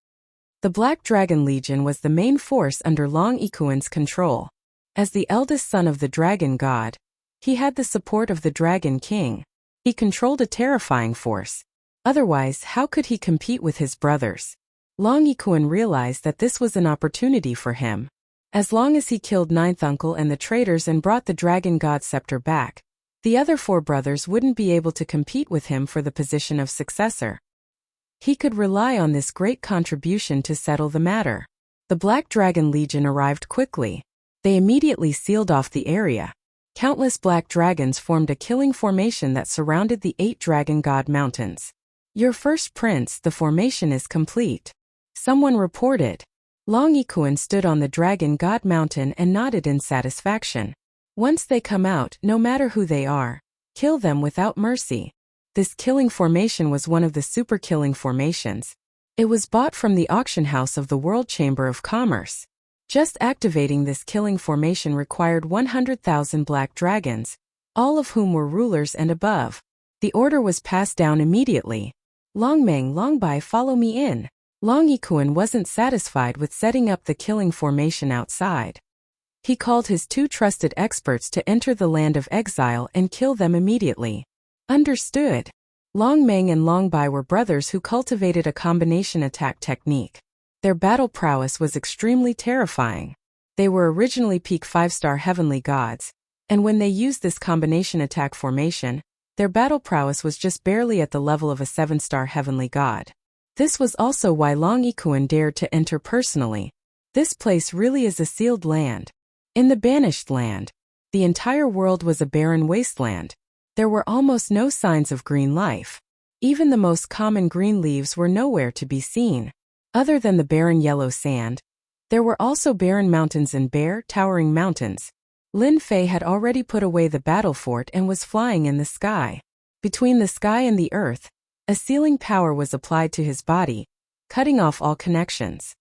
S1: The Black Dragon Legion was the main force under Long Ikuan's control. As the eldest son of the Dragon God, he had the support of the Dragon King. He controlled a terrifying force. Otherwise, how could he compete with his brothers? Long Ikuan realized that this was an opportunity for him. As long as he killed 9th uncle and the traitors and brought the Dragon God Scepter back, the other 4 brothers wouldn't be able to compete with him for the position of successor. He could rely on this great contribution to settle the matter. The Black Dragon Legion arrived quickly. They immediately sealed off the area. Countless black dragons formed a killing formation that surrounded the 8 Dragon God Mountains. Your first prince, the formation is complete. Someone reported. Long Ikuan stood on the Dragon God Mountain and nodded in satisfaction. Once they come out, no matter who they are, kill them without mercy. This killing formation was one of the super killing formations. It was bought from the auction house of the World Chamber of Commerce. Just activating this killing formation required 100,000 black dragons, all of whom were rulers and above. The order was passed down immediately. Longmeng Longbai, follow me in. Long Ikuan wasn't satisfied with setting up the killing formation outside. He called his 2 trusted experts to enter the land of exile and kill them immediately. Understood. Long Meng and Long Bai were brothers who cultivated a combination attack technique. Their battle prowess was extremely terrifying. They were originally peak 5-star heavenly gods, and when they used this combination attack formation, their battle prowess was just barely at the level of a 7-star heavenly god. This was also why Long Ikuan dared to enter personally. This place really is a sealed land. In the Banished Land, the entire world was a barren wasteland. There were almost no signs of green life. Even the most common green leaves were nowhere to be seen. Other than the barren yellow sand, there were also barren mountains and bare, towering mountains. Lin Fei had already put away the battle fort and was flying in the sky. Between the sky and the earth, a sealing power was applied to his body, cutting off all connections.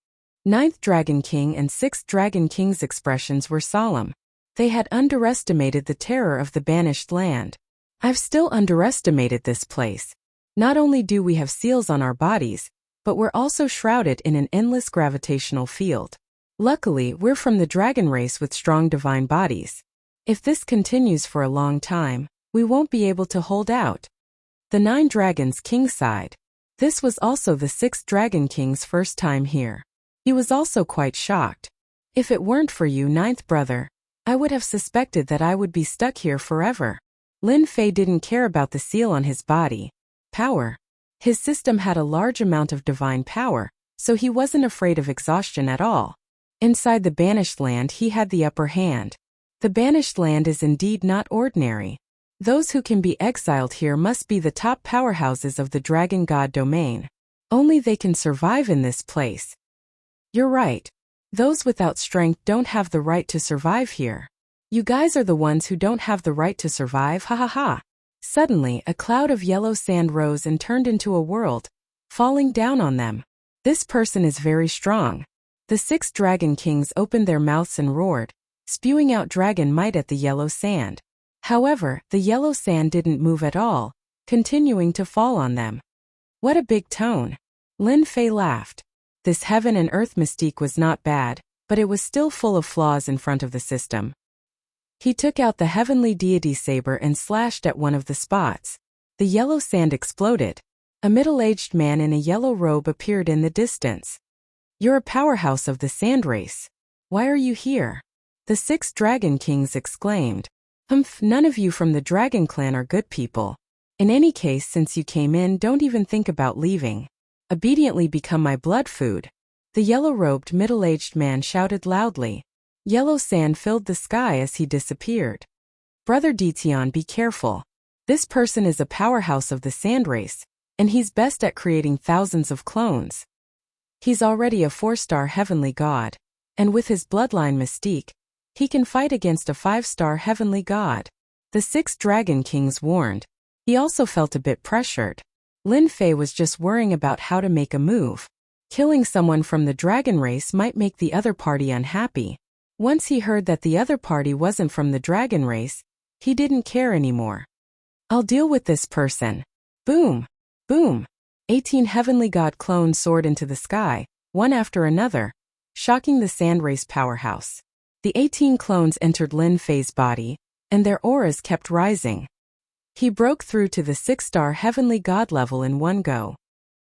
S1: 9th Dragon King and 6th Dragon King's expressions were solemn. They had underestimated the terror of the Banished Land. I've still underestimated this place. Not only do we have seals on our bodies, but we're also shrouded in an endless gravitational field. Luckily, we're from the dragon race with strong divine bodies. If this continues for a long time, we won't be able to hold out. The 9 Dragons King sighed. This was also the 6th Dragon King's first time here. He was also quite shocked. If it weren't for you, 9th brother, I would have suspected that I would be stuck here forever. Lin Fei didn't care about the seal on his body. Power. His system had a large amount of divine power, so he wasn't afraid of exhaustion at all. Inside the Banished Land, he had the upper hand. The Banished Land is indeed not ordinary. Those who can be exiled here must be the top powerhouses of the Dragon God domain. Only they can survive in this place. You're right. Those without strength don't have the right to survive here. You guys are the ones who don't have the right to survive, ha ha ha. Suddenly, a cloud of yellow sand rose and turned into a world, falling down on them. This person is very strong. The 6 Dragon Kings opened their mouths and roared, spewing out dragon might at the yellow sand. However, the yellow sand didn't move at all, continuing to fall on them. What a big tone. Lin Fei laughed. This heaven and earth mystique was not bad, but it was still full of flaws in front of the system. He took out the heavenly deity saber and slashed at one of the spots. The yellow sand exploded. A middle-aged man in a yellow robe appeared in the distance. You're a powerhouse of the sand race. Why are you here? The 6 Dragon Kings exclaimed. None of you from the Dragon Clan are good people. In any case, since you came in, don't even think about leaving. Obediently become my blood food. The yellow-robed middle-aged man shouted loudly. Yellow sand filled the sky as he disappeared. Brother Ditian, be careful. This person is a powerhouse of the sand race, and he's best at creating thousands of clones. He's already a 4-star heavenly god, and with his bloodline mystique, he can fight against a 5-star heavenly god. The 6 Dragon Kings warned. He also felt a bit pressured. Lin Fei was just worrying about how to make a move. Killing someone from the dragon race might make the other party unhappy. Once he heard that the other party wasn't from the dragon race, he didn't care anymore. I'll deal with this person. Boom! Boom! 18 heavenly god clones soared into the sky, one after another, shocking the sand race powerhouse. The 18 clones entered Lin Fei's body, and their auras kept rising. He broke through to the 6-star heavenly god level in one go.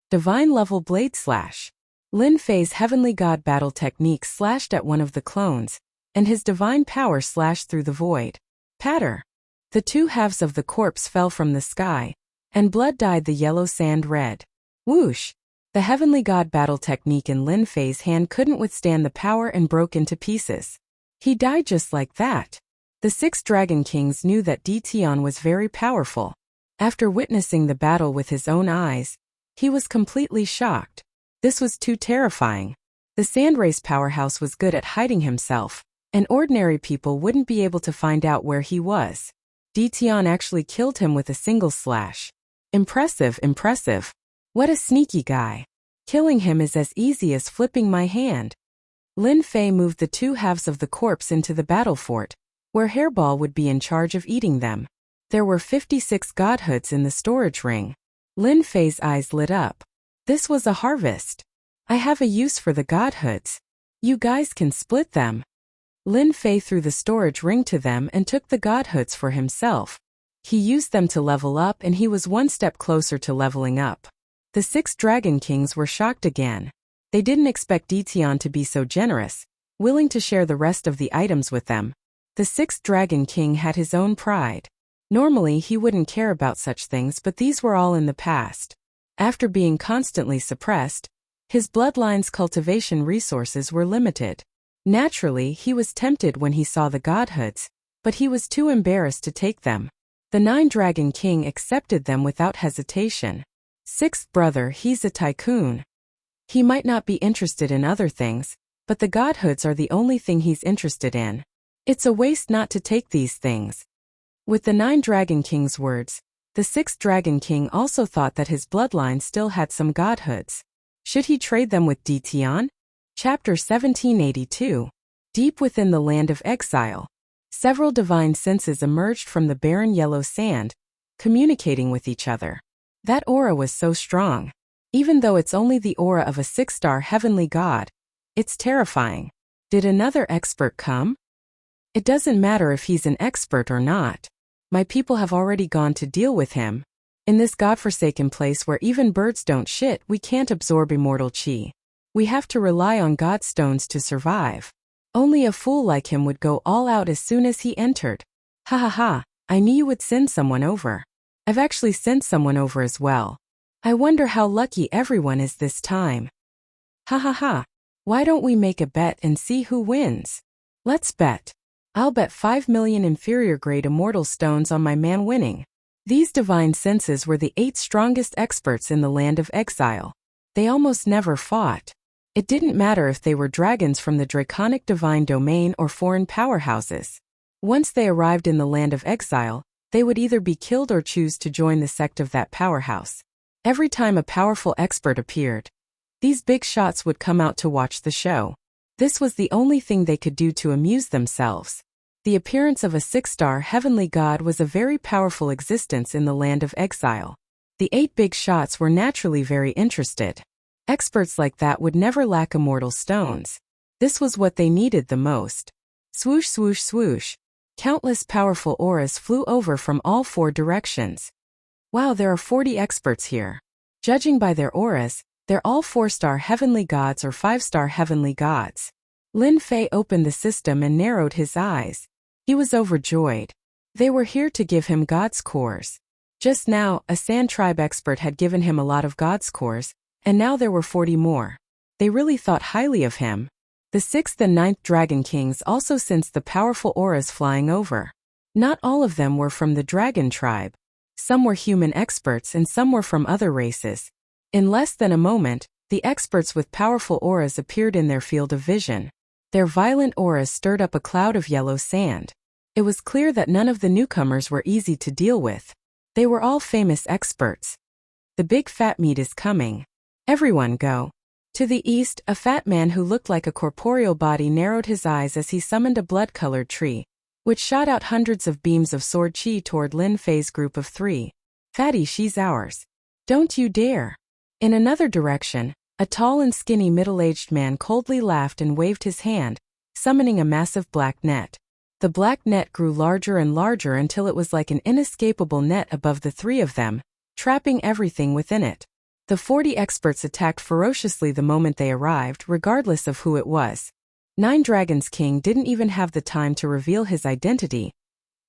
S1: Divine level blade slash. Lin Fei's heavenly god battle technique slashed at one of the clones, and his divine power slashed through the void. Patter. The 2 halves of the corpse fell from the sky, and blood dyed the yellow sand red. Whoosh! The heavenly god battle technique in Lin Fei's hand couldn't withstand the power and broke into pieces. He died just like that. The 6 Dragon Kings knew that Ditian was very powerful. After witnessing the battle with his own eyes, he was completely shocked. This was too terrifying. The sand race powerhouse was good at hiding himself, and ordinary people wouldn't be able to find out where he was. Ditian actually killed him with a single slash. Impressive, impressive. What a sneaky guy. Killing him is as easy as flipping my hand. Lin Fei moved the 2 halves of the corpse into the battle fort, where Hairball would be in charge of eating them. There were 56 godhoods in the storage ring. Lin Fei's eyes lit up. This was a harvest. I have a use for the godhoods. You guys can split them. Lin Fei threw the storage ring to them and took the godhoods for himself. He used them to level up, and he was one step closer to leveling up. The 6 Dragon Kings were shocked again. They didn't expect Ditian to be so generous, willing to share the rest of the items with them. The 6th Dragon King had his own pride. Normally he wouldn't care about such things, but these were all in the past. After being constantly suppressed, his bloodline's cultivation resources were limited. Naturally, he was tempted when he saw the godhoods, but he was too embarrassed to take them. The 9 Dragon King accepted them without hesitation. 6th brother, he's a tycoon. He might not be interested in other things, but the godhoods are the only thing he's interested in. It's a waste not to take these things. With the 9 Dragon King's words, the 6th Dragon King also thought that his bloodline still had some godhoods. Should he trade them with Ditian? Chapter 1782. Deep within the land of exile, several divine senses emerged from the barren yellow sand, communicating with each other. That aura was so strong. Even though it's only the aura of a 6-star heavenly god, it's terrifying. Did another expert come? It doesn't matter if he's an expert or not. My people have already gone to deal with him. In this godforsaken place where even birds don't shit, we can't absorb immortal chi. We have to rely on god stones to survive. Only a fool like him would go all out as soon as he entered. Ha ha ha, I knew you would send someone over. I've actually sent someone over as well. I wonder how lucky everyone is this time. Ha ha ha, why don't we make a bet and see who wins? Let's bet. I'll bet 5 million inferior grade immortal stones on my man winning. These divine senses were the 8 strongest experts in the land of exile. They almost never fought. It didn't matter if they were dragons from the draconic divine domain or foreign powerhouses. Once they arrived in the land of exile, they would either be killed or choose to join the sect of that powerhouse. Every time a powerful expert appeared, these big shots would come out to watch the show. This was the only thing they could do to amuse themselves. The appearance of a 6-star heavenly god was a very powerful existence in the land of exile. The 8 big shots were naturally very interested. Experts like that would never lack immortal stones. This was what they needed the most. Swoosh swoosh swoosh. Countless powerful auras flew over from all 4 directions. Wow, there are 40 experts here. Judging by their auras, they're all 4-star heavenly gods or 5-star heavenly gods. Lin Fei opened the system and narrowed his eyes. He was overjoyed. They were here to give him God's cores. Just now, a Sand Tribe expert had given him a lot of God's cores, and now there were 40 more. They really thought highly of him. The 6th and 9th Dragon Kings also sensed the powerful auras flying over. Not all of them were from the Dragon Tribe. Some were human experts and some were from other races. In less than a moment, the experts with powerful auras appeared in their field of vision. Their violent auras stirred up a cloud of yellow sand. It was clear that none of the newcomers were easy to deal with. They were all famous experts. The big fat meat is coming. Everyone go. To the east, a fat man who looked like a corporeal body narrowed his eyes as he summoned a blood-colored tree, which shot out hundreds of beams of sword chi toward Lin Fei's group of 3. Fatty, she's ours. Don't you dare. In another direction, a tall and skinny middle-aged man coldly laughed and waved his hand, summoning a massive black net. The black net grew larger and larger until it was like an inescapable net above the 3 of them, trapping everything within it. The 40 experts attacked ferociously the moment they arrived, regardless of who it was. 9 Dragons King didn't even have the time to reveal his identity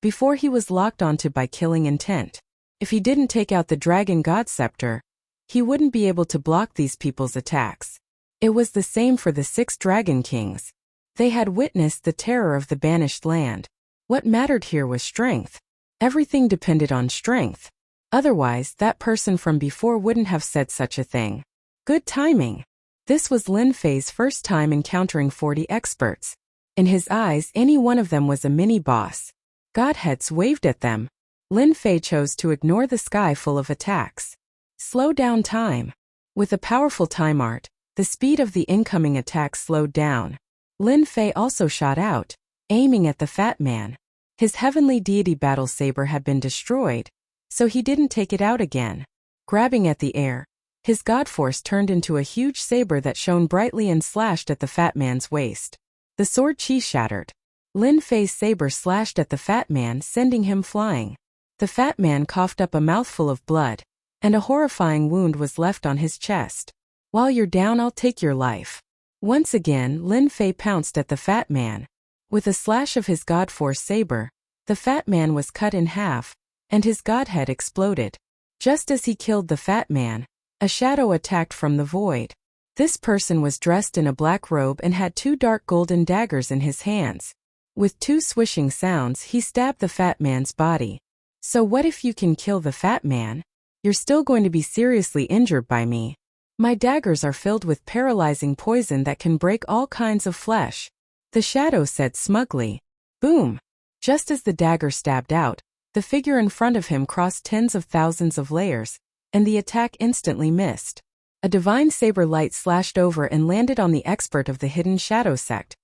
S1: before he was locked onto by killing intent. If he didn't take out the Dragon God Scepter, he wouldn't be able to block these people's attacks. It was the same for the 6 Dragon Kings. They had witnessed the terror of the banished land. What mattered here was strength. Everything depended on strength. Otherwise, that person from before wouldn't have said such a thing. Good timing. This was Lin Fei's first time encountering 40 experts. In his eyes, any one of them was a mini-boss. Godheads waved at them. Lin Fei chose to ignore the sky full of attacks. Slow down time. With a powerful time art, the speed of the incoming attacks slowed down. Lin Fei also shot out, aiming at the fat man. His heavenly deity battle saber had been destroyed, so he didn't take it out again. Grabbing at the air, his god force turned into a huge saber that shone brightly and slashed at the fat man's waist. The sword chi shattered. Lin Fei's saber slashed at the fat man, sending him flying. The fat man coughed up a mouthful of blood, and a horrifying wound was left on his chest. While you're down, I'll take your life. Once again, Lin Fei pounced at the fat man. With a slash of his God-Force saber, the fat man was cut in half, and his godhead exploded. Just as he killed the fat man, a shadow attacked from the void. This person was dressed in a black robe and had two dark golden daggers in his hands. With two swishing sounds, he stabbed the fat man's body. So what if you can kill the fat man? You're still going to be seriously injured by me. My daggers are filled with paralyzing poison that can break all kinds of flesh. The shadow said smugly. Boom! Just as the dagger stabbed out, the figure in front of him crossed tens of thousands of layers, and the attack instantly missed. A divine saber light slashed over and landed on the expert of the hidden shadow sect,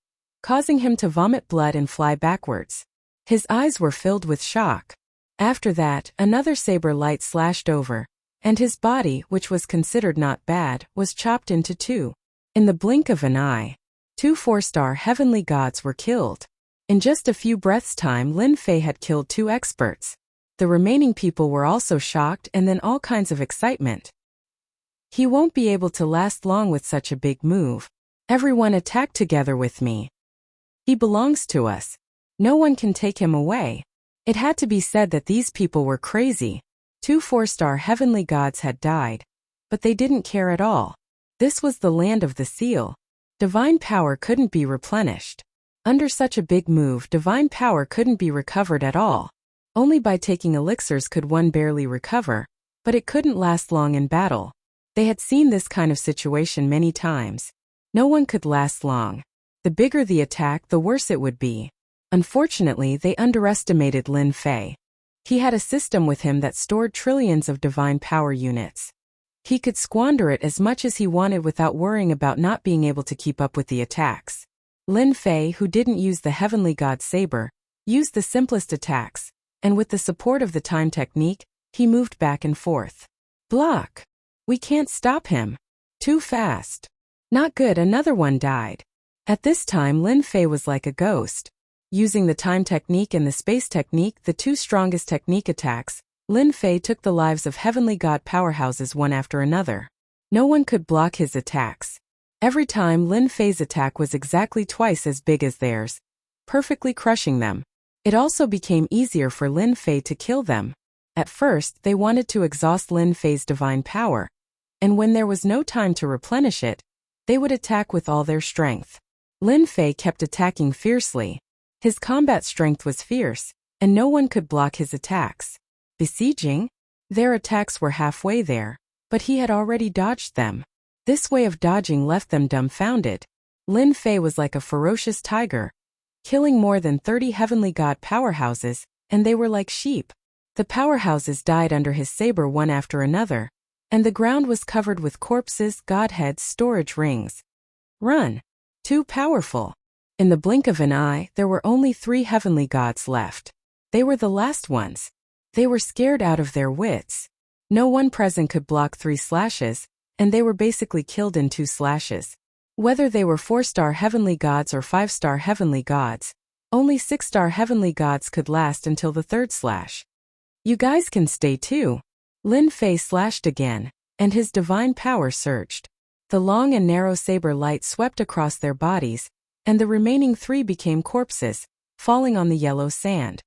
S1: causing him to vomit blood and fly backwards. His eyes were filled with shock. After that, another saber light slashed over, and his body, which was considered not bad, was chopped into two. In the blink of an eye, 2 4-star heavenly gods were killed. In just a few breaths' time, Lin Fei had killed 2 experts. The remaining people were also shocked and then all kinds of excitement. He won't be able to last long with such a big move. Everyone attack together with me. He belongs to us. No one can take him away. It had to be said that these people were crazy. 2 4-star heavenly gods had died. But they didn't care at all. This was the land of the seal. Divine power couldn't be replenished. Under such a big move, divine power couldn't be recovered at all. Only by taking elixirs could one barely recover, but it couldn't last long in battle. They had seen this kind of situation many times. No one could last long. The bigger the attack, the worse it would be. Unfortunately, they underestimated Lin Fei. He had a system with him that stored trillions of divine power units. He could squander it as much as he wanted without worrying about not being able to keep up with the attacks. Lin Fei, who didn't use the heavenly god saber, used the simplest attacks, and with the support of the time technique, he moved back and forth. Block! We can't stop him. Too fast. Not good, another one died. At this time, Lin Fei was like a ghost. Using the time technique and the space technique, the 2 strongest technique attacks, Lin Fei took the lives of heavenly god powerhouses one after another. No one could block his attacks. Every time, Lin Fei's attack was exactly twice as big as theirs, perfectly crushing them. It also became easier for Lin Fei to kill them. At first, they wanted to exhaust Lin Fei's divine power, and when there was no time to replenish it, they would attack with all their strength. Lin Fei kept attacking fiercely. His combat strength was fierce, and no one could block his attacks. Besieging? Their attacks were halfway there, but he had already dodged them. This way of dodging left them dumbfounded. Lin Fei was like a ferocious tiger, killing more than 30 heavenly god powerhouses, and they were like sheep. The powerhouses died under his saber one after another, and the ground was covered with corpses, godheads, storage rings. Run! Too powerful. In the blink of an eye, there were only 3 heavenly gods left. They were the last ones. They were scared out of their wits. No one present could block 3 slashes, and they were basically killed in 2 slashes. Whether they were 4-star heavenly gods or 5-star heavenly gods, only 6-star heavenly gods could last until the 3rd slash. You guys can stay too. Lin Fei slashed again, and his divine power surged. The long and narrow saber light swept across their bodies, and the remaining 3 became corpses, falling on the yellow sand.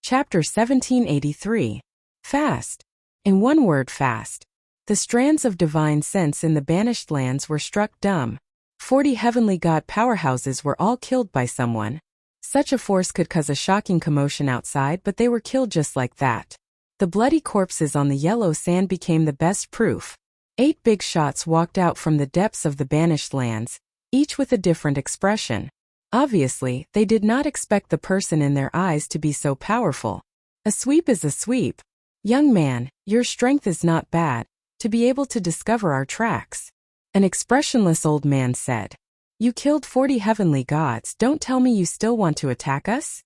S1: Chapter 1783. Fast. In one word, fast. The strands of divine sense in the banished lands were struck dumb. 40 heavenly god powerhouses were all killed by someone. Such a force could cause a shocking commotion outside, but they were killed just like that. The bloody corpses on the yellow sand became the best proof. 8 big shots walked out from the depths of the banished lands, each with a different expression. Obviously, they did not expect the person in their eyes to be so powerful. A sweep is a sweep. Young man, your strength is not bad, to be able to discover our tracks. An expressionless old man said. You killed 40 heavenly gods, don't tell me you still want to attack us?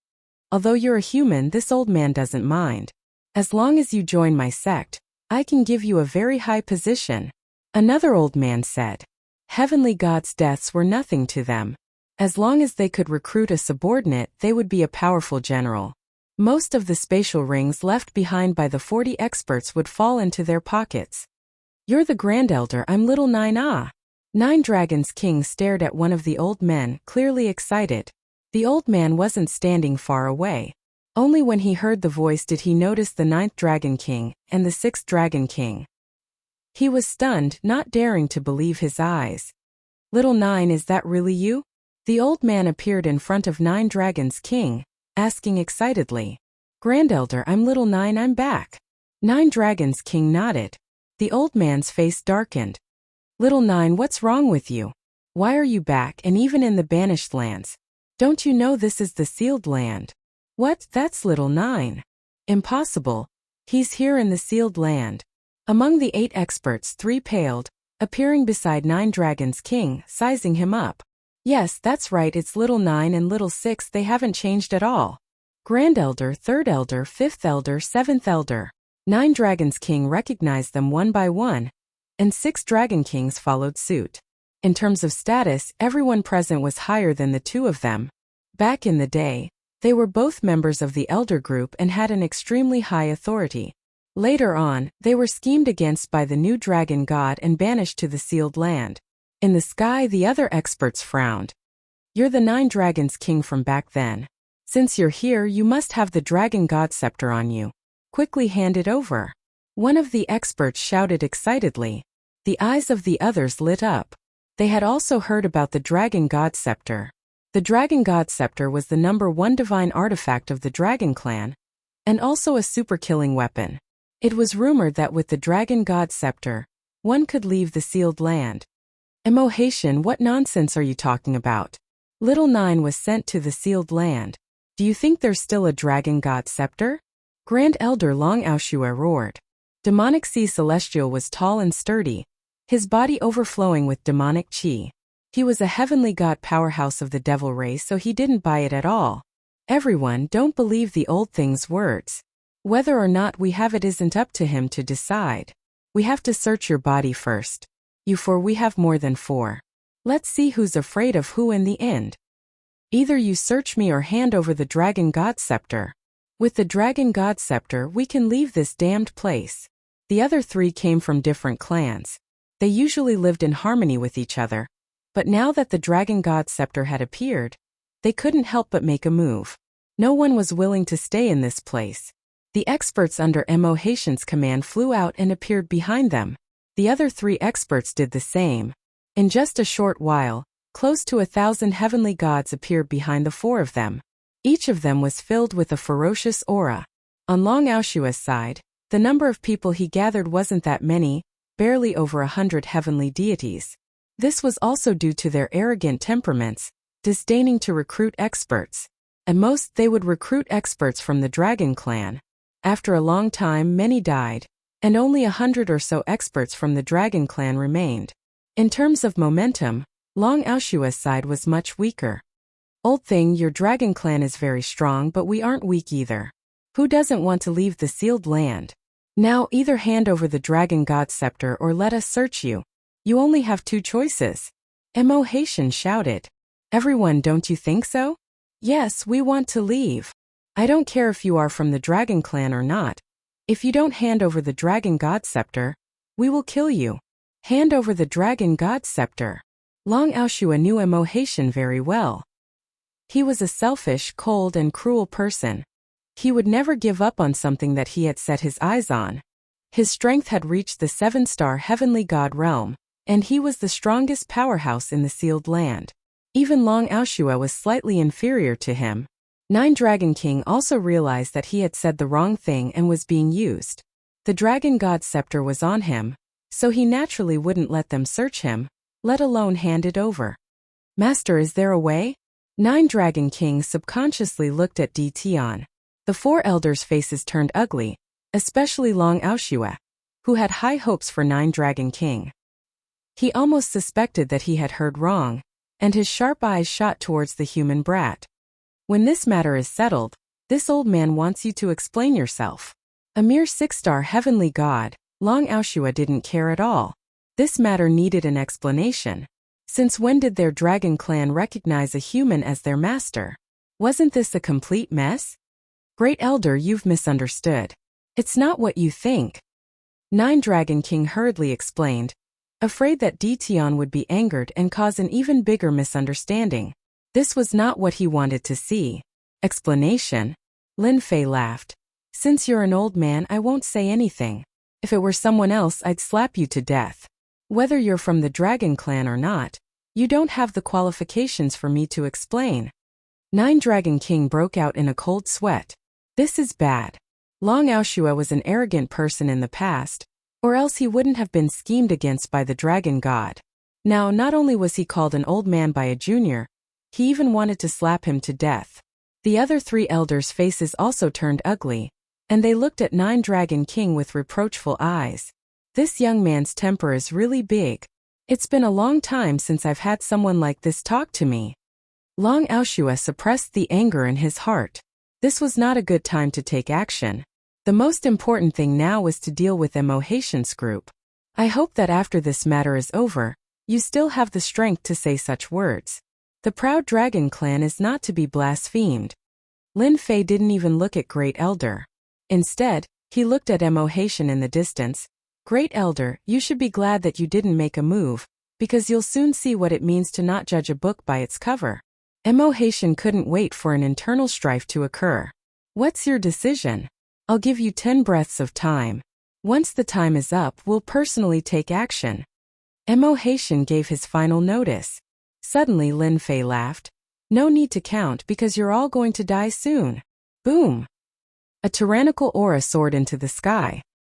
S1: Although you're a human, this old man doesn't mind. As long as you join my sect, I can give you a very high position. Another old man said. Heavenly gods' deaths were nothing to them. As long as they could recruit a subordinate, they would be a powerful general. Most of the spatial rings left behind by the 40 experts would fall into their pockets. You're the Grand Elder, I'm Little Nine. Ah. Nine Dragons King stared at one of the old men, clearly excited. The old man wasn't standing far away. Only when he heard the voice did he notice the 9th Dragon King and the 6th Dragon King. He was stunned, not daring to believe his eyes. Little Nine, is that really you? The old man appeared in front of 9 Dragons King, asking excitedly. Grand Elder, I'm Little Nine, I'm back. 9 Dragons King nodded. The old man's face darkened. Little Nine, what's wrong with you? Why are you back and even in the banished lands? Don't you know this is the sealed land? What, that's Little Nine. Impossible. He's here in the sealed land. Among the 8 experts, 3 paled, appearing beside 9 Dragons King, sizing him up. Yes, that's right, it's Little Nine and Little Six, they haven't changed at all. Grand Elder, 3rd Elder, 5th Elder, 7th Elder. 9 Dragons King recognized them one by one, and 6 Dragon Kings followed suit. In terms of status, everyone present was higher than the 2 of them. Back in the day, they were both members of the Elder Group and had an extremely high authority. Later on, they were schemed against by the new dragon god and banished to the sealed land. In the sky, the other experts frowned. You're the 9 Dragons King from back then. Since you're here, you must have the dragon god scepter on you. Quickly hand it over. One of the experts shouted excitedly. The eyes of the others lit up. They had also heard about the dragon god scepter. The Dragon God Scepter was the #1 divine artifact of the Dragon Clan, and also a super-killing weapon. It was rumored that with the Dragon God Scepter, one could leave the sealed land. Emohation, what nonsense are you talking about? Little Nine was sent to the sealed land. Do you think there's still a Dragon God Scepter? Grand Elder Long Aoshua roared. Demonic Sea Celestial was tall and sturdy, his body overflowing with demonic chi. He was a heavenly god powerhouse of the devil race, so he didn't buy it at all. Everyone, don't believe the old thing's words. Whether or not we have it isn't up to him to decide. We have to search your body first. For we have more than 4. Let's see who's afraid of who in the end. Either you search me or hand over the Dragon God Scepter. With the Dragon God Scepter, we can leave this damned place. The other 3 came from different clans. They usually lived in harmony with each other. But now that the Dragon God Scepter had appeared, they couldn't help but make a move. No one was willing to stay in this place. The experts under Emohation's command flew out and appeared behind them. The other 3 experts did the same. In just a short while, close to 1,000 heavenly gods appeared behind the 4 of them. Each of them was filled with a ferocious aura. On Long Aoshua's side, the number of people he gathered wasn't that many, barely over 100 heavenly deities. This was also due to their arrogant temperaments, disdaining to recruit experts. At most, they would recruit experts from the Dragon Clan. After a long time, many died, and only 100 or so experts from the Dragon Clan remained. In terms of momentum, Long Aoshua's side was much weaker. Old thing, your Dragon Clan is very strong, but we aren't weak either. Who doesn't want to leave the sealed land? Now either hand over the Dragon God Scepter or let us search you. You only have 2 choices. Emohation shouted. Everyone, don't you think so? Yes, we want to leave. I don't care if you are from the Dragon Clan or not. If you don't hand over the Dragon God Scepter, we will kill you. Hand over the Dragon God Scepter. Long Aoshua knew Emohation very well. He was a selfish, cold, and cruel person. He would never give up on something that he had set his eyes on. His strength had reached the 7-star heavenly god realm, and he was the strongest powerhouse in the sealed land. Even Long Aoshua was slightly inferior to him. 9 Dragon King also realized that he had said the wrong thing and was being used. The Dragon God Scepter was on him, so he naturally wouldn't let them search him, let alone hand it over. Master, is there a way? 9 Dragon King subconsciously looked at Tion. The 4 elders' faces turned ugly, especially Long Aoshua, who had high hopes for 9 Dragon King. He almost suspected that he had heard wrong, and his sharp eyes shot towards the human brat. When this matter is settled, this old man wants you to explain yourself. A mere 6-star heavenly god, Long Aoshua didn't care at all. This matter needed an explanation. Since when did their dragon clan recognize a human as their master? Wasn't this a complete mess? Great Elder, you've misunderstood. It's not what you think. Nine Dragon King hurriedly explained, afraid that Dition would be angered and cause an even bigger misunderstanding. This was not what he wanted to see. Explanation? Lin Fei laughed. Since you're an old man, I won't say anything. If it were someone else, I'd slap you to death. Whether you're from the Dragon Clan or not, you don't have the qualifications for me to explain. Nine Dragon King broke out in a cold sweat. This is bad. Long Aoshua was an arrogant person in the past, or else he wouldn't have been schemed against by the dragon god. Now, not only was he called an old man by a junior, he even wanted to slap him to death. The other three elders' faces also turned ugly, and they looked at Nine Dragon King with reproachful eyes. This young man's temper is really big. It's been a long time since I've had someone like this talk to me. Long Aoshua suppressed the anger in his heart. This was not a good time to take action. The most important thing now was to deal with Emohation's group. I hope that after this matter is over, you still have the strength to say such words. The proud dragon clan is not to be blasphemed. Lin Fei didn't even look at Great Elder. Instead, he looked at Emohation in the distance. Great Elder, you should be glad that you didn't make a move, because you'll soon see what it means to not judge a book by its cover. Emohation couldn't wait for an internal strife to occur. What's your decision? I'll give you 10 breaths of time. Once the time is up, we'll personally take action. Emohation gave his final notice. Suddenly Lin Fei laughed. No need to count because you're all going to die soon. Boom! A tyrannical aura soared into the sky.